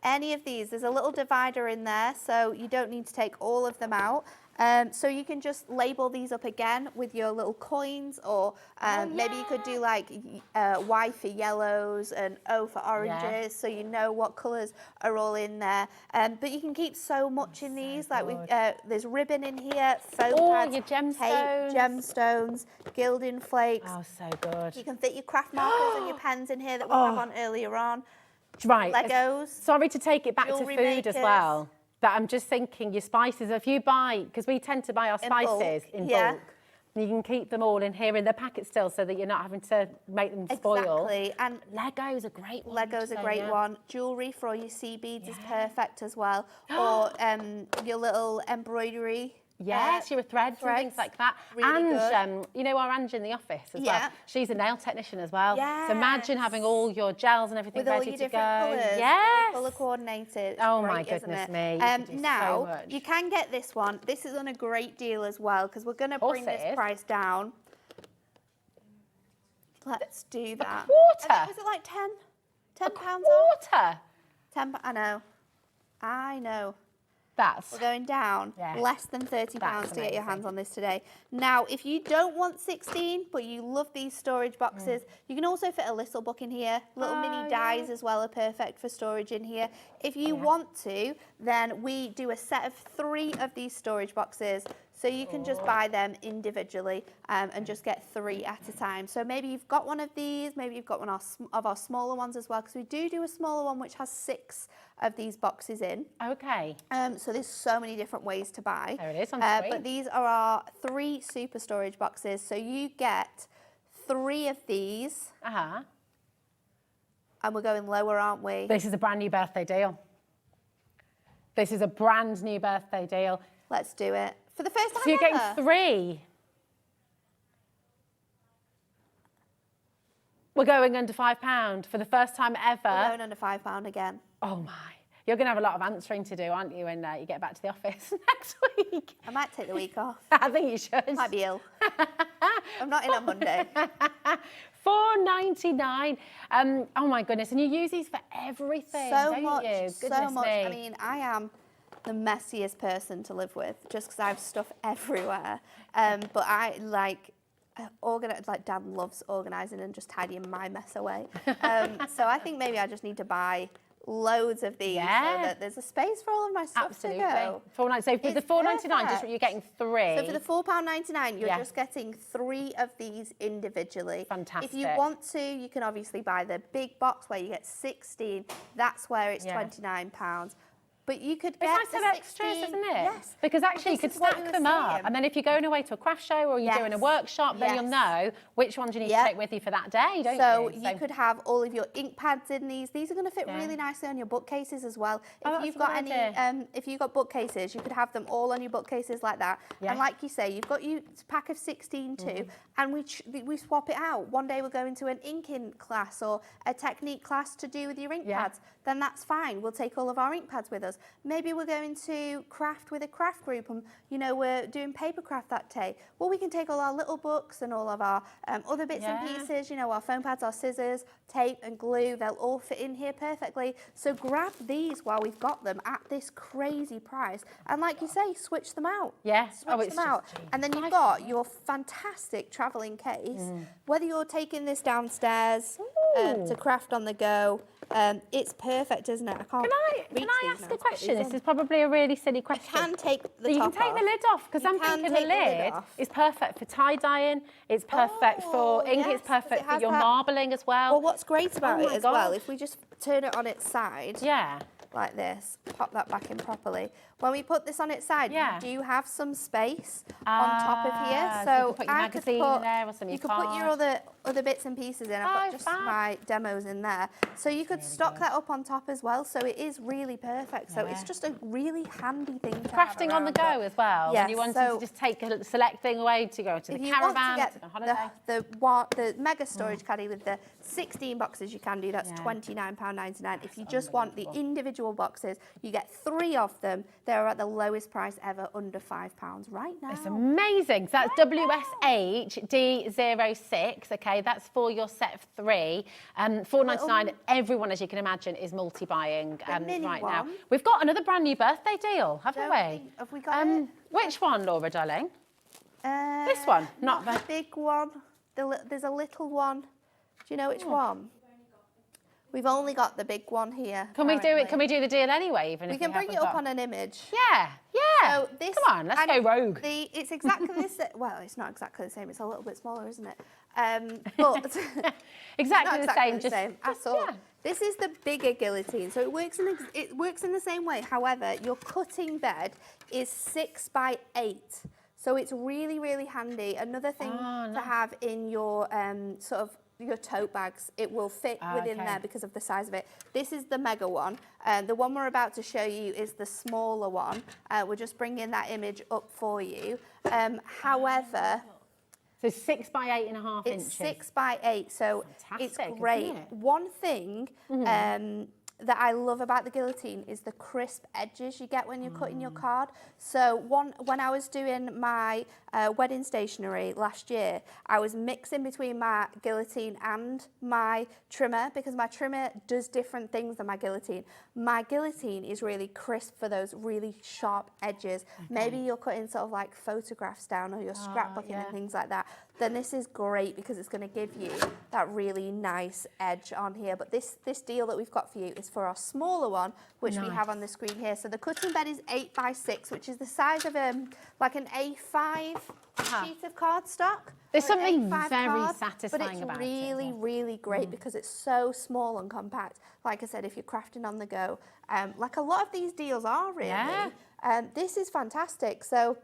Any of these. There's a little divider in there, so you don't need to take all of them out. So you can just label these up again with your little coins, or maybe you could do like Y for yellows and O for oranges, so you know what colours are all in there. But you can keep so much in these. Like there's ribbon in here, foam pads, your gemstones. tape, gemstones, gilding flakes. Oh, so good. You can fit your craft markers and your pens in here that we have on earlier on. Right. Legos. Sorry to take it back to jewellery food as makers. well. But I'm just thinking your spices, if you buy, because we tend to buy our In bulk, spices in yeah. bulk. You can keep them all in here in their packet still so that you're not having to make them spoil. Exactly. And Lego's a great one. Lego's a great one. Jewellery for all your sea beads is perfect as well. Or your little embroidery. Yes, your threads and things like that. Really and you know our Ange in the office as well. She's a nail technician as well. Yes. So imagine having all your gels and everything with all ready your to different go. colours. Yes. Colour coordinated. It's Oh great, my goodness isn't me. it? You can do Now, so much. you can get this one. This is on a great deal as well because we're going to bring this price down. Let's do that. A quarter? Was it like 10? £10 Quarter? £10. I know. That's We're going down less than £30 to get your hands on this today. Now, if you don't want 16, but you love these storage boxes, you can also fit a little book in here. Little mini dies as well are perfect for storage in here. If you want to, then we do a set of 3 of these storage boxes. So you can just buy them individually and just get 3 at a time. So maybe you've got one of these, maybe you've got one of our smaller ones as well, because we do a smaller one which has 6 of these boxes in. okay. So there's so many different ways to buy. There it is on screen. But these are our 3 super storage boxes. So you get 3 of these. And we're going lower, aren't we? This is a brand new birthday deal. This is a brand new birthday deal. Let's do it. For the first time So you're ever. getting 3. We're going under £5 for the first time ever. We're going under £5 again. Oh my. You're going to have a lot of answering to do, aren't you, when you get back to the office next week? I might take the week off. I think you should. I might be ill. I'm not in on Monday. $4.99. Oh my goodness. And you use these for everything, don't you? So Goodness much. me. I mean, I am the messiest person to live with just because I have stuff everywhere. But I like Dan loves organising and just tidying my mess away. So I think maybe I just need to buy loads of these so that there's a space for all of my stuff to go. So for the $4.99, just you're getting 3. So for the £4.99, you're just getting 3 of these individually. Fantastic. If you want to, you can obviously buy the big box where you get 16. That's where it's £29. But you could get it's nice to have extras, isn't it? Yes. Because actually you could stack them up, and then if you're going away to a craft show or you're doing a workshop, then you'll know which ones you need to take with you for that day, don't you? So you could have all of your ink pads in these. These are going to fit really nicely on your bookcases as well. If you've got if you've got bookcases, you could have them all on your bookcases like that. And like you say, you've got your pack of 16 too, and we swap it out. One day we're going to an inking class or a technique class to do with your ink pads. Then that's fine. We'll take all of our ink pads with us. Maybe we're going to craft with a craft group and, we're doing paper craft that day. Well, we can take all our little books and all of our other bits and pieces, our foam pads, our scissors, tape and glue. They'll all fit in here perfectly. So grab these while we've got them at this crazy price. And like you say, switch them out. Yes. Switch them out. And then you've got your fantastic travelling case. Whether you're taking this downstairs to craft on the go, it's perfect, isn't it? Can I ask a question? This is probably a really silly question. You can take the You top can take the lid off, because I'm thinking the lid is perfect for tie-dyeing, it's perfect for ink, it's perfect for your marbling as well. Well, what's great about it as well, if we just turn it on its side, like this, pop that back in properly. When we put this on its side, you do have some space on top of here. So you can put your I magazine in there or some you could put your other bits and pieces in. I've got just my demos in there. So you could stock that up on top as well. So it is really perfect. So it's just a really handy thing to have crafting on the go as well. Yes, When you want to just take a select thing away to go to the caravan, to go on holiday. The mega storage caddy with the 16 boxes you can do, that's £29.99. If you just want the individual boxes, you get 3 of them. They're at the lowest price ever, under £5 right now. It's amazing. So that's WSHD06. Okay, that's for your set of 3. $4.99. Everyone, as you can imagine, is multi-buying right now. We've got another brand new birthday deal, haven't we? Have we got it? Which one, Laura, darling? This one, not the big one. There's a little one. Do you know which one? We've only got the big one here. Can we do it? Can we do the deal anyway? Even we can bring it up on an image. Yeah. So this, come on, let's go rogue. It's exactly the same. Well, it's not exactly the same. It's a little bit smaller, isn't it? But exactly the same. Just at all. Yeah. This is the bigger guillotine, so it works in the same way. However, your cutting bed is 6 by 8. So it's really, really handy. Another thing to have in your sort of your tote bags, it will fit within there because of the size of it. This is the mega one. The one we're about to show you is the smaller one. We're just bringing that image up for you. However, so 6 by 8.5 inches. It's 6 by 8, so Fantastic, it's great. isn't it? One thing that I love about the guillotine is the crisp edges you get when you're cutting your card. So when I was doing my wedding stationery last year, I was mixing between my guillotine and my trimmer because my trimmer does different things than my guillotine. My guillotine is really crisp for those really sharp edges. Maybe you're cutting sort of like photographs down or you're scrapbooking and things like that. Then this is great because it's going to give you that really nice edge on here. But this deal that we've got for you is for our smaller one, which we have on the screen here. So the cutting bed is 8 by 6, which is the size of like an A5 sheet of cardstock. There's something A5 very card, satisfying about but it's really, really great because it's so small and compact. Like I said, if you're crafting on the go, like a lot of these deals are really, this is fantastic. So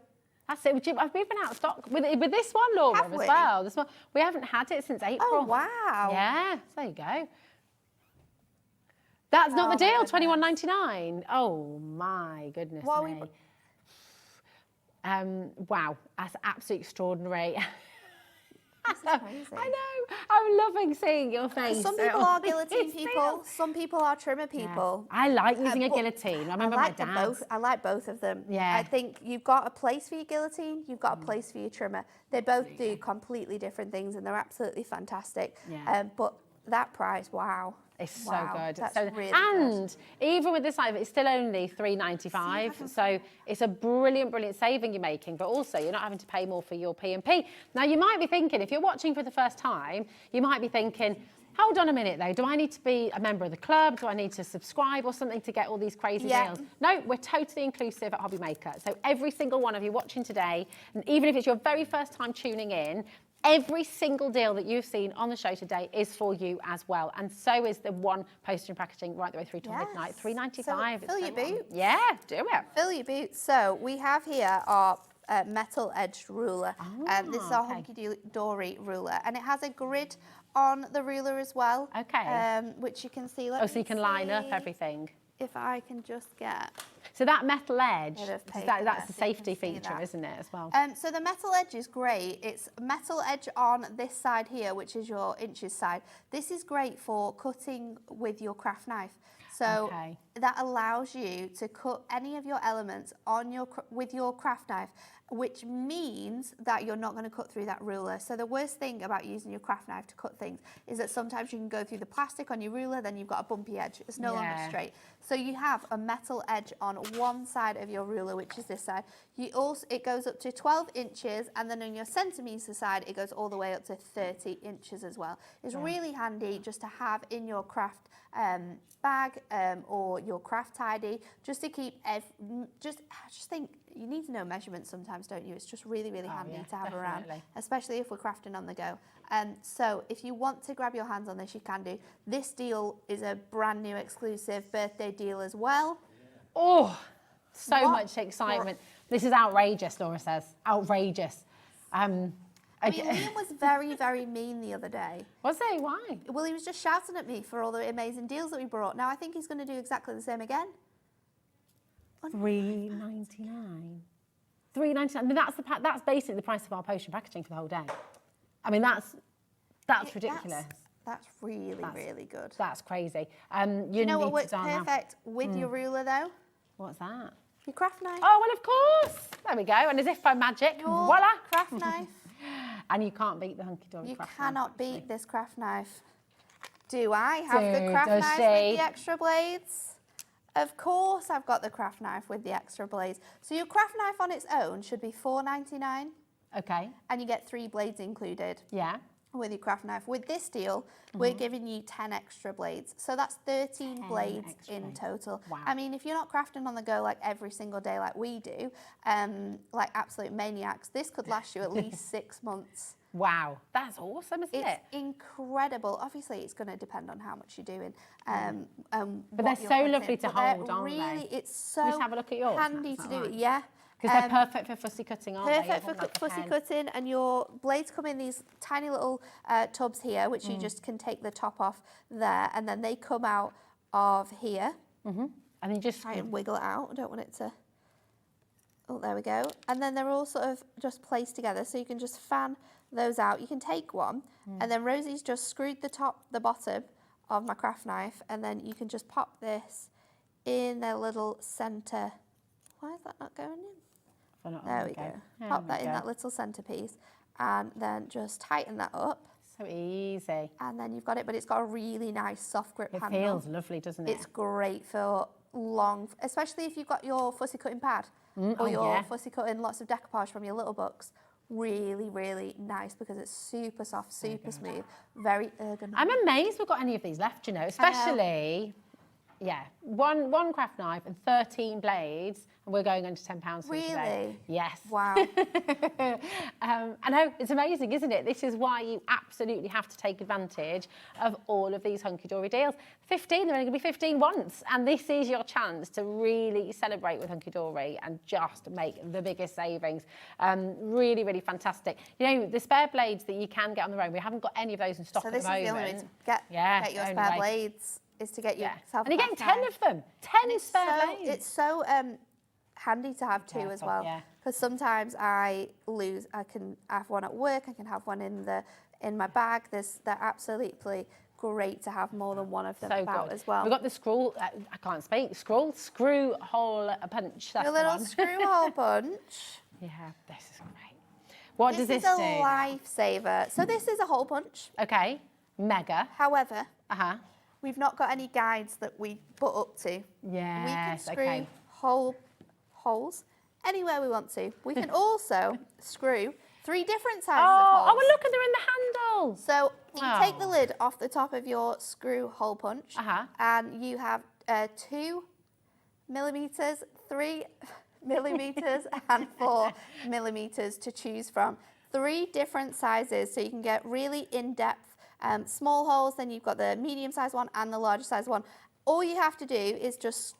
that's it. We've been out of stock with this one, Laura, Have as we? well. This one, we haven't had it since April. Oh, wow. Yeah, so there you go. That's not the deal, $21.99. Oh, my goodness What me. Wow, that's absolutely extraordinary. This is crazy. I know. I'm loving seeing your face. Some people are guillotine people. Some people are trimmer people. I like using a but guillotine. I remember like my dad's. I like both of them. Yeah. I think you've got a place for your guillotine. You've got a place for your trimmer. They both do completely different things, and they're absolutely fantastic. Yeah. But that price, wow. It's Wow, so good. that's So, really and good. even with this item, it's still only $3.95. So it's a brilliant, brilliant saving you're making. But also, you're not having to pay more for your P&P. Now, you might be thinking, if you're watching for the first time, you might be thinking, hold on a minute though, do I need to be a member of the club? Do I need to subscribe or something to get all these crazy deals? No, we're totally inclusive at Hobby Maker. So every single one of you watching today, and even if it's your very first time tuning in, every single deal that you've seen on the show today is for you as well. And so is the one postage and packaging right the way through to midnight. $3.95. So fill your boots. Yeah, do it. Fill your boots. So we have here our metal edged ruler. This is our Hunkydory ruler, and it has a grid on the ruler as well. Okay. Which you can see. So you can line up everything. If I can just get. So that metal edge, Bit of paper that's the there so you can safety see feature, that. isn't it, as well? So the metal edge is great. It's metal edge on this side here, which is your inches side. This is great for cutting with your craft knife. So that allows you to cut any of your elements on with your craft knife, which means that you're not going to cut through that ruler. So the worst thing about using your craft knife to cut things is that sometimes you can go through the plastic on your ruler, then you've got a bumpy edge. It's no longer straight. So you have a metal edge on one side of your ruler, which is this side. It goes up to 12 inches, and then on your centimetre side, it goes all the way up to 30 inches as well. It's really handy just to have in your craft bag or your craft tidy, just to keep, I just think you need to know measurements sometimes, don't you? It's just really, really handy to have around, especially if we're crafting on the go. So if you want to grab your hands on this, you can do. This deal is a brand new exclusive birthday deal as well. Oh, so much excitement. This is outrageous, Laura says. Outrageous. I mean, Liam was very, very mean the other day. Was he? Why? Well, he was just shouting at me for all the amazing deals that we brought. Now I think he's going to do exactly the same again. $3.99. $3.99. I mean, that's basically the price of our potion packaging for the whole day. I mean, that's ridiculous. That's really, really good. That's crazy. You know what works perfect with your ruler though? What's that? Your craft knife. Oh, well, of course. There we go. And as if by magic, voila. Craft knife. And you can't beat the Hunkydory You craft knife. cannot beat this craft knife. Do I have the craft does knife she? with the extra blades? Of course I've got the craft knife with the extra blades. So your craft knife on its own should be $4.99. Okay. And you get 3 blades included. Yeah. With your craft knife. With this deal, we're giving you 10 extra blades. So that's 13 blades in total. Wow. I mean, if you're not crafting on the go like every single day like we do, like absolute maniacs, this could last you at least 6 months. Wow, that's awesome, isn't it? It's incredible. Obviously, it's going to depend on how much you're doing. But they're so lovely to hold, aren't really, they? it's so Can we just have a look at yours? handy That's to do all it. right. Yeah. Because they're perfect for fussy cutting, aren't they? Perfect for fussy cutting, and your blades come in these tiny little tubs here, which you just can take the top off there, and then they come out of here. And then just try and wiggle it out. I don't want it to. Oh, there we go. And then they're all sort of just placed together, so you can just fan those out. You can take one, and then Rosie's just screwed the bottom of my craft knife, and then you can just pop this in their little centre. Why is that not going in? There we go. Pop that in that little centrepiece, and then just tighten that up. So easy. And then you've got it, but it's got a really nice soft grip handle. It feels lovely, doesn't it? It's great for long, especially if you've got your fussy cutting pad or your fussy cutting lots of decoupage from your little books. Really, really nice because it's super soft, super smooth, very ergonomic. I'm amazed we've got any of these left, you know, especially, one craft knife and 13 blades, and we're going under £10 for today. Really? Yes. Wow. I know, it's amazing, isn't it? This is why you absolutely have to take advantage of all of these Hunkydory deals. 15, they're only going to be 15 once, and this is your chance to really celebrate with Hunkydory and just make the biggest savings. Really, really fantastic. You know, the spare blades that you can get on their own, we haven't got any of those in stock at the moment. So this is the only way to get your spare blades, is to get yourself and you're getting 10 of them. 10 spare blades. It's so handy to have two as well. Because sometimes I can have one at work, I can have one in my bag. They're absolutely great to have more than one of them about as well. We've got the screw, I can't speak, screw hole punch. That's a little screw hole punch. Yeah, this is great. What does this do? This is a lifesaver. So this is a hole punch. Okay, mega. However, we've not got any guides that we put up to. Yes, we can screw holes anywhere we want to. We can also screw 3 different sizes of holes. Oh, well, look, and they're in the handle. So you take the lid off the top of your screw hole punch, and you have 2 millimeters, 3 millimeters, and 4 millimeters to choose from. 3 different sizes, so you can get really in-depth small holes. Then you've got the medium-sized one and the larger size one. All you have to do is just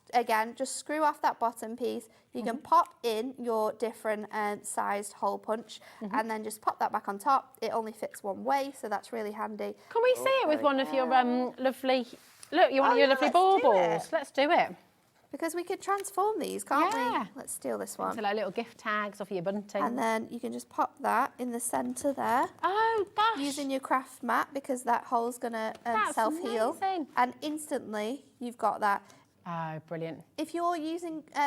screw off that bottom piece. You can pop in your different sized hole punch, and then just pop that back on top. It only fits one way, so that's really handy. Can we see it with one of your lovely, look, one of your lovely baubles? Let's do it. Because we could transform these, can't we? Let's steal this one. So like little gift tags off your bunting. And then you can just pop that in the centre there. Oh, gosh. Using your craft mat, because that hole's going to self-heal. And instantly, you've got that. Oh, brilliant. If you're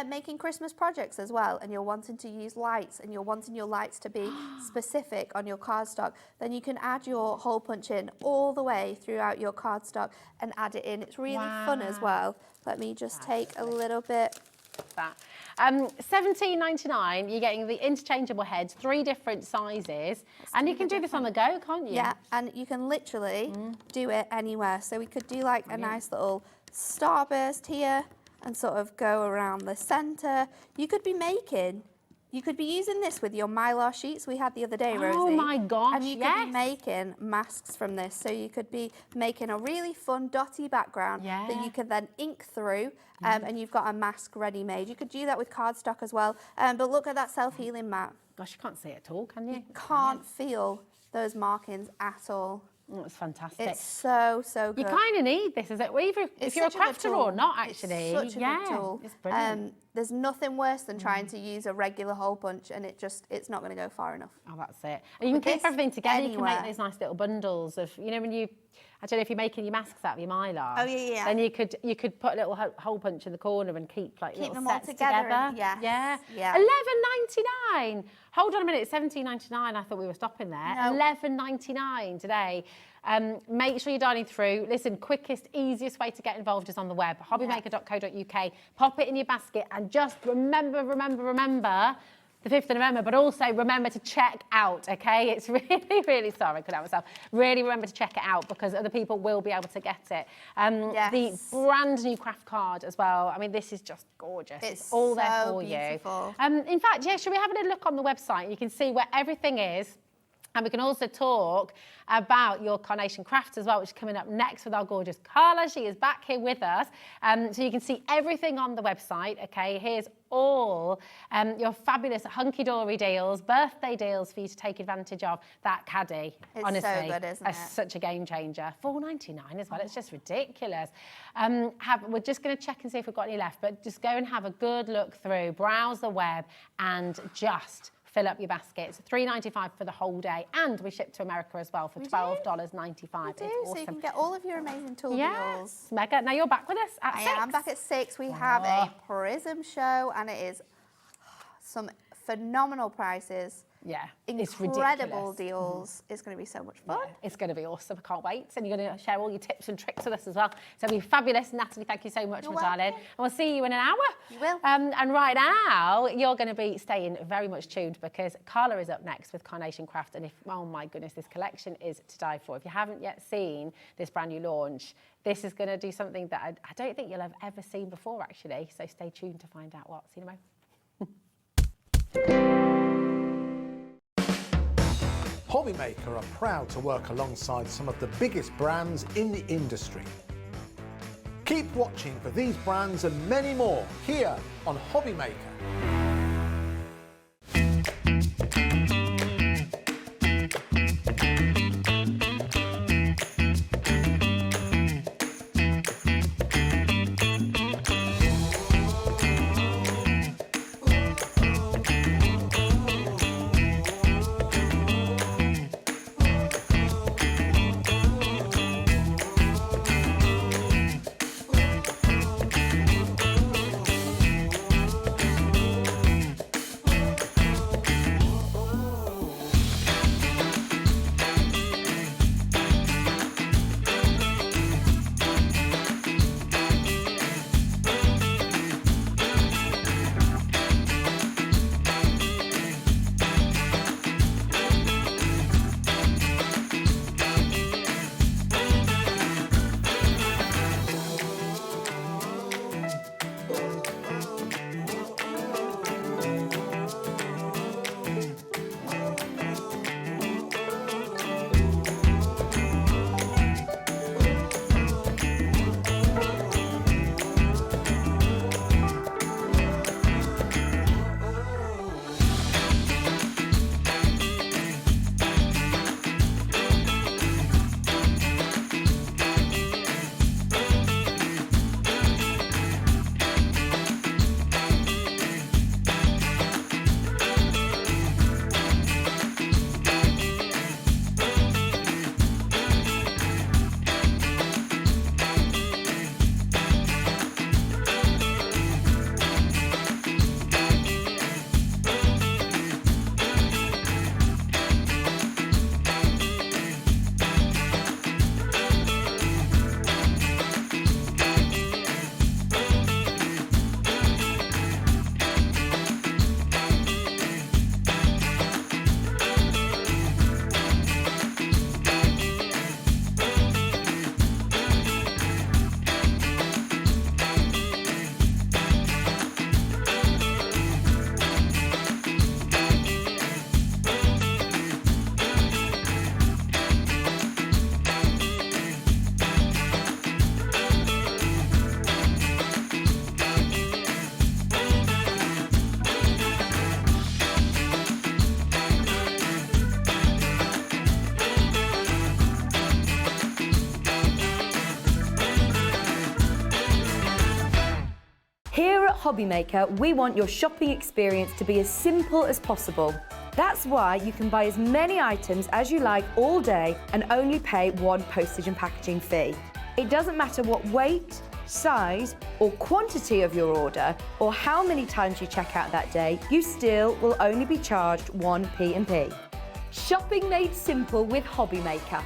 making Christmas projects as well, and you're wanting to use lights, and you're wanting your lights to be specific on your cardstock, then you can add your hole punch in all the way throughout your cardstock and add it in. It's really fun as well. Let me just take a little bit. That. $17.99, you're getting the interchangeable heads, 3 different sizes, and you can do this on the go, can't you? Yeah, and you can literally do it anywhere. So we could do like a nice little starburst here and sort of go around the centre. You could be using this with your Mylar sheets we had the other day, Rosie. Oh my gosh, and you could be making masks from this. So you could be making a really fun dotty background that you could then ink through, and you've got a mask ready made. You could do that with cardstock as well. But look at that self-healing mat. Gosh, you can't see it at all, can you? You can't feel those markings at all. Oh, it's fantastic. It's so good. You kind of need this, is it? Either if you're a crafter or not, actually. It's such a good tool. It's brilliant. There's nothing worse than trying to use a regular hole punch, and it's not going to go far enough. Oh, that's it. And you can keep everything together. You can make those nice little bundles of, you know, when you, I don't know if you're making your masks out of your Mylar. Oh, yeah. Then you could put a little hole punch in the corner and keep little them sets all together. Yeah. $11.99. Hold on a minute, $17.99. I thought we were stopping there. No. $11.99 today. Make sure you're dialing through. Listen, quickest, easiest way to get involved is on the web, hobbymaker.co.uk. Pop it in your basket and just remember the 5th of November, but also remember to check out, okay? It's really, really sorry, I couldn't help myself. Really remember to check it out because other people will be able to get it. The brand new craft card as well. I mean, this is just gorgeous. It's all there for beautiful. You. In fact, should we have a little look on the website? You can see where everything is. And we can also talk about your Carnation Crafts as well, which is coming up next with our gorgeous Carla. She is back here with us. So you can see everything on the website, okay? Here's all your fabulous Hunkydory deals, birthday deals for you to take advantage of. That caddy, It's honestly, so good, isn't it? such a game changer. $4.99 as well. It's just ridiculous. We're just going to check and see if we've got any left, but just go and have a good look through, browse the web, and just fill up your baskets. $3.95 for the whole day, and we ship to America as well for $12.95. So you can get all of your amazing tool deals. Yes, mega. Now you're back with us at 6. I am back at 6. We have a Prism show, and it is some phenomenal prices. Yeah, incredible deals. It's going to be so much fun. Yeah, it's going to be awesome. I can't wait. And you're going to share all your tips and tricks with us as well. So it'll be fabulous. Natalie, thank you so much, my darling. And we'll see you in an hour. You will. And right now, you're going to be staying very much tuned because Carla is up next with Carnation Craft. And oh my goodness, this collection is to die for. If you haven't yet seen this brand new launch, this is going to do something that I don't think you'll have ever seen before, actually. So stay tuned to find out what. See you in a moment. Hobbymaker are proud to work alongside some of the biggest brands in the industry. Keep watching for these brands and many more here on Hobbymaker. Hobbymaker, we want your shopping experience to be as simple as possible. That's why you can buy as many items as you like all day and only pay one postage and packaging fee. It doesn't matter what weight, size or quantity of your order or how many times you check out that day, you still will only be charged one P&P. Shopping made simple with Hobbymaker.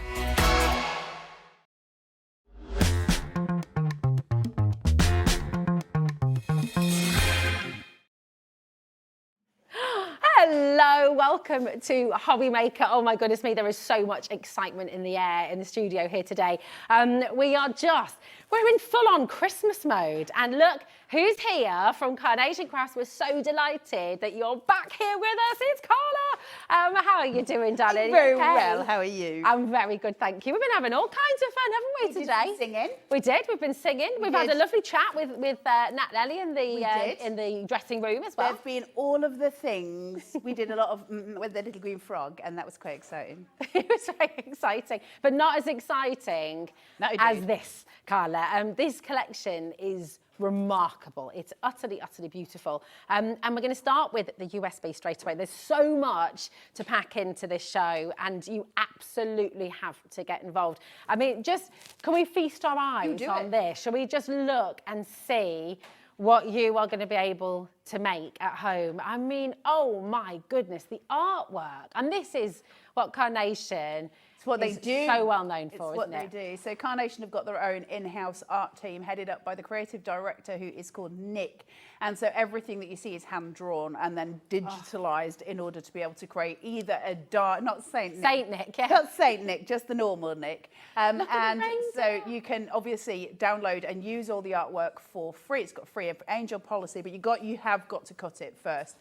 Hello, welcome to Hobbymaker. Oh my goodness me, there is so much excitement in the air in the studio here today. We're in full-on Christmas mode. And look, who's here from Carnation Crafts. We're so delighted that you're back here with us. It's Carla. How are you doing, darling? Very Okay. well. How are you? I'm very good, thank you. We've been having all kinds of fun, haven't we, Did today? some singing. We did. We've been singing. We've had a did. lovely chat with Nat Nelly in did. the dressing room as well. There's been all of the things. We did a lot of with the little green frog, and that was quite exciting. It was very exciting, but not as exciting No, as indeed. this, Carla. This collection is remarkable. It's utterly, utterly beautiful. And we're going to start with the USB straight away. There's so much to pack into this show, and you absolutely have to get involved. I mean, can we feast our eyes on this? Shall we just look and see what you are going to be able to make at home? I mean, oh my goodness, the artwork. And this is what Carnation It's what they is do. so well known for, It's isn't what it? they do. So Carnation have got their own in-house art team headed up by the creative director, who is called Nick. And so everything that you see is hand-drawn and then digitalised in order to be able to create either a not Saint Nick. Saint Nick, yeah. Not Saint Nick, just the normal Nick. And reindeer. so you can obviously download and use all the artwork for free. It's got free angel policy, but you have got to cut it first.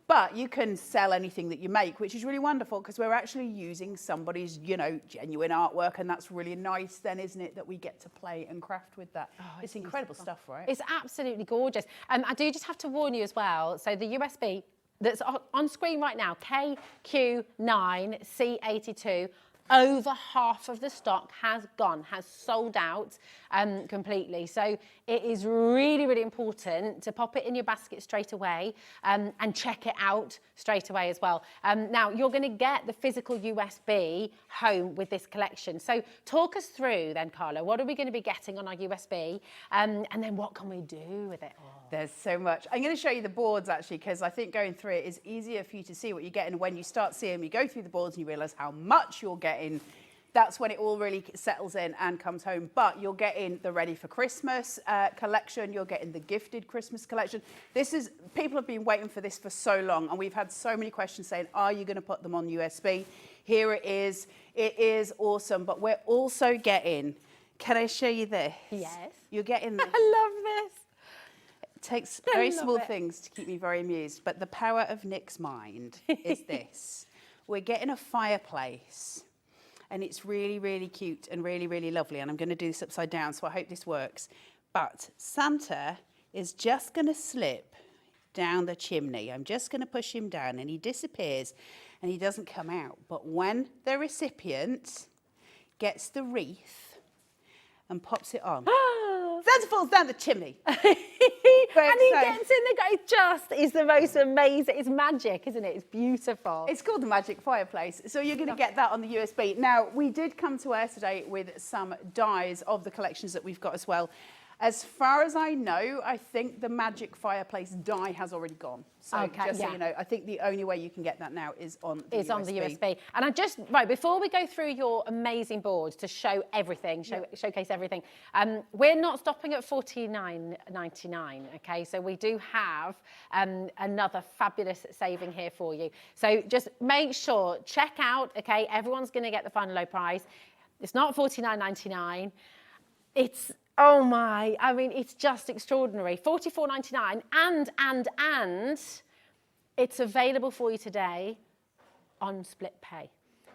But you can sell anything that you make, which is really wonderful, because we're actually using somebody's, genuine artwork, and that's really nice then, isn't it, that we get to play and craft with that. It's incredible stuff, right? It's absolutely gorgeous. I do just have to warn you as well. So the USB that's on screen right now, KQ9C82, over half of the stock has sold out completely. So it is really, really important to pop it in your basket straight away and check it out straight away as well. Now, you're going to get the physical USB home with this collection. So talk us through then, Carla, what are we going to be getting on our USB? And then what can we do with it? There's so much. I'm going to show you the boards, actually, because I think going through it is easier for you to see what you're getting. When you start seeing them, you go through the boards and you realise how much you're getting. That's when it all really settles in and comes home. But you're getting the Ready for Christmas collection. You're getting the Gifted Christmas collection. People have been waiting for this for so long, and we've had so many questions saying, are you going to put them on USB? Here it is. It is awesome. But we're also getting, can I show you this? Yes. You're getting this. I love this. It takes very small things to keep me very amused, but the power of Nick's mind is this. We're getting a fireplace, and it's really, really cute and really, really lovely, and I'm going to do this upside down, so I hope this works. But Santa is just going to slip down the chimney. I'm just going to push him down, and he disappears, and he doesn't come out. But when the recipient gets the wreath and pops it on, Santa falls down the chimney. And he gets in the it just is the most amazing. It's magic, isn't it? It's beautiful. It's called the Magic Fireplace. So you're going to get that on the USB. Now, we did come to air today with some dies of the collections that we've got as well. As far as I know, I think the Magic Fireplace die has already gone. So just so you know, I think the only way you can get that now is on the USB. On the USB. And before we go through your amazing boards to show everything, showcase everything, we're not stopping at $49.99, okay? So we do have another fabulous saving here for you. So just make sure, check out, okay? Everyone's going to get the final low price. It's not $49.99. It's, oh my, I mean, it's just extraordinary. $44.99 and it's available for you today on split pay,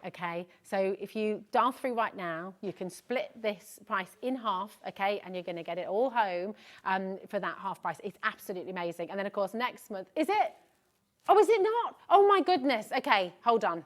okay? So if you dial through right now, you can split this price in half, okay? And you're gonna get it all home for that half price. It's absolutely amazing. And then of course, next month, is it? Oh, is it not? Oh my goodness. Okay, hold on.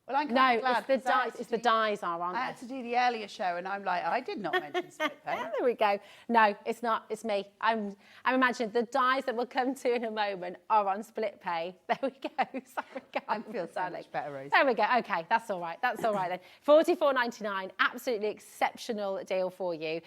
Well, I'm glad, it's the dies. It's the dies aren't I they? had to do the earlier show, and I'm like, I did not mention split pay. There we go. No, it's not. It's me. I'm imagining the dies that we'll come to in a moment are on split pay. There we go. Sorry, I feel so much better, Rose. There we go. Okay, that's all right. That's all right then. $44.99, absolutely exceptional deal for you.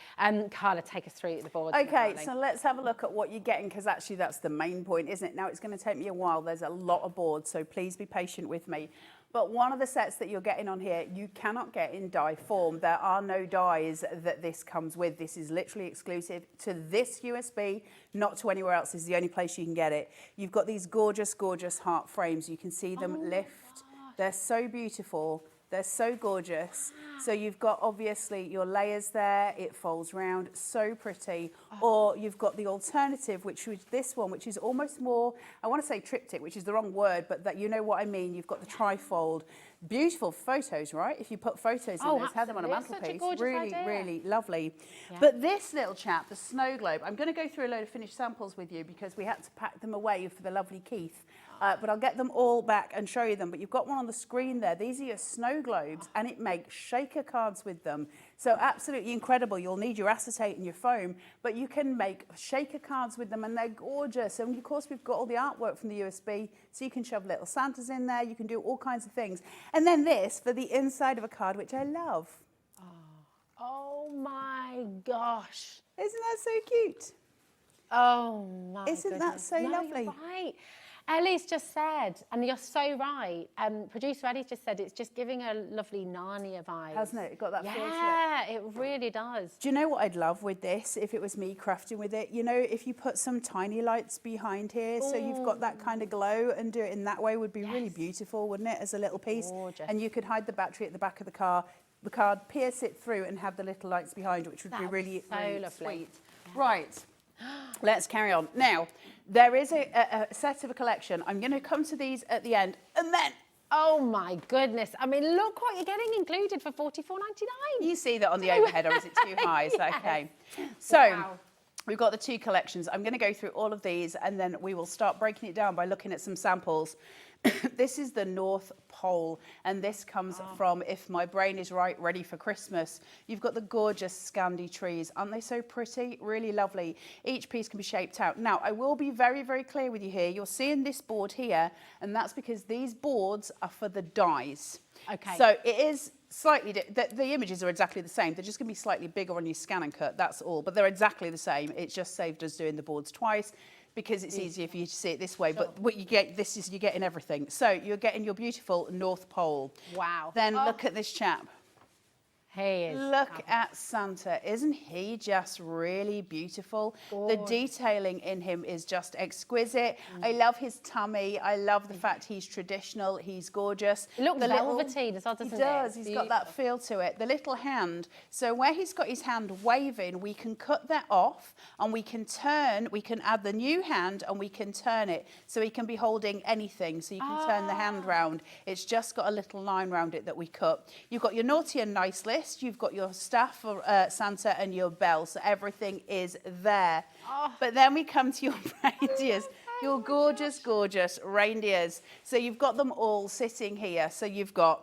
Carla, take us through the board. Okay, so let's have a look at what you're getting, because actually that's the main point, isn't it? Now, it's going to take me a while. There's a lot of boards, so please be patient with me. But one of the sets that you're getting on here, you cannot get in die form. There are no dies that this comes with. This is literally exclusive to this USB, not to anywhere else. This is the only place you can get it. You've got these gorgeous, gorgeous heart frames. You can see them lift. They're so beautiful. They're so gorgeous. So you've got obviously your layers there, it folds round, so pretty. Or you've got the alternative, which was this one, which is almost more, I want to say triptych, which is the wrong word, but that you know what I mean. You've got the trifold. Beautiful photos, right? If you put photos in this, have them on a mantelpiece. Really, really lovely. Yeah. But this little chap, the snow globe, I'm going to go through a load of finished samples with you because we had to pack them away for the lovely Keith. But I'll get them all back and show you them. But you've got one on the screen there. These are your snow globes, and it makes shaker cards with them. So absolutely incredible. You'll need your acetate and your foam, but you can make shaker cards with them, and they're gorgeous. And of course, we've got all the artwork from the USB, so you can shove little Santas in there. You can do all kinds of things. And then this for the inside of a card, which I love. Oh my gosh. Isn't that so cute? Oh my Isn't that goodness. so No, lovely? You're right. Ellie's just said, and you're so right, producer Ellie's just said it's just giving a lovely Narnia vibe. Hasn't it? It got that feel to it. Yeah, it really does. Do you know what I'd love with this, if it was me crafting with it? You know, if you put some tiny lights behind here, so you've got that kind of glow, and do it in that way would be really beautiful, wouldn't it, as a little piece? Gorgeous. And you could hide the battery at the back of the card, pierce it through and have the little lights behind, which would be really, so really lovely. sweet. Right. Let's carry on. Now, there is a set of a collection. I'm going to come to these at the end, and then Oh my goodness. I mean, look what you're getting included for $44.99. you see that on the overhead, or is it too high? Is that Yes. okay? So Wow. we've got the two collections. I'm going to go through all of these, and then we will start breaking it down by looking at some samples. This is the North Pole, and this comes from, if my brain is right, Ready for Christmas. You've got the gorgeous Scandi trees. Aren't they so pretty? Really lovely. Each piece can be shaped out. Now, I will be very, very clear with you here. You're seeing this board here, and that's because these boards are for the dies. Okay. So it is slightly, the images are exactly the same. They're just going to be slightly bigger on your scan and cut, that's all. But they're exactly the same. It's just saved us doing the boards twice, because it's easier for you to see it this way. But what you get, you're getting everything. So you're getting your beautiful North Pole. Wow. Then look at this chap. He is. Look at Santa. Isn't he just really beautiful? The detailing in him is just exquisite. I love his tummy. I love the fact he's traditional. He's gorgeous. It looks The little- velvety as well, doesn't it? He does. It's He's got that feel to it. The little hand. So where he's got his hand waving, we can cut that off, and we can turn. We can add the new hand, and we can turn it. So he can be holding anything. So you can turn the hand round. It's just got a little line round it that we cut. You've got your naughty and nice list. You've got your staff for Santa and your bell. So everything is there. But then we come to your reindeers. Your gorgeous, gorgeous reindeers. So you've got them all sitting here. So you've got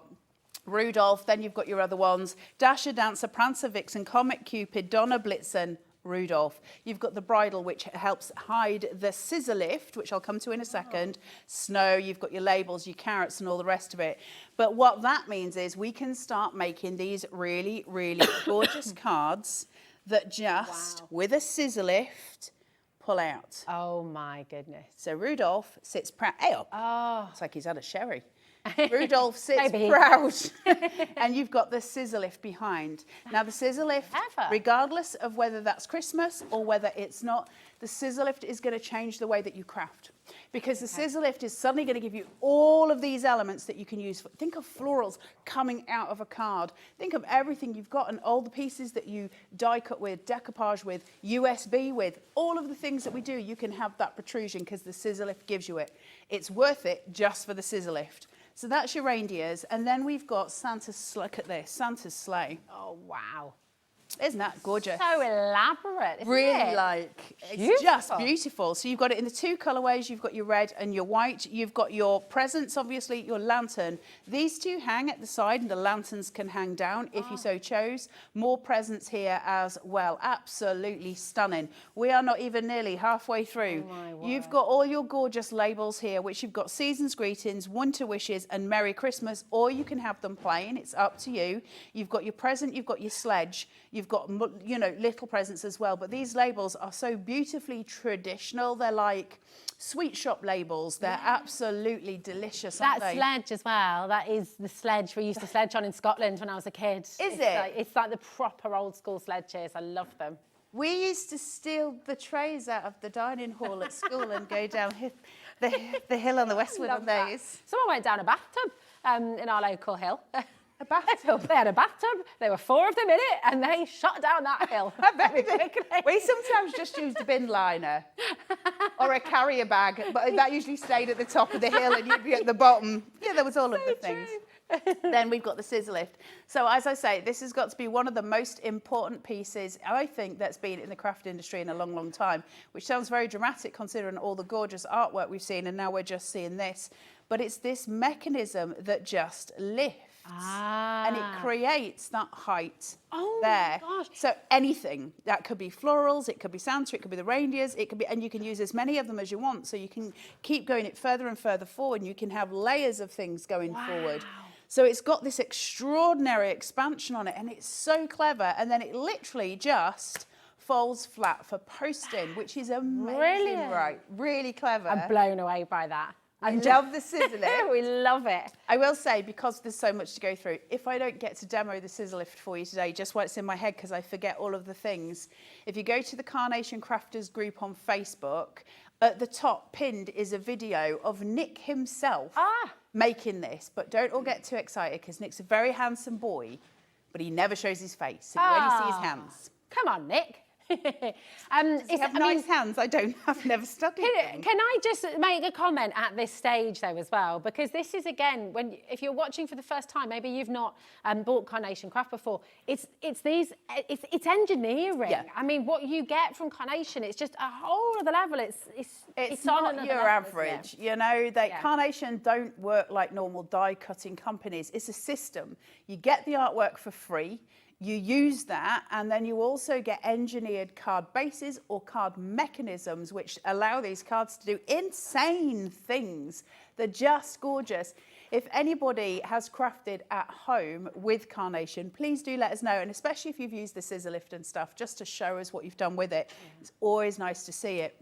Rudolph, then you've got your other ones. Dasher, Dancer, Prancer, Vixen, Comet, Cupid, Donner, Blitzen, Rudolph. You've got the bridle, which helps hide the scissor lift, which I'll come to in a second. Snow, you've got your labels, your carrots, and all the rest of it. But what that means is we can start making these really, really gorgeous cards that just, with a scissor lift, pull out. Oh my goodness. So Rudolph sits proud. Hey up. Oh. It's like he's had a sherry. Rudolph sits Maybe. proud, and you've got the scissor lift behind. Now the scissor lift, Clever. regardless of whether that's Christmas or whether it's not, the scissor lift is going to change the way that you craft, because the scissor lift is suddenly going to give you all of these elements that you can use. Think of florals coming out of a card. Think of everything you've got, and all the pieces that you die cut with, decoupage with, USB with, all of the things that we do, you can have that protrusion because the scissor lift gives you it. It's worth it just for the scissor lift. So that's your reindeers, and then we've got Santa's, look at this, Santa's sleigh. Oh, wow. Isn't that gorgeous? So elaborate, isn't Really it? it's just beautiful. So you've got it in the two colorways. You've got your red and your white. You've got your presents, obviously, your lantern. These two hang at the side, and the lanterns can hang down if you so chose. More presents here as well. Absolutely stunning. We are not even nearly halfway through. You've got all your gorgeous labels here, which you've got season's greetings, winter wishes, and Merry Christmas, or you can have them plain. It's up to you. You've got your present, you've got your sledge. You've got, you know, little presents as well. But these labels are so beautifully traditional. They're like sweet shop labels. They're absolutely delicious, aren't That they? sledge as well, that is the sledge we used to sledge on in Scotland when I was a kid. It's like the proper old school sledges. I love them. We used to steal the trays out of the dining hall at school and go down the hill on the Westwood on Love that. those. Someone went down a bathtub in our local hill. A bathtub. They had a bathtub, there were 4 of them in it, and they shot down that hill. very quickly. We sometimes just used a bin liner or a carrier bag, but that usually stayed at the top of the hill and you'd be at the bottom. Yeah, there was all of the things. Then we've got the scissor lift. So as I say, this has got to be one of the most important pieces, I think, that's been in the craft industry in a long, long time, which sounds very dramatic considering all the gorgeous artwork we've seen, and now we're just seeing this. But it's this mechanism that just lifts. And it creates that height there. My gosh. So anything, that could be florals, it could be Santa, it could be the reindeers, it could be, and you can use as many of them as you want. So you can keep going it further and further forward, and you can have layers of things going forward. So it's got this extraordinary expansion on it, and it's so clever. And then it literally just folds flat for posting, which is amazing, Brilliant. right? Really clever. I'm blown away by that. I love the scissor lift. We love it. I will say, because there's so much to go through, if I don't get to demo the scissor lift for you today, just while it's in my head because I forget all of the things, if you go to the Carnation Crafters group on Facebook, at the top pinned is a video of Nick himself making this. But don't all get too excited because Nick's a very handsome boy, but he never shows his face. So you only see his hands. Come on, Nick. Does he have nice hands? I don't. I've never studied them. Can I just make a comment at this stage though as well, because this is again if you're watching for the first time, maybe you've not bought Carnation Craft before. It's engineering. Yeah. I mean, what you get from Carnation, it's just a whole other level. It's not on your level, average. You know, Carnation don't work like normal die cutting companies. It's a system. You get the artwork for free. You use that, and then you also get engineered card bases or card mechanisms which allow these cards to do insane things. They're just gorgeous. If anybody has crafted at home with Carnation, please do let us know, and especially if you've used the scissor lift and stuff, just to show us what you've done with it. It's always nice to see it.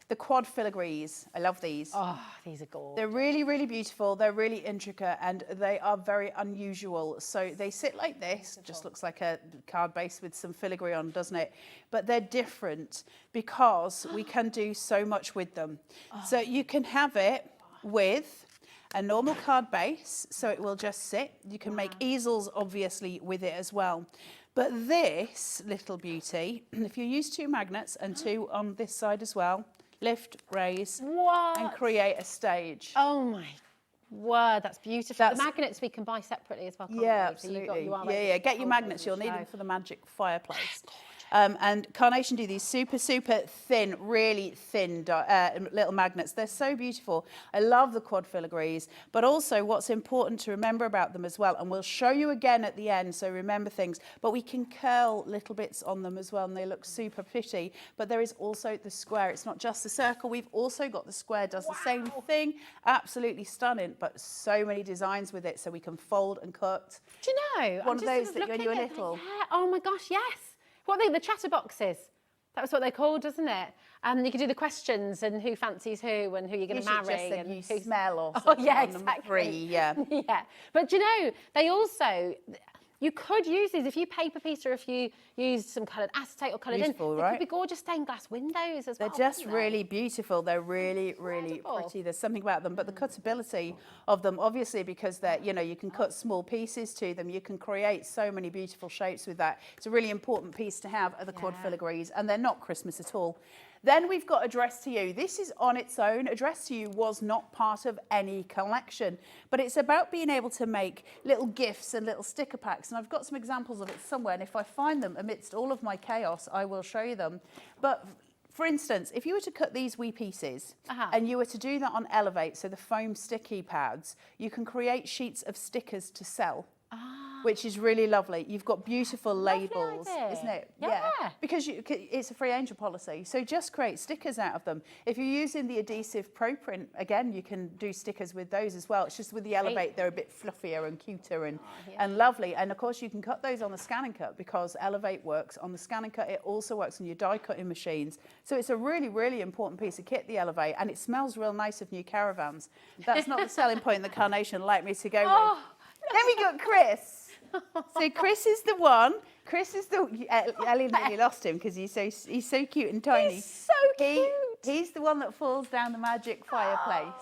The quad filigrees, I love these. Oh, these are gorgeous. They're really, really beautiful. They're really intricate, and they are very unusual. So they sit like this, just looks like a card base with some filigree on, doesn't it? But they're different because we can do so much with them. So you can have it with a normal card base, so it will just sit. You can make easels, obviously, with it as well. But this little beauty, if you use 2 magnets and 2 on this side as well, lift, raise, and create a stage. Oh my word, that's beautiful. The magnets we can buy separately as well, can't we? Absolutely. So get your magnets. You'll need them for the magic fireplace. And Carnation do these super, super thin, really thin little magnets. They're so beautiful. I love the quad filigrees, but also what's important to remember about them as well, and we'll show you again at the end, so remember things, but we can curl little bits on them as well, and they look super pretty. But there is also the square. It's not just the circle. We've also got the square, does the same thing. Absolutely stunning, but so many designs with it, so we can fold and cut. Do you know? One of those that when you were little. Yeah. Oh my gosh, yes. What are they? The chatterboxes. That was what they're called, doesn't it? And you can do the questions and who fancies who and who you're going to marry. And you who smell or something. Oh, yeah, on exactly. 3, yeah. Yeah. But you know, they also, you could use these if you paper piece or if you use some coloured acetate or coloured in. They could be gorgeous stained glass windows as well. They're just really beautiful. They're really, really pretty. There's something about them. But the cuttability of them, obviously, because they're, you know, you can cut small pieces to them. You can create so many beautiful shapes with that. It's a really important piece to have, are the quad filigrees, and they're not Christmas at all. Then we've got Address to You. This is on its own. Address to You was not part of any collection, but it's about being able to make little gifts and little sticker packs. And I've got some examples of it somewhere, and if I find them amidst all of my chaos, I will show you them. But for instance, if you were to cut these wee pieces and you were to do that on Elevate, so the foam sticky pads, you can create sheets of stickers to sell. Which is really lovely. You've got beautiful labels, isn't it? Yeah. Because it's a free angel policy. So just create stickers out of them. If you're using the adhesive Pro Print, again, you can do stickers with those as well. It's just with the Elevate, they're a bit fluffier and cuter and lovely. And of course, you can cut those on the Scan and Cut because Elevate works on the Scan and Cut. It also works on your die cutting machines. So it's a really, really important piece of kit, the Elevate, and it smells real nice of new caravans. That's not the selling point that Carnation like me to go with. Then we got Chris. So Chris is the one. Chris is the. Ellie nearly lost him because he's so cute and tiny. He's so cute. He's the one that falls down the magic fireplace.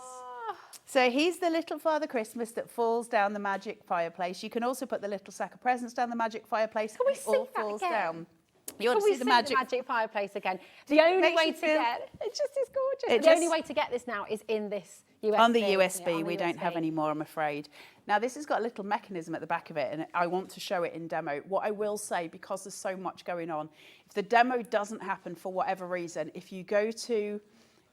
So he's the little Father Christmas that falls down the magic fireplace. You can also put the little sack of presents down the magic fireplace. Can we and it all sing that falls again? down. You want Can to we see the see magic? fireplace again? The only makes way you to feel- get it just is gorgeous. It The only just- way to get this now is in this USB. On the isn't it? USB, On the we don't have USB. any more, I'm afraid. Now, this has got a little mechanism at the back of it, and I want to show it in demo. What I will say, because there's so much going on, if the demo doesn't happen for whatever reason, if you go to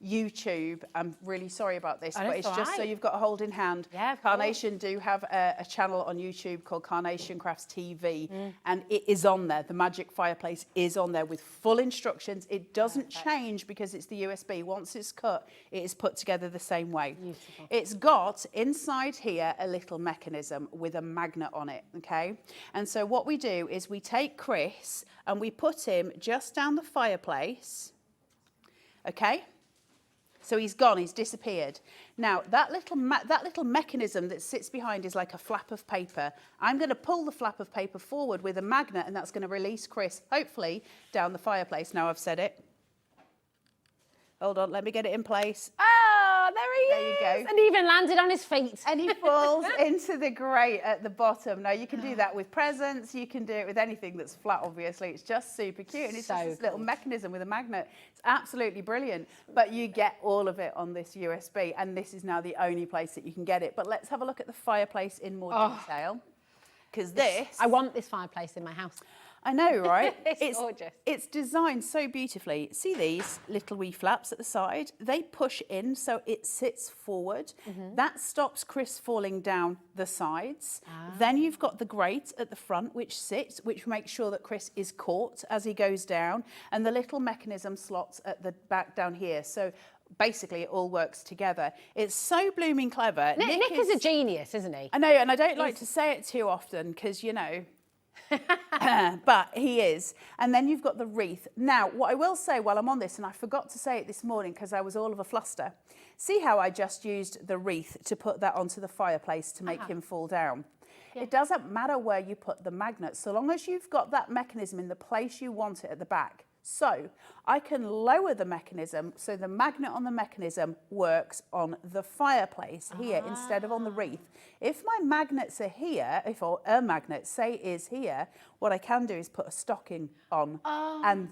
YouTube, I'm really sorry about this, but it's just so you've got a hold in hand. Yeah, of Carnation do have a channel on YouTube called Carnation Crafts TV, and it is on there. The magic fireplace is on there with full instructions. It doesn't change because it's the USB. Once it's cut, it is put together the same way. Beautiful. It's got inside here a little mechanism with a magnet on it, okay? And so what we do is we take Chris and we put him just down the fireplace, okay? So he's gone, he's disappeared. Now, that little mechanism that sits behind is like a flap of paper. I'm going to pull the flap of paper forward with a magnet, and that's going to release Chris, hopefully, down the fireplace. Now I've said it. Hold on, let me get it in place. Oh, there he There you is. go. And he even landed on his feet. And he falls into the grate at the bottom. Now, you can do that with presents. You can do it with anything that's flat, obviously. It's just super cute. And it's So just this little cool. mechanism with a magnet. It's absolutely brilliant. But you get all of it on this USB. And this is now the only place that you can get it. But let's have a look at the fireplace in more detail. Because this... I want this fireplace in my house. I know, right? It's gorgeous. It's designed so beautifully. See these little wee flaps at the side? They push in so it sits forward. That stops Chris falling down the sides. Then you've got the grate at the front which sits, which makes sure that Chris is caught as he goes down. And the little mechanism slots at the back down here. So basically it all works together. It's so blooming clever. Nick is a genius, isn't he? I know, and I don't like to say it too often because, you know, but he is. And then you've got the wreath. Now, what I will say while I'm on this, and I forgot to say it this morning because I was all of a fluster, see how I just used the wreath to put that onto the fireplace to make him fall down? It doesn't matter where you put the magnet, so long as you've got that mechanism in the place you want it at the back. So I can lower the mechanism so the magnet on the mechanism works on the fireplace here instead of on the wreath. If my magnets are here, if a magnet, say, is here, what I can do is put a stocking on. And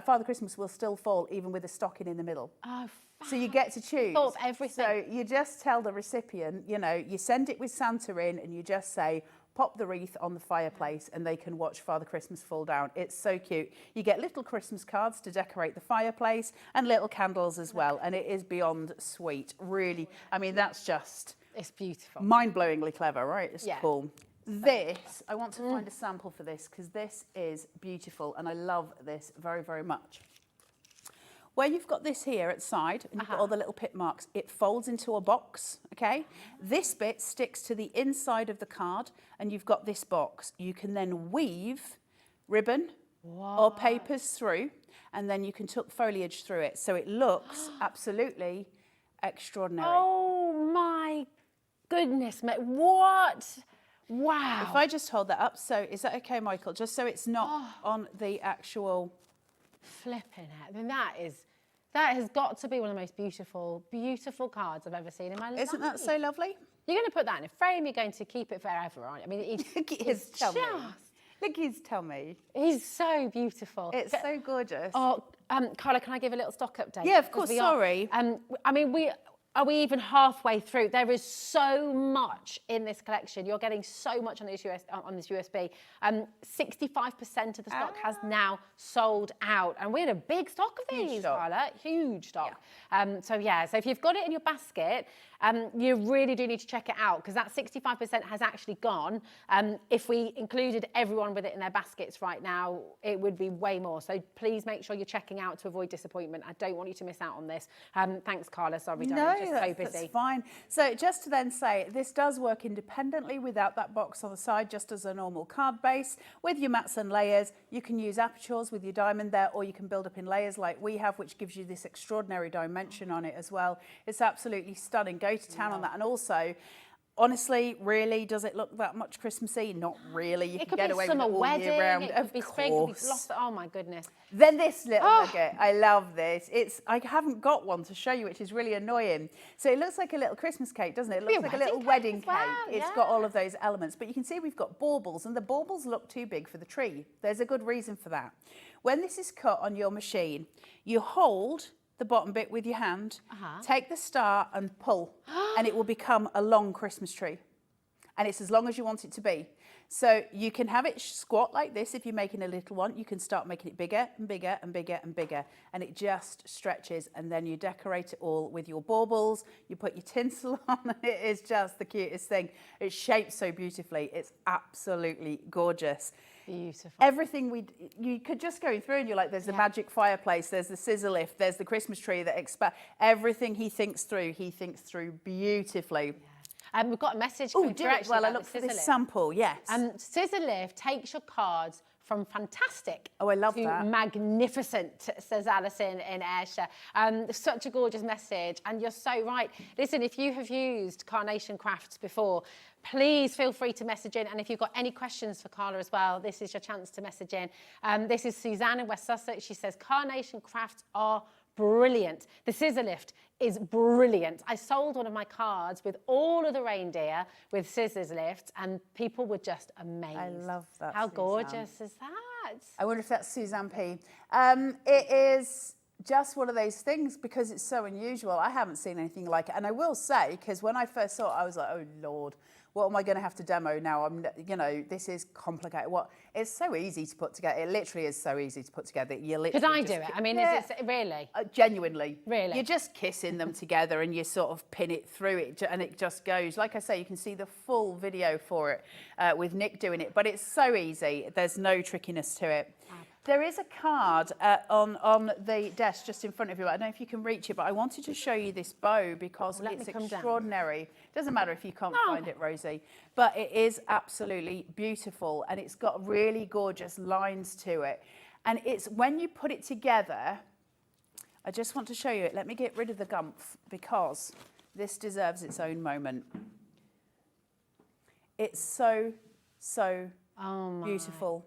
Father Christmas will still fall even with a stocking in the middle. Oh, so you get to choose. Thought of everything. So you just tell the recipient, you know, you send it with Santa in and you just say, pop the wreath on the fireplace and they can watch Father Christmas fall down. It's so cute. You get little Christmas cards to decorate the fireplace and little candles as well. And it is beyond sweet, really. I mean, that's just... It's beautiful. mind-blowingly clever, right? It's Yeah. cool. This, I want to find a sample for this because this is beautiful and I love this very, very much. Where you've got this here at the side, and you've got all the little pit marks, it folds into a box, okay? This bit sticks to the inside of the card, and you've got this box. You can then weave ribbon or papers through, and then you can tuck foliage through it. So it looks absolutely extraordinary. Oh my goodness, mate. What? Wow. If I just hold that up, so is that okay, Michael? Just so it's not on the actual... Flipping it. I mean, that has got to be one of the most beautiful, beautiful cards I've ever seen in my life. Isn't that so lovely? You're going to put that in a frame, you're going to keep it forever, aren't you? I mean, Look at his tummy. Look at his tummy. He's so beautiful. It's so gorgeous. Oh, Carla, can I give a little stock update? Yeah, of Because course, sorry. I mean, are we even halfway through? There is so much in this collection. You're getting so much on this USB. 65% of the stock has now sold out. And we had a big stock of these, stock. Carla. Huge stock. So if you've got it in your basket, you really do need to check it out because that 65% has actually gone. If we included everyone with it in their baskets right now, it would be way more. So please make sure you're checking out to avoid disappointment. I don't want you to miss out on this. Thanks, Carla. Sorry, darling. Just so busy. That's fine. So just to then say, this does work independently without that box on the side, just as a normal card base. With your mats and layers, you can use apertures with your diamond there, or you can build up in layers like we have, which gives you this extraordinary dimension on it as well. It's absolutely stunning. Go to town on that. And also, Honestly, really, does it look that much Christmassy? Not really. You It can could get be a away with it summer all wedding, year round. it could be spring, it could be blossom. Oh my goodness. Then this little nugget, I love this. I haven't got one to show you, which is really annoying. So it looks like a little Christmas cake, doesn't it? It looks like a little wedding cake. It's got all of those elements. But you can see we've got baubles, and the baubles look too big for the tree. There's a good reason for that. When this is cut on your machine, you hold the bottom bit with your hand, take the star and pull, and it will become a long Christmas tree. And it's as long as you want it to be. So you can have it squat like this if you're making a little one. You can start making it bigger and bigger and bigger and bigger. And it just stretches. And then you decorate it all with your baubles. You put your tinsel on, and it is just the cutest thing. It's shaped so beautifully. It's absolutely gorgeous. Beautiful. Everything you could just go through and you're like, there's the magic fireplace, there's the scissor lift, there's the Christmas tree that everything he thinks through beautifully. We've got a message Oh, coming do through it actually well. I about look the for scissor this lift. sample, yes. Scissor lift takes your cards from fantastic I love to that. magnificent, says Alison in Ayrshire. Such a gorgeous message, and you're so right. Listen, if you have used Carnation Crafts before, please feel free to message in, and if you've got any questions for Carla as well, this is your chance to message in. This is Suzanne in West Sussex. She says, Carnation Crafts are brilliant. The scissor lift is brilliant. I sold one of my cards with all of the reindeer with scissors lifts, and people were just amazed. I love that, How Suzanne. gorgeous is that? I wonder if that's Suzanne P. It is just one of those things because it's so unusual. I haven't seen anything like it. And I will say, because when I first saw it, I was like, oh, Lord, what am I going to have to demo now? This is complicated. It's so easy to put together. It literally is so easy to put together. You literally Could I just do it? I mean, is it really? Genuinely. Really? You're just kissing them together and you sort of pin it through it and it just goes. Like I say, you can see the full video for it with Nick doing it, but it's so easy. There's no trickiness to it. There is a card on the desk just in front of you. I don't know if you can reach it, but I wanted to show you this bow because it's extraordinary. Doesn't matter if you can't find it, Rosie, but it is absolutely beautiful and it's got really gorgeous lines to it. And it's when you put it together, I just want to show you it. Let me get rid of the gumph because this deserves its own moment. It's so beautiful.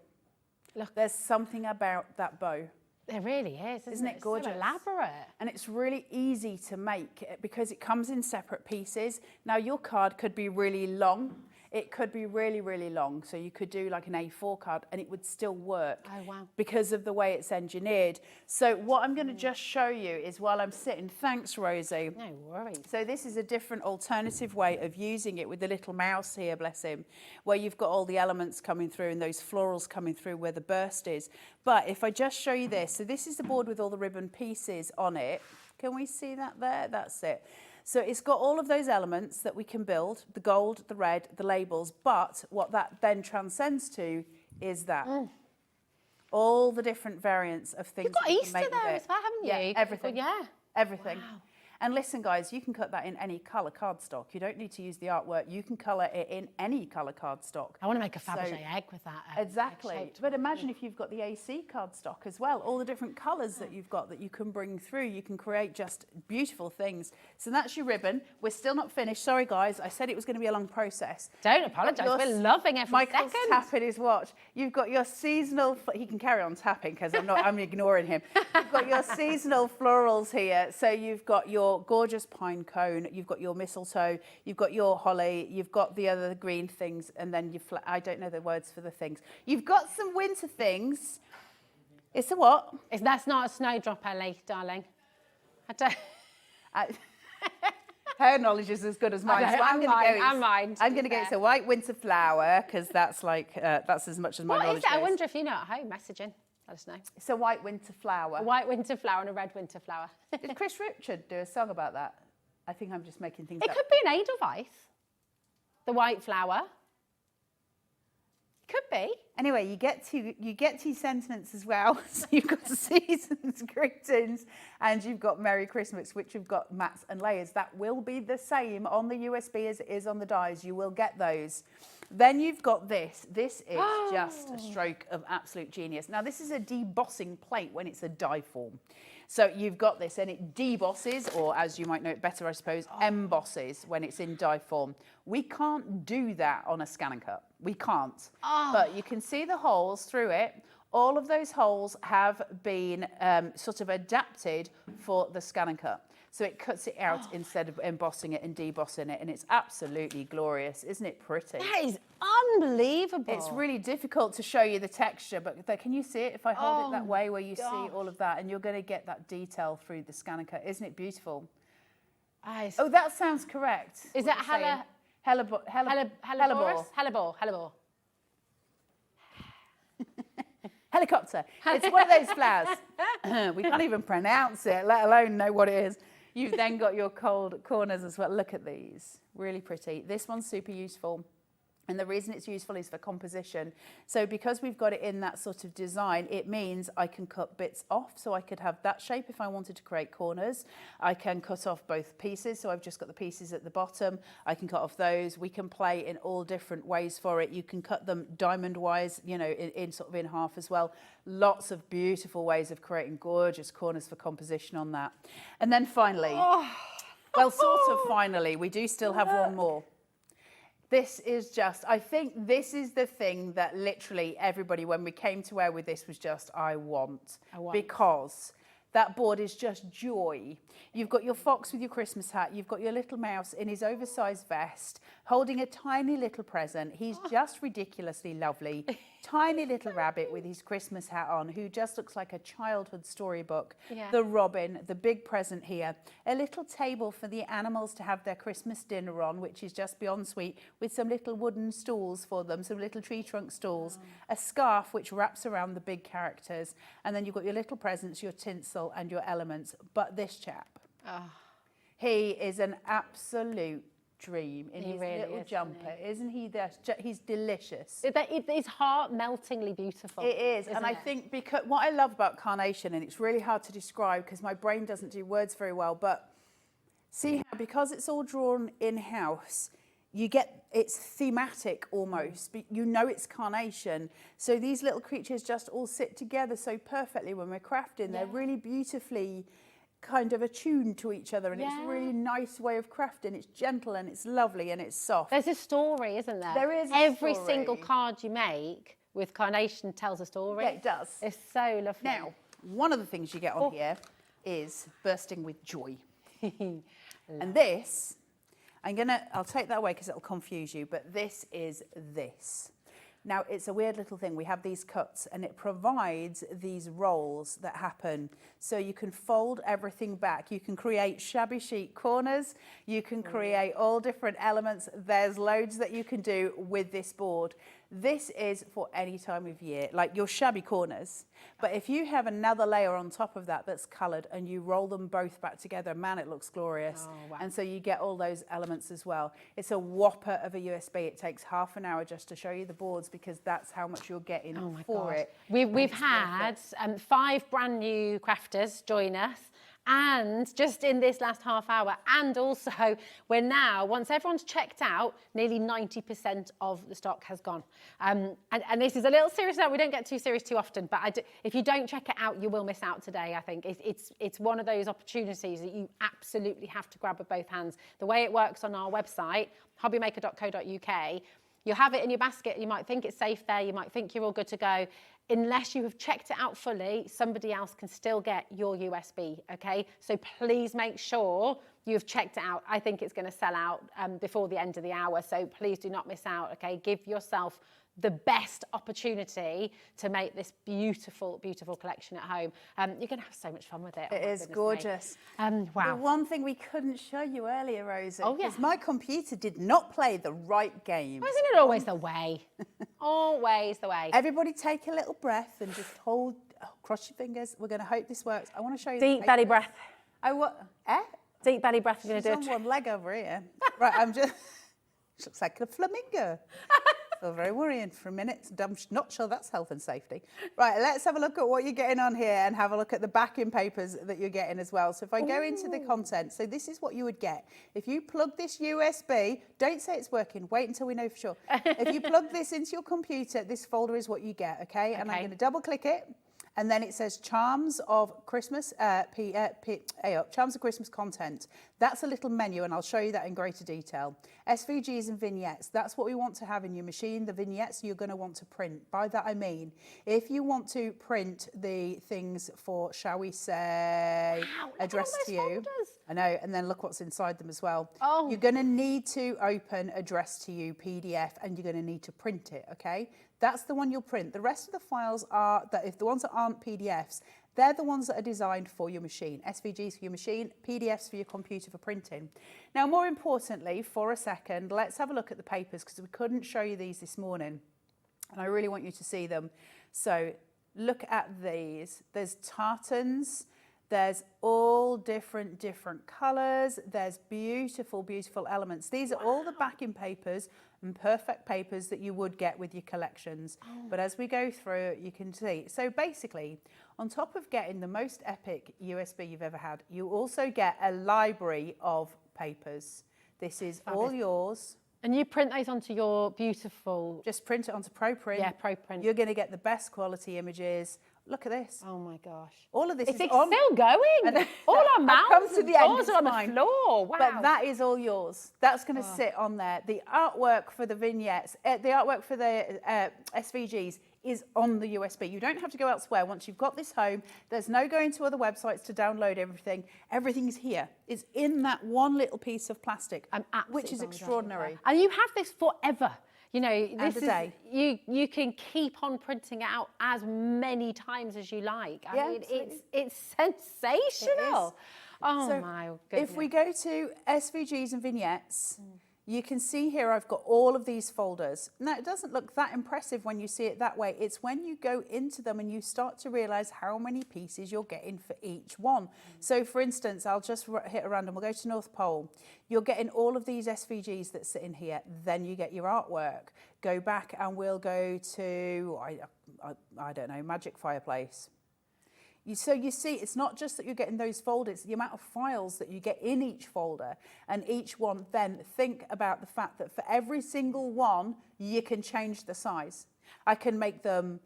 Look. There's something about that bow. There really is, isn't it? it gorgeous? So elaborate. And it's really easy to make because it comes in separate pieces. Now your card could be really long. It could be really, really long. So you could do like an A4 card and it would still work. Oh, wow. Because of the way it's engineered. So what I'm going to just show you is while I'm sitting, thanks Rosie. No worries. So this is a different alternative way of using it with the little mouse here, bless him, where you've got all the elements coming through and those florals coming through where the burst is. But if I just show you this, so this is the board with all the ribbon pieces on it. Can we see that there? That's it. So it's got all of those elements that we can build, the gold, the red, the labels, but what that then transcends to is that. All the different variants of things. You've got that you can Easter make with there it. as well, haven't you? Yeah, everything. Yeah. Everything. Wow. And listen, guys, you can cut that in any colour cardstock. You don't need to use the artwork. You can colour it in any colour cardstock. I want to make a Fabergé egg with that. Exactly. egg-shaped But imagine if you've got the AC cardstock as well, all the different colours that you've got that you can bring through. You can create just beautiful things. So that's your ribbon. We're still not finished. Sorry, guys. I said it was going to be a long process. Don't apologise. We're loving every Michael's second. tapping his watch. You've got your seasonal... He can carry on tapping because I'm ignoring him. You've got your seasonal florals here. So you've got your gorgeous pine cone, you've got your mistletoe, you've got your holly, you've got the other green things, and then I don't know the words for the things. You've got some winter things. It's a what? That's not a snowdrop, Ellie, darling. I don't... Her knowledge is as good as mine. So I'm going to go. It's a white winter flower because that's like that's as much as my knowledge What is it? I goes. wonder if you know at home. Messaging. Let us know. It's a white winter flower. A white winter flower and a red winter flower. Did Chris Richard do a song about that? I think I'm just making things It up. could be an Edelweiss. The white flower. Could be. Anyway, you get two sentiments as well. So you've got season's greetings and you've got Merry Christmas, which you've got mats and layers. That will be the same on the USB as it is on the dies. You will get those. Then you've got this. This is just a stroke of absolute genius. Now, this is a debossing plate when it's a die form. So you've got this, and it debosses, or as you might know it better, I suppose, embosses when it's in die form. We can't do that on a scan and cut. We can't. But you can see the holes through it. All of those holes have been sort of adapted for the scan and cut. So it cuts it out instead of embossing it and debossing it, and it's absolutely glorious. Isn't it pretty? That is unbelievable. It's really difficult to show you the texture, but can you see it if I hold it that way where you see all of that, and you're going to get that detail through the scan and cut. Isn't it beautiful? Oh, that sounds correct. Is that hellebore? Helicopter. It's one of those flowers. We can't even pronounce it, let alone know what it is. You've then got your cold corners as well. Look at these, really pretty. This one's super useful. And the reason it's useful is for composition. So because we've got it in that sort of design, it means I can cut bits off. So I could have that shape if I wanted to create corners. I can cut off both pieces. So I've just got the pieces at the bottom. I can cut off those. We can play in all different ways for it. You can cut them diamond wise, you know, in sort of in half as well. Lots of beautiful ways of creating gorgeous corners for composition on that. And then finally, well, sort of finally, we do still have one more. This is just, I think this is the thing that literally everybody, when we came to wear with this, was just, I want. Because that board is just joy. You've got your fox with your Christmas hat. You've got your little mouse in his oversized vest, holding a tiny little present. He's just ridiculously lovely. Tiny little rabbit with his Christmas hat on, who just looks like a childhood storybook. Yeah. The robin, the big present here. A little table for the animals to have their Christmas dinner on, which is just beyond sweet, with some little wooden stools for them, some little tree trunk stools. A scarf which wraps around the big characters. And then you've got your little presents, your tinsel and your elements. But this chap, he is an absolute dream in his little jumper, isn't he? He's delicious. It's heart-meltingly beautiful. It is, and I think because what I love about Carnation, and it's really hard to describe because my brain doesn't do words very well, but see how because it's all drawn in-house, you get it's thematic almost. You know it's Carnation, so these little creatures just all sit together so perfectly when we're crafting. They're really beautifully kind of attuned to each other, and it's a really nice way of crafting. It's gentle and it's lovely and it's soft. There's a story, isn't there? There is Every single card you make with Carnation tells a story. Yeah, it does. It's so lovely. Now, one of the things you get on here is bursting with joy. And this, I'll take that away because it'll confuse you, but this is this. Now, it's a weird little thing. We have these cuts, and it provides these rolls that happen. So you can fold everything back. You can create shabby chic corners. You can create all different elements. There's loads that you can do with this board. This is for any time of year, like your shabby corners. But if you have another layer on top of that that's coloured and you roll them both back together, man, it looks glorious. Oh, wow. And so you get all those elements as well. It's a whopper of a USB. It takes half an hour just to show you the boards because that's how much you're getting for it. We've had 5 brand new crafters join us. And just in this last half hour, and also we're now, once everyone's checked out, nearly 90% of the stock has gone. And this is a little serious now. We don't get too serious too often, but if you don't check it out, you will miss out today, I think. It's one of those opportunities that you absolutely have to grab with both hands. The way it works on our website, hobbymaker.co.uk, you'll have it in your basket. You might think it's safe there. You might think you're all good to go. Unless you have checked it out fully, somebody else can still get your USB, okay? So please make sure you've checked it out. I think it's going to sell out before the end of the hour, so please do not miss out, okay? Give yourself the best opportunity to make this beautiful, beautiful collection at home. You're going to have so much fun with it. It is gorgeous. Wow. The one thing we couldn't show you earlier, Rosie, is my computer did not play the right game. Well, isn't it always the way? Always the way. Everybody take a little breath and just cross your fingers. We're going to hope this works. I want to show you deep belly breath. Deep belly breath. You're going to do it. She's on one leg over here. Right, she looks like a flamingo. So very worrying for a minute. I'm not sure that's health and safety. Right, let's have a look at what you're getting on here and have a look at the backing papers that you're getting as well. So if I go into the content, so this is what you would get. If you plug this USB, don't say it's working, wait until we know for sure. If you plug this into your computer, this folder is what you get, okay? And I'm going to double click it. And then it says Charms of Christmas, Charms of Christmas content. That's a little menu, and I'll show you that in greater detail. SVGs and vignettes, that's what we want to have in your machine. The vignettes you're going to want to print. By that I mean, if you want to print the things for, shall we say, addressed to you. Folders. I know, and then look what's inside them as well. Oh. You're going to need to open addressed to you PDF, and you're going to need to print it, okay? That's the one you'll print. The rest of the files are, that if the ones that aren't PDFs, they're the ones that are designed for your machine. SVGs for your machine, PDFs for your computer for printing. Now, more importantly, for a second, let's have a look at the papers, because we couldn't show you these this morning, and I really want you to see them. So look at these. There's tartans. There's all different colours. There's beautiful, beautiful elements. These are all the backing papers and perfect papers that you would get with your collections. But as we go through, you can see. So basically, on top of getting the most epic USB you've ever had, you also get a library of papers. This is all yours. And you print those onto your beautiful... Just print it onto ProPrint. Yeah, ProPrint. You're going to get the best quality images. Look at this. Oh my gosh. All of this is it's on. still going. All our mouths Come to and the end, jaws are on the floor. Wow. But that is all yours. That's going to sit on there. The artwork for the vignettes, the artwork for the SVGs is on the USB. You don't have to go elsewhere. Once you've got this home, there's no going to other websites to download everything. Everything's here. It's in that one little piece of plastic, which is extraordinary. And you have this forever. You know, this is you can keep on printing it out as many times as you like. I mean, it's sensational. Oh so my goodness. If we go to SVGs and vignettes, you can see here I've got all of these folders. Now, it doesn't look that impressive when you see it that way. It's when you go into them and you start to realise how many pieces you're getting for each one. So, for instance, I'll just hit a random. We'll go to North Pole. You're getting all of these SVGs that sit in here. Then you get your artwork. Go back and we'll go to, I don't know, Magic Fireplace. So you see, it's not just that you're getting those folders, it's the amount of files that you get in each folder, and each one, then think about the fact that for every single one, you can change the size. I can make them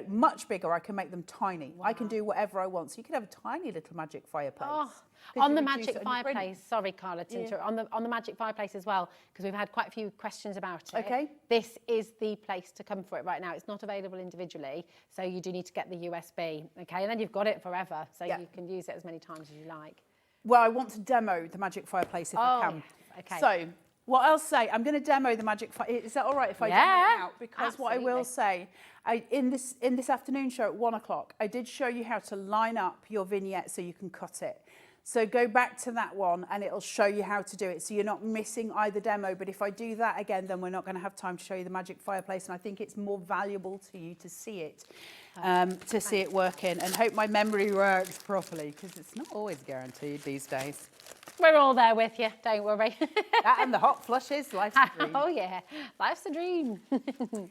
much bigger. I can make them tiny. Wow. I can do whatever I want. So you can have a tiny little magic fireplace. Oh, on the magic fireplace, sorry Carla to interrupt, on the magic fireplace as well, because we've had quite a few questions about it. Okay. This is the place to come for it right now. It's not available individually, so you do need to get the USB, okay? And then you've got it forever, so you can use it as many times as you like. Well, I want to demo the magic fireplace if I can. Yes. Okay. So what I'll say, I'm going to demo the magic fireplace. Is that all right if I demo it out? Because absolutely. what I will say, in this afternoon show at 1 o'clock, I did show you how to line up your vignette so you can cut it. So go back to that one and it'll show you how to do it. So you're not missing either demo. But if I do that again, then we're not going to have time to show you the magic fireplace. And I think it's more valuable to you to see it, see it working. And hope my memory works properly, because it's not always guaranteed these days. We're all there with you, don't worry. That and the hot flushes, life's a dream. Oh yeah, life's a dream.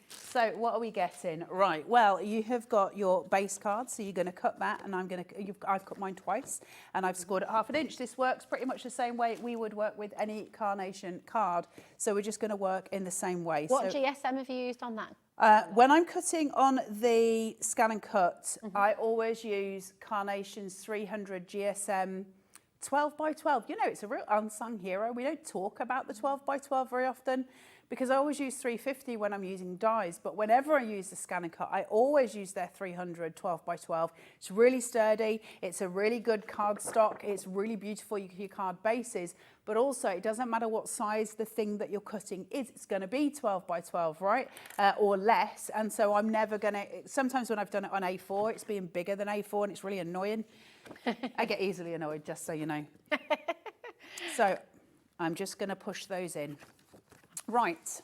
So what are we getting? Right, well, you have got your base card, so you're going to cut that, and I've cut mine twice, and I've scored it 1/2 inch. This works pretty much the same way we would work with any Carnation card, so we're just going to work in the same way. What GSM have you used on that? When I'm cutting on the Scan and Cut, I always use Carnation's 300 GSM 12 by 12. You know, it's a real unsung hero. We don't talk about the 12 by 12 very often, because I always use 350 when I'm using dies. But whenever I use the Scan and Cut, I always use their 300 12 by 12. It's really sturdy. It's a really good card stock. It's really beautiful, your card bases. But also, it doesn't matter what size the thing that you're cutting is. It's going to be 12 by 12, right? Or less. And so I'm never going to... Sometimes when I've done it on A4, it's being bigger than A4, and it's really annoying. I get easily annoyed, just so you know. So I'm just going to push those in. Right.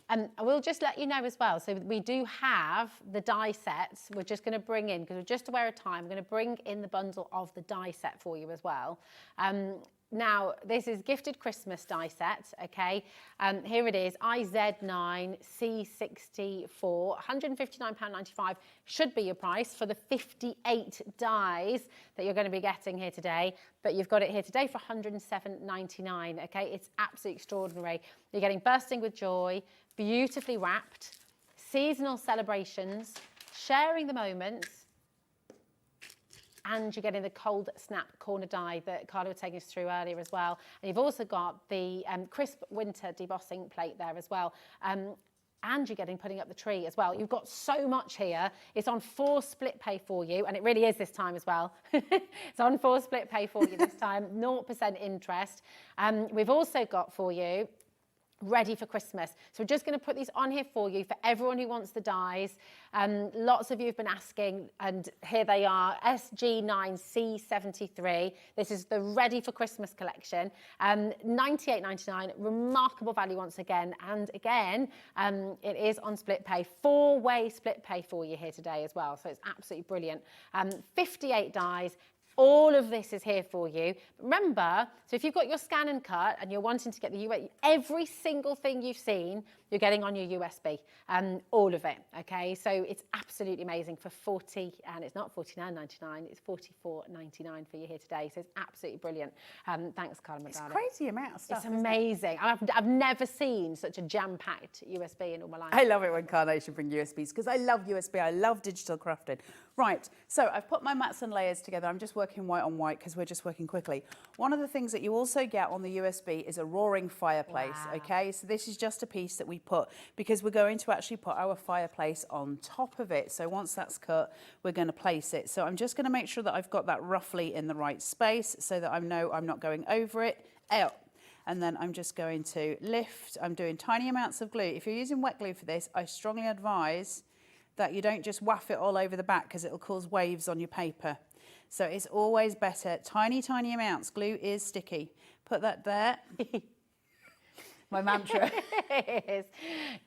I will just let you know as well, so we do have the die sets. We're just going to bring in, because we're just aware of time, we're going to bring in the bundle of the die set for you as well. Now, this is gifted Christmas die set, okay? Here it is, IZ9 C64, £159.95 should be your price for the 58 dies that you're going to be getting here today, but you've got it here today for £107.99, okay? It's absolutely extraordinary. You're getting Bursting with Joy, beautifully wrapped, seasonal celebrations, sharing the moments, and you're getting the cold snap corner die that Carla was taking us through earlier as well. And you've also got the crisp winter debossing plate there as well. And you're getting putting up the tree as well. You've got so much here. It's on 4 split pay for you, and it really is this time as well. It's on 4 split pay for you this time, 0% interest. We've also got for you ready for Christmas. So we're just going to put these on here for you for everyone who wants the dies. Lots of you have been asking, and here they are, SG9C73. This is the ready for Christmas collection. $98.99, remarkable value once again. And again, it is on split pay, 4-way split pay for you here today as well. So it's absolutely brilliant. 58 dies. All of this is here for you. Remember, so if you've got your scan and cut and you're wanting to get the USB, every single thing you've seen, you're getting on your USB, all of it, okay? So it's absolutely amazing for 40, and it's not $49.99, it's $44.99 for you here today. So it's absolutely brilliant. Thanks, Carla. It's a crazy amount of stuff. It's amazing. I've never seen such a jam-packed USB in all my life. I love it when Carnation bring USBs because I love USB. I love digital crafting. Right, so I've put my mats and layers together. I'm just working white on white because we're just working quickly. One of the things that you also get on the USB is a roaring fireplace, okay? So this is just a piece that we put because we're going to actually put our fireplace on top of it. So once that's cut, we're going to place it. So I'm just going to make sure that I've got that roughly in the right space so that I know I'm not going over it, out. And then I'm just going to lift. I'm doing tiny amounts of glue. If you're using wet glue for this, I strongly advise that you don't just waff it all over the back because it'll cause waves on your paper. So it's always better. Tiny, tiny amounts. Glue is sticky. Put that there. My mantra.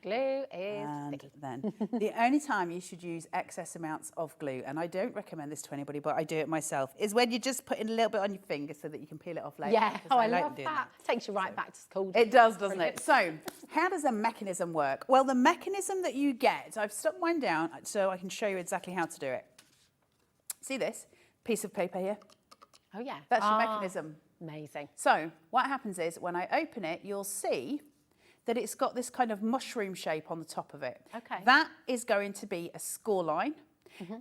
Glue is and sticky. Then the only time you should use excess amounts of glue, and I don't recommend this to anybody, but I do it myself, is when you just put in a little bit on your finger so that you can peel it off later. Yeah, oh, I like love doing that. Takes you right back to school. It does, doesn't it? So how does a mechanism work? Well, the mechanism that you get, I've stuck mine down so I can show you exactly how to do it. See this piece of paper here? Oh, yeah. That's your mechanism. Amazing. So what happens is when I open it, you'll see that it's got this kind of mushroom shape on the top of it. Okay. That is going to be a score line.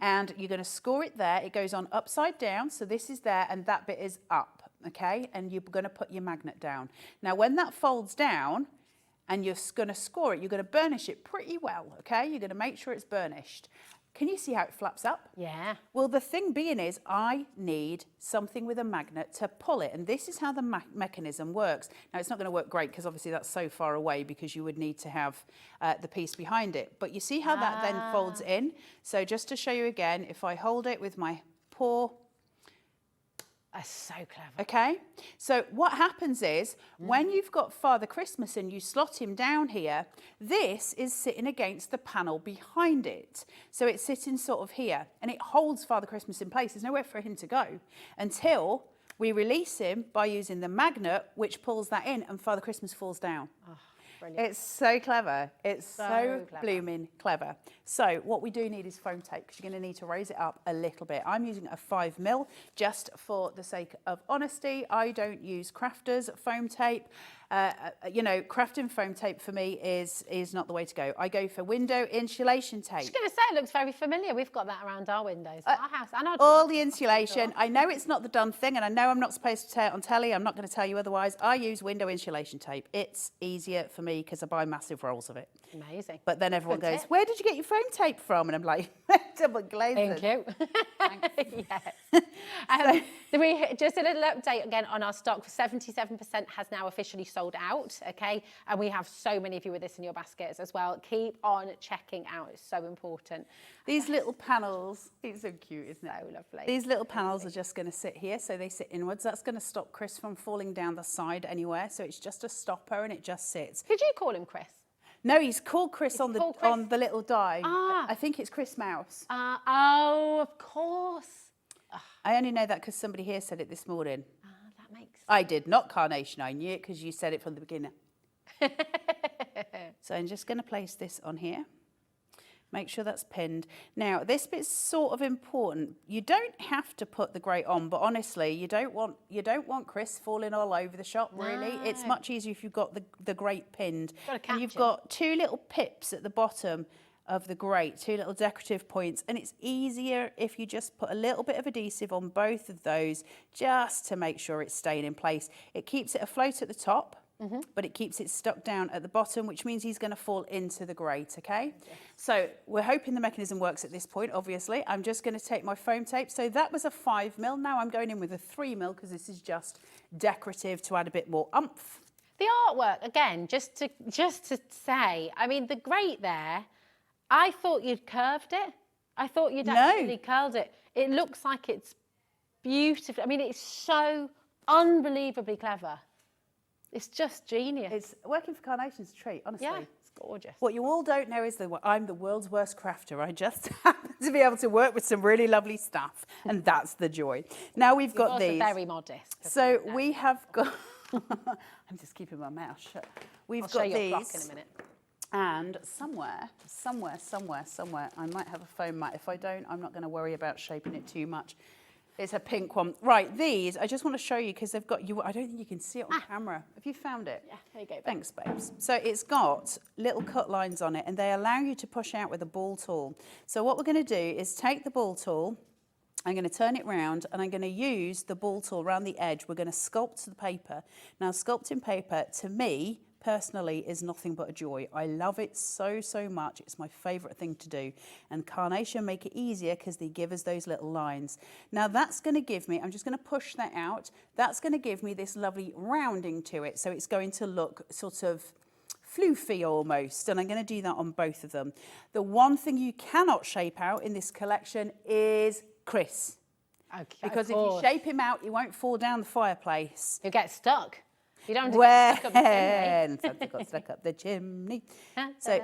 And you're going to score it there. It goes on upside down. So this is there and that bit is up, okay? And you're going to put your magnet down. Now, when that folds down and you're going to score it, you're going to burnish it pretty well, okay? You're going to make sure it's burnished. Can you see how it flaps up? Yeah. Well, the thing being is I need something with a magnet to pull it. And this is how the mechanism works. Now, it's not going to work great because obviously that's so far away because you would need to have the piece behind it. But you see how that then folds in? So just to show you again, if I hold it with my paw. That's so clever. Okay, so what happens is when you've got Father Christmas and you slot him down here, this is sitting against the panel behind it. So it's sitting sort of here and it holds Father Christmas in place. There's nowhere for him to go until we release him by using the magnet, which pulls that in and Father Christmas falls down. Oh, brilliant. It's so clever. It's so clever. blooming clever. So what we do need is foam tape because you're going to need to raise it up a little bit. I'm using a 5mm just for the sake of honesty. I don't use crafters foam tape. You know, crafting foam tape for me is not the way to go. I go for window insulation tape. I was going to say, it looks very familiar. We've got that around our windows, our house. And our all the insulation. I know it's not the done thing, and I know I'm not supposed to tear it on telly. I'm not going to tell you otherwise. I use window insulation tape. It's easier for me because I buy massive rolls of it. Amazing. But then everyone Good goes, tip. "Where did you get your foam tape from?" And I'm like, "Double glazed." Thank you. Yes. We just a little update again on our stock. 77% has now officially sold out, okay? And we have so many of you with this in your baskets as well. Keep on checking out. It's so important. These little panels, it's so cute, isn't it? So lovely. These little panels are just going to sit here, so they sit inwards. That's going to stop Chris from falling down the side anywhere. So it's just a stopper and it just sits. Did you call him Chris? No, he's called Chris on called Chris? on the little die. Ah. I think it's Chris Mouse. Oh, of course. I only know that because somebody here said it this morning. That makes I did, not Carnation. I knew it because you said it from the beginning. So I'm just going to place this on here. Make sure that's pinned. Now, this bit's sort of important. You don't have to put the grate on, but honestly, you don't want Chris falling all over the shop, really. No. It's much easier if you've got the grate pinned. Gotta And you've catch him. got two little pips at the bottom of the grate, 2 little decorative points, and it's easier if you just put a little bit of adhesive on both of those just to make sure it's staying in place. It keeps it afloat at the top, but it keeps it stuck down at the bottom, which means he's going to fall into the grate, okay? Yes. So we're hoping the mechanism works at this point, obviously. I'm just going to take my foam tape. So that was a 5mm. Now I'm going in with a 3mm because this is just decorative to add a bit more oomph. The artwork, again, just to say, I mean, the grate there, I thought you'd curved it. I thought you'd actually curled it. It looks like it's beautiful. I mean, it's so unbelievably clever. It's just genius. It's working for Carnation's a treat, honestly. Yeah, it's gorgeous. What you all don't know is that I'm the world's worst crafter. I just happen to be able to work with some really lovely stuff, and that's the joy. Now we've got these. Very modest. So we have got. I'm just keeping my mouth shut. I'll show got you these. a block in a minute. And somewhere, I might have a foam mat. If I don't, I'm not going to worry about shaping it too much. It's a pink one. Right, these, I just want to show you because they've got, I don't think you can see it on camera. Have you found it? Yeah, there you go. Thanks, babes. So it's got little cut lines on it and they allow you to push out with a ball tool. So what we're going to do is take the ball tool, I'm going to turn it round and I'm going to use the ball tool around the edge. We're going to sculpt the paper. Now, sculpting paper, to me, personally, is nothing but a joy. I love it so, so much. It's my favourite thing to do. And Carnation make it easier because they give us those little lines. Now, that's going to give me, I'm just going to push that out. That's going to give me this lovely rounding to it. So it's going to look sort of floofy almost, and I'm going to do that on both of them. The one thing you cannot shape out in this collection is Chris. Okay, because if you shape him out, he won't fall down the fireplace. He'll get stuck. You don't have to get stuck up the chimney. Santa got stuck up the chimney. So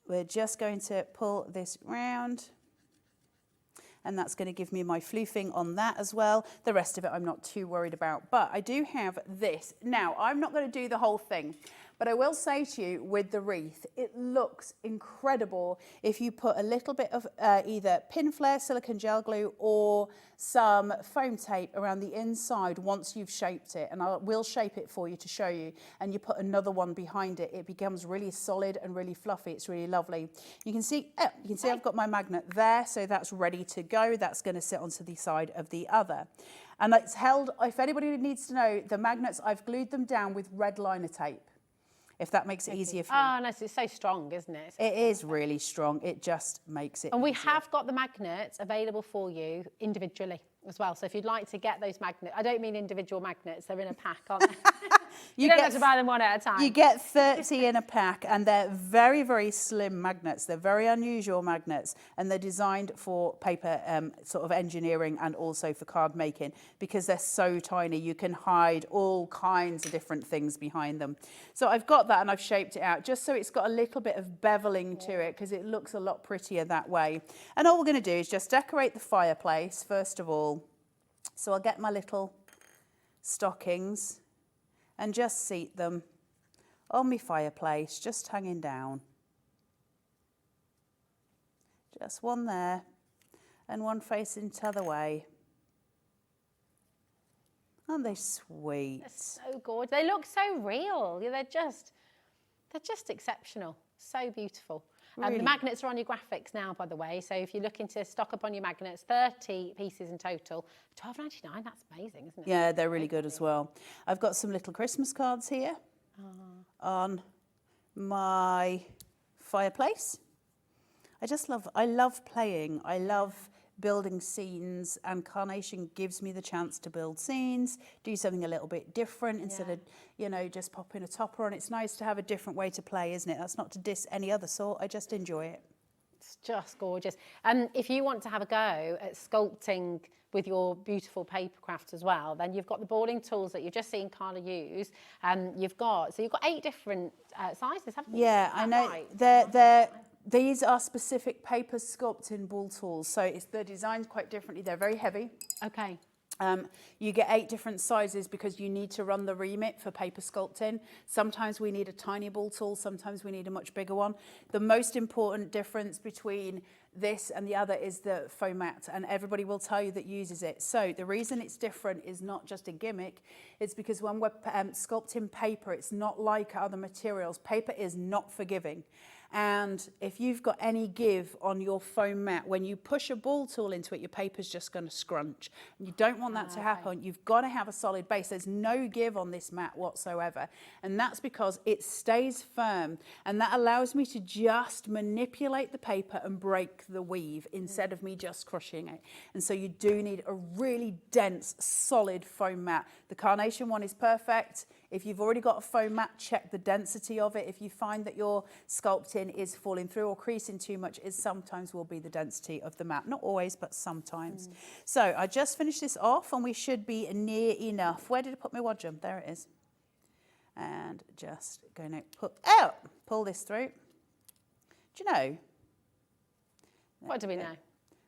we're just going to pull this round. And that's going to give me my floofing on that as well. The rest of it I'm not too worried about. But I do have this. Now, I'm not going to do the whole thing. But I will say to you, with the wreath, it looks incredible if you put a little bit of either pin flare, silicone gel glue, or some foam tape around the inside once you've shaped it. And I will shape it for you to show you. And you put another one behind it. It becomes really solid and really fluffy. It's really lovely. You can see I've got my magnet there, so that's ready to go. That's going to sit onto the side of the other. And it's held, if anybody needs to know, the magnets, I've glued them down with red liner tape, if that makes it easier for you. Oh, nice. It's so strong, isn't it? It is really strong. It just makes it And we easier. have got the magnets available for you individually as well. So if you'd like to get those magnets, I don't mean individual magnets, they're in a pack, aren't they? You don't have to buy them one at a time. You get 30 in a pack, and they're very, very slim magnets. They're very unusual magnets, and they're designed for paper sort of engineering and also for card making because they're so tiny. You can hide all kinds of different things behind them. So I've got that, and I've shaped it out just so it's got a little bit of beveling to it because it looks a lot prettier that way. And all we're going to do is just decorate the fireplace, first of all. So I'll get my little stockings and just seat them on my fireplace, just hanging down. Just one there and one facing the other way. Aren't they sweet? They're so gorgeous. They look so real. They're just exceptional. So beautiful. Really? The magnets are on your graphics now, by the way. So if you're looking to stock up on your magnets, 30 pieces in total, £12.99. That's amazing, isn't it? Yeah, they're really good as well. I've got some little Christmas cards here on my fireplace. I love playing. I love building scenes, and Carnation gives me the chance to build scenes, do something a little bit different instead of, just popping a topper on. It's nice to have a different way to play, isn't it? That's not to diss any other sort. I just enjoy it. It's just gorgeous. If you want to have a go at sculpting with your beautiful paper craft as well, then you've got the boarding tools that you've just seen Carla use. You've got 8 different sizes, haven't you? Yeah, I know. Right? These are specific paper sculpting ball tools, so they're designed quite differently. They're very heavy. Okay. You get 8 different sizes because you need to run the remit for paper sculpting. Sometimes we need a tiny ball tool, sometimes we need a much bigger one. The most important difference between this and the other is the foam mat, and everybody will tell you that uses it. So the reason it's different is not just a gimmick, it's because when we're sculpting paper, it's not like other materials. Paper is not forgiving. And if you've got any give on your foam mat, when you push a ball tool into it, your paper's just going to scrunch. And you don't want that to happen. You've got to have a solid base. There's no give on this mat whatsoever. And that's because it stays firm. And that allows me to just manipulate the paper and break the weave instead of me just crushing it. And so you do need a really dense, solid foam mat. The Carnation one is perfect. If you've already got a foam mat, check the density of it. If you find that your sculpting is falling through or creasing too much, it sometimes will be the density of the mat. Not always, but sometimes. So I just finished this off and we should be near enough. Where did I put my wadgum? There it is. And just going to pull this through. Do you know? What do we know?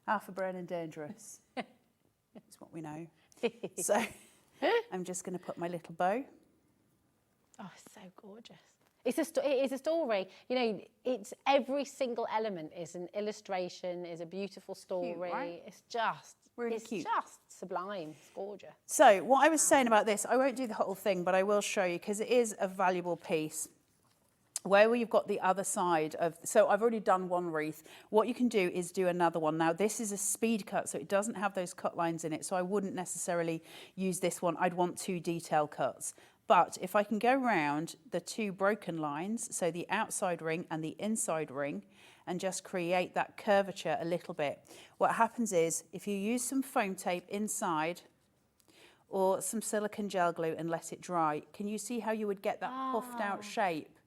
Half a brain and dangerous. That's what we know. So I'm just going to put my little bow. Oh, so gorgeous. It is a story. You know, it's every single element is an illustration, is a beautiful story. Cute, right? It's just really it's cute. just sublime. It's gorgeous. So what I was saying about this, I won't do the whole thing, but I will show you because it is a valuable piece. Where you've got the other side of, so I've already done one wreath. What you can do is do another one. Now this is a speed cut, so it doesn't have those cut lines in it. So I wouldn't necessarily use this one. I'd want 2 detail cuts. But if I can go round the 2 broken lines, so the outside ring and the inside ring, and just create that curvature a little bit, what happens is if you use some foam tape inside or some silicone gel glue and let it dry, can you see how you would get that puffed out shape?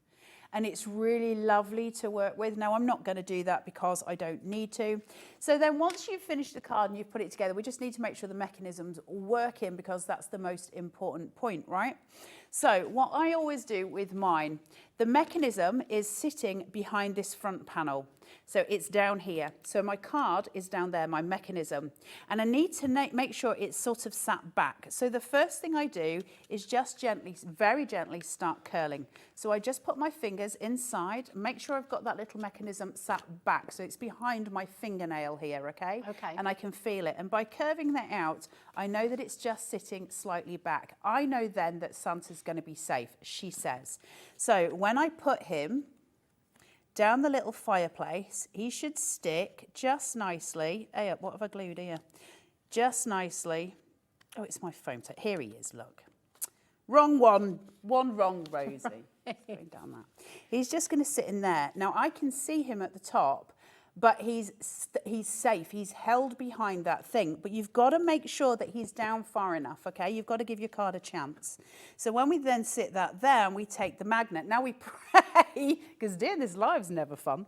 And it's really lovely to work with. Now, I'm not going to do that because I don't need to. So then once you've finished the card and you've put it together, we just need to make sure the mechanism's working because that's the most important point, right? So what I always do with mine, the mechanism is sitting behind this front panel. So it's down here. So my card is down there, my mechanism. And I need to make sure it's sort of sat back. So the first thing I do is just gently, very gently start curling. So I just put my fingers inside, make sure I've got that little mechanism sat back. So it's behind my fingernail here, okay? Okay. And I can feel it. And by curving that out, I know that it's just sitting slightly back. I know then that Santa's going to be safe, she says. So when I put him down the little fireplace, he should stick just nicely. Hey, what have I glued here? Just nicely. Oh, it's my foam tape. Here he is, look. Wrong one. One wrong, Rosie. Going down that. He's just going to sit in there. Now, I can see him at the top, but he's safe. He's held behind that thing. But you've got to make sure that he's down far enough, okay? You've got to give your card a chance. So when we then sit that there and we take the magnet, now we pray, because doing this live's never fun.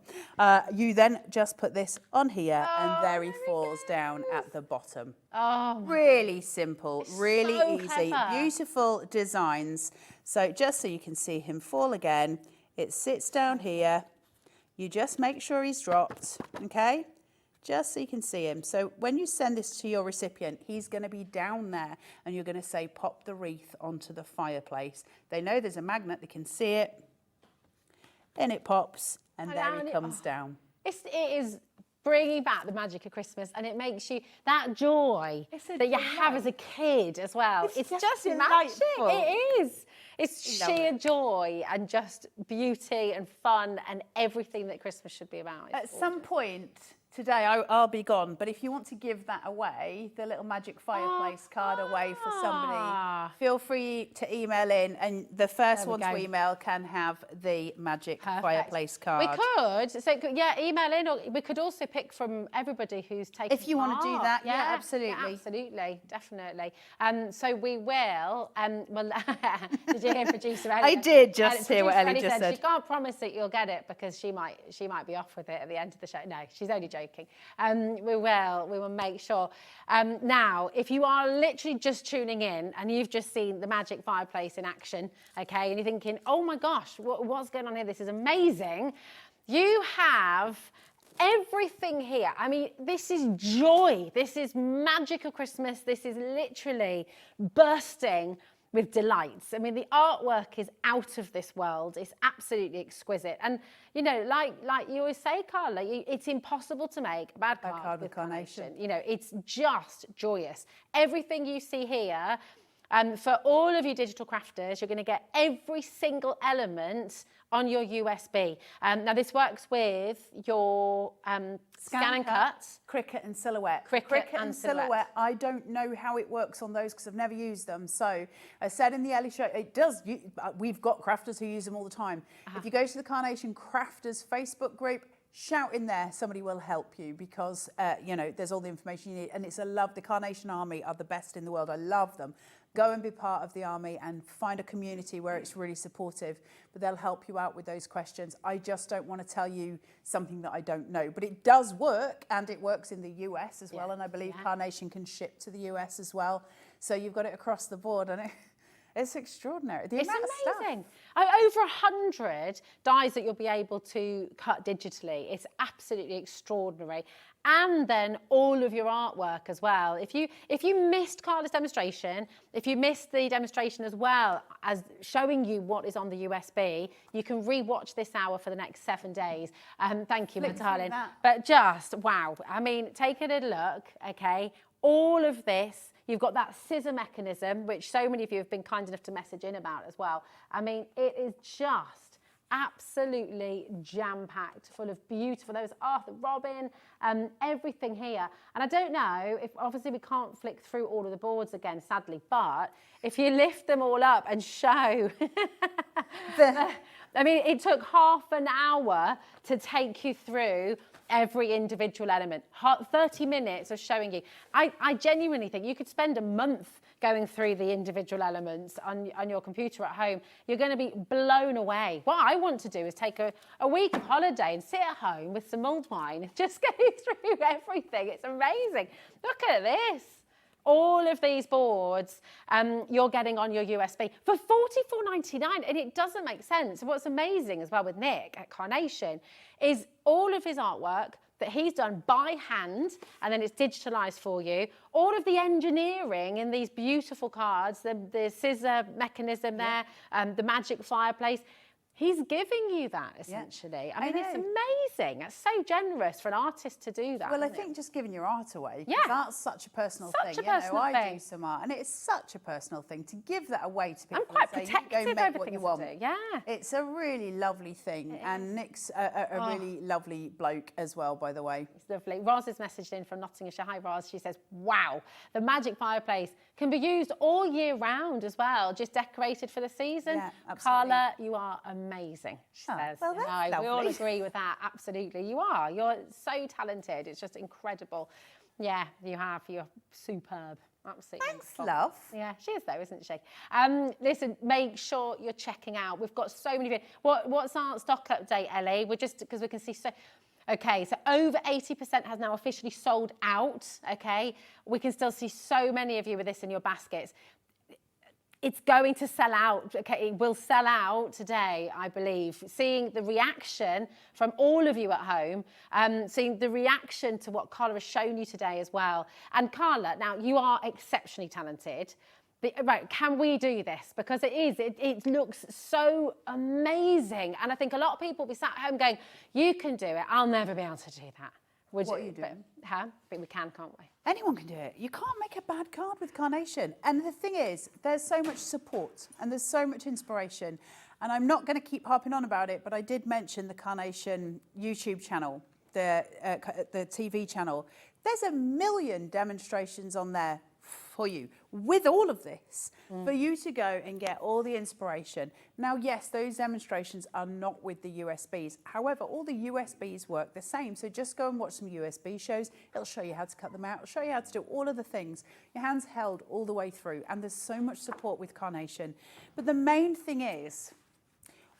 You then just put this on here and there he falls down at the bottom. Oh, really simple, really so easy, clever. beautiful designs. So just so you can see him fall again, it sits down here. You just make sure he's dropped, okay? Just so you can see him. So when you send this to your recipient, he's going to be down there and you're going to say, pop the wreath onto the fireplace. They know there's a magnet, they can see it. Then it pops and there he comes down. It is bringing back the magic of Christmas, and it makes you, that joy that you have as a kid as well. It's just magic. It is. It's sheer joy and just beauty and fun and everything that Christmas should be about. At some point today, I'll be gone, but if you want to give that away, the little magic fireplace card away for somebody, feel free to email in, and the first one to email can have the magic fireplace card. We could, so yeah, email in, or we could also pick from everybody who's taken If you want to do that, yeah, absolutely. Yeah, absolutely, definitely. So we will, well, did you hear producer Ellie? I did just hear what Ellie just said. She can't promise that you'll get it because she might be off with it at the end of the show. No, she's only joking. We will make sure. Now, if you are literally just tuning in and you've just seen the magic fireplace in action, okay, and you're thinking, oh my gosh, what's going on here? This is amazing. You have everything here. I mean, this is joy. This is magic of Christmas. This is literally bursting with delights. I mean, the artwork is out of this world. It's absolutely exquisite. And, you know, like you always say, Carla, it's impossible to make a bad card with Carnation. You know, it's just joyous. Everything you see here For all of you digital crafters, you're going to get every single element on your USB. Now, this works with your scan and cut, Cricut and Silhouette. Cricut and Silhouette. I don't know how it works on those because I've never used them. So I said in the Ellie show, it does. We've got crafters who use them all the time. If you go to the Carnation Crafters Facebook group, shout in there, somebody will help you because, you know, there's all the information you need. And it's the Carnation Army are the best in the world. I love them. Go and be part of the army and find a community where it's really supportive, but they'll help you out with those questions. I just don't want to tell you something that I don't know, but it does work, and it works in the US as well, and I believe Carnation can ship to the US as well. So you've got it across the board, and it's extraordinary. It's amazing. Over 100 dies that you'll be able to cut digitally. It's absolutely extraordinary. And then all of your artwork as well. If you missed Carla's demonstration, if you missed the demonstration as well as showing you what is on the USB, you can re-watch this hour for the next 7 days. Thank you, my darling. But just, wow. I mean, take a little look, okay? All of this, you've got that scissor mechanism, which so many of you have been kind enough to message in about as well. I mean, it is just absolutely jam-packed, full of beautiful, those Arthur Robin, everything here. And I don't know if, obviously we can't flick through all of the boards again, sadly, but if you lift them all up and show, I mean, it took half an hour to take you through every individual element. 30 minutes of showing you. I genuinely think you could spend a month going through the individual elements on your computer at home. You're going to be blown away. What I want to do is take a week of holiday and sit at home with some mulled wine and just go through everything. It's amazing. Look at this. All of these boards you're getting on your USB for $44.99, and it doesn't make sense. What's amazing as well with Nick at Carnation is all of his artwork that he's done by hand, and then it's digitalized for you. All of the engineering in these beautiful cards, the scissor mechanism there, the magic fireplace. He's giving you that, essentially. I mean, it's amazing. It's so generous for an artist to do that. Well, I think just giving your art away, that's such a personal thing. Such a personal thing. I do some art, and it's such a personal thing to give that away to people. I'm quite and say, protective you go of make what you everything want. I do. Yeah. It's a really lovely thing, and Nick's a really lovely bloke as well, by the way. It's lovely. Roz has messaged in from Nottinghamshire. Hi, Roz. She says, wow, the magic fireplace can be used all year round as well, just decorated for the season. Yeah, absolutely. Carla, you are amazing, she says. Well, that's no, we all lovely. agree with that. Absolutely. You are. You're so talented. It's just incredible. Yeah, you have. You're superb. Absolutely. Thanks, wonderful. love. Yeah, she is though, isn't she? Listen, make sure you're checking out. We've got so many. What's our stock update, Ellie? We're just, because we can see so. Okay, so over 80% has now officially sold out, okay? We can still see so many of you with this in your baskets. It's going to sell out, okay? It will sell out today, I believe. Seeing the reaction from all of you at home, seeing the reaction to what Carla has shown you today as well. And Carla, now you are exceptionally talented. Right, can we do this? Because it looks so amazing. And I think a lot of people will be sat at home going, you can do it. I'll never be able to do that. What are you doing? But we can, can't we? Anyone can do it. You can't make a bad card with Carnation. And the thing is, there's so much support and there's so much inspiration. And I'm not going to keep harping on about it, but I did mention the Carnation YouTube channel, the TV channel. There's 1 million demonstrations on there for you with all of this, for you to go and get all the inspiration. Now, yes, those demonstrations are not with the USBs. However, all the USBs work the same. So just go and watch some USB shows. It'll show you how to cut them out. It'll show you how to do all of the things. Your hand's held all the way through, and there's so much support with Carnation. But the main thing is,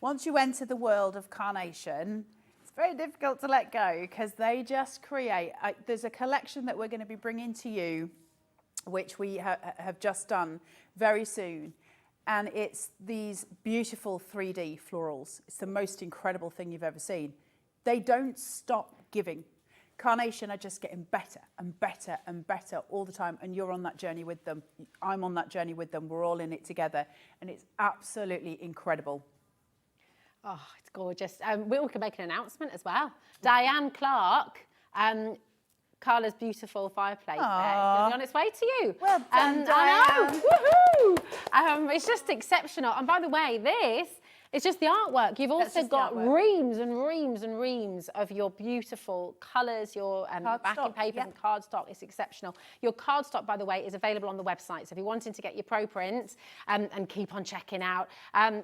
once you enter the world of Carnation, it's very difficult to let go because they just create, there's a collection that we're going to be bringing to you, which we have just done very soon. And it's these beautiful 3D florals. It's the most incredible thing you've ever seen. They don't stop giving. Carnation are just getting better and better and better all the time. And you're on that journey with them. I'm on that journey with them. We're all in it together. And it's absolutely incredible. Oh, it's gorgeous. We can make an announcement as well. Diane Clark Carla's beautiful fireplace there. It's going to be on its way to you. Well done, I Diane. know. Woohoo! It's just exceptional. And by the way, this is just the artwork. You've also just the got artwork. reams and reams and reams of your beautiful colours, your backing Cardstock, papers yep. and cardstock. It's exceptional. Your cardstock, by the way, is available on the website. So if you're wanting to get your pro prints and keep on checking out,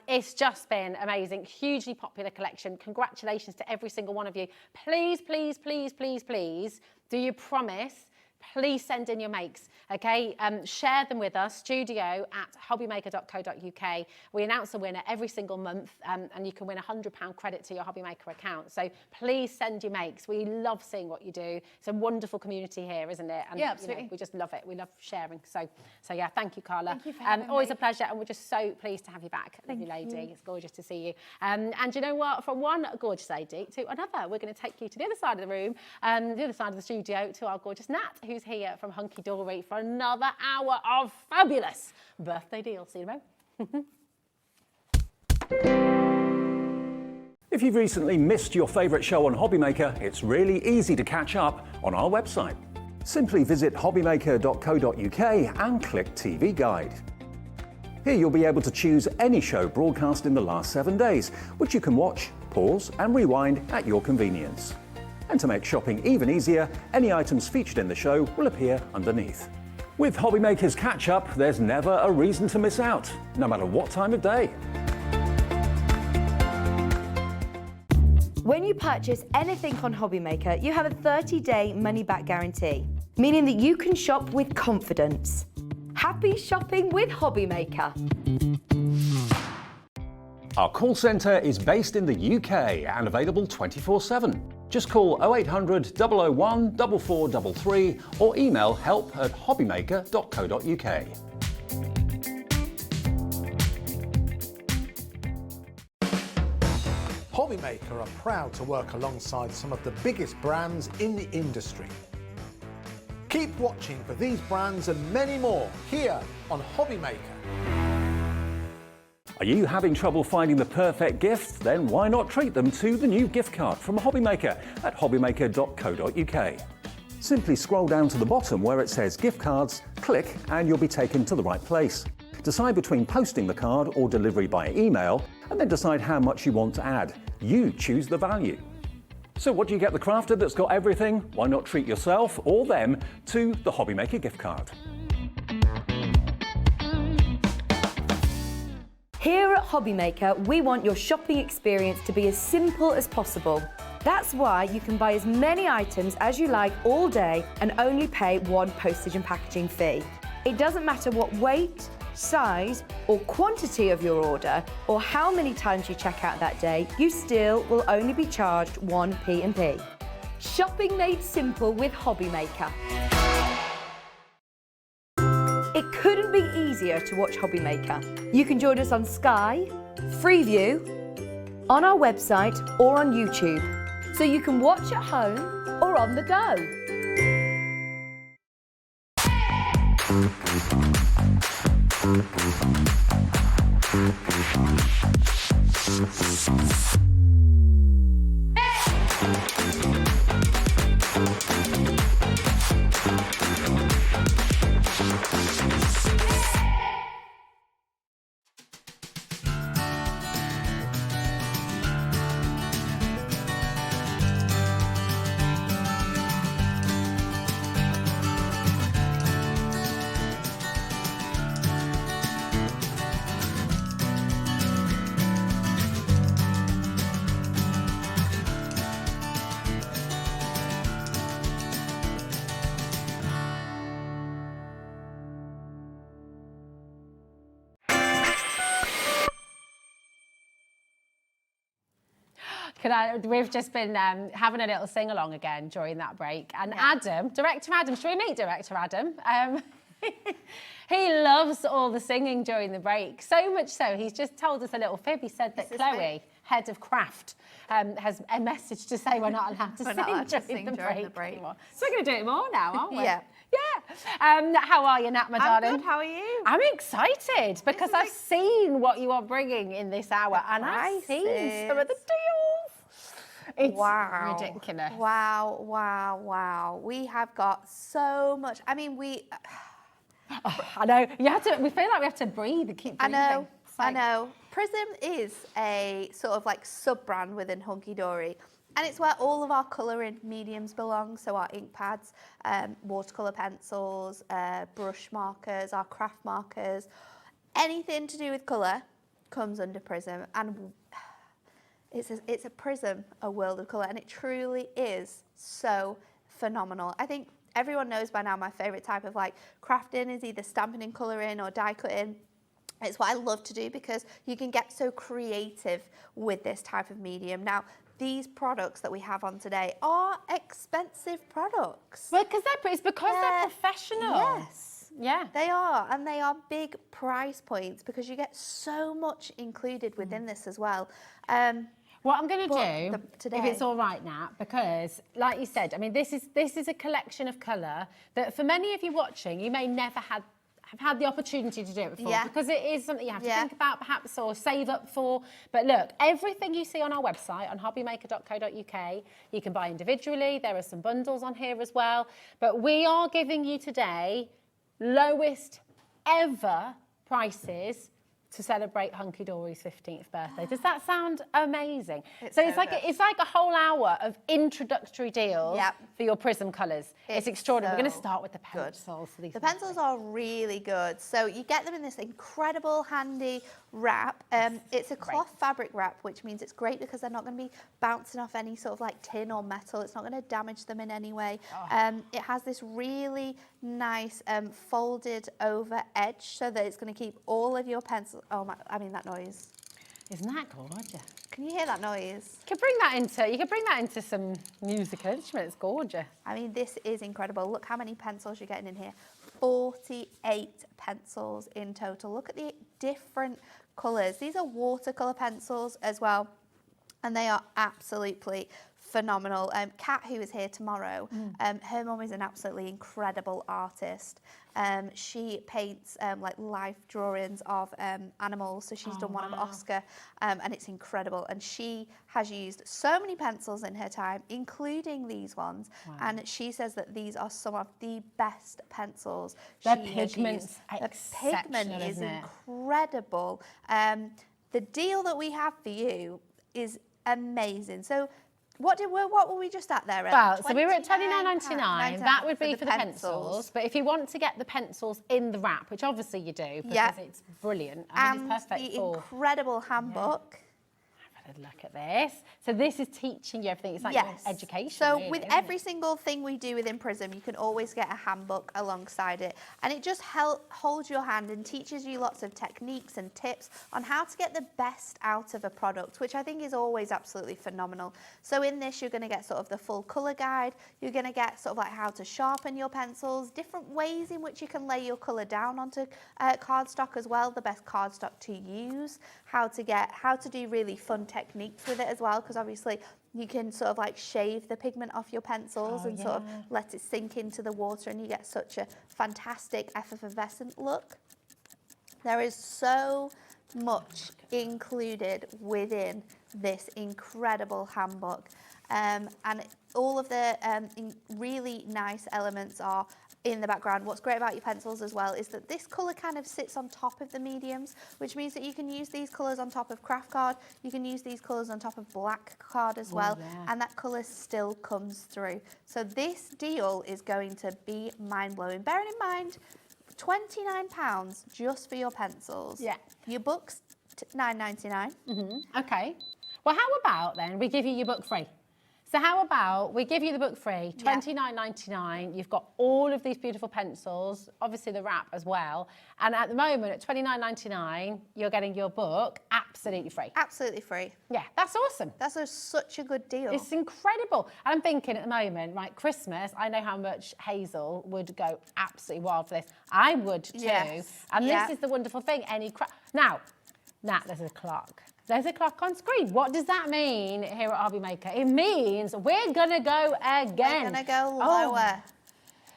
it's just been amazing. Hugely popular collection. Congratulations to every single one of you. Please, please, please, please, please, do you promise? Please send in your makes, okay? Share them with us, studio@hobbymaker.co.uk. We announce a winner every single month, and you can win a £100 credit to your Hobbymaker account. So please send your makes. We love seeing what you do. It's a wonderful community here, isn't it? And, Yeah, absolutely. You know, we just love it. We love sharing. So yeah, thank you, Carla. Thank you for having always me. a pleasure, and we're just so pleased to have you back, lovely lady. It's gorgeous to see you. And you know what? From one gorgeous lady to another, we're going to take you to the other side of the room, the other side of the studio, to our gorgeous Nat, who's here from Hunkydory for another hour of fabulous birthday deals. See you in a moment. If you've recently missed your favourite show on Hobbymaker, it's really easy to catch up on our website. Simply visit hobbymaker.co.uk and click TV Guide. Here you'll be able to choose any show broadcast in the last 7 days, which you can watch, pause and rewind at your convenience. And to make shopping even easier, any items featured in the show will appear underneath. With Hobbymaker's Catch-Up, there's never a reason to miss out, no matter what time of day. When you purchase anything on Hobbymaker, you have a 30-day money-back guarantee, meaning that you can shop with confidence. Happy shopping with Hobbymaker. Our call centre is based in the UK and available 24/7. Just call 0800 001 4433 or email help@hobbymaker.co.uk. Hobbymaker are proud to work alongside some of the biggest brands in the industry. Keep watching for these brands and many more here on Hobbymaker. Are you having trouble finding the perfect gift? Then why not treat them to the new gift card from Hobbymaker at hobbymaker.co.uk. Simply scroll down to the bottom where it says gift cards, click and you'll be taken to the right place. Decide between posting the card or delivery by email and then decide how much you want to add. You choose the value. So what do you get the crafter that's got everything? Why not treat yourself or them to the Hobbymaker gift card? Here at Hobbymaker, we want your shopping experience to be as simple as possible. That's why you can buy as many items as you like all day and only pay one postage and packaging fee. It doesn't matter what weight, size or quantity of your order or how many times you check out that day, you still will only be charged one P&P. Shopping made simple with Hobbymaker. It couldn't be easier to watch Hobbymaker. You can join us on Sky, Freeview, on our website or on YouTube, so you can watch at home or on the go. We've just been having a little sing-along again during that break. And Adam, Director Adam, should we meet Director Adam? He loves all the singing during the break. So much so, he's just told us a little fib. He said that Chloe, head of craft, has a message to say we're not allowed to sing during the break anymore. So we're going to do it more now, aren't we? Yeah. Yeah. How are you, Nat, my darling? I'm good, how are you? I'm excited because I've seen what you are bringing in this hour and I've seen some of the deals. It's wow. ridiculous. Wow, wow, wow. We have got so much. I mean, I know. We feel like we have to breathe and keep breathing. I know. Prism is a sort of like sub-brand within Hunkydory. And it's where all of our colouring mediums belong. So our ink pads, watercolour pencils, brush markers, our craft markers, anything to do with colour comes under Prism. And it's a Prism, a world of colour. And it truly is so phenomenal. I think everyone knows by now my favourite type of like crafting is either stamping and colouring or die cutting. It's what I love to do because you can get so creative with this type of medium. Now, these products that we have on today are expensive products. Well, because they're professional. Yes. Yeah. They are, and they are big price points because you get so much included within this as well. What I'm going to do, today, if it's all right, Nat, because like you said, I mean, this is a collection of colour that for many of you watching, you may never have had the opportunity to do it before because it is something you have to think about perhaps or save up for. But look, everything you see on our website, on hobbymaker.co.uk, you can buy individually. There are some bundles on here as well. But we are giving you today lowest ever prices to celebrate Hunkydory's 15th birthday. Does that sound amazing? It's like a whole hour of introductory deals for your Prism colours. It's extraordinary. We're going to start with the pencils. The pencils are really good. So you get them in this incredible handy wrap. It's a cloth fabric wrap, which means it's great because they're not going to be bouncing off any sort of like tin or metal. It's not going to damage them in any way. It has this really nice folded over edge so that it's going to keep all of your pencils. Oh my, I mean that noise. Isn't that gorgeous? Can you hear that noise? You could bring that into some musical instrument. It's gorgeous. I mean, this is incredible. Look how many pencils you're getting in here. 48 pencils in total. Look at the different colours. These are watercolour pencils as well, and they are absolutely phenomenal. Kat, who is here tomorrow, her mum is an absolutely incredible artist. She paints like life drawings of animals, so she's done one of Oscar, and it's incredible. And she has used so many pencils in her time, including these ones, and she says that these are some of the best pencils she has used. The pigment is incredible. The deal that we have for you is amazing. So what were we just at there? Well, so we were at £29.99. That would be for the pencils. But if you want to get the pencils in the wrap, which obviously you do because it's brilliant. I mean, it's perfect the incredible handbook. Have a look at this. So this is teaching you everything. It's like education. So really, with every single thing we do within Prism, you can always get a handbook alongside it. And it just holds your hand and teaches you lots of techniques and tips on how to get the best out of a product, which I think is always absolutely phenomenal. So in this, you're going to get sort of the full colour guide. You're going to get sort of like how to sharpen your pencils, different ways in which you can lay your colour down onto cardstock as well, the best cardstock to use, how to do really fun techniques with it as well, because obviously you can sort of like shave the pigment off your pencils and sort of let it sink into the water, and you get such a fantastic effervescent look. There is so much included within this incredible handbook, and all of the really nice elements are in the background. What's great about your pencils as well is that this colour kind of sits on top of the mediums, which means that you can use these colours on top of craft card, you can use these colours on top of black card as well, and that colour still comes through. So this deal is going to be mind-blowing. Bearing in mind, £29 just for your pencils. Yeah. Your book's £9.99. Okay. Well, how about then we give you your book free? So how about we give you the book free, $29.99. You've got all of these beautiful pencils, obviously the wrap as well. And at the moment, at $29.99, you're getting your book absolutely free. Absolutely free. Yeah, that's awesome. That's such a good deal. It's incredible. And I'm thinking at the moment, right, Christmas, I know how much Hazel would go absolutely wild for this. I would too. Yes. And this is the wonderful thing. Now, Nat, there's a clock. There's a clock on screen. What does that mean here at Hobby Maker? It means we're going to go again. We're going to go lower.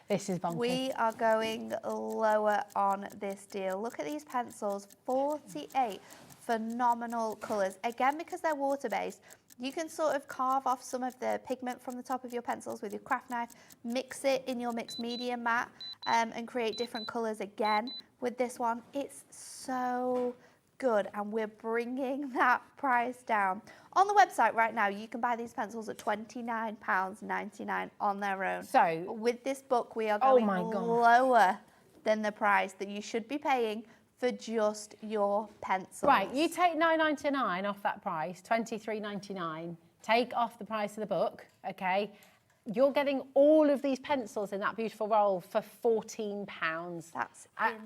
This is bonkers. We are going lower on this deal. Look at these pencils, 48 phenomenal colours. Again, because they're water-based, You can sort of carve off some of the pigment from the top of your pencils with your craft knife, mix it in your mixed media mat, and create different colours again with this one. It's so good, and we're bringing that price down. On the website right now, you can buy these pencils at £29.99 on their own. So, but with this book, we are going lower than the price that you should be paying for just your pencils. Right, you take £9.99 off that price, £23.99, take off the price of the book, okay? You're getting all of these pencils in that beautiful roll for £14. That's insane.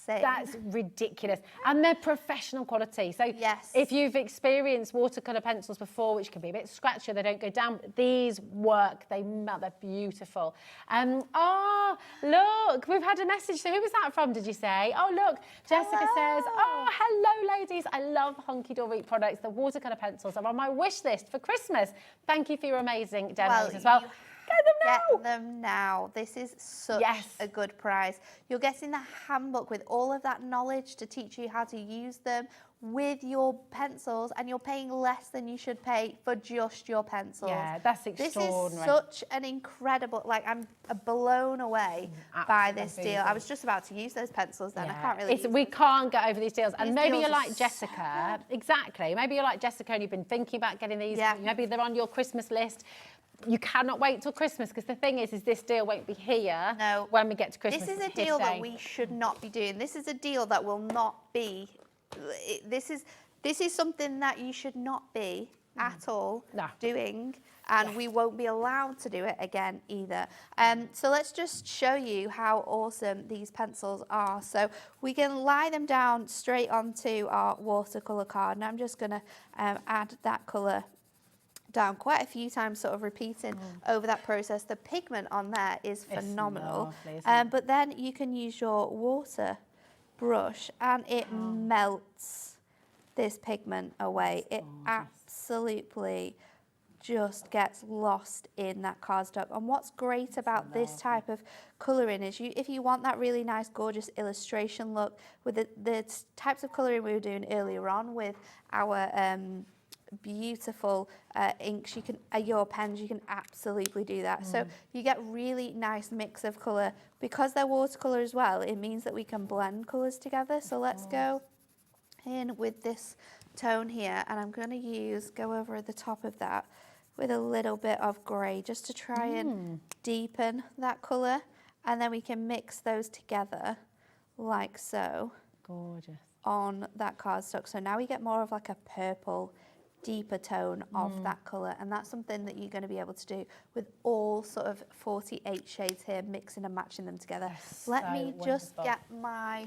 That's ridiculous. And they're professional quality. So yes, if you've experienced watercolour pencils before, which can be a bit scratchy, they don't go down, these work, they melt, they're beautiful. Oh, look, we've had a message. So who was that from, did you say? Oh, look, Jessica says, oh, hello, ladies. I love Hunkydory products. The watercolour pencils are on my wish list for Christmas. Thank you for your amazing demos as well. Get them now. This is such a good price. You're getting the handbook with all of that knowledge to teach you how to use them with your pencils, and you're paying less than you should pay for just your pencils. Yeah, that's extraordinary. This is such an incredible, like, I'm blown away by this deal. I was just about to use those pencils then. I can't really we can't get over these deals. And maybe you're like Jessica. So exactly. Maybe you're like Jessica and you've been thinking about getting these. Maybe they're on your Christmas list. You cannot wait till Christmas, because the thing is this deal won't be here when we get to Christmas. This is a deal that we should not be doing. This is a deal that will not be, this is something that you should not be at all doing, and we won't be allowed to do it again either. So let's just show you how awesome these pencils are. So we can lie them down straight onto our watercolour card, and I'm just going to add that colour down quite a few times, sort of repeating over that process. The pigment on there is phenomenal. It's lovely, but then you can use your water brush and it melts this pigment away. It absolutely just gets lost in that cardstock. And what's great about this type of colouring is if you want that really nice, gorgeous illustration look with the types of colouring we were doing earlier on with our beautiful inks, your pens, you can absolutely do that. So you get really nice mix of colour. Because they're watercolour as well, it means that we can blend colours together. So let's go in with this tone here, and I'm going to go over the top of that with a little bit of grey just to try and deepen that colour, and then we can mix those together like so. Gorgeous. On that cardstock. So now we get more of like a purple, deeper tone of that colour, and that's something that you're going to be able to do with all sort of 48 shades here, mixing and matching them together. Let me just get my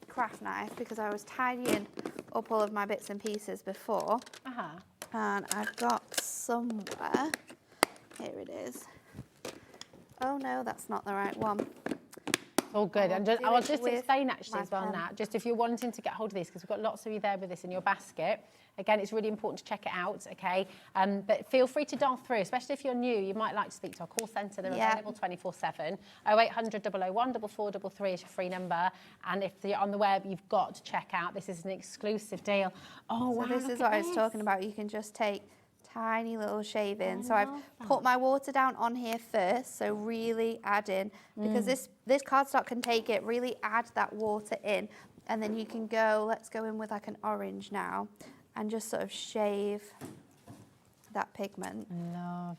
craft knife, because I was tidying up all of my bits and pieces before, and I've got somewhere, here it is. Oh no, that's not the right one. All good. And I will just explain actually as well, Nat, just if you're wanting to get hold of these, because we've got lots of you there with this in your basket. Again, it's really important to check it out, okay? But feel free to dial through, especially if you're new. You might like to speak to our call centre. They're available 24/7. 0800 001 4433 is your free number. And if you're on the web, you've got to check out. This is an exclusive deal. Oh, wow. So this is what I was talking about. You can just take tiny little shave-ins. So I've put my water down on here first, so really add in, because this cardstock can take it, really add that water in, and then you can go, let's go in with like an orange now, and just sort of shave that pigment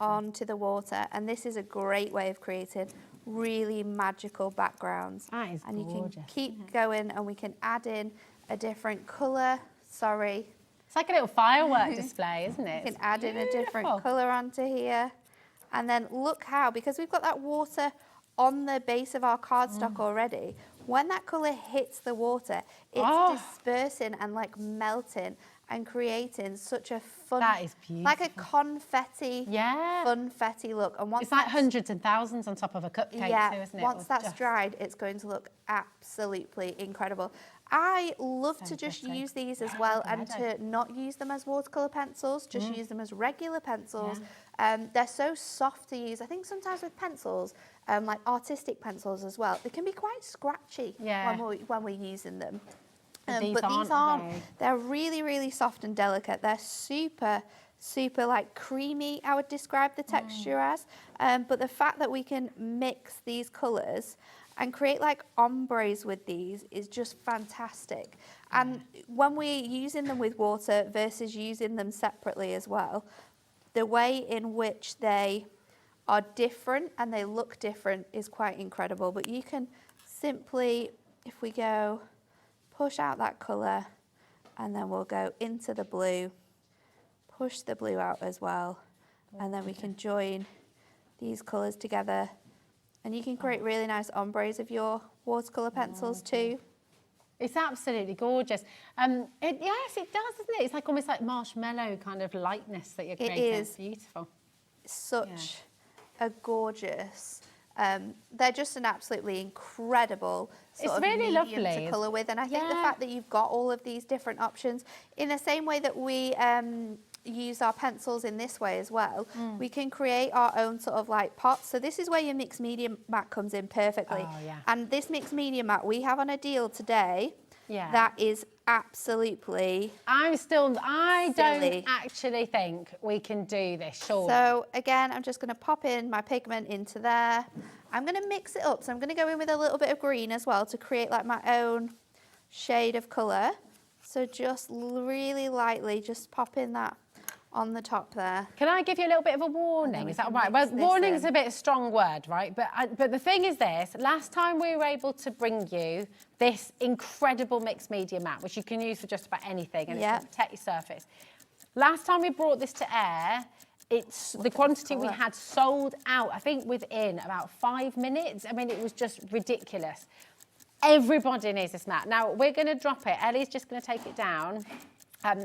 onto the water. And this is a great way of creating really magical backgrounds. That is and gorgeous. You can keep going, and we can add in a different colour. Sorry. It's like a little firework display, isn't it? You can add in a different colour onto here. And then look how, because we've got that water on the base of our cardstock already, when that colour hits the water, it's dispersing and like melting and creating such a fun, that is beautiful, like a confetti, funfetti look. And once it's like hundreds and thousands on top of a cupcake too, isn't it? Once that's dried, it's going to look absolutely incredible. I love to just use these as well, and to not use them as watercolour pencils, just use them as regular pencils. They're so soft to use. I think sometimes with pencils, like artistic pencils as well, they can be quite scratchy when we're using them. But these aren't. They're really, really soft and delicate. They're super, super like creamy, I would describe the texture as. But the fact that we can mix these colours and create like ombres with these is just fantastic. And when we're using them with water versus using them separately as well, the way in which they are different and they look different is quite incredible. But you can simply, if we go push out that colour, and then we'll go into the blue, push the blue out as well, and then we can join these colours together, and you can create really nice ombres of your watercolour pencils too. It's absolutely gorgeous. Yes, it does, doesn't it? It's like almost like marshmallow kind of lightness that you're creating. It is. It's beautiful. Such a gorgeous. They're just an absolutely incredible sort of really medium lovely. to colour with, and I think the fact that you've got all of these different options, in the same way that we use our pencils in this way as well, we can create our own sort of like pots. So this is where your mixed media mat comes in perfectly. And this mixed media mat we have on a deal today that is absolutely I don't silly. actually think we can do this, sure. So again, I'm just going to pop in my pigment into there. I'm going to mix it up. So I'm going to go in with a little bit of green as well to create like my own shade of colour. So just really lightly, just pop in that on the top there. Can I give you a little bit of a warning? Is that all right? Well, warning is a bit of a strong word, right? But the thing is this, last time we were able to bring you this incredible mixed media mat, which you can use for just about anything, and it's going to protect your surface. Last time we brought this to air, the quantity we had sold out, I think within about 5 minutes. I mean, it was just ridiculous. Everybody needs this mat. Now, we're going to drop it. Ellie's just going to take it down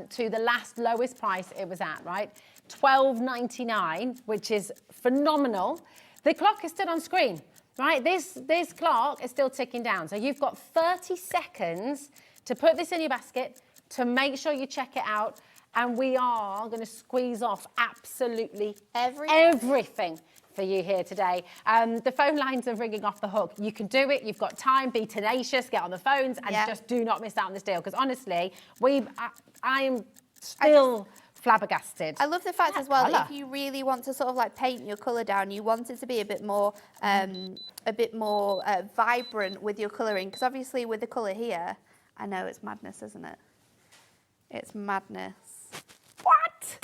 to the lowest price it was at, right? $12.99, which is phenomenal. The clock is still on screen, right? This clock is still ticking down. So you've got 30 seconds to put this in your basket, to make sure you check it out. And we are going to squeeze off absolutely everything for you here today. The phone lines are ringing off the hook. You can do it. You've got time. Be tenacious. Get on the phones and just do not miss out on this deal. Because honestly, I am still flabbergasted. I love the fact as well, if you really want to sort of like paint your colour down, you want it to be a bit more vibrant with your colouring. Because obviously with the colour here, I know it's madness, isn't it? It's madness. What?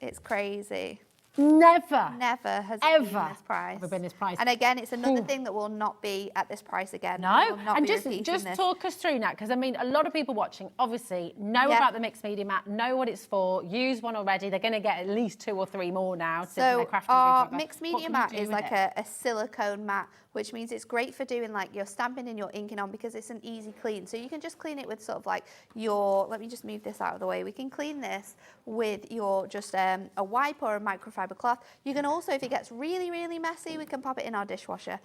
It's crazy. Never has ever been this price. Ever been this price. And again, it's another thing that will not be at this price again. No, and just talk us through that, because I mean, a lot of people watching obviously know about the mixed media mat, know what it's for, use one already. They're going to get at least 2 or 3 more now. So our mixed media mat is like a silicone mat, which means it's great for doing like your stamping and your inking on, because it's an easy clean. So you can just clean it with sort of like let me just move this out of the way. We can clean this with your just a wipe or a microfiber cloth. You can also, if it gets really, really messy, we can pop it in our dishwasher.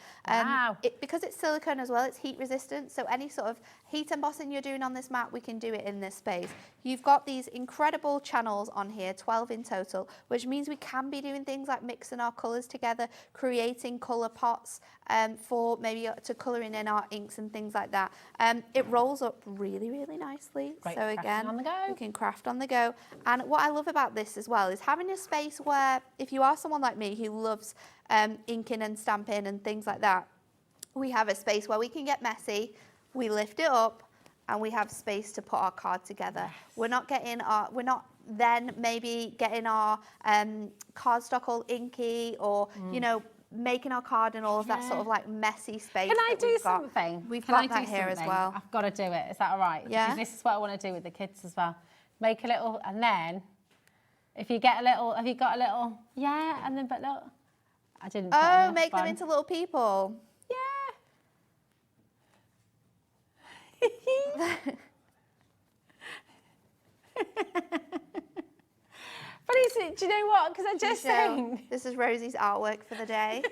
Because it's silicone as well, it's heat resistant. So any sort of heat embossing you're doing on this mat, we can do it in this space. You've got these incredible channels on here, 12 in total, which means we can be doing things like mixing our colours together, creating colour pots for maybe to colouring in our inks and things like that. It rolls up really, really nicely. Great, so again, on the go. you can craft on the go. And what I love about this as well is having a space where, if you are someone like me who loves inking and stamping and things like that, we have a space where we can get messy, we lift it up, and we have space to put our card together. We're not then maybe getting our cardstock all inky, or you know, making our card and all of that sort of like messy space. Can I do something? We've got that here as well. I've got to do it. Is that all right? Yeah. Because this is what I want to do with the kids as well. Make a little, and then if you get a little, have you got a little? Yeah, and then but look, I didn't. Oh, make them into little people. Yeah. But do you know what? Because I just think this is Rosie's artwork for the day.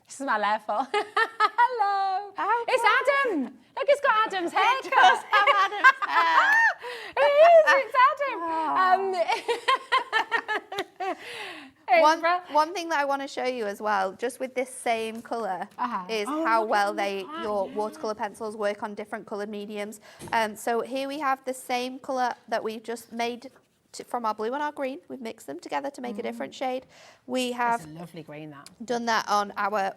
This is my level. Hello. Oh, it's Adam. Look, it's got Adam's hair. It does have Adam's hair. It's Adam. One thing that I want to show you as well, just with this same colour, is how well your watercolour pencils work on different coloured mediums. So here we have the same colour that we've just made from our blue and our green. We've mixed them together to make a different shade. We have It's a lovely green, that. done that on our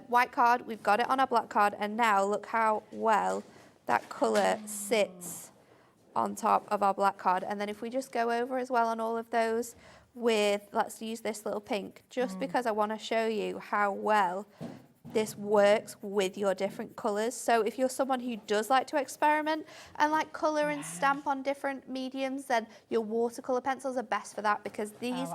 white card. We've got it on our black card, and now look how well that colour sits on top of our black card. And then if we just go over as well on all of those with, let's use this little pink, just because I want to show you how well this works with your different colours. So if you're someone who does like to experiment and like colour and stamp on different mediums, then your watercolour pencils are best for that, because these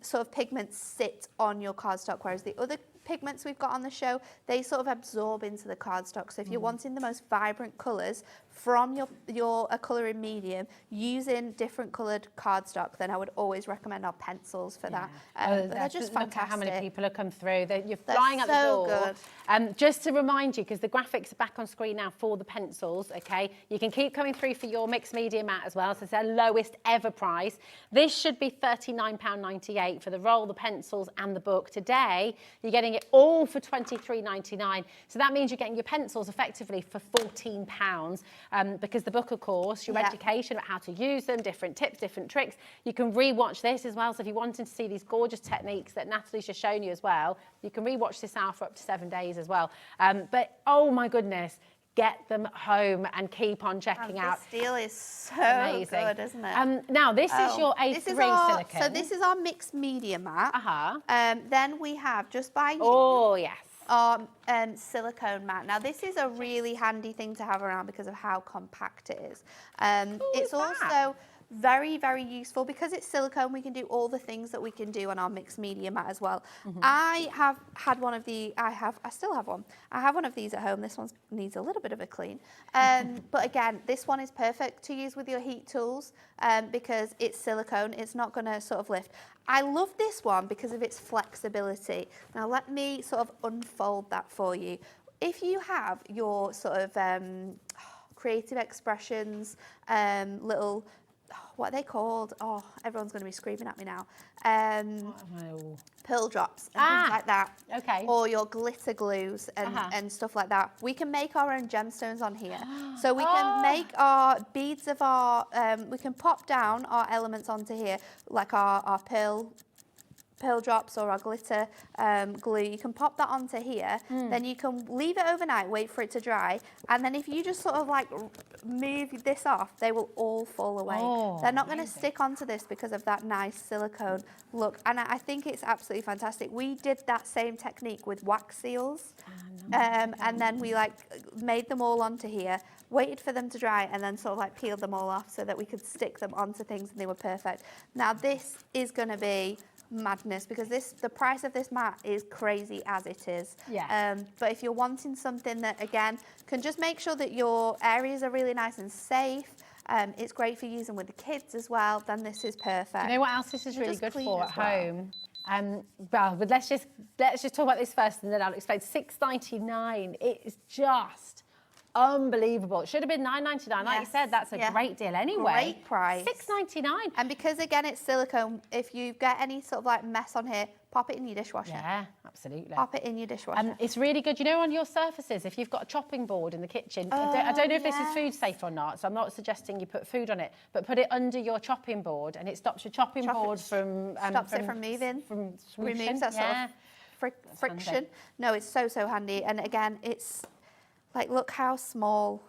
sort of pigments sit on your cardstock, whereas the other pigments we've got on the show, they sort of absorb into the cardstock. So if you're wanting the most vibrant colours from your colouring medium using different coloured cardstock, then I would always recommend our pencils for that. They're just fantastic. Look at how many people have come through. You're flying out the door. Good. Just to remind you, because the graphics are back on screen now for the pencils, okay? You can keep coming through for your mixed media mat as well. So it's their lowest ever price. This should be £39.98 for the roll, the pencils and the book. Today, you're getting it all for £23.99. So that means you're getting your pencils effectively for £14. Because the book, of course, your education about how to use them, different tips, different tricks. You can rewatch this as well. So if you wanted to see these gorgeous techniques that Natalie's just shown you as well, you can rewatch this out for up to 7 days as well. But oh my goodness, get them home and keep on checking out. This deal is so amazing. good, isn't it? Now, this is your A3 silicone. So this is our mixed media mat. Then we have, just by you, our silicone mat. Now, this is a really handy thing to have around because of how compact it is. It's also very, very useful because it's silicone. We can do all the things that we can do on our mixed media mat as well. I have had one of the, I still have one. I have one of these at home. This one needs a little bit of a clean. But again, this one is perfect to use with your heat tools because it's silicone. It's not going to sort of lift. I love this one because of its flexibility. Now let me sort of unfold that for you. If you have your sort of creative expressions, little, what are they called? Oh, everyone's going to be screaming at me now. Pearl drops and things like that. Okay. Or your glitter glues and stuff like that. We can make our own gemstones on here. So we can make our beads of our, we can pop down our elements onto here, like our pearl drops or our glitter glue. You can pop that onto here, then you can leave it overnight, wait for it to dry, and then if you just sort of like move this off, they will all fall away. They're not going to stick onto this because of that nice silicone look, and I think it's absolutely fantastic. We did that same technique with wax seals, and then we like made them all onto here, waited for them to dry, and then sort of like peeled them all off so that we could stick them onto things and they were perfect. Now this is going to be madness because the price of this mat is crazy as it is. But if you're wanting something that again can just make sure that your areas are really nice and safe, it's great for using with the kids as well, then this is perfect. You know what else this is really good for at home? Well, but let's just talk about this first and then I'll explain. $6.99. It is just unbelievable. It should have been $9.99. Like you said, that's a great deal anyway. Great price. $6.99. And because again it's silicone, if you get any sort of like mess on here, pop it in your dishwasher. Yeah, absolutely. Pop it in your dishwasher. It's really good. You know, on your surfaces, if you've got a chopping board in the kitchen, I don't know if this is food safe or not, so I'm not suggesting you put food on it, but put it under your chopping board and it stops your chopping board from... stops it from moving. From removes that sort of friction. Handy. No, it's so handy. And again, it's like, look how small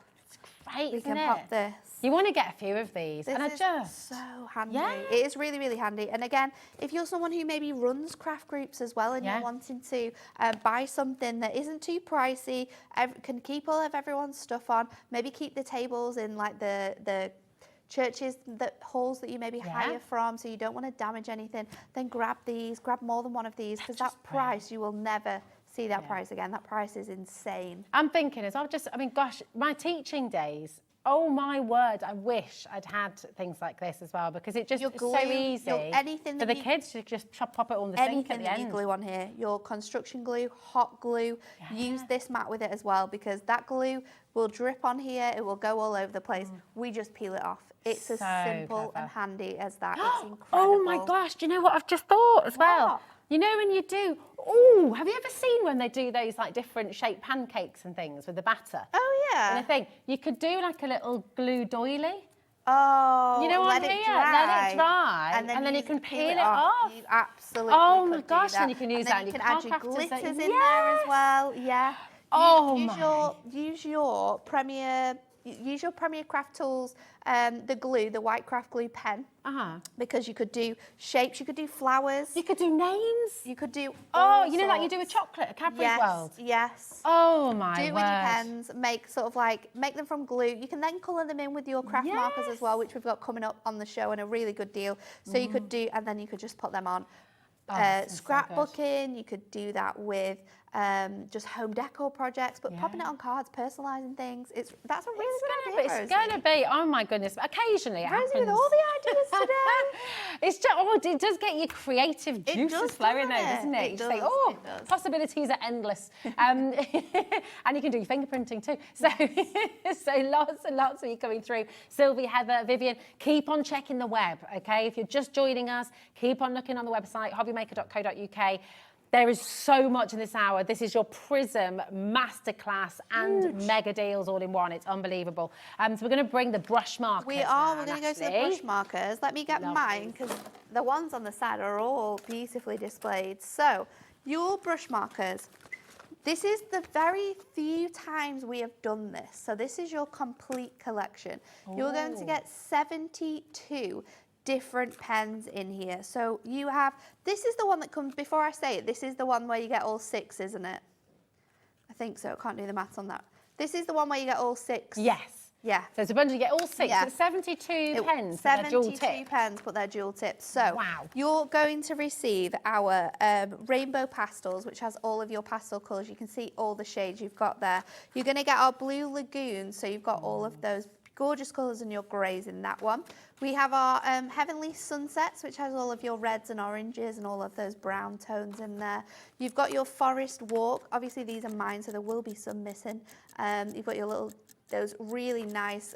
great, we isn't can it? pop this. You want to get a few of these. This and is so handy. Yeah. It is really, really handy. And again, if you're someone who maybe runs craft groups as well and you're wanting to buy something that isn't too pricey, can keep all of everyone's stuff on, maybe keep the tables in like the churches, the halls that you maybe hire from, so you don't want to damage anything, then grab more than one of these, because that price, you will never see that price again. That price is insane. I'm thinking gosh, my teaching days, oh my word, I wish I'd had things like this as well, because it just is so easy anything for the kids to just pop it on the sink at the end. Anything that you glue on here, your construction glue, hot glue, use this mat with it as well, because that glue will drip on here, it will go all over the place. We just peel it off. It's as simple and handy as that. It's incredible. Oh my gosh, do you know what I've just thought as well? You know when you do, have you ever seen when they do those like different shaped pancakes and things with the batter? Oh yeah. And a thing, you could do like a little glue doily Oh, You know let on it here, dry. let it dry, and then you can peel it off. You absolutely Oh could my do gosh, that. then you can use and that then in you your can add your card crafters glitters that- in there as well. Yeah. Oh Use your Premier Craft Tools, the glue, the white craft glue pen. Because you could do shapes, you could do flowers. You could do names. You could do Oh, all you know, like you do a sorts. chocolate, a Cadbury's Yes, World. yes. Oh my Do it word. with your pens, make them from glue. You can then colour them in with your craft markers as well, which we've got coming up on the show and a really good deal. So you could do, and then you could just put them on. Scrapbooking, you could do that with just home decor projects, but popping it on cards, personalising things. That's a really good idea, Rosie. It's going to be, oh my goodness, occasionally it happens. Rosie with all the ideas today. It's just, it does get your creative juices flowing though, doesn't it? You think, oh, possibilities are endless. And you can do your fingerprinting too. So, so lots and lots of you coming through. Sylvie, Heather, Vivian, keep on checking the web, okay? If you're just joining us, keep on looking on the website, hobbymaker.co.uk. There is so much in this hour. This is your Prism masterclass and mega deals all in one. It's unbelievable. So we're going to bring the brush markers. We're going to go to the brush markers. Let me get mine because the ones on the side are all beautifully displayed. So your brush markers. This is the very few times we have done this. So this is your complete collection. You're going to get 72 different pens in here. So you have, this is the one that comes, before I say it, this is the one where you get all 6, isn't it? I think so, can't do the maths on that. This is the one where you get all 6. Yes. Yeah. So it's a bunch, you get all 6, Yeah. it's 72 pens, but they're dual 72 tip. pens, but they're dual tips. So Wow. you're going to receive our rainbow pastels, which has all of your pastel colours. You can see all the shades you've got there. You're going to get our blue lagoon, so you've got all of those gorgeous colours and your greys in that one. We have our Heavenly Sunsets, which has all of your reds and oranges and all of those brown tones in there. You've got your Forest Walk. Obviously, these are mine, so there will be some missing. You've got your those really nice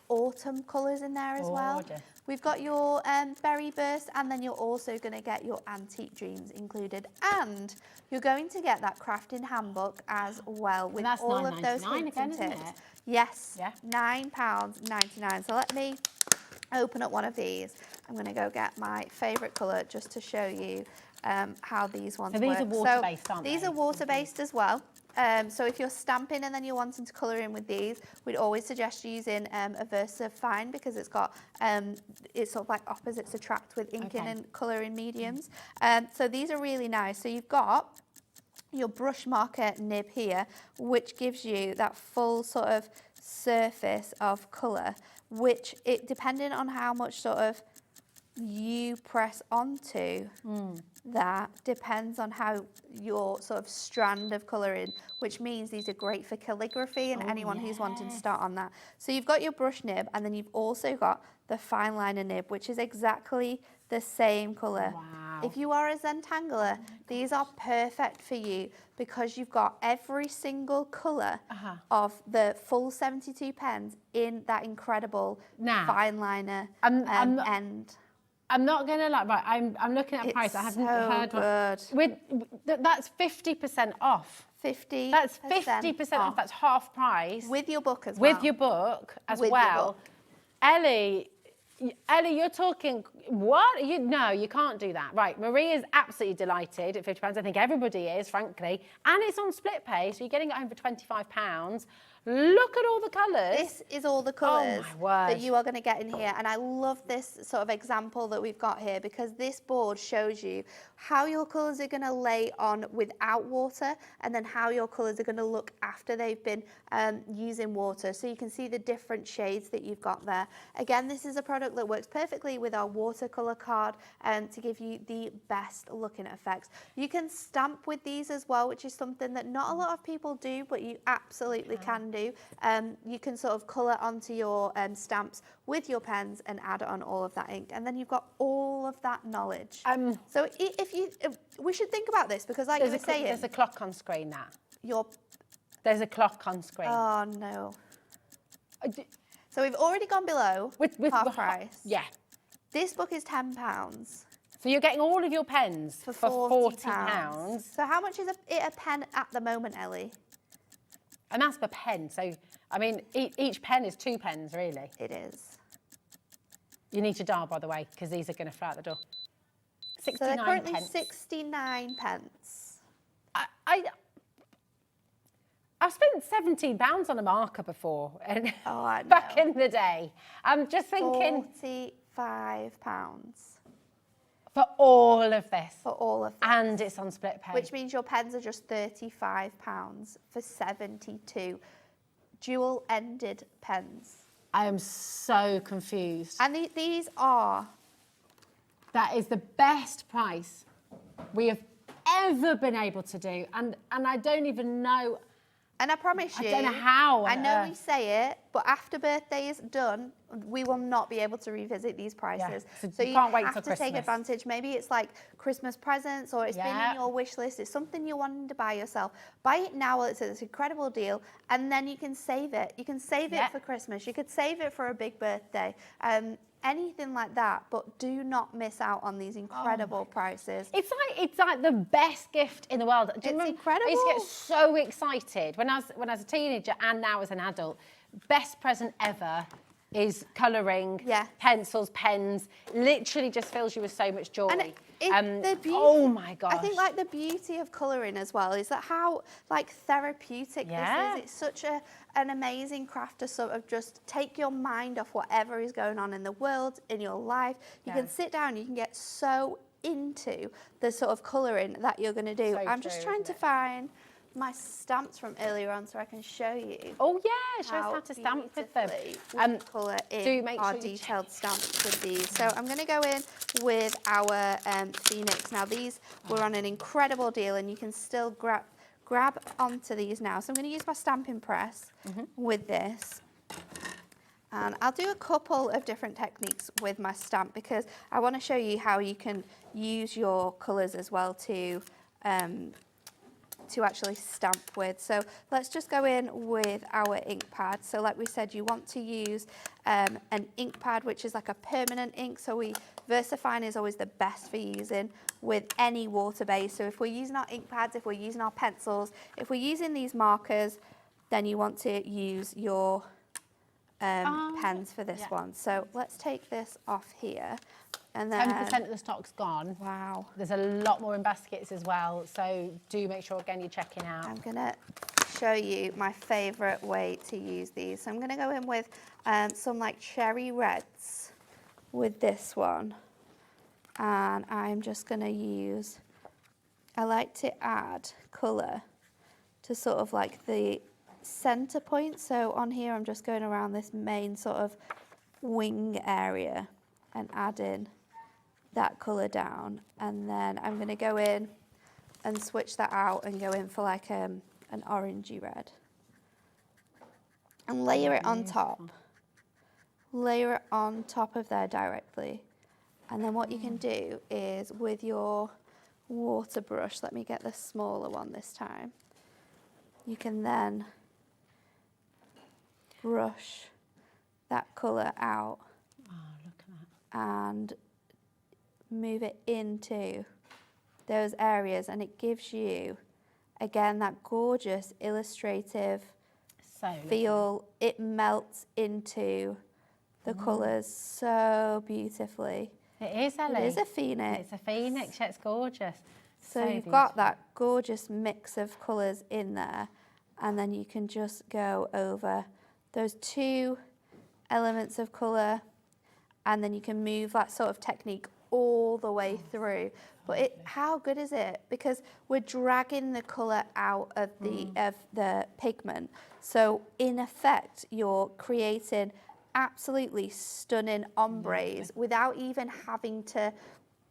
autumn colours in there as well. We've got your Berry Burst, and then you're also going to get your Antique Dreams included. And you're going to get that crafting handbook as well with all of those hints and tips. Yes, yeah. £9.99. So let me open up one of these. I'm going to go get my favourite colour just to show you how these ones work. These are water-based, aren't they? These are water-based as well. So if you're stamping and then you're wanting to colour in with these, we'd always suggest using a Versa Fine because it's got, it's sort of like opposites attract with inking and colouring mediums. So these are really nice. So you've got your brush marker nib here, which gives you that full sort of surface of colour, which it depending on how much sort of you press onto that depends on how your sort of strand of colouring, which means these are great for calligraphy and anyone who's wanting to start on that. So you've got your brush nib, and then you've also got the fine liner nib, which is exactly the same colour. Wow. If you are a Zentangler, these are perfect for you because you've got every single colour of the full 72 pens in that incredible fine liner end. I'm not going to lie, right, I'm looking at price. I haven't heard one. That's 50% off. 50%. That's 50% off. That's half price. With your book as well. With your book as With well. your book. Ellie, you're talking, what? No, you can't do that. Right, Marie is absolutely delighted at £50. I think everybody is, frankly. And it's on split pay, so you're getting it home for £25. Look at all the colours. This is all the colours that you are going to get in here. And I love this sort of example that we've got here because this board shows you how your colours are going to lay on without water and then how your colours are going to look after they've been using water. So you can see the different shades that you've got there. Again, this is a product that works perfectly with our watercolour card to give you the best looking effects. You can stamp with these as well, which is something that not a lot of people do, but you absolutely can do. You can sort of colour onto your stamps with your pens and add on all of that ink, and then you've got all of that knowledge. So we should think about this because, like you were saying, there's a clock on screen now. There's a clock on screen. Oh no! So we've already gone below with half price. Yeah. This book is £10. So you're getting all of your pens for £40. So how much is it a pen at the moment, Ellie? And that's per pen. So, I mean, each pen is 2 pens, really. It is. You need to dial, by the way, because these are going to fly out the door. So 69 they're currently pence. 69 pence. I've spent £17 on a marker before, and Oh, I back know. in the day. I'm just thinking £45 for all of this, for all of this. and it's on split pay. Which means your pens are just £35 for 72 dual-ended pens. I am so confused. And these are... That is the best price we have ever been able to do, and I don't even know. And I promise you, I don't know how. I know we say it, but after birthday is done, we will not be able to revisit these prices. Yeah, so you you can't wait have till to take Christmas. advantage. Maybe it's like Christmas presents, or it's been Yeah. in your wish list. It's something you're wanting to buy yourself. Buy it now while it's at this incredible deal, and then you can save it. You can save Yeah. it for Christmas. You could save it for a big birthday. Anything like that, but do not miss out on these incredible prices. It's like the best gift in the world. Do you It's remember? incredible. I used to get so excited when I was a teenager and now as an adult. Best present ever is colouring, Yeah. pencils, pens. Literally just fills you with so much joy. And the beauty, oh my gosh! I think like the beauty of colouring as well is that how like therapeutic Yeah. this is. It's such an amazing craft to sort of just take your mind off whatever is going on in the world, in your life. You Yeah. can sit down, you can get so into the sort of colouring that you're going to do. So I'm just true, trying isn't to it? find my stamps from earlier on so I can show you. Oh yeah, show us how to stamp with them. We colour in do make our sure you check detailed stamps with these. So I'm going to go in with our Phoenix. Now these were on an incredible deal, and you can still grab onto these now. So I'm going to use my stamping press with this. And I'll do a couple of different techniques with my stamp because I want to show you how you can use your colours as well to actually stamp with. So let's just go in with our ink pad. So like we said, you want to use an ink pad, which is like a permanent ink. So VersaFine is always the best for using with any water base. So if we're using our ink pads, if we're using our pencils, if we're using these markers, then you want to use your pens for this one. So let's take this off here. And then 10% of the stock's gone. Wow. There's a lot more in baskets as well, so do make sure again you're checking out. I'm going to show you my favourite way to use these. So I'm going to go in with some like cherry reds with this one. And I'm just going to use, I like to add colour to sort of like the centre point. So on here I'm just going around this main sort of wing area and adding that colour down, and then I'm going to go in and switch that out and go in for like an orangey red and layer it on top. Layer it on top of there directly, and then what you can do is with your water brush, let me get the smaller one this time, you can then brush that colour out and move it into those areas, and it gives you again that gorgeous illustrative feel. It melts into the colours so beautifully. It is, Ellie. It is a phoenix. It's a phoenix, yeah, it's gorgeous. So you've got that gorgeous mix of colours in there, and then you can just go over those two elements of colour, and then you can move that sort of technique all the way through. But how good is it? Because we're dragging the colour out of the pigment. So in effect, you're creating absolutely stunning ombres without even having to,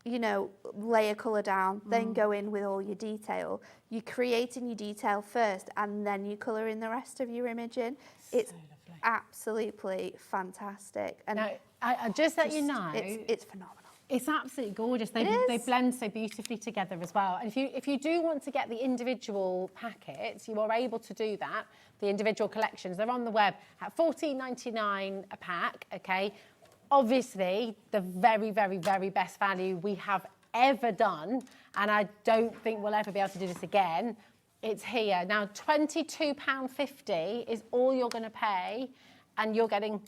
you know, lay a colour down, then go in with all your detail. You're creating your detail first, and then you colour in the rest of your image in. It's absolutely fantastic. And no, I just let you know, it's phenomenal. It's absolutely gorgeous. They blend so beautifully together as well. And if you do want to get the individual packets, you are able to do that. The individual collections, they're on the web at $14.99 a pack. Okay, obviously the very, very, very best value we have ever done, and I don't think we'll ever be able to do this again. It's here. Now, £22.50 is all you're going to pay, and you're getting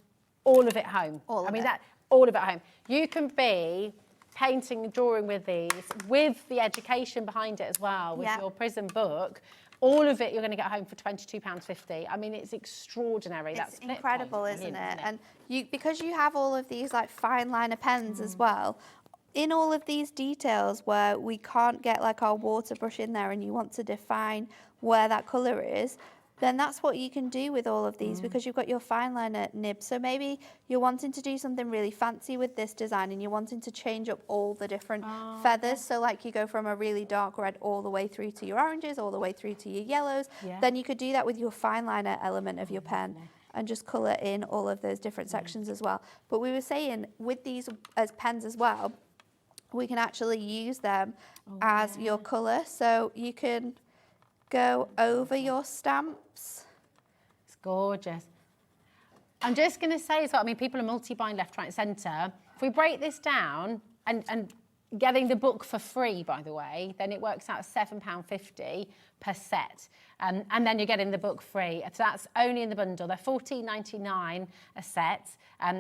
all of it home. All of it. All of it home. You can be painting and drawing with these, with the education behind it as well, with your Prism book. All of it you're going to get home for £22.50. I mean, it's extraordinary. It's incredible, isn't it? And because you have all of these like fine liner pens as well, in all of these details where we can't get like our water brush in there and you want to define where that colour is, then that's what you can do with all of these because you've got your fine liner nib. So maybe you're wanting to do something really fancy with this design and you're wanting to change up all the different feathers. So like you go from a really dark red all the way through to your oranges, all the way through to your yellows. Then you could do that with your fine liner element of your pen and just colour in all of those different sections as well. But we were saying with these as pens as well, we can actually use them as your colour. So you can go over your stamps. It's gorgeous. I'm just going to say as well, I mean, people are multi-buying left, right, and centre. If we break this down and getting the book for free, by the way, then it works out £7.50 per set. And then you're getting the book free. So that's only in the bundle. They're $14.99 a set.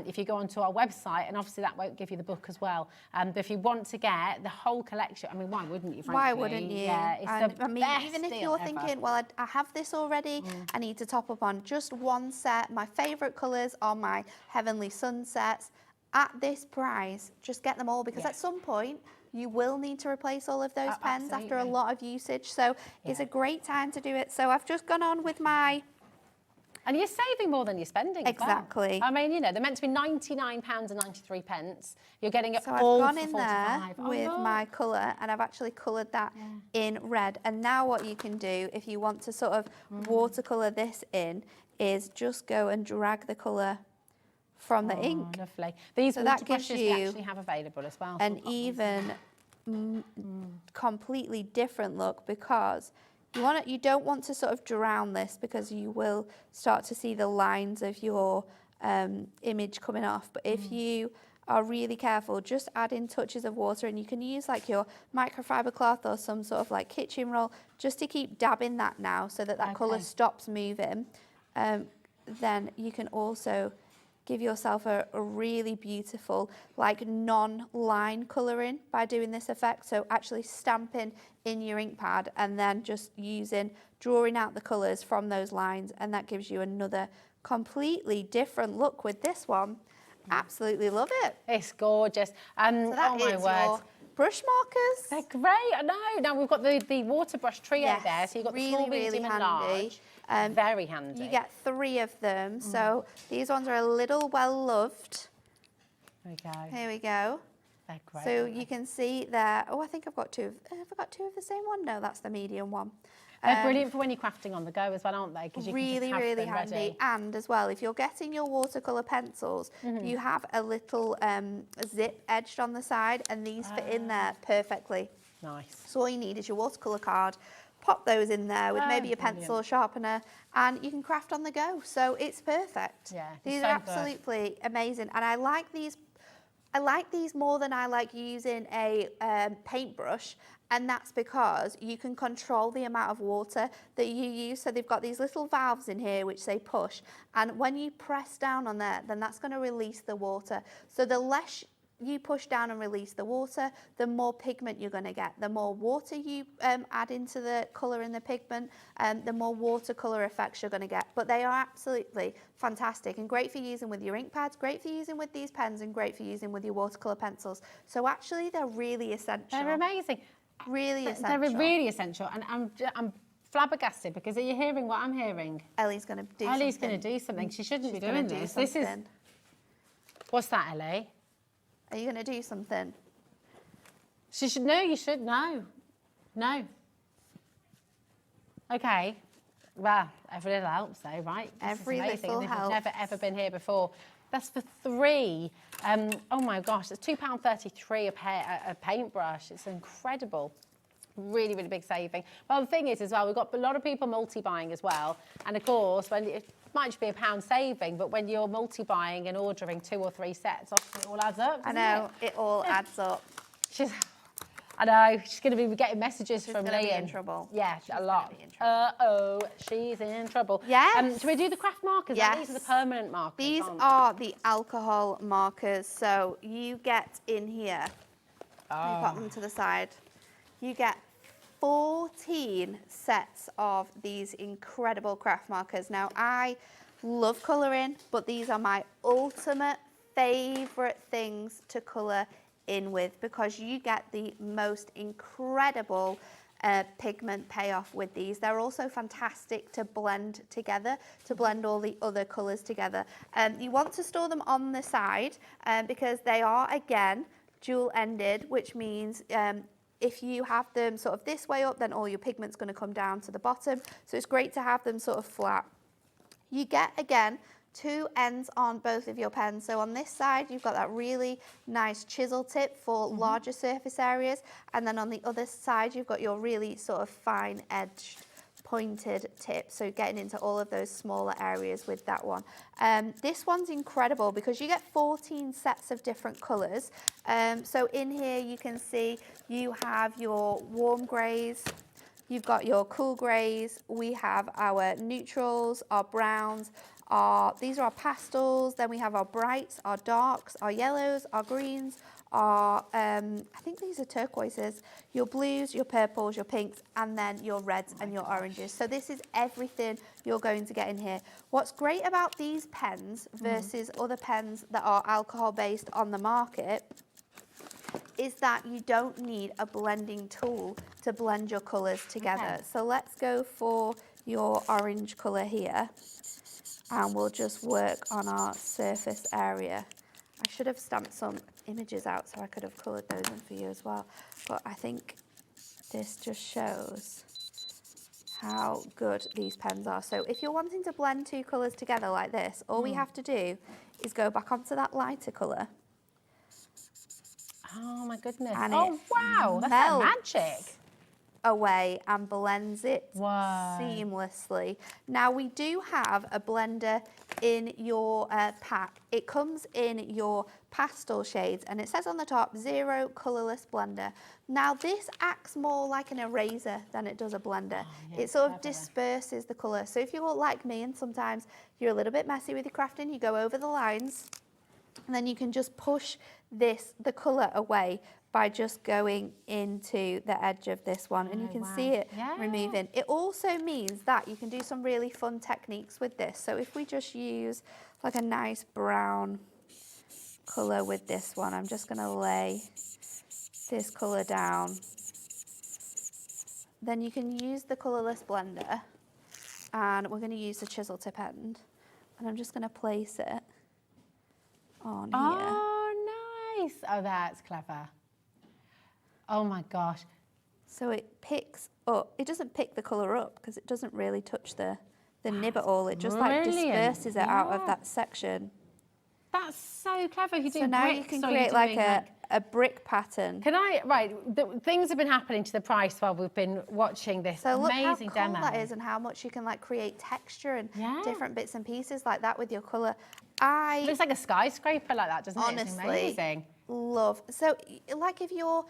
If you go onto our website, and obviously that won't give you the book as well. But if you want to get the whole collection, I mean, why wouldn't you, frankly? Why wouldn't you? Yeah, it's the I mean, best even if deal you're ever. thinking, well, I have this already, I need to top up on just one set. My favourite colours are my Heavenly Sunsets. At this price, just get them all because at some point, you will need to replace all of those pens after a lot of usage. So it's a great time to do it. So I've just gone on with my... And you're saving more than you're spending. Exactly. As well. I mean, you know, they're meant to be £99.93. You're getting it So all I've gone for in 45. there with my colour and I've actually coloured that in red. And now what you can do if you want to sort of watercolour this in is just go and drag the colour from the ink. Lovely. These So water that gives brushes we you actually have available as well. an even completely different look because you don't want to sort of drown this because you will start to see the lines of your image coming off. But if you are really careful, just add in touches of water and you can use like your microfiber cloth or some sort of like kitchen roll just to keep dabbing that now so that colour stops moving. Then you can also give yourself a really beautiful like non-line colouring by doing this effect. So actually stamping in your ink pad and then just drawing out the colours from those lines, and that gives you another completely different look with this one. Absolutely love it. It's gorgeous. So that oh my is word. your brush markers. They're great. I know. Now we've got the water brush trio there. So you've got really, the small, really medium, and handy. large. Very handy. You get 3 of them. So these ones are a little well loved. There we go. Here we go. They're great. So you can see there. Oh, I think I've got 2. Have I got 2 of the same one? No, that's the medium one. They're brilliant for when you're crafting on the go as well, aren't they? Because you Really, can just have really them handy. ready. And as well, if you're getting your watercolour pencils, you have a little zip edged on the side, and these fit in there perfectly. Nice. So all you need is your watercolour card. Pop those in there with maybe a pencil or sharpener, and you can craft on the go. So it's perfect. Yeah, These so are good. absolutely amazing, and I like these. I like these more than I like using a paintbrush, and that's because you can control the amount of water that you use. So they've got these little valves in here which they push, and when you press down on there, then that's going to release the water. So the less you push down and release the water, the more pigment you're going to get. The more water you add into the colour in the pigment, the more watercolour effects you're going to get. But they are absolutely fantastic and great for using with your ink pads, great for using with these pens, and great for using with your watercolour pencils. So actually they're really essential. They're amazing. Really essential. They're really essential, and I'm flabbergasted because are you hearing what I'm hearing? Ellie's going to do something. Ellie's going to do something. She shouldn't She's be gonna doing do this. This is. something. What's that, Ellie? Are you going to do something? She should. No, you should. No. Okay. Well, every little helps, though, right? This is Every amazing. little And if helps. you've never ever been here before. That's for 3. Oh my gosh, it's £2.33 a paintbrush. It's incredible. Really, really big saving. Well, the thing is as well, we've got a lot of people multi-buying as well. And of course, when it might just be £1 saving, but when you're multi-buying and ordering 2 or 3 sets, obviously it all adds up. I know, it all adds up. I know, she's going to be getting messages She's from gonna be Liam. in trouble. Yeah, She's a gonna lot. be in trouble. Uh-oh, she's in trouble. Yes. Should we do the craft markers? Now, these are the Yes. permanent markers, These aren't are the alcohol markers. So you get in here, you put them to the side, you get 14 sets of these incredible craft markers. Now, I love colouring, but these are my ultimate favourite things to colour in with because you get the most incredible pigment payoff with these. They're also fantastic to blend together, to blend all the other colours together. You want to store them on the side because they are, again, dual-ended, which means if you have them sort of this way up, then all your pigment's going to come down to the bottom. So it's great to have them sort of flat. You get, again, 2 ends on both of your pens. So on this side, you've got that really nice chisel tip for larger surface areas. And then on the other side, you've got your really sort of fine edged pointed tip. So getting into all of those smaller areas with that one. This one's incredible because you get 14 sets of different colours. So in here, you can see you have your warm greys, you've got your cool greys, we have our neutrals, our browns, these are our pastels, then we have our brights, our darks, our yellows, our greens, our, I think these are turquoises, your blues, your purples, your pinks, and then your reds and your oranges. So this is everything you're going to get in here. What's great about these pens versus other pens that are alcohol based on the market is that you don't need a blending tool to blend your colours together. So let's go for your orange colour here. And we'll just work on our surface area. I should have stamped some images out so I could have coloured those in for you as well. But I think this just shows how good these pens are. So if you're wanting to blend 2 colours together like this, all we have to do is go back onto that lighter colour. Oh my goodness. And Oh wow, that's like melts magic. Away and blends it Wow. seamlessly. Now we do have a blender in your pack. It comes in your pastel shades and it says on the top 0 colourless blender. Now this acts more like an eraser than it does a blender. It sort of disperses the colour. So if you're like me and sometimes you're a little bit messy with your crafting, you go over the lines and then you can just push the colour away by just going into the edge of this one and you can see it removing. It also means that you can do some really fun techniques with this. So if we just use like a nice brown colour with this one, I'm just going to lay this colour down. Then you can use the colourless blender and we're going to use the chisel tip end and I'm just going to place it on here. Oh, nice. Oh, that's clever. Oh my gosh. So it picks up, it doesn't pick the colour up because it doesn't really touch the nib at all. It just like disperses it out of that section. That's so clever. You do So now you can create like a brick pattern. Can I, things have been happening to the price while we've been watching this So look amazing how cool demo. that is and how much you can like create texture and different bits and pieces like that with your colour. It looks like a skyscraper like that, doesn't it? It's honestly amazing. Love. So like if you're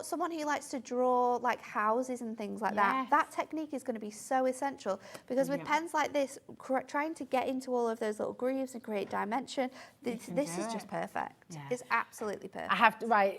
someone who likes to draw like houses and things like that, that technique is going to be so essential because with pens like this, trying to get into all of those little grooves and create dimension, this is just perfect. It's absolutely perfect. I have to,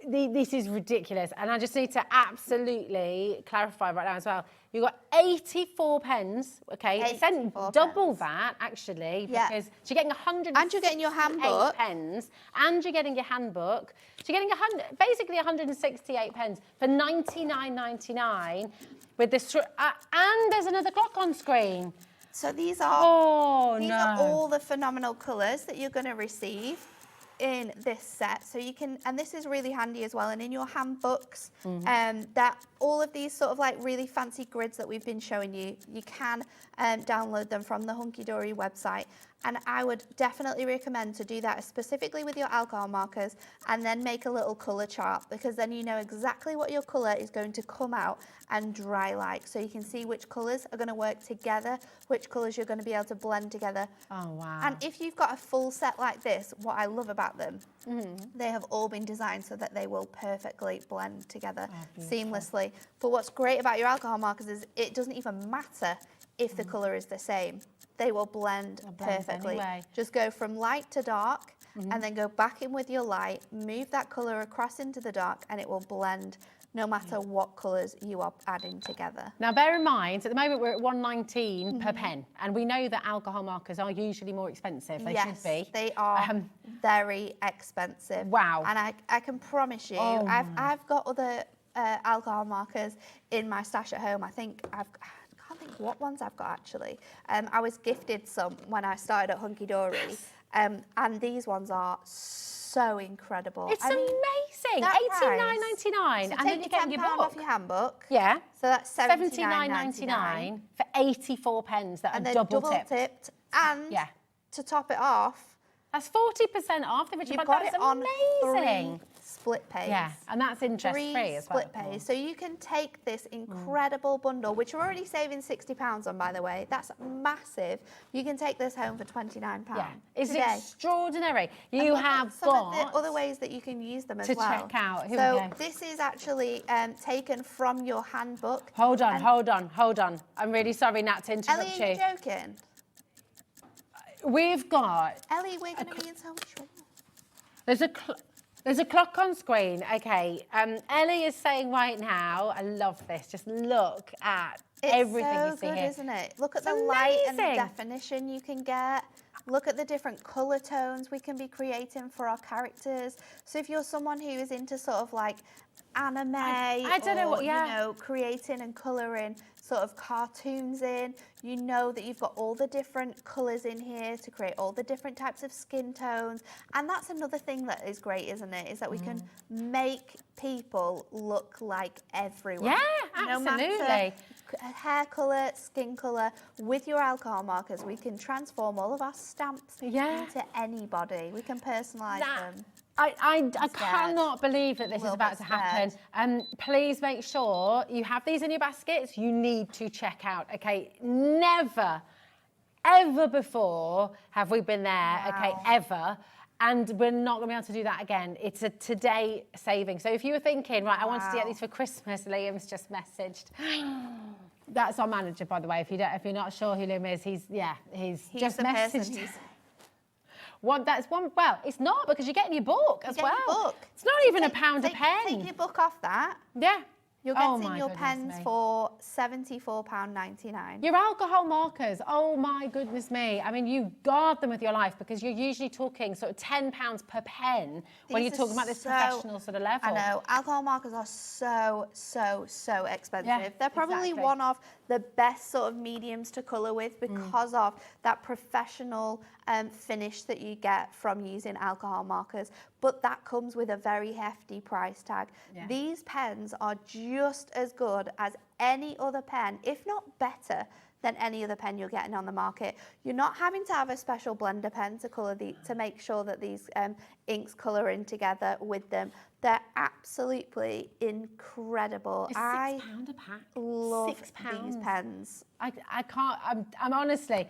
this is ridiculous. And I just need to absolutely clarify right now as well. You've got 84 pens, okay? It's then double that, actually, because you're getting 100 and you're getting your handbook. Pens, and you're getting your handbook. So you're getting basically 168 pens for $99.99 with this, and there's another clock on screen. So these are all the phenomenal colours that you're going to receive in this set. So you can, and this is really handy as well, and in your handbooks, that all of these sort of like really fancy grids that we've been showing you, you can download them from the Hunkydory website. And I would definitely recommend to do that specifically with your alcohol markers and then make a little colour chart because then you know exactly what your colour is going to come out and dry like. So you can see which colours are going to work together, which colours you're going to be able to blend together. Oh, wow. And if you've got a full set like this, what I love about them They have all been designed so that they will perfectly blend together seamlessly. But what's great about your alcohol markers is it doesn't even matter if the colour is the same. They will blend perfectly. Anyway. Just go from light to dark and then go back in with your light, move that colour across into the dark, and it will blend no matter what colours you are adding together. Now, bear in mind, at the moment we're at $1.19 per pen, and we know that alcohol markers are usually more expensive. They should be. They are very expensive. Wow. And I can promise you, I've got other alcohol markers in my stash at home. I can't think what ones I've got actually. I was gifted some when I started at Hunkydory, and these ones are so incredible. It's amazing. $89.99, So and then you get your £10 book. off your handbook. Yeah. So that's $79.99 for 84 pens that and are then double tipped. And to top it off, that's 40% off the original. you've got That's it on amazing. 3 split pays. Yeah, and that's interest 3 free as well. split pays. So you can take this incredible bundle, which you're already saving £60 on, by the way. That's massive. You can take this home for £29. Yeah, it's today. extraordinary. And You look at have some got of the other ways that you can use them as to well. check out. Here we So go. this is actually taken from your handbook. Hold on. I'm really sorry, Nat, to interrupt Ellie, are you joking? We've got... Ellie, we're going to be in so much trouble. There's a clock on screen. Okay, Ellie is saying right now, I love this, just look at everything you see It's so good, here. isn't it? Look at It's the light and the amazing. definition you can get. Look at the different colour tones we can be creating for our characters. So if you're someone who is into sort of like anime, I don't know what, you know, creating and colouring sort of cartoons in, you know that you've got all the different colours in here to create all the different types of skin tones. And that's another thing that is great, isn't it? Is that we can make people look like everyone. Yeah, No absolutely. matter hair colour, skin colour, with your alcohol markers, we can transform all of our stamps into anybody. We can personalise them. I cannot believe that this is about to happen. Please make sure you have these in your baskets. You need to check out, okay? Never, ever before have we been there, okay, ever. And we're not going to be able to do that again. It's a today saving. So if you were thinking, right, I wanted to get these for Christmas, Liam's just messaged. That's our manager, by the way. If you're not sure who Liam is, he's just messaged. Well, it's not, because you're getting your book as well. It's not even £1 a pen. Take your book off that. Yeah. You're getting your pens for £74.99. Your alcohol markers, oh my goodness me. I mean, you guard them with your life, because you're usually talking sort of £10 per pen when you're talking about this professional sort of level. I know. Alcohol markers are so expensive. Yeah, They're probably one of the best sort of mediums to colour with because of that professional finish that you get from using alcohol markers. But that comes with a very hefty price tag. Yeah. These pens are just as good as any other pen, if not better than any other pen you're getting on the market. You're not having to have a special blender pen to colour to make sure that these inks colour in together with them. They're absolutely incredible. It's £6 a pack. Love these pens. I can't, I'm honestly,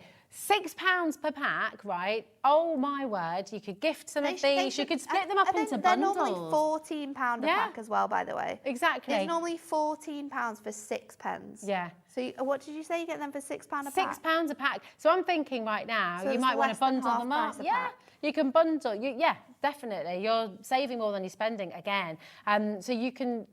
£6 per pack, right? Oh my word, you could gift some of these, you could split them up into bundles. They're normally £14 a pack as well, by the way. Exactly. It's normally £14 for 6 pens. Yeah. So what did you say? You get them for £6 a pack? £6 a pack. So I'm thinking right now, so you might want to bundle them up. Yeah. You can bundle, yeah, definitely. You're saving more than you're spending again. So you can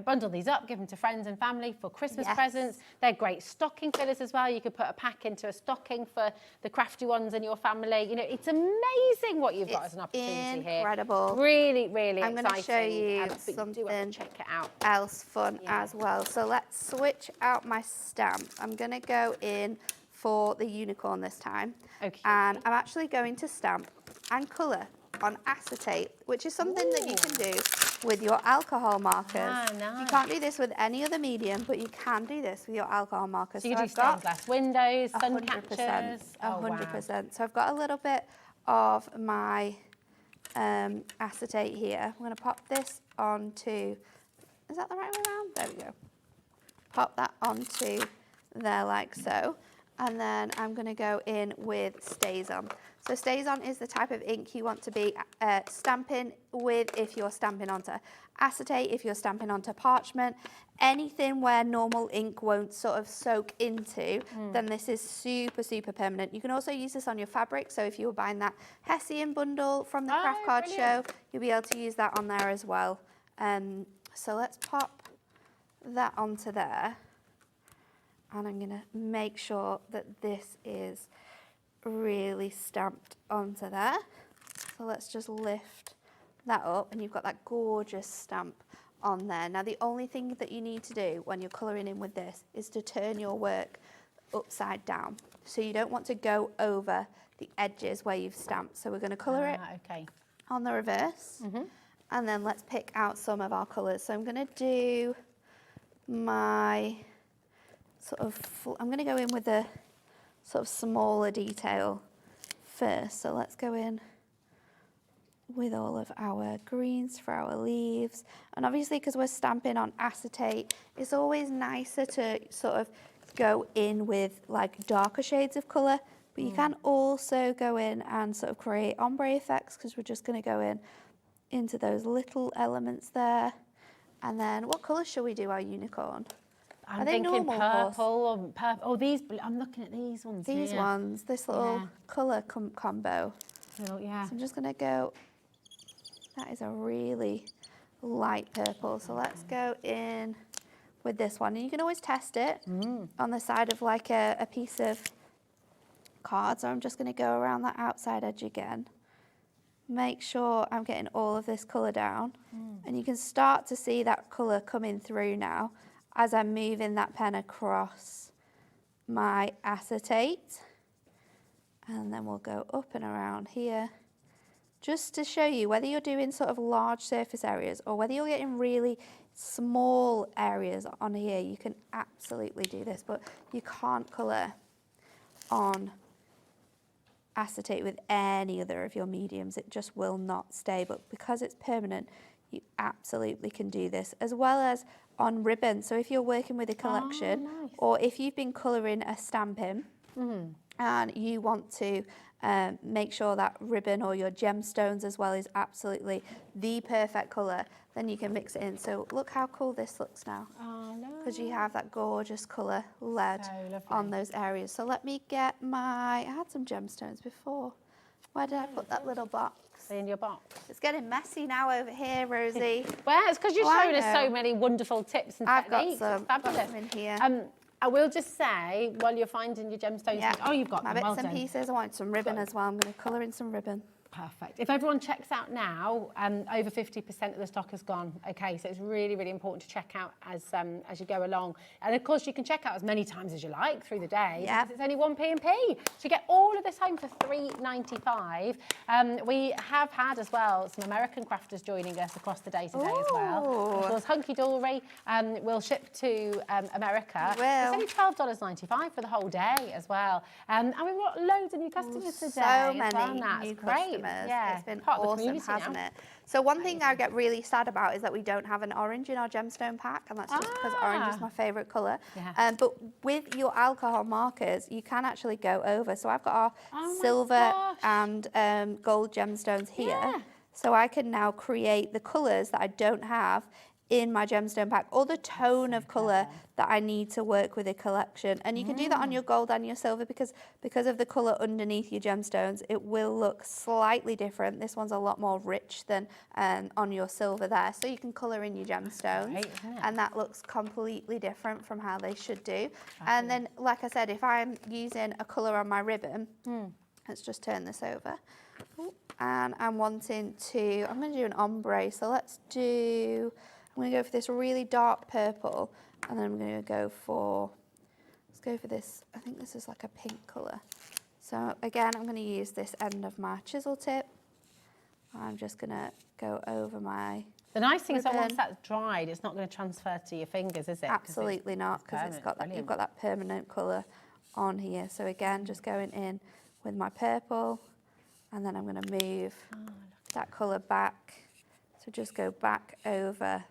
bundle these up, give them to friends and family for Christmas presents. They're great stocking fillers as well. You could put a pack into a stocking for the crafty ones in your family. You know, it's amazing what you've got as an opportunity here. Incredible. Really, really I'm exciting. going to show you something check it out. else fun as well. So let's switch out my stamp. I'm going to go in for the unicorn this time. Okay. And I'm actually going to stamp and colour on acetate, which is something that you can do with your alcohol markers. Nice. You can't do this with any other medium, but you can do this with your alcohol markers. So you can do stained glass windows, sun 100%, catchers. 100%. Wow. So I've got a little bit of my acetate here. I'm going to pop this onto, is that the right way around? There we go. Pop that onto there like so. And then I'm going to go in with Stays On. So Stays On is the type of ink you want to be stamping with if you're stamping onto acetate, if you're stamping onto parchment, anything where normal ink won't sort of soak into, then this is super, super permanent. You can also use this on your fabric. So if you were buying that Hessian bundle from the Craft Card show, you'll be able to use that on there as well. So let's pop that onto there. And I'm going to make sure that this is really stamped onto there. So let's just lift that up and you've got that gorgeous stamp on there. Now the only thing that you need to do when you're colouring in with this is to turn your work upside down. So you don't want to go over the edges where you've stamped. So we're going to colour it on the reverse. And then let's pick out some of our colours. So I'm going to do my I'm going to go in with a sort of smaller detail first. So let's go in with all of our greens for our leaves. And obviously, because we're stamping on acetate, it's always nicer to sort of go in with like darker shades of colour. But you can also go in and sort of create ombre effects, because we're just going to go in into those little elements there. And then what colour shall we do our unicorn? I'm thinking purple or purple. Oh, these, I'm looking at these ones. These ones, this little colour combo. So, yeah. So I'm just going to go, that is a really light purple. So let's go in with this one. And you can always test it on the side of like a piece of card. So I'm just going to go around that outside edge again. Make sure I'm getting all of this colour down. And you can start to see that colour coming through now as I'm moving that pen across my acetate. And then we'll go up and around here, just to show you whether you're doing sort of large surface areas or whether you're getting really small areas on here, you can absolutely do this, but you can't colour on acetate with any other of your mediums. It just will not stay, but because it's permanent, you absolutely can do this, as well as on ribbon. So if you're working with a collection, or if you've been colouring a stamp in and you want to make sure that ribbon or your gemstones as well is absolutely the perfect colour, then you can mix it in. So look how cool this looks now, because you have that gorgeous colour lead on those areas. So let me get I had some gemstones before. Where did I put that little box? In your box. It's getting messy now over here, Rosie. Well, it's because you're showing us so many wonderful tips and techniques. I've got some in here. I will just say, while you're finding your gemstones, you've got my them. bits and pieces. I want some ribbon as well. I'm going to colour in some ribbon. Perfect. If everyone checks out now, over 50% of the stock has gone. Okay, so it's really, really important to check out as you go along. And of course, you can check out as many times as you like through the day. Yeah. Because it's only 1p&p. So you get all of this home for $3.95. We have had as well some American crafters joining us across the day today as well. Of course, Hunkydory will ship to America. It's only $12.95 for the whole day as well. And we've got loads of new customers today. So many new customers. Yeah, it's been awesome, hasn't it? So one thing I get really sad about is that we don't have an orange in our gemstone pack, and that's just because orange is my favourite colour. Yeah. But with your alcohol markers, you can actually go over. So I've got our silver and gold gemstones here. Yeah. So I can now create the colours that I don't have in my gemstone pack, or the tone of colour that I need to work with a collection. And you can do that on your gold and your silver, because of the colour underneath your gemstones, it will look slightly different. This one's a lot more rich than on your silver there. So you can colour in your gemstones, and that looks completely different from how they should do. And then, like I said, if I'm using a colour on my ribbon, let's just turn this over. And I'm wanting to, I'm going to do an ombre. So I'm going to go for this really dark purple, and then I'm going to go for, let's go for this, I think this is like a pink colour. So again, I'm going to use this end of my chisel tip. I'm just going to go over my The nice thing is that ribbon. once that's dried, it's not going to transfer to your fingers, is it? Absolutely not, because it's got that, you've got that permanent colour on here. So again, just going in with my purple, and then I'm going to move that colour back. So just go back over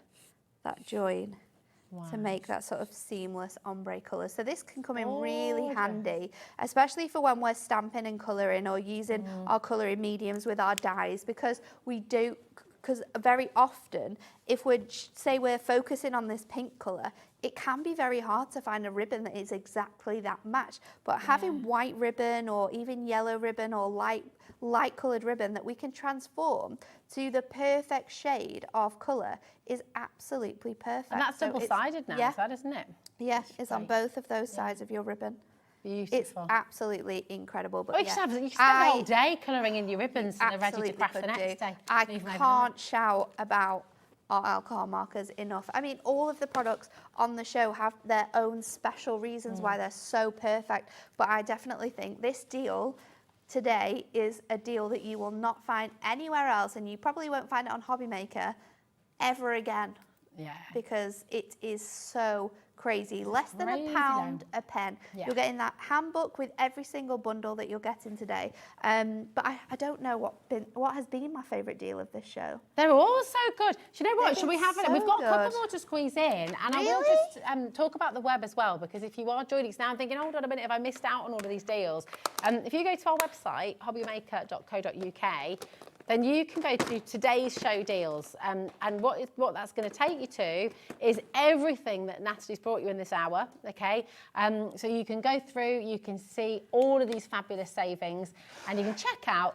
that join to make that sort of seamless ombre colour. So this can come in really handy, especially for when we're stamping and colouring or using our colouring mediums with our dyes, because very often, if we're focusing on this pink colour, it can be very hard to find a ribbon that is exactly that match. But having white ribbon or even yellow ribbon or light coloured ribbon that we can transform to the perfect shade of colour is absolutely perfect. And that's double-sided now, is that, isn't it? Yeah, it's on both of those sides of your ribbon. Beautiful. It's absolutely incredible. But you can spend all day colouring in your ribbons and they're ready to craft the next day. I can't shout about our alcohol markers enough. I mean, all of the products on the show have their own special reasons why they're so perfect, but I definitely think this deal today is a deal that you will not find anywhere else, and you probably won't find it on Hobby Maker ever again. Yeah. Because it is so crazy. Less than £1 a pen. Yeah. You're getting that handbook with every single bundle that you're getting today. But I don't know what has been my favourite deal of this show. They're all so good. Do you know what? Should we have it? We've got a couple more to squeeze in, and I will just talk about the web as well, because if you are joining us now and thinking, hold on a minute, have I missed out on all of these deals? If you go to our website, hobbymaker.co.uk, then you can go to today's show deals. And what that's going to take you to is everything that Natalie's brought you in this hour, okay? So you can go through, you can see all of these fabulous savings, and you can check out.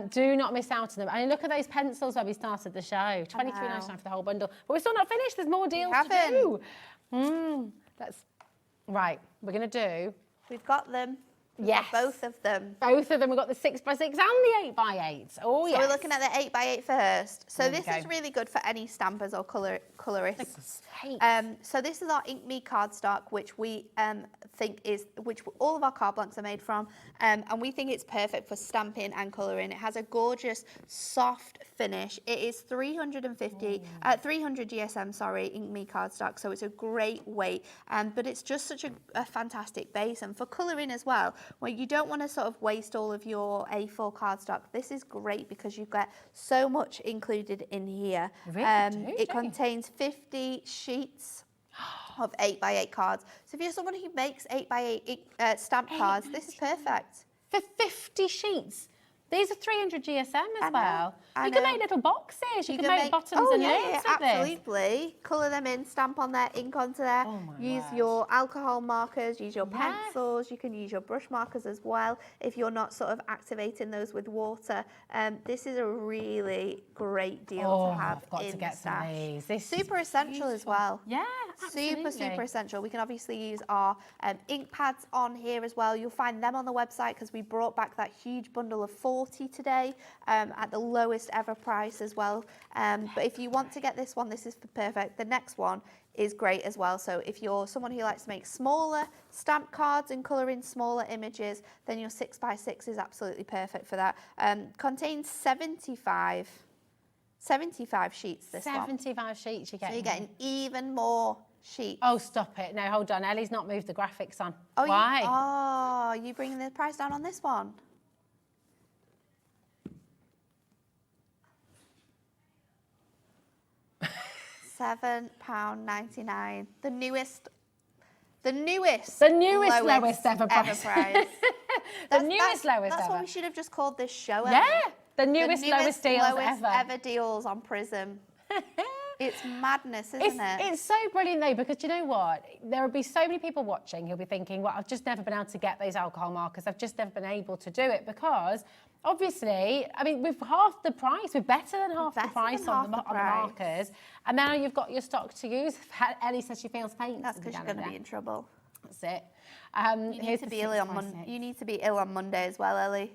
Do not miss out on them. I mean, look at those pencils where we started the show. $23.99 for the whole bundle. But we're still not finished. There's more deals to do. That's right. We're going to do... We've got them. Yes. Both of them. Both of them. We've got the 6x6 and the 8x8. Oh, yes. So we're looking at the 8x8 first. So this is really good for any stampers or colorists. So this is our Ink Me cardstock, which we which all of our card blanks are made from. And we think it's perfect for stamping and colouring. It has a gorgeous, soft finish. It is 300 GSM, Ink Me cardstock. So it's a great weight. But it's just such a fantastic base. And for colouring as well, where you don't want to sort of waste all of your A4 cardstock, this is great because you get so much included in here. It contains 50 sheets of 8x8 cards. So if you're someone who makes 8x8 stamp cards, this is perfect. For 50 sheets. These are 300 GSM as well. You can make little boxes. You can make bottoms and lids of absolutely. Colour them in, stamp on there, ink onto there. Use your alcohol markers, use your pencils. You can use your brush markers as well if you're not sort of activating those with water. This is a really great deal to have I've got in to get stash. some of these. Super essential as well. Yeah, absolutely. Super essential. We can obviously use our ink pads on here as well. You'll find them on the website because we brought back that huge bundle of 40 today at the lowest ever price as well. But if you want to get this one, this is perfect. The next one is great as well. So if you're someone who likes to make smaller stamp cards and colour in smaller images, then your 6x6 is absolutely perfect for that. Contains 75 sheets, this one. 75 sheets you get. So you're getting even more sheets. Oh, stop it. No, hold on. Ellie's not moved the graphics on. Oh, why? You bringing the price down on this one? £7.99. The newest lowest ever price. The newest lowest ever. That's what we should have just called this show. Yeah, the newest lowest deals ever deals on Prism. It's madness, isn't it? It's so brilliant though, because you know what? There will be so many people watching who'll be thinking, well, I've just never been able to get those alcohol markers. I've just never been able to do it because obviously, I mean, with half the price, we're better than half the price on the markers. And now you've got your stock to use. Ellie says she feels pain. That's because you're going to be in trouble. That's it. You need to be ill on Monday as well, Ellie.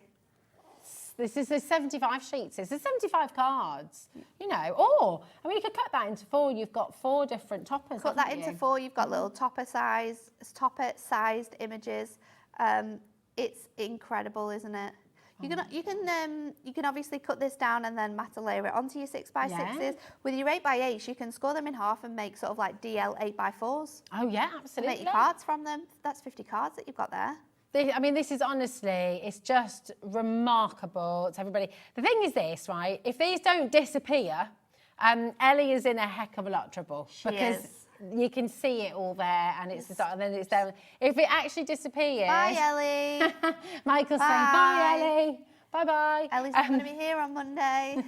This is 75 sheets. This is 75 cards, you know. Or, I mean, you could cut that into 4. You've got 4 different toppers. Cut that into 4. You've got little topper-sized images. It's incredible, isn't it? You can obviously cut this down and then matte layer it onto your 6x6s. Yeah. With your 8x8s, you can score them in half and make sort of like DL 8x4s. Oh yeah, absolutely. And make your cards from them. That's 50 cards that you've got there. I mean, this is honestly, it's just remarkable to everybody. The thing is this, right? If these don't disappear, Ellie is in a heck of a lot of trouble. She is. you can see it all there, and it's and then it's there. If it actually disappears, Bye, Ellie. Michael's saying bye, Ellie. Bye bye. Ellie's not going to be here on Monday.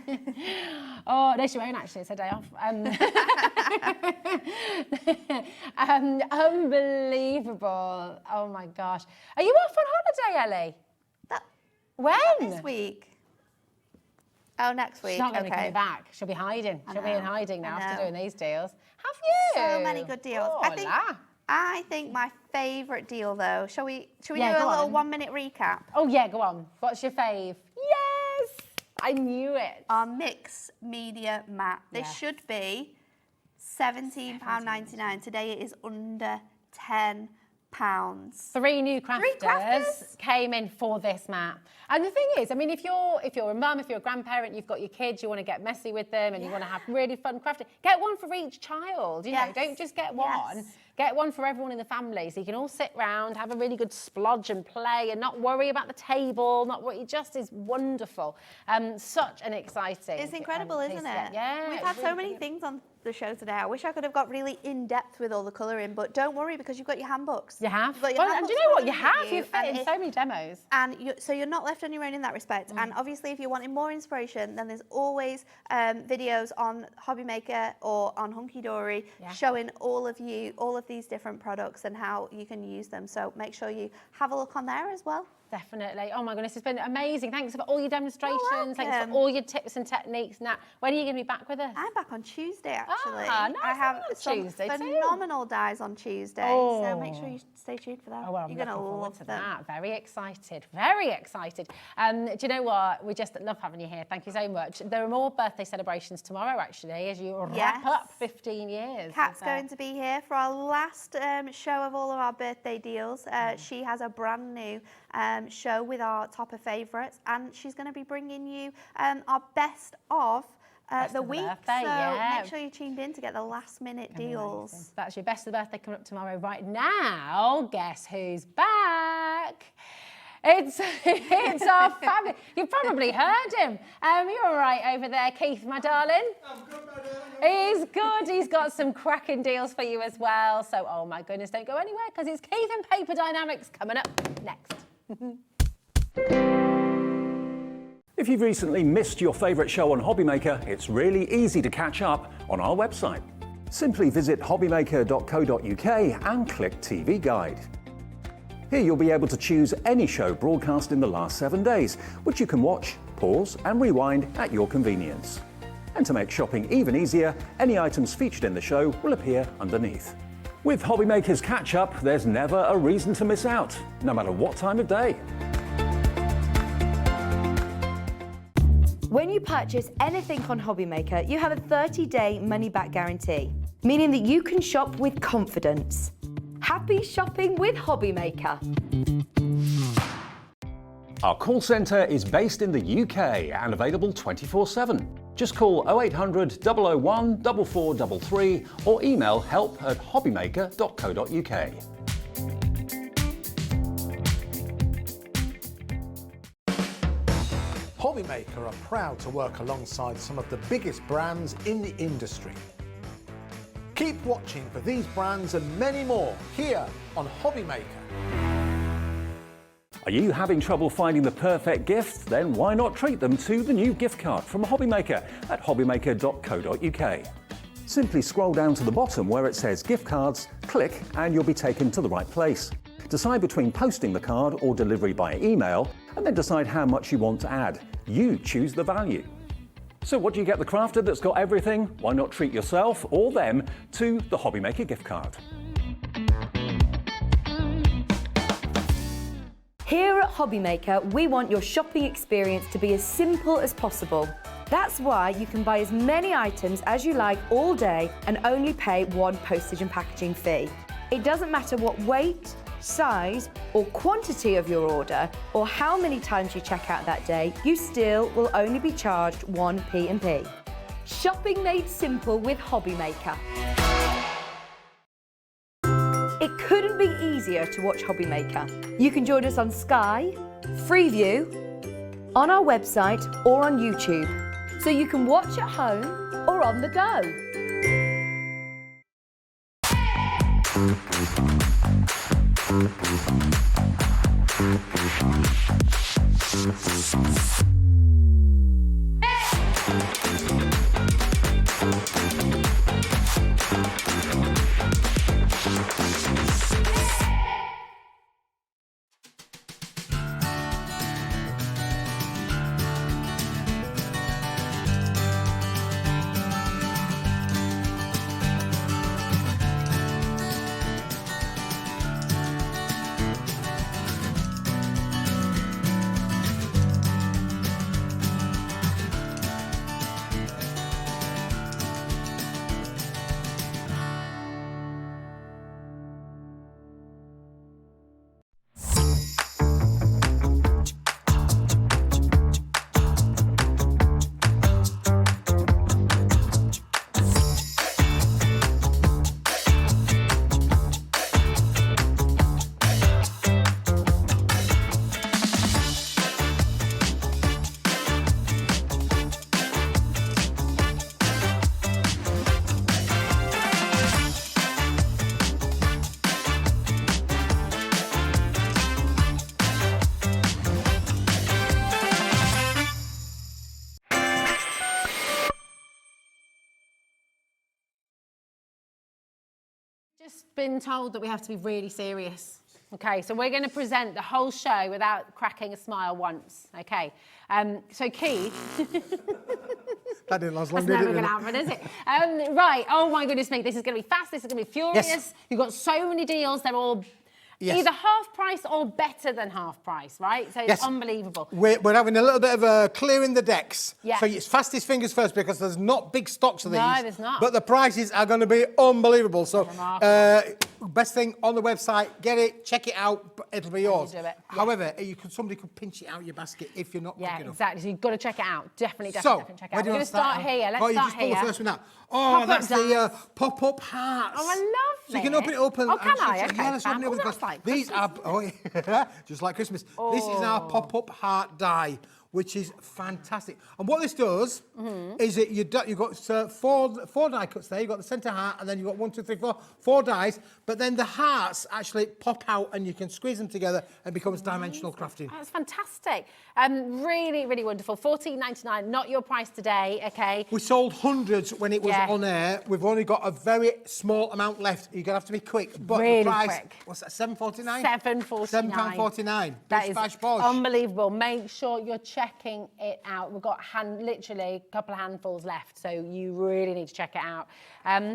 Oh, no, she won't actually. It's her day off. Unbelievable. Oh my gosh. Are you off on holiday, Ellie? When? This week. Oh, next week. She's not going to be okay. coming back. She'll be hiding. She'll be in hiding now after doing these deals. Have you? So many good deals. Oh, I think my favourite deal, though. Shall we do a go little on. 1 minute recap? Oh yeah, go on. What's your fave? Yes, I knew it. Our mix media mat. This Yeah. should be £17.99. Today it is under £10. 3 new crafters, crafters came in for this mat. And the thing is, I mean, if you're a mum, if you're a grandparent, you've got your kids, you want to get messy with them and you want to have really fun crafting, get one for each child. You know, don't just get one. Get one for everyone in the family, so you can all sit round, have a really good splodge and play, and not worry about the table. Not worry. It just is wonderful. Such an exciting. It's incredible, piece. isn't it? Yeah. We've had so many things on the show today. I wish I could have got really in depth with all the colouring, but don't worry because you've got your handbooks. You have. You've got your Well, and handbooks do you know what? with You have. you, You've fit and in so many demos. And so you're not left on your own in that respect. And obviously, if you're wanting more inspiration, then there's always videos on Hobby Maker or on Hunkydory showing all of these different products and how you can use them. So make sure you have a look on there as well. Definitely. Oh my goodness, it's been amazing. Thanks for all your demonstrations. Thanks welcome. for all your tips and techniques. Now, when are you going to be back with us? I'm back on Tuesday, actually. Ah, nice. I have I'm on some Tuesday too. phenomenal dies on Tuesday, so make sure you stay tuned for that. Oh, well, I'm You're going to looking forward love to them. that. Very excited. Very excited. Do you know what? We just love having you here. Thank you so much. There are more birthday celebrations tomorrow, actually, as you wrap up 15 years. Kat's going to be here for our last show of all of our birthday deals. She has a brand new show with our topper favourites, and she's going to be bringing you our best of the week. Birthday, so make sure you're tuned in to get the last minute deals. Amazing. That's your best of the birthday coming up tomorrow. Right now, guess who's back? It's our family. You've probably heard him. You're all right over there, Keith, my darling. I'm good, my darling. He's good. He's got some cracking deals for you as well. So, oh my goodness, don't go anywhere because it's Keith and Paper Dynamics coming up next. If you've recently missed your favourite show on Hobby Maker, it's really easy to catch up on our website. Simply visit hobbymaker.co.uk and click TV Guide. Here you'll be able to choose any show broadcast in the last 7 days, which you can watch, pause and rewind at your convenience. And to make shopping even easier, any items featured in the show will appear underneath. With Hobby Maker's catch-up, there's never a reason to miss out, no matter what time of day. When you purchase anything on Hobby Maker, you have a 30-day money-back guarantee, meaning that you can shop with confidence. Happy shopping with Hobby Maker. Our call centre is based in the UK and available 24/7. Just call 0800 001 4433 or email help@hobbymaker.co.uk. Hobby Maker are proud to work alongside some of the biggest brands in the industry. Keep watching for these brands and many more here on Hobby Maker. Are you having trouble finding the perfect gift? Then why not treat them to the new gift card from Hobby Maker at hobbymaker.co.uk. Simply scroll down to the bottom where it says gift cards, click and you'll be taken to the right place. Decide between posting the card or delivery by email and then decide how much you want to add. You choose the value. So what do you get the crafter that's got everything? Why not treat yourself or them to the Hobby Maker gift card? Here at Hobby Maker, we want your shopping experience to be as simple as possible. That's why you can buy as many items as you like all day and only pay one postage and packaging fee. It doesn't matter what weight, size or quantity of your order or how many times you check out that day, you still will only be charged one P&P. Shopping made simple with Hobby Maker. It couldn't be easier to watch Hobby Maker. You can join us on Sky, Freeview, on our website or on YouTube, so you can watch at home or on the go. Just been told that we have to be really serious. Okay, so we're going to present the whole show without cracking a smile once. Okay, so Keith. That didn't last long, That's did never it? going to happen, is it? Right, oh my goodness me, this is going to be fast, this is going to be furious. Yes. You've got so many deals, they're all either half price or better than half price, right? So it's unbelievable. We're having a little bit of a clearing the decks. Yeah. So it's fastest fingers first because there's not big stocks of these. No, there's not. But the prices are going to be unbelievable. So best thing on the website, get it, check it out, it'll be yours. do it. Yeah. However, somebody could pinch it out of your basket if you're not quick enough. Exactly. So you've got to check it out. Definitely check it So, out. where We're do you going want to start here. Let's you start just pull here. the first one out. Oh, Pop-up that's the dice. pop-up hearts. Oh, I love So you can open it up and... Oh, can I? Okay, Yeah, let's open it up because that's like these are... Oh, yeah, just like Christmas. This is our pop-up heart die, which is fantastic. And what this does is that you've got four die cuts there. You've got the centre heart, and then you've got 1, 2, 3, 4, 4 dies. But then the hearts actually pop out, and you can squeeze them together and becomes dimensional crafting. That's fantastic. Really, really wonderful. $14.99, not your price today, okay? We sold hundreds when it was on air. We've only got a very small amount left. You're going to have to be quick. But Really the price, quick. what's that, £7.49? £7.49. £7.49. That is Bash posh. unbelievable. Make sure you're checking it out. We've got literally a couple of handfuls left, so you really need to check it out.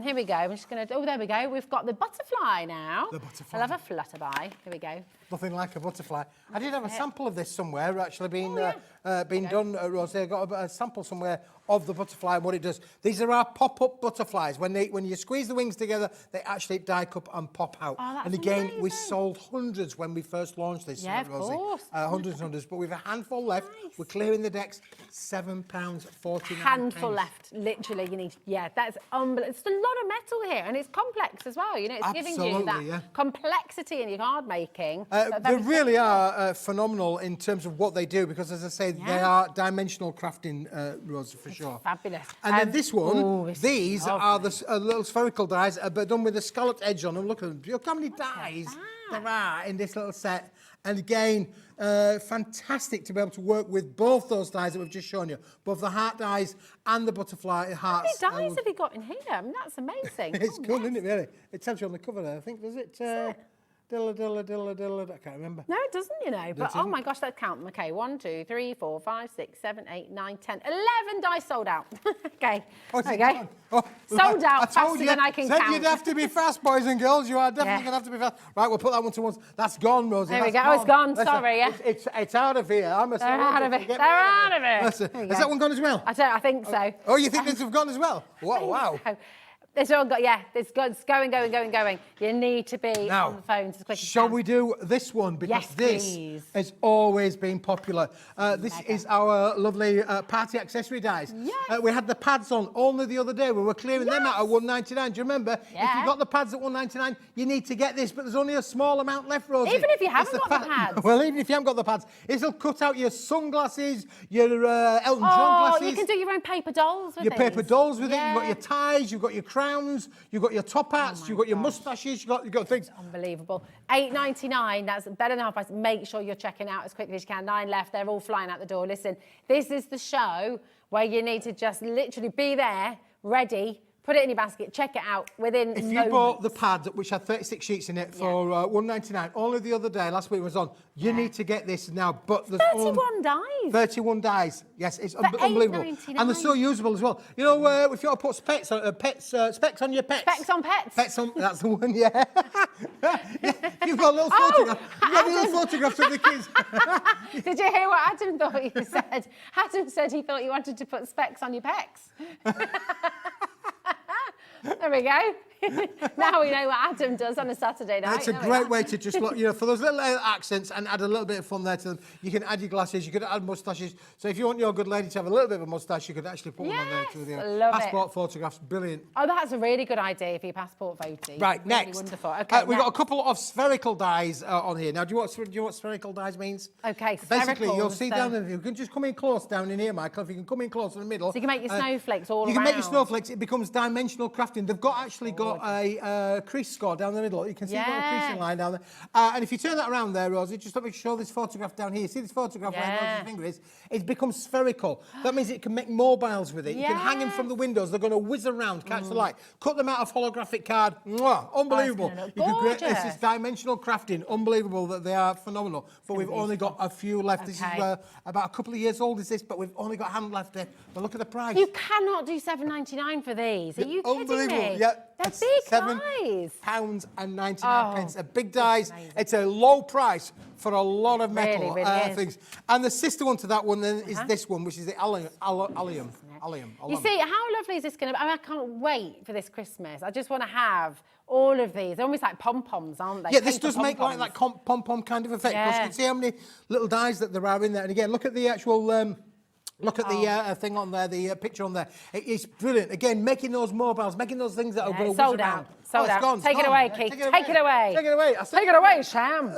Here we go. I'm just going to... Oh, there we go. We've got the butterfly now. The butterfly. I love a flutterby. Here we go. Nothing like a butterfly. I did have a sample of this somewhere, actually being done, Rose. I got a sample somewhere of the butterfly and what it does. These are our pop-up butterflies. When you squeeze the wings together, they actually die up and pop out. Oh, that's and again, we amazing. sold hundreds when we first launched this, Yeah, of Rosie. course. Hundreds and hundreds, but we've a handful left. Nice. We're clearing the decks. £7.49. Handful left, literally. You need, that's unbelievable. It's a lot of metal here, and it's complex as well. You know, it's giving you Absolutely, that complexity in your card making. They really are phenomenal in terms of what they do because, as I say, they are dimensional crafting, Rose, for sure. Fabulous. And then this one, these are lovely. the little spherical dies, but done with a scalloped edge on them. Look at them. Look how many dies there are in this little set. And again, fantastic to be able to work with both those dies that we've just shown you, both the heart dies and the butterfly hearts. How many dies have you got in here? I mean, that's amazing. It's cool, isn't it, really? It tells you on the cover there, I think, does it? Dilla, dilla, dilla, dilla, I can't remember. No, it doesn't, you know. But, oh my gosh, let's count them. Okay, 1, 2, 3, 4, 5, 6, 7, 8, 9, 10, 11 dice sold out. Okay, okay. Sold out faster than I can said count. You'd have to be fast, boys and girls. You are definitely going to have to be fast. Right, we'll put that one to once. That's gone, Rosie. There we That's go. Oh, it's gone. Listen, Sorry, yeah. It's out of here. They're out of it. They're out of it. Listen, has that one gone as well? I think so. Oh, you think this have gone as well? Wow. It's all got, it's going. You need to be on the phones as quick as you shall can. we do this one? Because Yes, this please. has always been popular. This is our lovely party accessory dies. Yes. We had the pads on only the other day. We were clearing them out at $1.99. Do you remember? Yeah. If you got the pads at $1.99, you need to get this, but there's only a small amount left, Rosie. Even if you haven't It's got the pads. Well, even if you haven't got the pads, it'll cut out your sunglasses, your Elton John glasses. You can do your own paper dolls with your paper these. dolls with it. Yeah. You've got your ties, you've got your crowns. crowns, you've got your top hats, you've got your moustaches, you've got things. Unbelievable. $8.99, that's better than half price. Make sure you're checking out as quickly as you can. 9 left, they're all flying out the door. Listen, this is the show where you need to just literally be there, ready, put it in your basket, check it out within If you bought the pad, which had 36 sheets in it for $1.99, only the other day, last week was on, you need to get this now. But there's 31 dies. 31 dies. Yes, it's For unbelievable. $8.99. And they're so usable as well. You know, if you want to put specs on your pets. Specs on pets. Pets on, that's the one, yeah. You've got a little photograph. You've got a little photographs of the kids. Did you hear what Adam thought you said? Adam said he thought you wanted to put specs on your pecs. There we go. Now we know what Adam does on a Saturday night. It's a great way to just look, you know, for those little accents and add a little bit of fun there to them. You can add your glasses, you could add moustaches. So if you want your good lady to have a little bit of a moustache, you could actually put one on there too. Love passport photographs, brilliant. Oh, that's a really good idea for your passport photo. Right, really next. Wonderful. Okay, we've got a couple of spherical dies on here. Now, do you know what spherical dies means? Okay, Basically, you'll see so down there, you can just come in close down in here, Michael. If you can come in close in the middle. So you can make your snowflakes all around. You can make your snowflakes. It becomes dimensional crafting. They've got a crease score down the middle. You can see you've got a creasing line down there. And if you turn that around there, Rosie, just let me show this photograph down here. See this photograph where Rosie's finger is? It becomes spherical. That means it can make mobiles with it. You can hang them from the windows. They're going to whiz around, catch the light. Cut them out of holographic card. Mwah, unbelievable. This is dimensional crafting. Unbelievable that they are phenomenal. But we've only got a few left. This is about a couple of years old, is this? But we've only got a hand left there. But look at the price. You cannot do $7.99 for these. Are you kidding me? Yeah. They're big dies. £7.99. A big dies. It's a low price for a lot of metal things. And the sister one to that one then is this one, which is the allium. You see, how lovely is this going to be? I mean, I can't wait for this Christmas. I just want to have all of these. They're almost like pom-poms, aren't they? Yeah, this does make like that pom-pom kind of effect. Because you can see how many little dies that there are in there. And again, look at the actual... Look at the thing on there, the picture on there. It's brilliant. Again, making those mobiles, making those things that are going to whiz around. Sold out. Gone, Take it away, Keith. Take it away. Take it away. Take it away, Sam.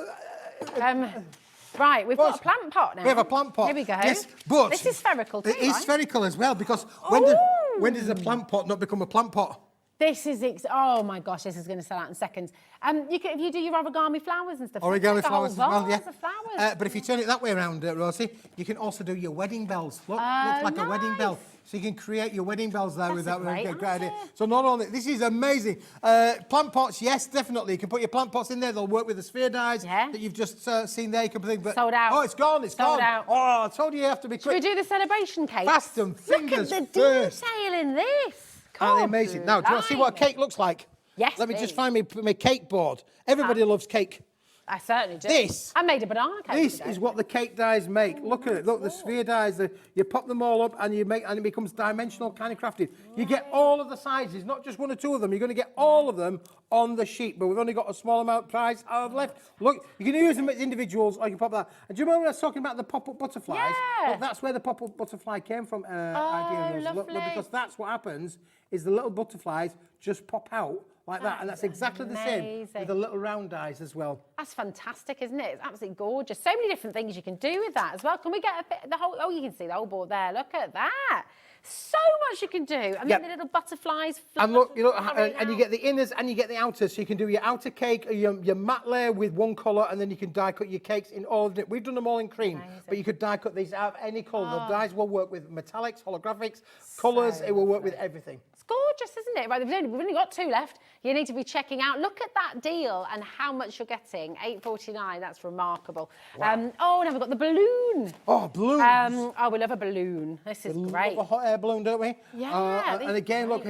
Right, we've got a plant pot now. We have a plant pot. Here we go. Yes, but this is spherical too, It is spherical as well, because when does a plant pot not become a plant pot? This is, oh my gosh, this is going to sell out in seconds. If you do your origami flowers and stuff. Origami flowers as well, yeah. Flowers. But if you turn it that way around, Rosie, you can also do your wedding bells. Look, looks like a wedding bell. So you can create your wedding bells there with that. Great idea. So not only, this is amazing. Plant pots, yes, definitely. You can put your plant pots in there. They'll work with the sphere dies that you've just seen there. You can put but sold out. Oh, it's gone. It's sold gone. Out. Oh, I told you have to be quick. Should we do the celebration cake? Fast and fingers Look at the first. detail in this. Aren't they amazing? Now, do you want to see what a cake looks like? Yes, Let me just find my cake board. Everybody loves cake. I certainly do. This. I made a banana cake This today. is what the cake dies make. Look at it. Look, the sphere dies. You pop them all up and it becomes dimensional kind of crafted. You get all of the sizes, not just one or two of them. You're going to get all of them on the sheet, but we've only got a small amount of price left. Look, you can use them as individuals or you can pop that. And do you remember when I was talking about the pop-up butterflies? Yeah. Look, that's where the pop-up butterfly came from. Look, because that's what happens is the little butterflies just pop out like that, and that's exactly the same with the little round dies as well. That's fantastic, isn't it? It's absolutely gorgeous. So many different things you can do with that as well. Can we get a bit, the whole, you can see the whole board there. Look at that. So much you can do. And then the little butterflies. And look, and you get the inners and you get the outers. So you can do your outer cake, your matte layer with one colour, and then you can die cut your cakes in all of it. We've done them all in cream, but you could die cut these out of any colour. The dies will work with metallics, holographics, colours. It will work with everything. It's gorgeous, isn't it? Right, we've only got 2 left. You need to be checking out. Look at that deal and how much you're getting. $8.49. That's remarkable. Wow. Now we've got the balloon. Oh, balloons. We love a balloon. This is great. Love a hot air balloon, don't we? Yeah. And again, look,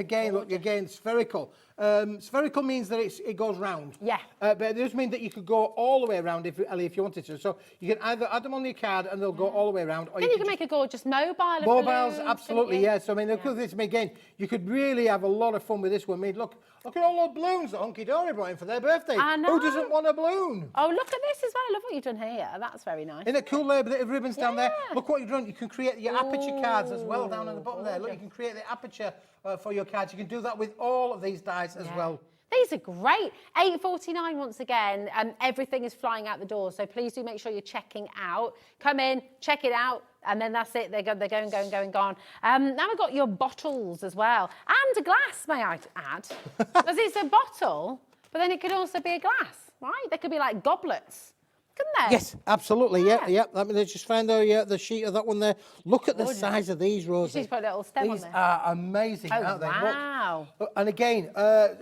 spherical. Spherical means that it goes round. Yeah. But it does mean that you could go all the way around if you wanted to. So you can either add them on your card and they'll go all the way around. Or then you can make a gorgeous mobile. Mobiles, absolutely, yes. I mean, again, you could really have a lot of fun with this one. I mean, look at all the balloons that Hunkydory brought in for their birthday. I know. Who doesn't want a balloon? Oh, look at this as well. I love what you've done here. That's very nice. Isn't it cool there, bit of ribbons down there? Look what you've done. You can create your aperture cards as well down on the bottom there. Look, you can create the aperture for your cards. You can do that with all of these dies as well. These are great. £8.49 once again. Everything is flying out the door, so please do make sure you're checking out. Come in, check it out, and then that's it. They're going. Now we've got your bottles as well. And a glass, may I add. Because it's a bottle, but then it could also be a glass, right? They could be like goblets. Couldn't they? Yes, absolutely. Yeah. Let me just find the sheet of that one there. Look at the size of these, Rosie. She's put a little stem on These there. are amazing, Oh, aren't they? wow. Look. And again,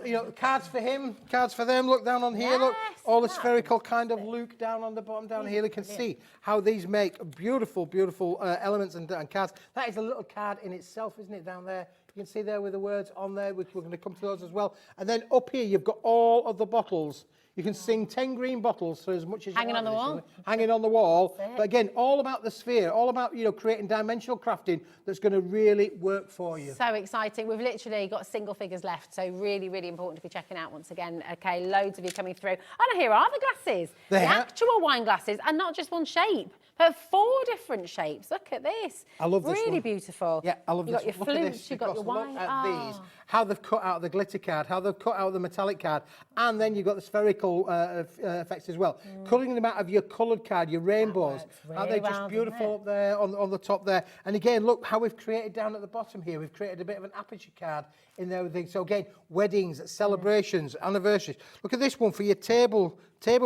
you know, cards for him, cards for them. Look down on here. Look, all the spherical kind of Luke down on the bottom down here. You can see how these make beautiful, beautiful elements and cards. That is a little card in itself, isn't it, down there? You can see there with the words on there. We're going to come to those as well. And then up here, you've got all of the bottles. You can sing 10 green bottles for as much as you Hanging want. on the wall. Hanging on the wall. But again, all about the sphere, all about, you know, creating dimensional crafting that's going to really work for you. So exciting. We've literally got single figures left, so really, really important to be checking out once again. Okay, loads of you coming through. And here are the glasses. They the are. actual wine glasses, and not just one shape, but 4 different shapes. Look at this. I love this Really one. beautiful. Yeah, I love You've this. got your Look at flutes, this, you've got your because wine. Look at these, how they've cut out the glitter card, how they've cut out the metallic card, and then you've got the spherical effects as well. Colouring them out of your coloured card, your rainbows. works Aren't really they just well, beautiful up there on the top there? And again, look how we've created down at the bottom here. We've created a bit of an aperture card in there with things. So again, weddings, celebrations, anniversaries. Look at this one for your table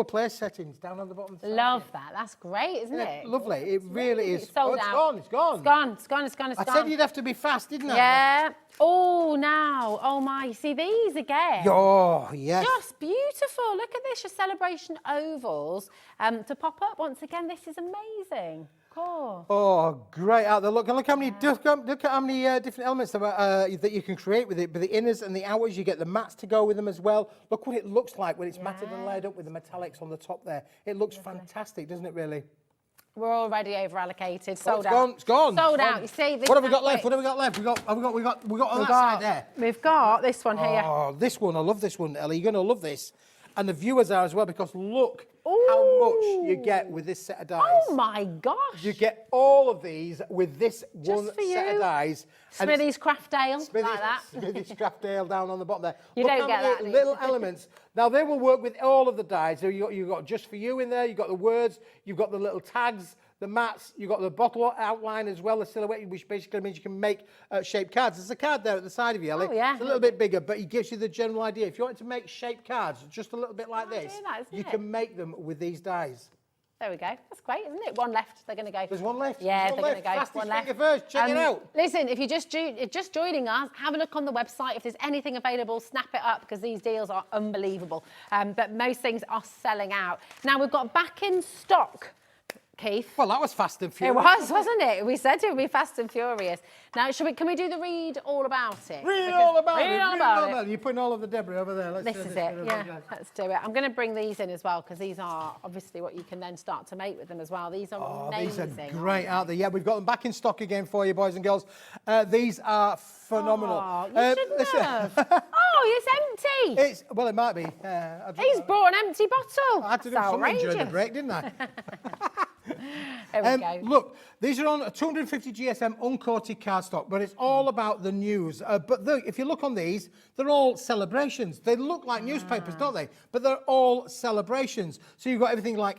place settings down on the bottom. Love that. That's great, isn't Yeah, it? lovely. It really is. It's sold It's out. gone. It's gone. It's gone. It's gone. It's gone. It's I gone. said you'd have to be fast, didn't I? Yeah. Oh, now. Oh, my. See these again? Oh, yes. Just beautiful. Look at this, your celebration ovals. To pop up once again, this is amazing. Cool. Oh, great out there. Look how many, look at how many different elements that you can create with it. But the inners and the outers, you get the mats to go with them as well. Look what it looks like when it's matted and laid up with the metallics on the top there. It looks fantastic, doesn't it, really? We're already over allocated. Sold it's out. Gone, it's gone. Sold it's out. gone. You see? What have we got left? What have we got left? We got on that side there. We've got this one here. Oh, this one. I love this one, Ellie. You're going to love this. And the viewers are as well, because look how much you get with this set of dies. Oh, my gosh. You get all of these with this one for set you. of dies. And Smithy's Craft Ale, Smithy's, like that. Smithy's Kraft Ale down on the bottom there. You Look don't how get many that, do you? little elements. Now, they will work with all of the dies. So you've got just for you in there. You've got the words. You've got the little tags, the mats. You've got the bottle outline as well, the silhouette, which basically means you can make shaped cards. There's a card there at the side of you, Ellie. Oh, yeah. It's a little bit bigger, but it gives you the general idea. If you wanted to make shaped cards, just a little bit like this, do that, isn't you it? can make them with these dies. There we go. That's great, isn't it? One left. They're going to go. There's one left. Yeah, There's they're one going to go. left. One Fastest left. finger first. Check it out. Listen, if you're just joining us, have a look on the website. If there's anything available, snap it up, because these deals are unbelievable. But most things are selling out. Now, we've got back in stock, Keith. Well, that was fast and It furious. was, wasn't it? We said it would be fast and furious. Now, can we do the read all about it? Read all about Read all about it. You're putting all of the debris over there. Let's This do is this. it, yeah, let's do it. I'm going to bring these in as well, because these are obviously what you can then start to make with them as well. These are amazing. These are great, aren't they? Yeah, we've got them back in stock again for you, boys and girls. These are phenomenal. Oh, you shouldn't listen, have. Oh, it's empty. well, it might be. He's brought an empty bottle. I had to do That's something during the outrageous. break, didn't I? There we go. Look, these are on a 250 GSM uncoated cardstock, but it's all about the news. But if you look on these, they're all celebrations. They look like newspapers, don't they? But they're all celebrations. So you've got everything like,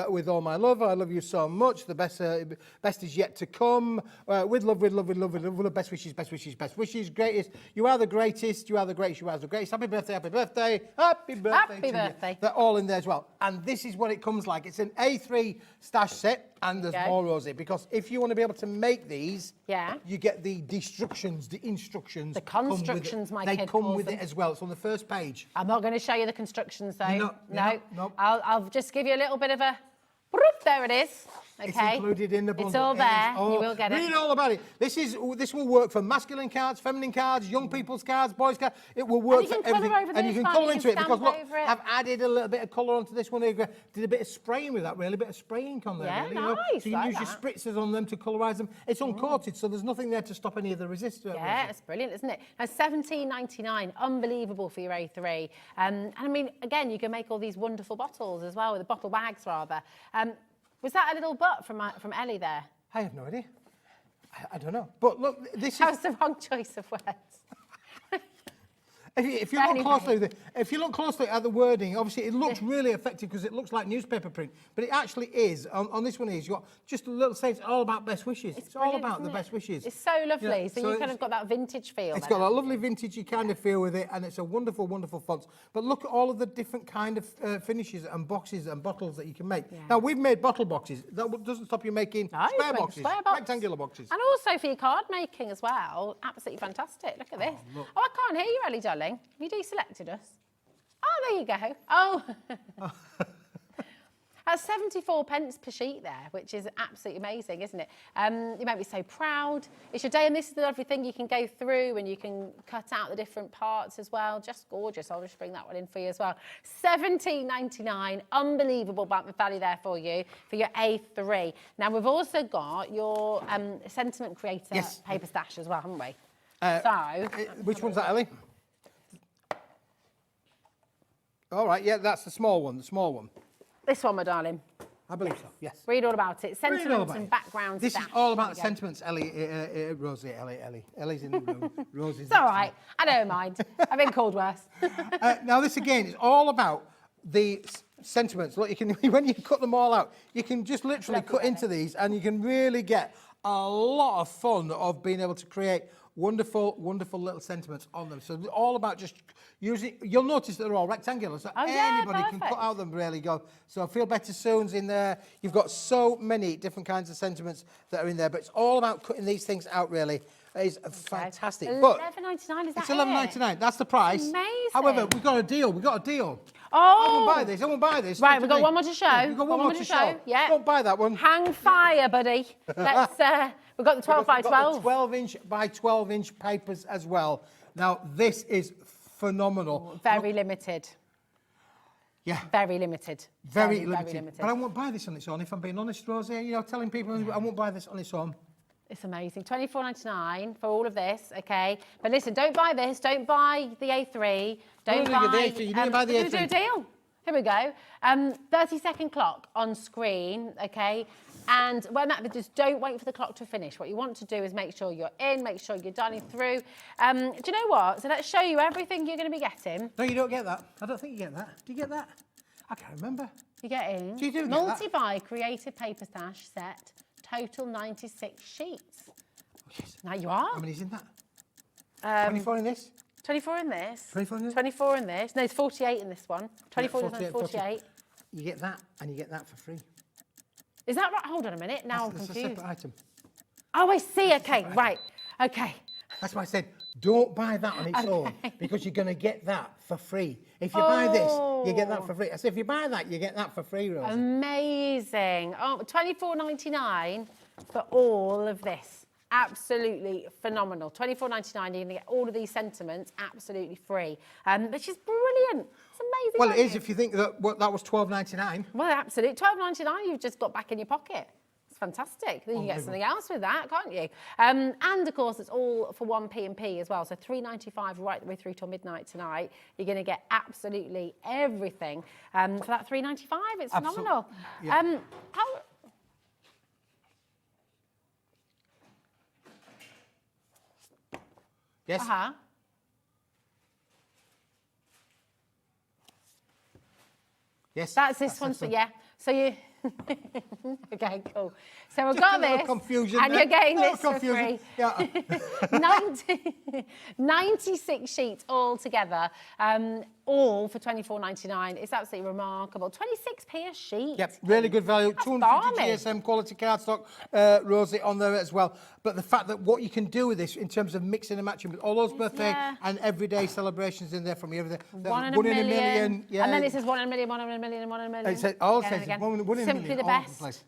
with all my love, I love you so much. The best is yet to come. With love, with love, with love, with love, with love. Best wishes, best wishes, best wishes. Greatest. You are the greatest. You are the greatest. You are the greatest. Happy birthday, happy birthday, happy birthday. Happy to you. birthday. They're all in there as well. And this is what it comes like. It's an A3 stash set. And there's Okay. more, Rosie, because if you want to be able to make these, Yeah. you get the instructions. The come with it. constructions, my They kid come calls with them. it as well. It's on the first page. I'm not going to show you the constructions, though. You're not? No. I'll just give you a little bit of a... There it is. Okay. It's included in the bundle. It's all It there. is all- You will get it. Read all about it. This will work for masculine cards, feminine cards, young people's cards, boys' cards. It will work you can for colour everything. over And you this, can can't colour you? into it because Stamp look, over it. I've added a little bit of colour onto this one. Did a bit of spraying with that, really, a bit of spraying ink on there. Yeah, really, nice, So you like use your that. spritzers on them to colorise them. It's uncoated, so there's nothing there to stop any of the resistance. Yeah, it's brilliant, isn't it? Now, $17.99, unbelievable for your A3. And I mean, again, you can make all these wonderful bottles as well, with the bottle bags, rather. Was that a little butt from Ellie there? I have no idea. I don't know. But look, this That is... was the wrong choice of words. If you look closely at the wording, obviously it looks really effective because it looks like newspaper print, but it actually is. On this one is you've got just a little say. It's all about best wishes. It's all about the best wishes. It's so lovely. Yeah, so you kind of got that vintage feel. It's got a lovely vintagey kind of feel with it, and it's a wonderful, wonderful font. But look at all of the different kind of finishes and boxes and bottles that you can make. Now we've made bottle boxes. That doesn't stop you making square boxes, rectangular boxes, and also for your card making as well. Absolutely fantastic. Look at this. Oh, I can't hear you, Ellie, darling. Have you deselected us? Oh, there you go. Oh. That's 74 pence per sheet there, which is absolutely amazing, isn't it? You make me so proud. It's your day, and this is the lovely thing. You can go through and you can cut out the different parts as well. Just gorgeous. I'll just bring that one in for you as well. £17.99. Unbelievable value there for you for your A3. Now, we've also got your Sentiment Creator paper stash as well, haven't we? Which one's that, Ellie? All right, yeah, that's the small one, This one, my darling. I believe so, yes. Read all about it. Sentiments and background This stash. is all about the sentiments, Ellie, Rosie, Ellie. Ellie's in the room, Rosie's It's all right. I don't mind. I've been called worse. Now, this again is all about the sentiments. Look, you can when you cut them all out, you can just literally cut into these, and you can really get a lot of fun of being able to create wonderful, wonderful little sentiments on them. So all about just using, you'll notice that they're all rectangular, so anybody can cut out them really go. So Feel Better Soon's in there. You've got so many different kinds of sentiments that are in there, but it's all about cutting these things out really. It's fantastic. But £11.99, is that it's £11.99. That's the price. Amazing. However, we've got a deal. Oh! I won't buy this. Right, we've got one more to show. We've got one more to show. Yeah. Don't buy that one. Hang fire, buddy. Let's. We've got the 12 by 12. 12-inch by 12-inch papers as well. Now, this is phenomenal. Very limited. Yeah. Very limited. Very limited. But I won't buy this on its own, if I'm being honest, Rosie. You know, telling people I won't buy this on its own. It's amazing. £24.99 for all of this, okay? But listen, don't buy this. Don't buy the A3. Don't buy... The A3. You didn't buy the A3. We're going to do a deal. Here we go. 30-second clock on screen, okay? And when that, just don't wait for the clock to finish. What you want to do is make sure you're in, make sure you're dialing through. Do you know what? So let's show you everything you're going to be getting. No, you don't get that. I don't think you get that. Do you get that? I can't remember. You're getting you do multi-buy creative paper stash set, total 96 sheets. Yes. Now you are. How many's in that? 24 in this? 24 in this. 24 in this? 24 in this. No, there's 48 in this one. 24 yeah, 48. You get that, and you get that for free. Is that right? Hold on a minute. Now I'm confused. It's a separate item. Oh, I see. Okay, right. Okay. That's why I said, don't buy that on its own, because you're going to get that for free. If you buy this, you get that for free. I said, if you buy that, you get that for free, Rosie. Amazing. Oh, £24.99 for all of this. Absolutely phenomenal. £24.99, you're going to get all of these sentiments absolutely free, which is brilliant. It's amazing. Well, it is if you think that that was £12.99. Well, absolutely. £12.99 you've just got back in your pocket. It's fantastic. Then you can get something else with that, can't you? And of course, it's all for 1p&p as well. So £3.95 right the way through till midnight tonight. You're going to get absolutely everything for that £3.95. It's phenomenal. Yeah. Yes. Yes. That's this one. So yeah. So you. Okay, cool. So we've got this, confusion and there. you're getting this for Confusion. free. Yeah. 96 sheets all together, all for £24.99. It's absolutely remarkable. 26p a sheet. Yep, really good value. That's 250 balmy. GSM quality cardstock, Rosie, on there as well. But the fact that what you can do with this in terms of mixing and matching with all those birthday and everyday celebrations in there from everything. One in a million. Yeah. And then it says 1 in a million, 1 in a million, 1 in a million. It says, all Again says and again. 1 in a million. Simply the all over best. place.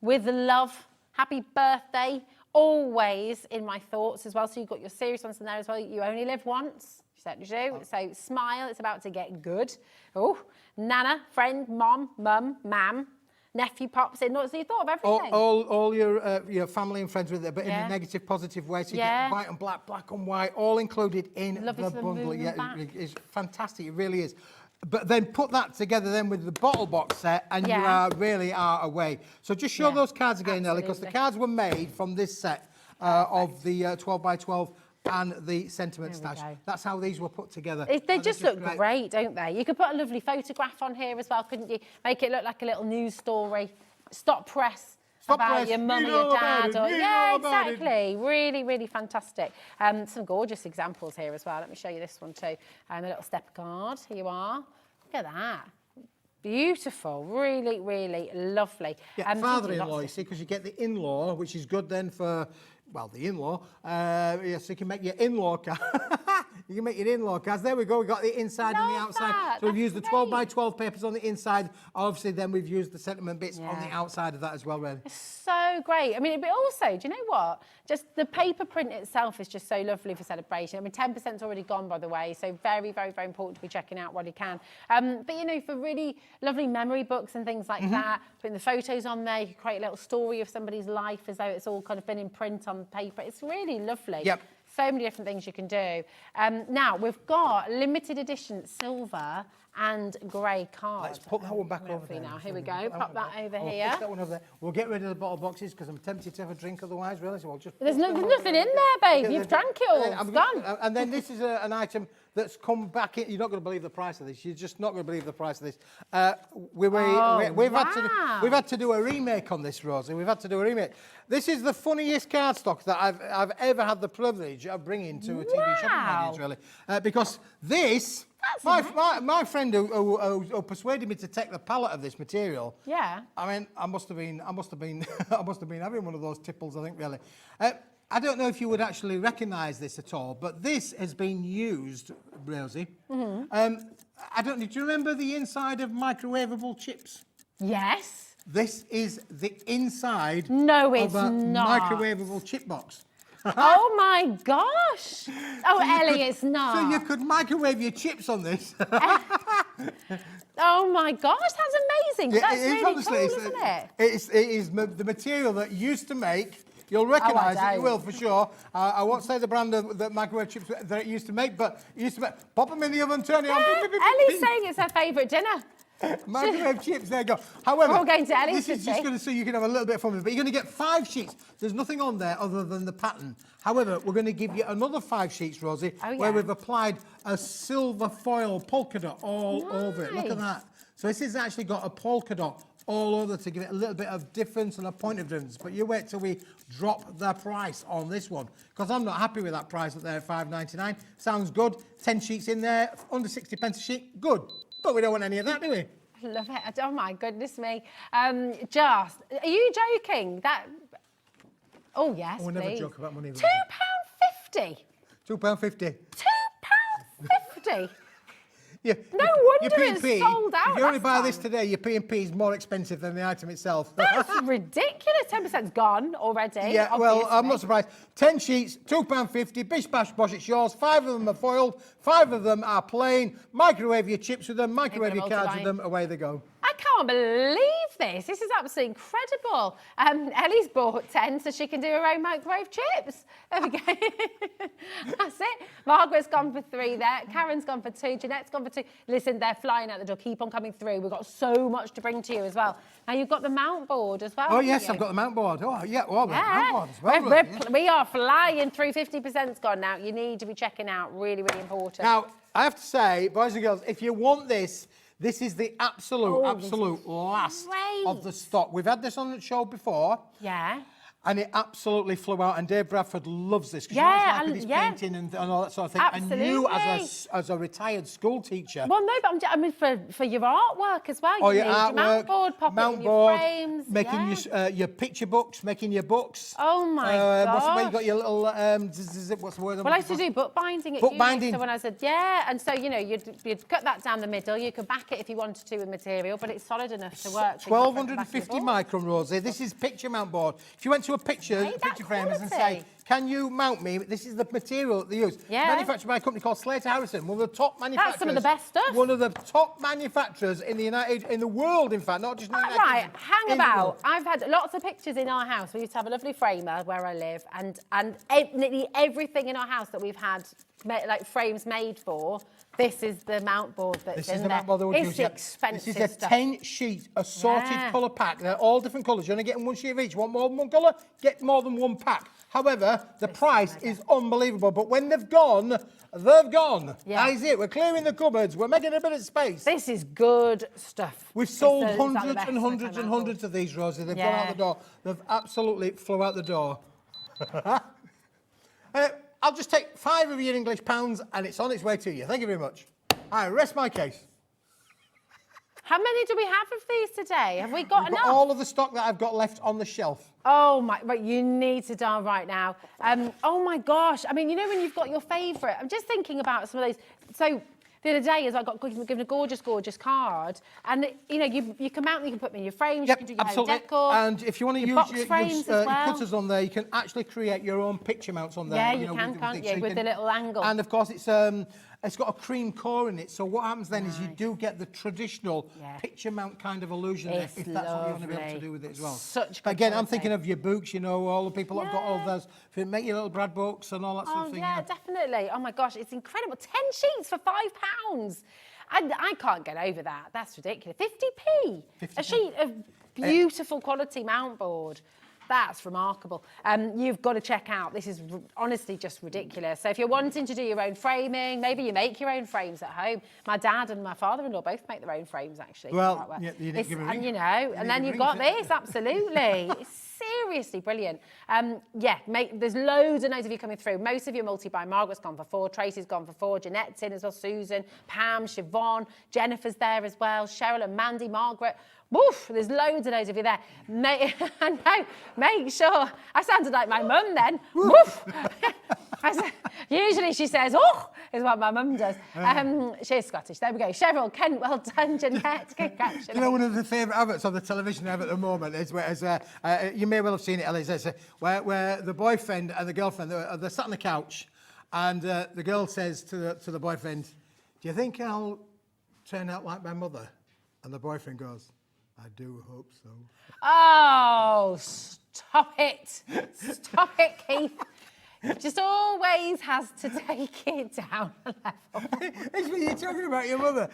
With love. Happy birthday. Always in my thoughts as well. So you've got your serious ones in there as well. You only live once. You certainly do. So smile. It's about to get good. Oh, Nana, friend, mum, mam. Nephew pops in. So you thought of everything. All your family and friends with it, but in a negative, positive way. So you get white and black, black and white, all included in the bundle. Yeah, it's fantastic. It really is. But then put that together then with the bottle box set, and you really are away. So just show those cards again, Nelly, because the cards were made from this set of the 12 by 12 and the sentiment There we stash. go. That's how these were put together. They And just look great, don't they? You could put a lovely photograph on here as well, couldn't you? Make it look like a little news story. Stop press. About press, your mum or you know your about dad. it, Or, you yeah, know about it. exactly. Really, really fantastic. Some gorgeous examples here as well. Let me show you this one too. A little step card. Here you are. Look at that. Beautiful. Really, really lovely. Yeah, father-in-law, you see, because you get the in-law, which is good then for, well, the in-law. Yes, you can make your in-law card. You can make your in-law cards. There we go. We've got the inside and the Love outside. that. So we've That's used the 12 by 12 papers on the inside. Obviously, then we've used the sentiment bits on the Yeah. outside of that as well, really. So great. I mean, but also, do you know what? Just the paper print itself is just so lovely for celebration. I mean, 10%'s already gone, by the way, so very, very, very important to be checking out while you can. But, you know, for really lovely memory books and things like that, putting the photos on there, you can create a little story of somebody's life as though it's all kind of been in print on paper. It's really lovely. Yep. So many different things you can do. Now, we've got limited edition silver and grey cards. Let's put that one back over there. Now, here we go. Pop that over Oh, here. push that one over there. We'll get rid of the bottle boxes because I'm tempted to have a drink otherwise, really. So I'll just. There's nothing in there, babe. You've drank it all. It's gone. And then this is an item that's come back in. You're not going to believe the price of this. You're just not going to believe the price of this. We've had to do a remake on this, Rosie. We've had to do a remake. This is the funniest cardstock that I've ever had the privilege of bringing to a TV shopping audience, really, because this. My friend who persuaded me to take the palette of this material. Yeah. I mean, I must have been having one of those tipples, I think, really. I don't know if you would actually recognise this at all, but this has been used, Rosie. I don't know. Do you remember the inside of microwavable chips? Yes. This is the inside No, it's of a not. microwavable chip box. Oh my gosh. Oh, Ellie, it's not. So you could microwave your chips on this. Oh my gosh, that's amazing. Yeah, That's it is, really honestly, cool, it's- isn't it? It is the material that used to make. You'll recognise it, you don't. will for sure. I won't say the brand of the microwave chips that it used to make, but it used to make. Pop them in the oven, turn it on. beep, beep, beep, Ellie's beep. saying it's her favourite dinner. Microwave chips, there you go. However, We're all going to Ellie's this is today. just going to so you can have a little bit of fun with it. But you're going to get 5 sheets. There's nothing on there other than the pattern. However, we're going to give you another 5 sheets, Rosie, Oh, where yeah. we've applied a silver foil polka dot all over it. Look at Nice. that. So this has actually got a polka dot all over to give it a little bit of difference and a point of difference. But you wait till we drop the price on this one, because I'm not happy with that price up there at £5.99. Sounds good. 10 sheets in there, under 60 pence a sheet. Good. But we don't want any of that, do we? I love it. Oh my goodness me. Are you joking? That. Oh yes, Oh, we never please. joke about money. £2.50. £2.50. £2.50. Yeah. No your wonder it's P&P, sold out If you only last buy this time. today, your P&P is more expensive than the item itself. That's ridiculous. 10%'s gone already. Yeah, well, I'm obviously. not surprised. 10 sheets, £2.50, bish, bash, bosh, it's yours. 5 of them are foiled, 5 of them are plain. Microwave your chips with them, microwave your cards with them, away they go. I can't believe this. This is absolutely incredible. Ellie's bought 10 so she can do her own microwave chips. There we go. That's it. Margaret's gone for 3 there. Karen's gone for 2. Jeanette's gone for 2. Listen, they're flying out the door. Keep on coming through. We've got so much to bring to you as well. Now, you've got the mount board as well. Oh, haven't yes, you? I've got the mount board. Oh, yeah, well, the Yeah. mount board as well. We are flying through. 50%'s gone now. You need to be checking out. Really, really important. Now, I have to say, boys and girls, if you want this, this is the absolute last great. of the stock. We've had this on the show before. Yeah. And it absolutely flew out, and Dave Bradford loves this because Yeah, with his yeah. painting and all that sort of thing. And you, as a retired school teacher, Well, no, but I mean for your artwork as well. oh, you your need artwork, your mount board, pop it in your frames. making your picture books, making your books. Oh my What's the way you gosh. got your little what's the word? Well, I used to do bookbinding at Bookbinding. uni, so when I said, yeah, and so, you know, you'd cut that down the middle, you could back it if you wanted to with material, but it's solid enough to work. 1250 micron, Rosie. This is picture mount board. If you went to a picture frames and say, quality. can you mount me? This is the material that they use. Yeah. Manufactured by a company called Slater Harrison, one of the top manufacturers. That's some of the best stuff. One of the top manufacturers in the world, in fact, not just in the United Right, Kingdom, hang in the about. world. I've had lots of pictures in our house. We used to have a lovely framer where I live, and nearly everything in our house that we've had like frames made for. This is the mount board that's This in is the there. mount board that we It's use. expensive This is a stuff. 10-sheet assorted Yeah. colour pack. They're all different colours. You're only getting one sheet of each. Want more than one colour? Get more than one pack. However, the price is unbelievable. But when they've gone, they've gone. Yeah. That is it. We're clearing the cupboards. We're making a bit of space. This is good stuff. We've sold It's the hundreds best and stuff hundreds on and mount hundreds of these, Rosie. They've gone Yeah. out the door. They've absolutely flew out the door. I'll just take 5 of your English pounds and it's on its way to you. Thank you very much. I rest my case. How many do we have of these today? Have we got We've enough? got all of the stock that I've got left on the shelf. Oh my, right, you need to dial right now. Oh my gosh, I mean, you know when you've got your favourite, I'm just thinking about some of those. So the other day, as I got given a gorgeous, gorgeous card, and you know, you can mount them, you can put them in your frames, Yep, you can do your absolutely. home decor. And if you want to use box your frames as well. cutters on there, you can actually create your own picture mounts on there. Yeah, you know, can, with can't things. you, So with the little angle. And of course, it's got a cream core in it. So what happens then is you do get the traditional Yeah. picture mount kind of illusion there, It's if that's what you want to be able to lovely. do with it as well. Such But good again, I'm quality. thinking of your books, you know, all the people that have got all Yeah. those. If you make your little Brad books and all that sort Oh of thing. yeah, definitely. Oh my gosh, it's incredible. 10 sheets for £5. I can't get over that. That's ridiculous. 50p. 50p. A sheet of beautiful quality mount board. That's remarkable. You've got to check out. This is honestly just ridiculous. So if you're wanting to do your own framing, maybe you make your own frames at home. My dad and my father-in-law both make their own frames, actually. Well, Artwork. yeah, you need to give a ring. And you know, and then give a you've ring got to it. this, absolutely. It's seriously brilliant. Yeah, there's loads and loads of you coming through. Most of your multi-buy. Margaret's gone for 4, Tracy's gone for 4, Jeanette's in as well, Susan, Pam, Siobhan, Jennifer's there as well, Cheryl and Mandy, Margaret. Woof, there's loads and loads of you there. I know, make sure. I sounded like my mum then. Woof. Usually she says, oh, is what my mum does. She's Scottish. There we go. Cheryl, Kent, well done, Jeanette. Congratulations. You know, one of the favourite adverts on the television I have at the moment is where, you may well have seen it, Ellie, where the boyfriend and the girlfriend, they're sat on the couch, and the girl says to the boyfriend, do you think I'll turn out like my mother? And the boyfriend goes, I do hope so. Oh, stop it. Stop it, Keith. Just always has to take it down a level. It's when you're talking about your mother.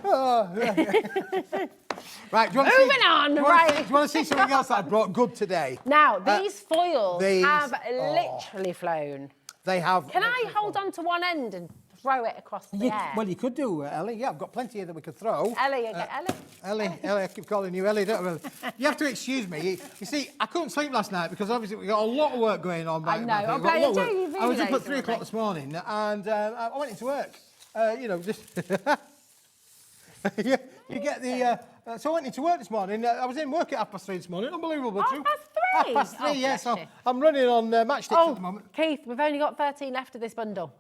Oh, right, do you want to Moving on, right. Do you want to see something else that I brought good today? Now, these foils these- have literally flown. They have. Can I hold on to one end and throw it across the air? Well, you could do, Ellie. Yeah, I've got plenty here that we could throw. Ellie, Ellie, I keep calling you Ellie, don't I? You have to excuse me. You see, I couldn't sleep last night because obviously we got a lot of work going on. I know. We've got Okay, a lot of work. you I was up really at 3 o'clock this morning and I went into work. You know, just... you get the... so I went into work this morning. I was in work at 3:30 this morning. Unbelievable, true. 3:30? 3:30, Oh, yeah. bless So you. I'm running on matchsticks at the moment. Keith, we've only got 13 left of this bundle.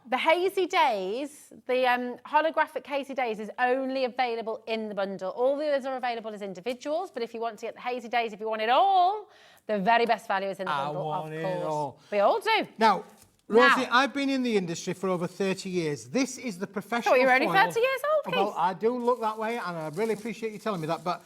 The Hazy Days, the holographic Hazy Days is only available in the bundle. All the others are available as individuals, but if you want to get the Hazy Days, if you want it all, the very best value is in the bundle, want of it course. all. We all do. Now, Rosie, Now- I've been in the industry for over 30 years. This is the professional Oh, you're only foil. 30 years old, Keith. Well, I do look that way, and I really appreciate you telling me that. But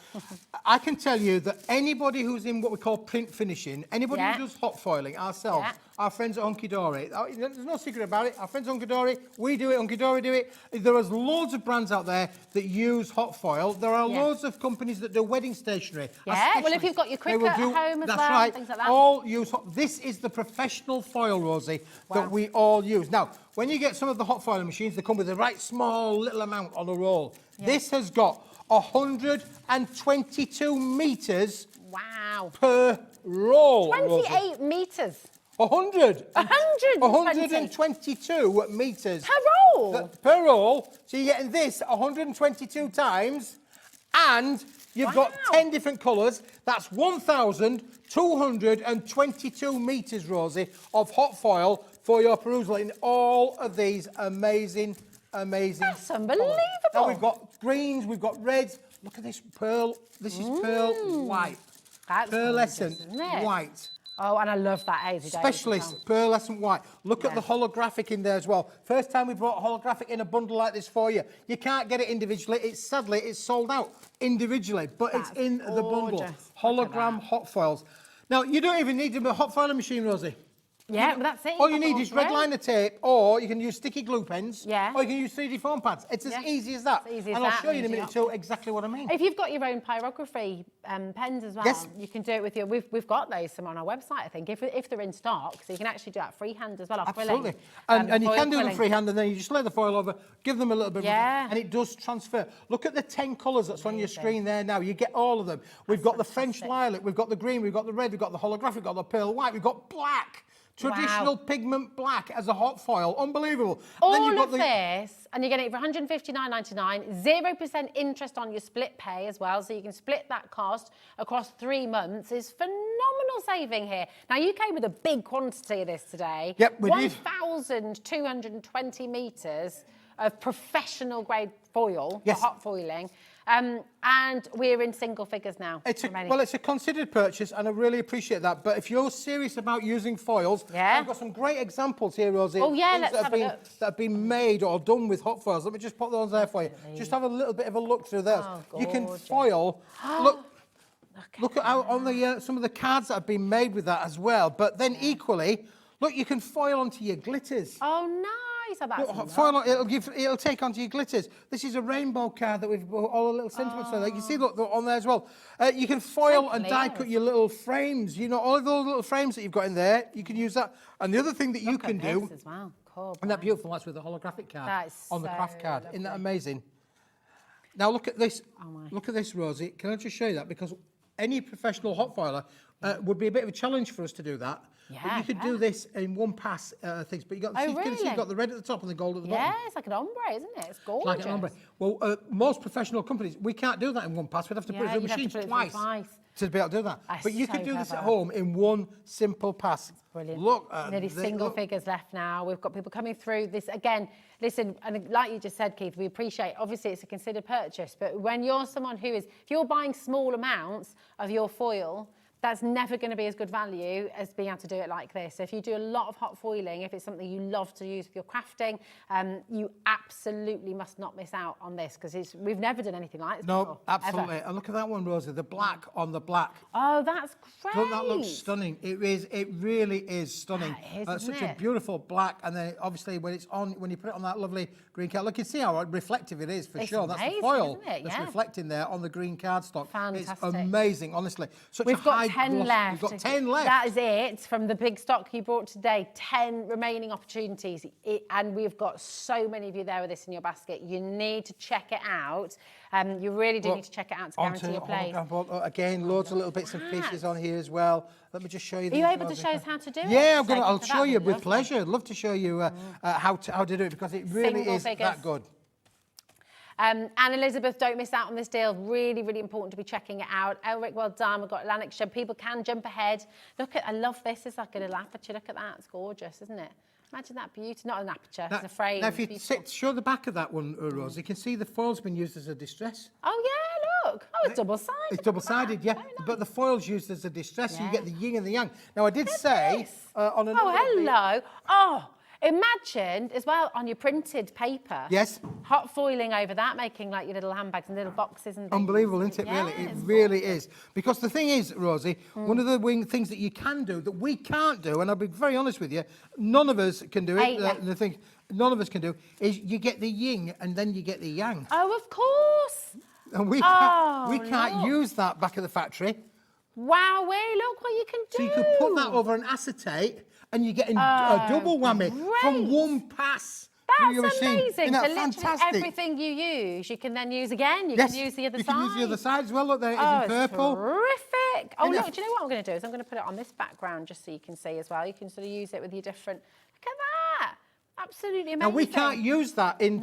I can tell you that anybody who's in what we call print finishing, anybody Yeah. who does hot foiling, ourselves, Yeah. our friends at Hunkydory, there's no secret about it. Our friends at Hunkydory, we do it, Hunkydory do it. There is loads of brands out there that use hot foil. There are Yeah. loads of companies that do wedding stationery. Yeah, well, if you've got your They will cricket at home as that's well, right, things like that. all use hot. This is the professional foil, Rosie, that we all use. Now, when you get some of the hot foiling machines, they come with a right small little amount on a roll. This has got 122 metres Wow. per roll. Rosie. 28 metres 122 metres per roll. per roll. So you're getting this 122 times, and you've got 10 different colours. That's 1,222 metres, Rosie, of hot foil for your perusal in all of these amazing. That's unbelievable. Now we've got greens, we've got reds. Look at this pearl. This is pearl white. That's gorgeous, Pearlescent isn't it? white. Oh, and I love that Hazy Days. Specialist pearlescent white. Look at the holographic in there as well. First time we brought holographic in a bundle like this for you. You can't get it individually. It's sold out individually, but it's in the bundle. gorgeous. Hologram hot foils. Now you don't even need a hot foiling machine, Rosie. Yeah, but that's it. All You've you got need the is whole red through. liner tape, or you can use sticky glue pens, Yeah. or you can use 3D foam pads. It's as easy as that. It's easy as and I'll that, show you in a easy minute too exactly what I mean. If you've got your own pyrography pens as well, Yes. you can do it with your. We've got those some on our website, I think, if they're in stock, so you can actually do that freehand as well. Absolutely. And you can do them freehand, and then you just lay the foil over, give them a little bit Yeah. and it does transfer. Look at the 10 colours that's on your screen there now. You get all of them. We've got the French lilac, we've got the green, we've got the red, we've got the holographic, we've got the pearl white, we've got black. Traditional pigment black as a hot foil. Unbelievable. All then you've got of this, and you're getting it for £159.99, 0% interest on your split pay as well, so you can split that cost across 3 months. Is phenomenal saving here. Now, you came with a big quantity of this today. Yep, we did. 1,220 metres of professional grade foil Yes. for hot foiling. And we're in single figures now. It's remaining. well, it's a considered purchase, and I really appreciate that. But if you're serious about using foils, Yeah. I've got some great examples here, Rosie. Oh, yeah, things let's that have a look. that have been made or done with hot foils. Let me just put those there for you. Just have a little bit of a look through those. Oh, You can gorgeous. foil. Look at how on the some of the cards that have been made with that as well. But then equally, look, you can foil onto your glitters. Oh, nice. Oh, that's Look, foil on, it'll take onto your glitters. This is a rainbow card that we've got all the little sentiments on there. You can see look on there as well. You can foil and die cut your little frames. You know, all of those little frames that you've got in there, you can use that. And the other thing that you can do, as well. Cool. and that beautiful, that's with the holographic card That is on the so craft card. Isn't that lovely. amazing? Now look at this. Oh my. Look at this, Rosie. Can I just show you that? Because any professional hot foiler would be a bit of a challenge for us to do that. But Yeah, you could do this in one pass things. But you got, Oh, you can see really? you've got the red at the top and the gold at the bottom. Yeah, it's like an ombre, isn't it? It's gorgeous. Like an ombre. Well, most professional companies, we can't do that in one pass. We'd have to put it through you'd have to machines put it through twice twice. to be able to do that. That's But you so could do this at clever. home in one simple pass. Brilliant. Look, nearly single figures left now. We've got people coming through this again. Listen, and like you just said, Keith, we appreciate. Obviously, it's a considered purchase, but when you're someone who is, if you're buying small amounts of your foil, that's never going to be as good value as being able to do it like this. So if you do a lot of hot foiling, if it's something you love to use with your crafting, you absolutely must not miss out on this because we've never done anything like this before. No, absolutely. Ever. And look at that one, Rosie, the black on the black. Oh, that's great. Don't that look stunning? It is. It really is stunning. That is, isn't Such a it? beautiful black, and then obviously when it's on, when you put it on that lovely green card, look, you see how reflective it is for It's sure. That's the amazing, foil isn't it? that's Yeah. reflecting there on the green cardstock. Fantastic. It's amazing, honestly. Such We've a got high 10 gloss- left. We've got 10 left. That is it from the big stock you brought today. 10 remaining opportunities. And we've got so many of you there with this in your basket. You need to check it out. You really do need to check it out to guarantee your place. Again, loads of little bits and pieces on here as well. Let me just show you. Are you able to show us how to do it? Yeah, So I'll that show would you be with lovely. pleasure. I'd love to show you how to do it because it really Single is figures. that good. And Elizabeth, don't miss out on this deal. Really, really important to be checking it out. Elric, well done. We've got Lanarkshire. People can jump ahead. Look at, I love this. It's like a little aperture. Look at that. It's gorgeous, isn't it? Imagine that beauty. Not an aperture, it's a frame. Now, if you It's beautiful. show the back of that one, Rose, you can see the foil's been used as a distress. Oh, yeah, look. Oh, it's double-sided. It's double-sided, yeah. Very nice. But the foil's used as a distress, so you Yeah. get the yin and the yang. Now, I did say this. on another... Oh, hello. Oh, imagine as well on your printed paper. Yes. Hot foiling over that, making like your little handbags and little boxes and things. Unbelievable, isn't it, really? Yeah, It it's really is. Because the thing is, Rosie, one of the things that you can do that we can't do, and I'll be very honest with you, none of us can do it. Yeah. The thing none of us can do is you get the yin and then you get the yang. Oh, of course. And we Oh, can't look. use that back at the factory. Wow, look what you can do. So you could put that over an acetate and you're getting a double whammy from great. one pass through your That's machine. amazing. Isn't that So literally fantastic? everything you use, you can then use again. You Yes, can use the other you side. can use the other side as well. Look, there it is Oh, in purple. it's terrific. Oh, Isn't look, it? do you know what I'm going to do? Is I'm going to put it on this background just so you can see as well. You can sort of use it with your different... Look at that. Absolutely amazing. Now, we can't use that in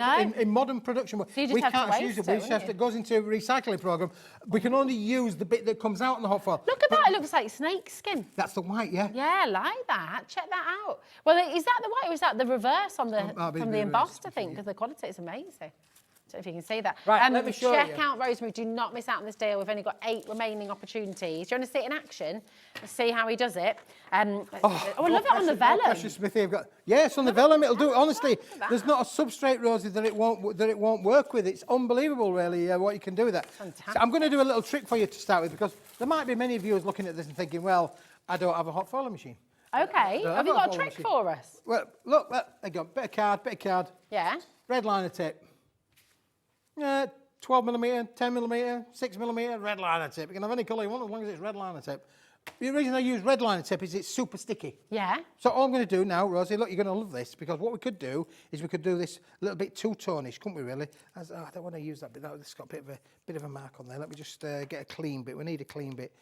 modern production. So you just we have to can't use waste it. it, We just have wouldn't to, you? it goes into a recycling program. We can only use the bit that comes out in the hot foil. Look at that. It looks like snake skin. That's the white, yeah. Yeah, I like that. Check that out. Well, is that the white or is that the reverse on the that'll be from the the reverse, embossed, I think, because the quality is amazing. Don't know if you can see that. Right, let me show check you. out Rosemary. Do not miss out on this deal. We've only got 8 remaining opportunities. Do you want to see it in action? Let's see how he does it. I love it on the vellum. Precious Smithy, I've got. Yes, on the vellum, it'll do it. Honestly, Look at that. there's not a substrate, Rosie, that it won't work with. It's unbelievable, really, what you can do with that. Fantastic. So I'm going to do a little trick for you to start with because there might be many viewers looking at this and thinking, well, I don't have a hot foiling machine. Okay. Have you got a trick for us? Well, look, there you go. Bit of card. Yeah. Red liner tape. 12mm, 10mm, 6mm, red liner tape. You can have any colour you want as long as it's red liner tape. The reason I use red liner tape is it's super sticky. Yeah. So all I'm going to do now, Rosie, look, you're going to love this, because what we could do is we could do this a little bit two-tonish, couldn't we, really? I don't want to use that bit. It's got a bit of a mark on there. Let me just get a clean bit. We need a clean bit.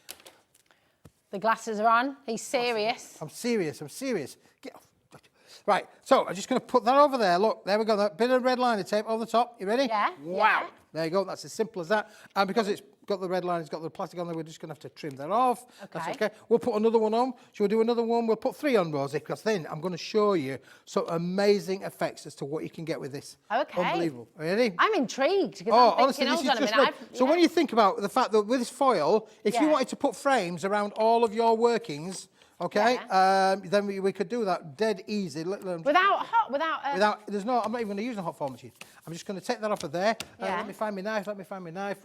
The glasses are on. He's serious. I'm serious. Get off. Right, so I'm just going to put that over there. Look, there we go. That bit of red liner tape over the top. You ready? Yeah. Wow. Yeah. There you go. That's as simple as that. And because it's got the red line, it's got the plastic on there, we're just going to have to trim that off. Okay. That's okay. We'll put another one on. Shall we do another one? We'll put 3 on, Rosie, because then I'm going to show you some amazing effects as to what you can get with this. Okay. Unbelievable. Ready? I'm intrigued because honestly, this is just look. So when you think about the fact that with this foil, if you wanted to put frames around all of your workings, okay, then we could do that dead easy. There's no, I'm not even going to use a hot form machine. I'm just going to take that off of there. Let me find my knife.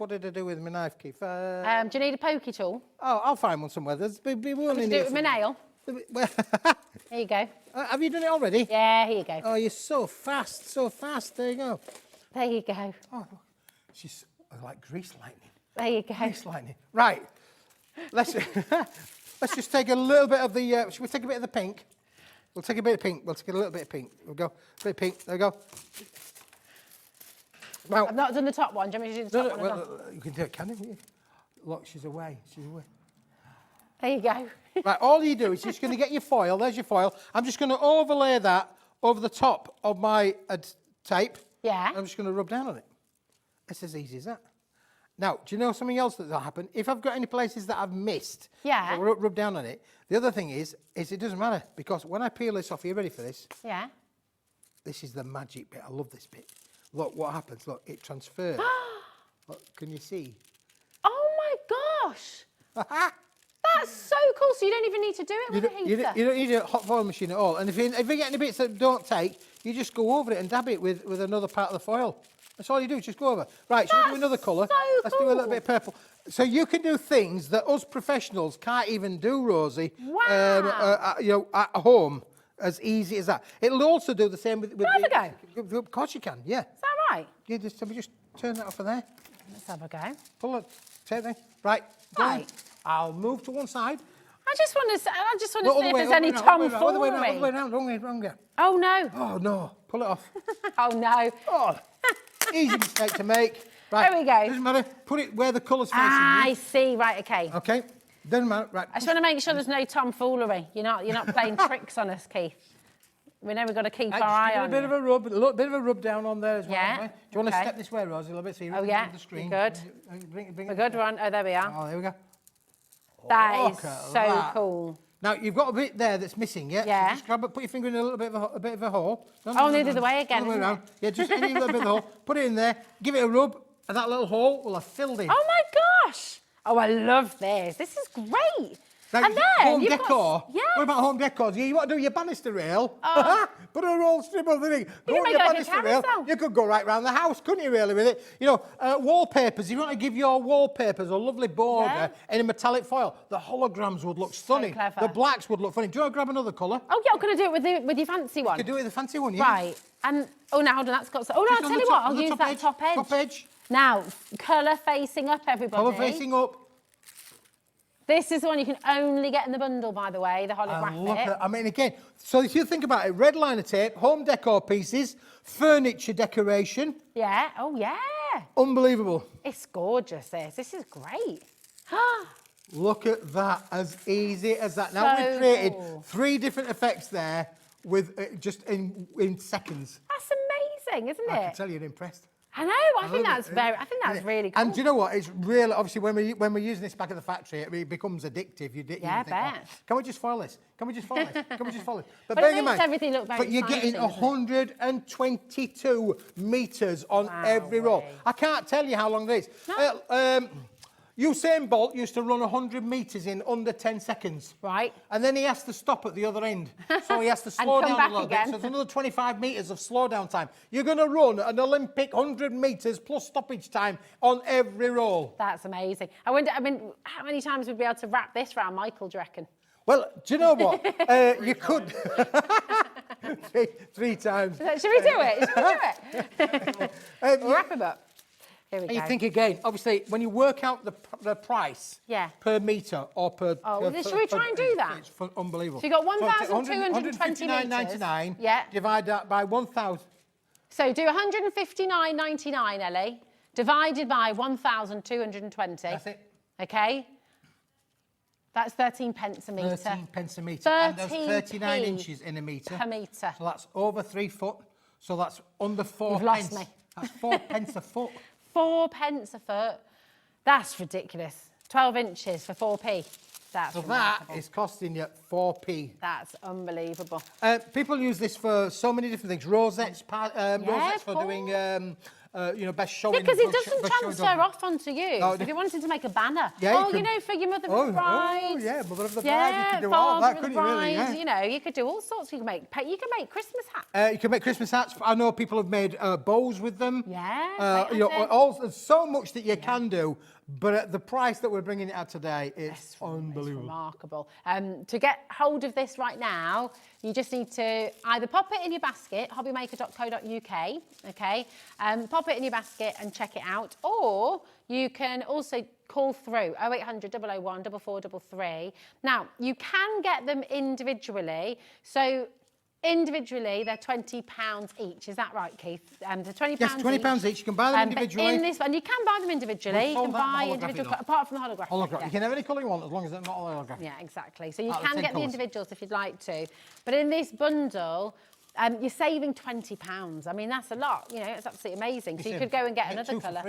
What did I do with my knife, Keith? do you need a pokey tool? Oh, I'll find one somewhere. There's be one in Do here. it with my nail. There you go. Have you done it already? Yeah, here you go. Oh, you're so fast, so fast. There you go. There you go. Oh, look. She's like grease lightning. There you go. Grease lightning. Right. Let's just take a little bit of the. Should we take a bit of the pink? We'll take a bit of pink. We'll take a little bit of pink. We'll go. A bit of pink. There we go. Now, I've not done the top one. Do you want me to do the top one? Well, you can do it, can you? Look, she's away. There you go. Right, all you do is you're just going to get your foil. There's your foil. I'm just going to overlay that over the top of my tape. Yeah. I'm just going to rub down on it. It's as easy as that. Now, do you know something else that'll happen? If I've got any places that I've missed, I'll rub down on it. The other thing is it doesn't matter, because when I peel this off, are you ready for this? Yeah. This is the magic bit. I love this bit. Look what happens. Look, it transfers. Look, can you see? Oh my gosh. That's so cool. So you don't even need to do it with a heater. You don't need a hot foil machine at all. And if you get any bits that don't take, you just go over it and dab it with another part of the foil. That's all you do, just go over. Right, shall we do another colour? So Let's do a little bit of purple. So you can do things that us professionals can't even do, Rosie. Wow. At home, as easy as that. It'll also do the same with... Can I have a go? Of course you can, yeah. Is that right? Yeah, just turn that off of there. Let's have a go. Pull it, take it. Right, Right. I'll move to one side. I just want to see if there's any tomfoolery. All the way around, wrong way. Oh no. Oh no, pull it off. Oh no. Oh, easy mistake to make. Right, there we go. Doesn't matter, put it where the colour's facing I see, right, okay. Okay, doesn't matter, right. I just want to make sure there's no tomfoolery. You're not playing tricks on us, Keith. We know we've got to keep our eye on a bit of a rub, a little bit of a rub down on there as well. Yeah. Right? Do you want to step this way, Rosie, a little bit so you're yeah. the screen? Good. Bring We're good one. Oh, there we are. Oh, there we go. That is so cool. Now you've got a bit there that's missing, yeah? Yeah. So just grab it, put your finger in a little bit of a hole. Neither the way again. All the way around. Yeah, just any little bit of a hole. Put it in there. Give it a rub, and that little hole will have filled in. Oh my gosh! Oh, I love this. This is great. Now, and then home decor. Yeah. What about home decor? You want to do your banister rail? Put a roll strip on the thing. You Go can on make your it like a banister rail. carousel. You could go right round the house, couldn't you, really, with it? You know, wallpapers. If you want to give your wallpapers a lovely border in a metallic foil, the holograms would look stunning. clever. The blacks would look funny. Do you want to grab another colour? Oh yeah, I'm going to do it with your fancy one. You could do it with the fancy one, yeah. Right. And now hold on, that's got. Oh no, I'll tell you what. I'll use that top edge. Top edge. Now, colour facing up, everybody. Colour facing up. This is the one you can only get in the bundle, by the way, the holographic. I mean, again, so if you think about it, red liner tape, home decor pieces, furniture decoration. Yeah, oh yeah. Unbelievable. It's gorgeous, this. This is great. Look at that, as easy as that. Now we've created 3 different effects there with just in seconds. That's amazing, isn't it? I can tell you're impressed. I know. I think that's really cool. And do you know what? It's really obviously when we're using this back at the factory, it becomes addictive. You think, I bet. Oh, can we just foil this? Can we just foil this? Can we just foil it? But it makes everything look very But you're getting 122 metres on every roll. I can't tell you how long that is. No. Usain Bolt used to run 100 metres in under 10 seconds. Right. And then he has to stop at the other end. So he has to slow down a little bit. So there's another 25 metres of slow down time. You're going to run an Olympic 100 metres plus stoppage time on every roll. That's amazing. I mean, how many times would we be able to wrap this round Michael, do you reckon? Well, do you know what? You could three times. Should we do it? Should we do it? We'll wrap him up. Here we And go. you think again, obviously, when you work out the price per metre or per... Should we try and do that? It's unbelievable. So you've got 1,220 £159.99. Yeah. Divide that by 1,000. So do 159.99, Ellie, divided by 1,220. That's it. Okay. That's 13 pence a metre. 13 pence a metre. And there's 39 inches in a metre. Per metre. So that's over 3 foot. So that's under 4 You've pence. lost me. That's 4 pence a foot. 4 pence a foot. That's ridiculous. 12 inches for 4p. That's So remarkable. that is costing you 4p. That's unbelievable. People use this for so many different things. Rosettes, rosettes for of doing, best showing. Because it doesn't transfer off onto you. Oh, So if you wanted to make a banner, Yeah, you you know, for your mother of the bride. Oh, yeah, mother of the bride. You could do all father that, of the couldn't you, really? bride, Yeah. You know, you could do all sorts. You can make Christmas hats. You can make Christmas hats. I know people have made bows with them. Yeah, you know, there's so much that you can do, but at the price that we're bringing it at today, it's unbelievable. It's remarkable. To get hold of this right now, you just need to either pop it in your basket, hobbymaker.co.uk, okay? Pop it in your basket and check it out, or you can also call through 0800 001 4433. Now, you can get them individually, so individually they're £20 each. Is that right, Keith? They're £20 Yes, £20 each. You can buy them individually. In this one, you can buy them individually. You can buy individual, apart from the holographic. Holographic. Yeah. You can have any colour you want as long as it's not holographic. Yeah, exactly. So you Out of can 10 get the colours. individuals if you'd like to. But in this bundle, you're saving £20. I mean, that's a lot. You know, it's absolutely amazing. So you could go and get another colour.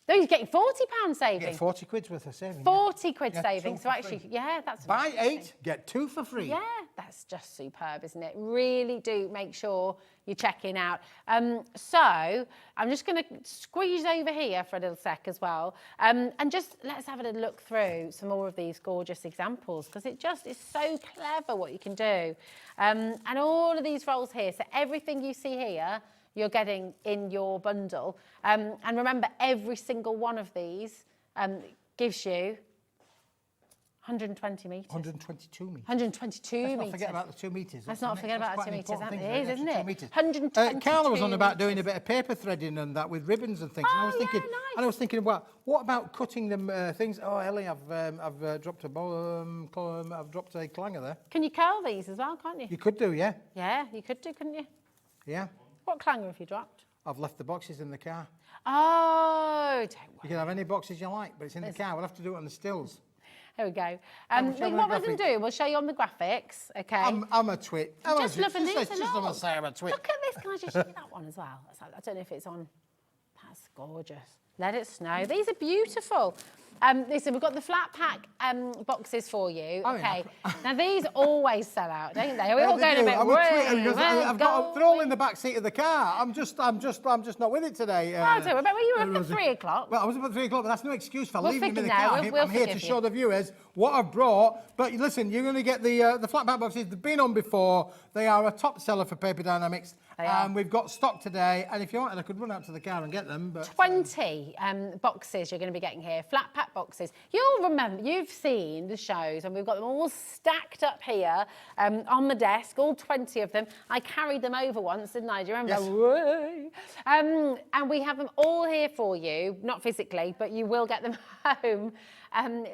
No, you're getting £40 saving. Get 40 quid's worth of saving. 40 quid Yeah, saving. 2 So for actually, free. yeah, that's Buy amazing. 8, get 2 for free. Yeah, that's just superb, isn't it? Really do make sure you're checking out. So I'm just going to squeeze over here for a little sec as well. And just let's have a little look through some more of these gorgeous examples, because it just is so clever what you can do. And all of these rolls here, so everything you see here, you're getting in your bundle. And remember, every single one of these gives you 120 metres. 122 metres. 122 metres. Let's not forget about the 2 metres. Let's not forget about the 2 metres. That is, isn't it? 122 122 Carla was on about doing a bit of paper threading and that with ribbons and things. Oh, and I was thinking, yeah, nice. and I was thinking, well, what about cutting them things? Oh, Ellie, I've dropped a I've dropped a clanger there. Can you curl these as well, can't you? You could do, yeah, Yeah, you could do, couldn't you? yeah. What clanger have you dropped? I've left the boxes in the car. Oh, don't You worry. can have any boxes you like, but it's in the car. We'll have to do it on the stills. There we go. show me What the we're going to graphics. do, we'll show you on the graphics, okay? I'm a twit. I'm just loving this Just a I'm lot. say I'm a twit. Look at this. Can I just show you that one as well? I don't know if it's on. That's gorgeous. Let it snow. These are beautiful. Listen, we've got the flat pack boxes for you. Oh, Okay. yeah. Now these always sell out, don't they? We're all They going a do. bit. I'm a twit because "Where I've go got they're all we?" in the back seat of the car. I'm just not with it today. Oh, don't worry. But you were up at Rosie. 3 o'clock. Well, I was up at 3 o'clock, but that's no excuse for We'll leaving them in the forgive- no, car. we'll I'm here to forgive show you. the viewers what I've brought. But listen, you're going to get the flat pack boxes. They've been on before. They are a top seller for Paper Dienamics. They are. And we've got stock today. And if you wanted, I could run out to the car and get them. But 20 boxes you're going to be getting here, flat pack boxes. You'll remember, you've seen the shows and we've got them all stacked up here on the desk, all 20 of them. I carried them over once, didn't I? Do you remember? Yes. Way. And we have them all here for you, not physically, but you will get them home.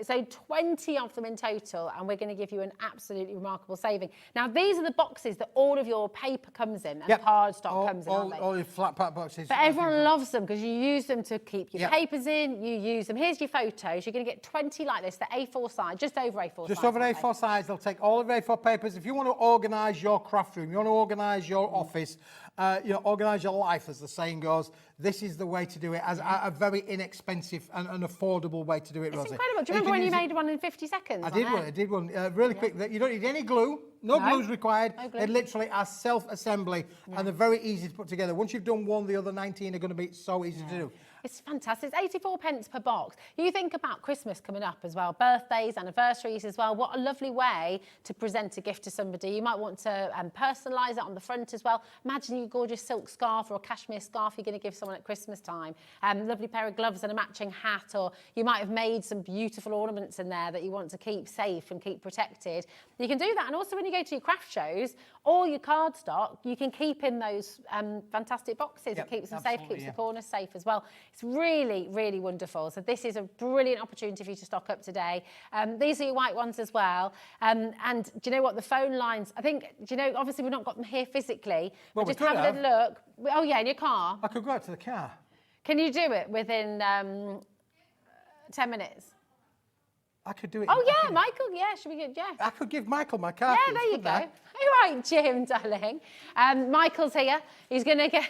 So 20 of them in total, and we're going to give you an absolutely remarkable saving. Now, these are the boxes that all of your paper comes in and Yep. cardstock comes in, aren't they? all your flat pack boxes. But everyone loves them because you use them to keep your Yep. papers in, you use them. Here's your photos. You're going to get 20 like this, the A4 size, just over A4 Just size. over aren't they? A4 size, they'll take all of A4 papers. If you want to organise your craft room, you want to organise your office, organise your life, as the saying goes, this is the way to do it, as a very inexpensive and an affordable way to do it, It's Rosie. incredible. Do you And remember when can you use it- made one in 50 seconds? I on did air? one, really quick. You don't need any glue. No glue's required. No glue. They literally are self-assembly and they're very easy to put together. Once you've done one, the other 19 are going to be so easy to do. It's fantastic. It's 84 pence per box. You think about Christmas coming up as well, birthdays, anniversaries as well. What a lovely way to present a gift to somebody. You might want to personalise it on the front as well. Imagine your gorgeous silk scarf or a cashmere scarf you're going to give someone at Christmas time. Lovely pair of gloves and a matching hat, or you might have made some beautiful ornaments in there that you want to keep safe and keep protected. You can do that. And also when you go to your craft shows, all your card stock, you can keep in those fantastic boxes. It keeps them safe, keeps the corners safe as well. It's really, really wonderful. So this is a brilliant opportunity for you to stock up today. These are your white ones as well. And do you know what? The phone lines, I think, do you know, obviously we've not got them here physically. Well, just have a little look. Oh, yeah, in your car. I could go out to the car. Can you do it within 10 minutes? I could do it. Oh, yeah, Michael, yeah, should we get, yeah. I could give Michael my car. Yeah, there you go. All right, Jim, darling. Michael's here. He's going to get...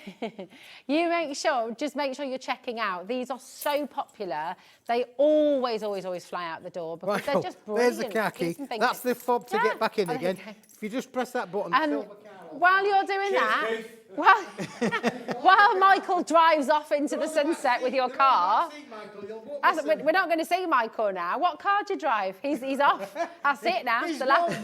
just make sure you're checking out. These are so popular. They always fly out the door because Michael, they're just brilliant. there's the car key. That's the fob to get back in again. Okay. If you just press that button, while you're doing that, while Michael drives off into the sunset with your car, we're not going to see Michael now. What car do you drive? He's off. I see it now. He's going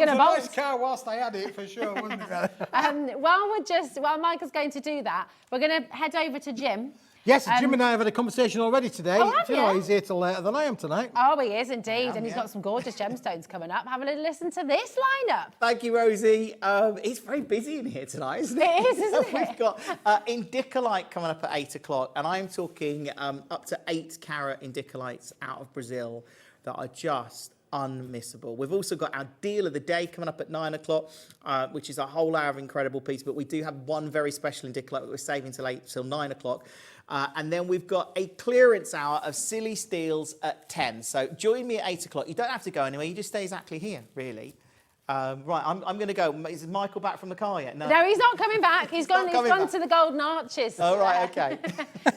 to bolt. Nice car whilst I had it for sure, wasn't it? While Michael's going to do that, we're going to head over to Jim. Yes, Jim and I have had a conversation already today. Oh, have you know, he's here till later than I am tonight. Oh, he is indeed, and he's got some gorgeous gemstones coming up. Have a little listen to this lineup. Thank you, Rosie. It's very busy in here tonight, isn't it? It is, isn't it? We've got Indicolite coming up at 8 o'clock, and I'm talking up to 8 carat Indicolites out of Brazil that are just unmissable. We've also got our deal of the day coming up at 9 o'clock, which is a whole hour of incredible piece, but we do have one very special Indicolite that we're saving till 9 o'clock. And then we've got a clearance hour of silly steals at 10. So join me at 8 o'clock. You don't have to go anywhere. You just stay exactly here, really. Right, I'm going to go. Is Michael back from the car yet? No, he's not coming back. He's gone to the Golden Arches. Oh, right, OK.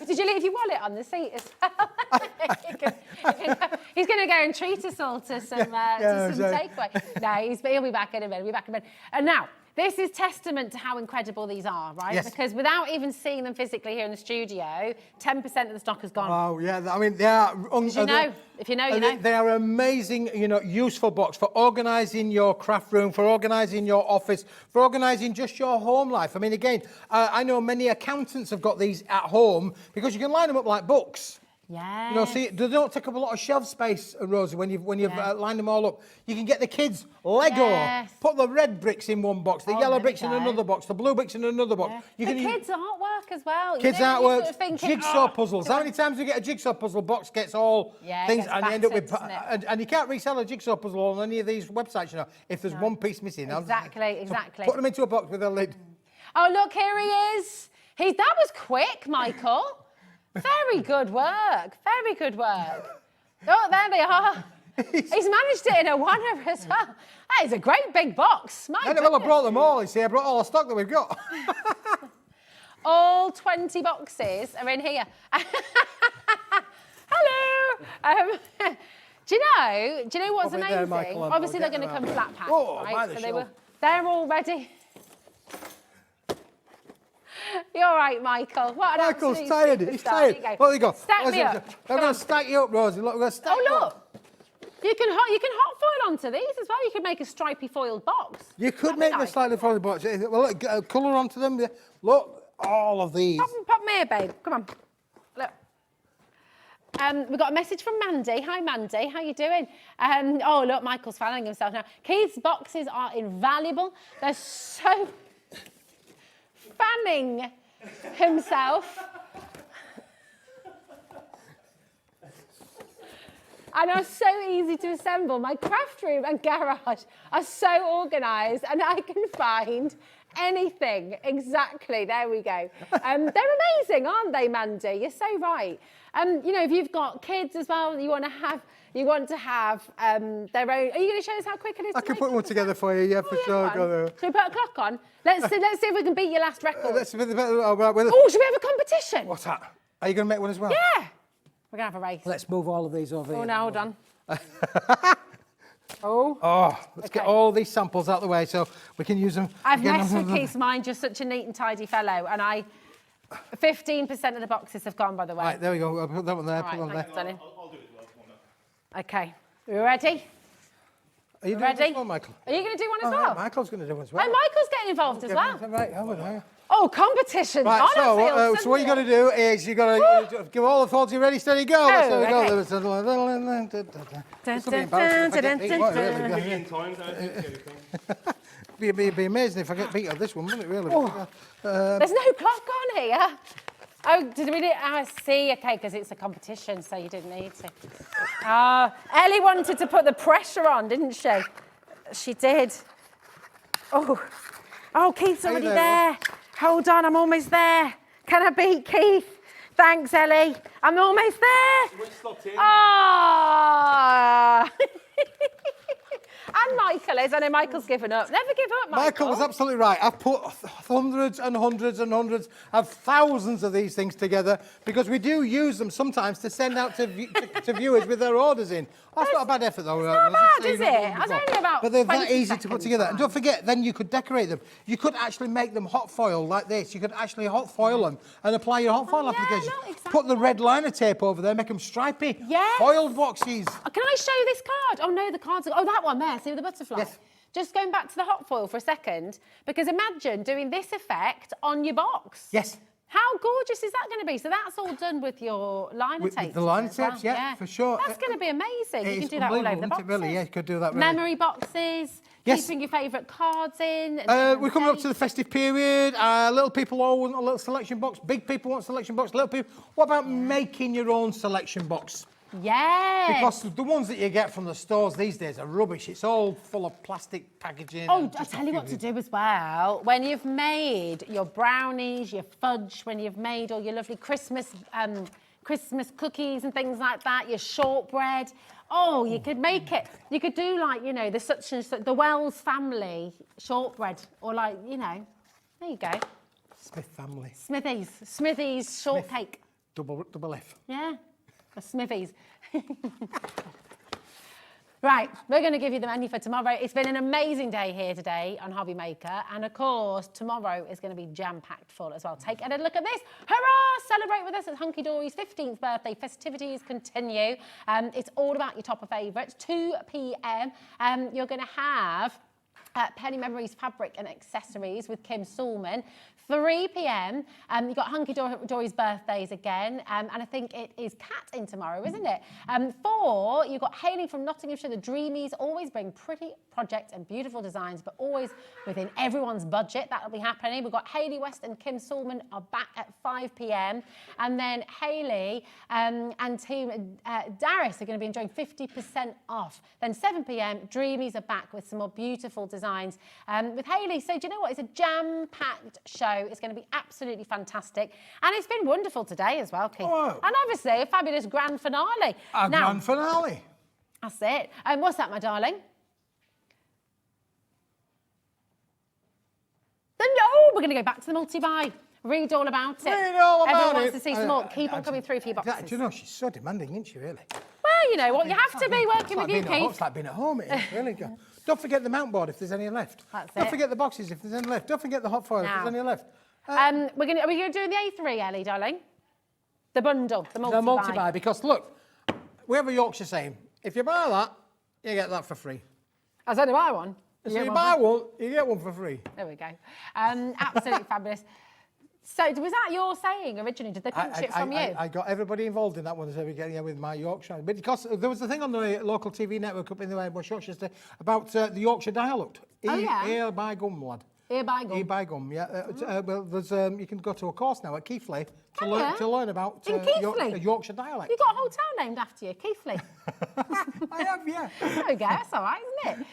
Did you leave your wallet on the seat as well? He's going to go and treat us all to some takeaway. No, he'll be back in a minute. And now, this is testament to how incredible these are, right? Yes. Because without even seeing them physically here in the studio, 10% of the stock has gone. Oh, yeah. I mean, they are... If you know, you know. They are amazing, useful box for organising your craft room, for organising your office, for organising just your home life. I mean, again, I know many accountants have got these at home because you can line them up like books. Yeah. See, they don't take up a lot of shelf space, Rosie, when you've lined them all up. You can get the kids Lego. Yes. Put the red bricks in one box, the yellow bricks in another box, the blue bricks in another box. Yeah. Kids' artwork as well. Kids' artwork, jigsaw puzzles. How many times do you get a jigsaw puzzle box gets all things and you end up with... And you can't resell a jigsaw puzzle on any of these websites, if there's one piece missing. Exactly. So put them into a box with a lid. Oh, look, here he is. That was quick, Michael. Very good work. Very good work. Oh, there they are. He's managed it in a wonder as well. That is a great big box. I brought them all. You see, I brought all the stock that we've got. All 20 boxes are in here. Hello. Do you know what's amazing? Obviously, they're going to come flat packed, right? So they're all ready. You're all right, Michael. Michael's tired. He's tired. There you go. Stack me up. I'm going to stack you up, Rosie. Look, we're going to stack you up. You can hot foil onto these as well. You could make a stripy foiled box. You could make a slightly foiled box. Well, look, colour onto them. Look, all of these. Pop me here, babe. Come on. Look. We've got a message from Mandy. Hi, Mandy. How you doing? Oh, look, Michael's fanning himself now. Keith's boxes are invaluable. They're so... fanning himself. And are so easy to assemble. My craft room and garage are so organised and I can find anything. Exactly, there we go. They're amazing, aren't they, Mandy? You're so right. If you've got kids as well, you want to have their own. Are you going to show us how quick it is? I can put one together for you, yeah, for sure. Should we put a clock on? Let's see if we can beat your last record. Should we have a competition? What's that? Are you going to make one as well? Yeah. We're going to have a race. Let's move all of these over here. Oh, no, hold on. Let's get all these samples out of the way so we can use them. I've messed with Keith's mind, just such a neat and tidy fellow, and I 15% of the boxes have gone, by the way. Right, there we go. I'll put that one there. All Put right, that one there. thanks, darling. I'll do it as well. Okay, you ready? Are you doing Ready? this one, Michael? Are you going to do one as Oh, well? yeah, Michael's going to do one as well. Oh, Michael's getting involved as well. Right, over there. Oh, competition. Right, On a field, so what you got to do is you got to give all the thoughts. You ready, steady, go. Oh, There we okay. go. This will be embarrassing if I get beat. Won't it, really? In time, It'd be amazing if I get beat on this one, wouldn't it, really? There's no clock on here. Oh, did we do? I see. Okay, because it's a competition, so you didn't need to. Ellie wanted to put the pressure on, didn't she? She did. Oh, Keith's already there. Hold on, I'm almost there. Can I beat Keith? Thanks, Ellie. I'm almost there. Ah. And Michael is. I know Michael's given up. Never give up, Michael. Michael was absolutely right. I've put hundreds and hundreds and hundreds of thousands of these things together because we do use them sometimes to send out to viewers with their orders in. That's not a bad effort, though. It's not bad, is it? I was only about But they're that 20 easy to put seconds together. And time. don't forget, then you could decorate them. You could actually make them hot foil like this. You could actually hot foil them and apply your hot foil yeah, application. no, exactly. Put the red liner tape over there, make them stripy. Yes. Foiled boxes. Can I show you this card? Oh, no, the cards are... Oh, that one there. See with the butterfly? Yes. Just going back to the hot foil for a second, because imagine doing this effect on your box. Yes. How gorgeous is that going to be? So that's all done with your liner With tapes. the liner as well. tapes, yeah, for sure. That's going to be amazing. You It's can do that all over the unbelievable, boxes. isn't it, really? Yeah, you could do that really. Memory boxes. Yes. Keeping your favourite cards in. We're coming up to the festive period. Little people all want a little selection box. Big people want selection box. Little people. What about making your own selection box? Yes. Because the ones that you get from the stores these days are rubbish. It's all full of plastic packaging. Oh, I'll tell you what to do as well. When you've made your brownies, your fudge, when you've made all your lovely Christmas cookies and things like that, your shortbread. Oh, you could make it. You could do like, you know, the such and such, the Wells family shortbread, or like, you know, there you go. Smith family. Smithy's shortcake. Double F. Yeah, a Smithy's. Right, we're going to give you the menu for tomorrow. It's been an amazing day here today on Hobby Maker, and of course, tomorrow is going to be jam-packed full as well. Take a look at this. Hurrah! Celebrate with us at Hunkydory's 15th birthday. Festivities continue. It's all about your top favourites. 2 p.m. You're going to have Penny Memories fabric and accessories with Kim Sulman. 3 p.m. You've got Hunkydory's birthdays again, and I think it is Cat in tomorrow, isn't it? 4, you've got Hayley from Nottinghamshire. The Dreamies always bring pretty projects and beautiful designs, but always within everyone's budget. That'll be happening. We've got Hayley West and Kim Sulman are back at 5 p.m. And then Hayley and team Darius are going to be enjoying 50% off. Then 7 p.m, Dreamies are back with some more beautiful designs with Hayley. So do you know what? It's a jam-packed show. It's going to be absolutely fantastic. And it's been wonderful today as well, Keith. Oh. And obviously a fabulous grand finale. Grand finale. That's it. What's that, my darling? We're going to go back to the multi-buy. Read all about it. Read all about Everyone wants it. to see some more. Keep on coming through for your boxes. Do you know, she's so demanding, isn't she, really? Well, you know what? You have to be working with you, Keith. It's like being at home, it is, really good. Don't forget the mount board if there's any left. That's Don't it. forget the boxes if there's any left. Don't forget the hot foil if Now. there's any left. Are we going to do the A3, Ellie, darling? The bundle, the multi-buy. The multi-buy, because look, we have a Yorkshire saying, if you buy that, you get that for free. I said, buy one. So you buy one, you get one for free. There we go. Absolutely fabulous. So was that your saying originally? Did they pinch it from you? I got everybody involved in that one as we get with my Yorkshire. But because there was a thing on the local TV network up in the West Yorkshire about the Yorkshire dialect. Oh, yeah? Ear by gum, lad. Ear by gum. Ear by gum, yeah. Well, there's you can go to a course now at Keighley to learn about Yorkshire dialect. You got a hotel named after you, Keighley. I have, yeah. There we go. That's all right, isn't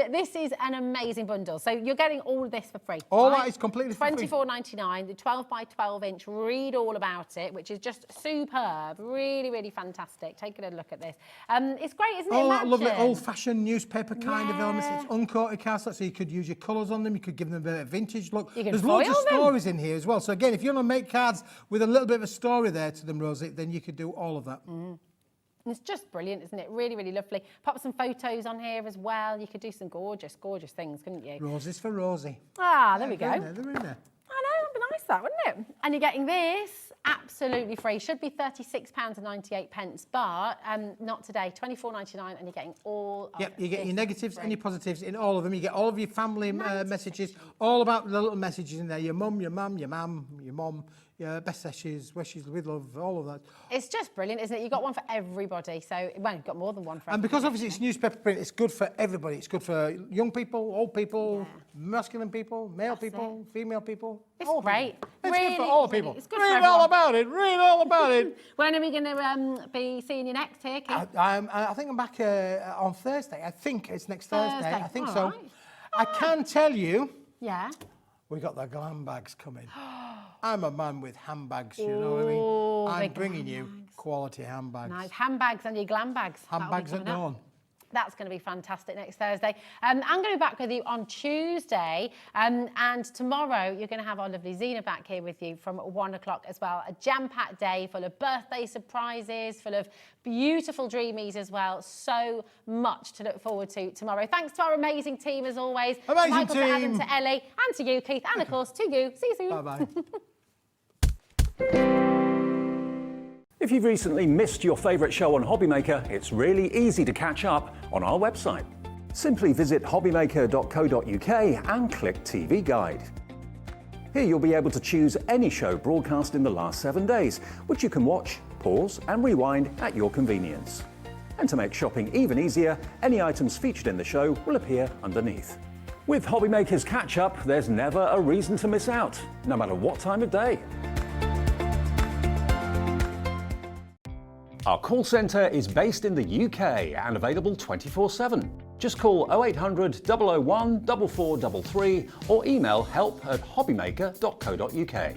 it? This is an amazing bundle. So you're getting all of this for free. All that is completely for free. $24.99, the 12 by 12 inch. Read all about it, which is just superb. Really, really fantastic. Take a look at this. It's great, isn't it? All that Imagine. lovely old-fashioned newspaper kind of elements. It's uncoated cast, so you could use your colours on them. You could give them a bit of vintage look. There's loads of stories in here as well. So again, if you want to make cards with a little bit of a story there to them, Rosie, then you could do all of that. It's just brilliant, isn't it? Really, really lovely. Pop some photos on here as well. You could do some gorgeous, gorgeous things, couldn't you? Roses for Rosie. Ah, there we go. They're in there. I know, that'd be nice, that, wouldn't it? And you're getting this absolutely free. Should be £36.98, but not today. £24.99, and you're getting all. Yep, you get your negatives and your positives in all of them. You get all of your family messages, all about the little messages in there. Your mum, your mum, your mum, your best wishes with love, all of that. It's just brilliant, isn't it? You've got one for everybody. So, well, you've got more than one for And because obviously it's newspaper print, it's good for everybody. It's good for young people, old people, masculine people, male people, female people. It's great. It's really, good for all people. It's good Read for all everyone. about it. Read all about it. When are we going to be seeing you next here, Keith? I think I'm back on Thursday. I think it's next Thursday. I think All so. right. I can tell you, Yeah. we got the glam bags coming. I'm a man with handbags, you know what I Ooh, mean? I'm big bringing you quality handbags. Nice. Handbags and your glam bags. That'll be Handbags at coming up. dawn. That's going to be fantastic next Thursday. I'm going to be back with you on Tuesday. And tomorrow, you're going to have our lovely Zena back here with you from 1 o'clock as well. A jam-packed day full of birthday surprises, full of beautiful dreamies as well. So much to look forward to tomorrow. Thanks to our amazing team as always. Amazing Michael, team. to Adam, to Ellie, and to you, Keith, and of course to you. See you soon. Bye-bye. If you've recently missed your favourite show on Hobbymaker, it's really easy to catch up on our website. Simply visit hobbymaker.co.uk and click TV Guide. Here you'll be able to choose any show broadcast in the last 7 days, which you can watch, pause and rewind at your convenience. And to make shopping even easier, any items featured in the show will appear underneath. With Hobbymaker's Catch Up, there's never a reason to miss out, no matter what time of day. Our call centre is based in the UK and available 24/7. Just call 0800 001 4433 or email help@hobbymaker.co.uk.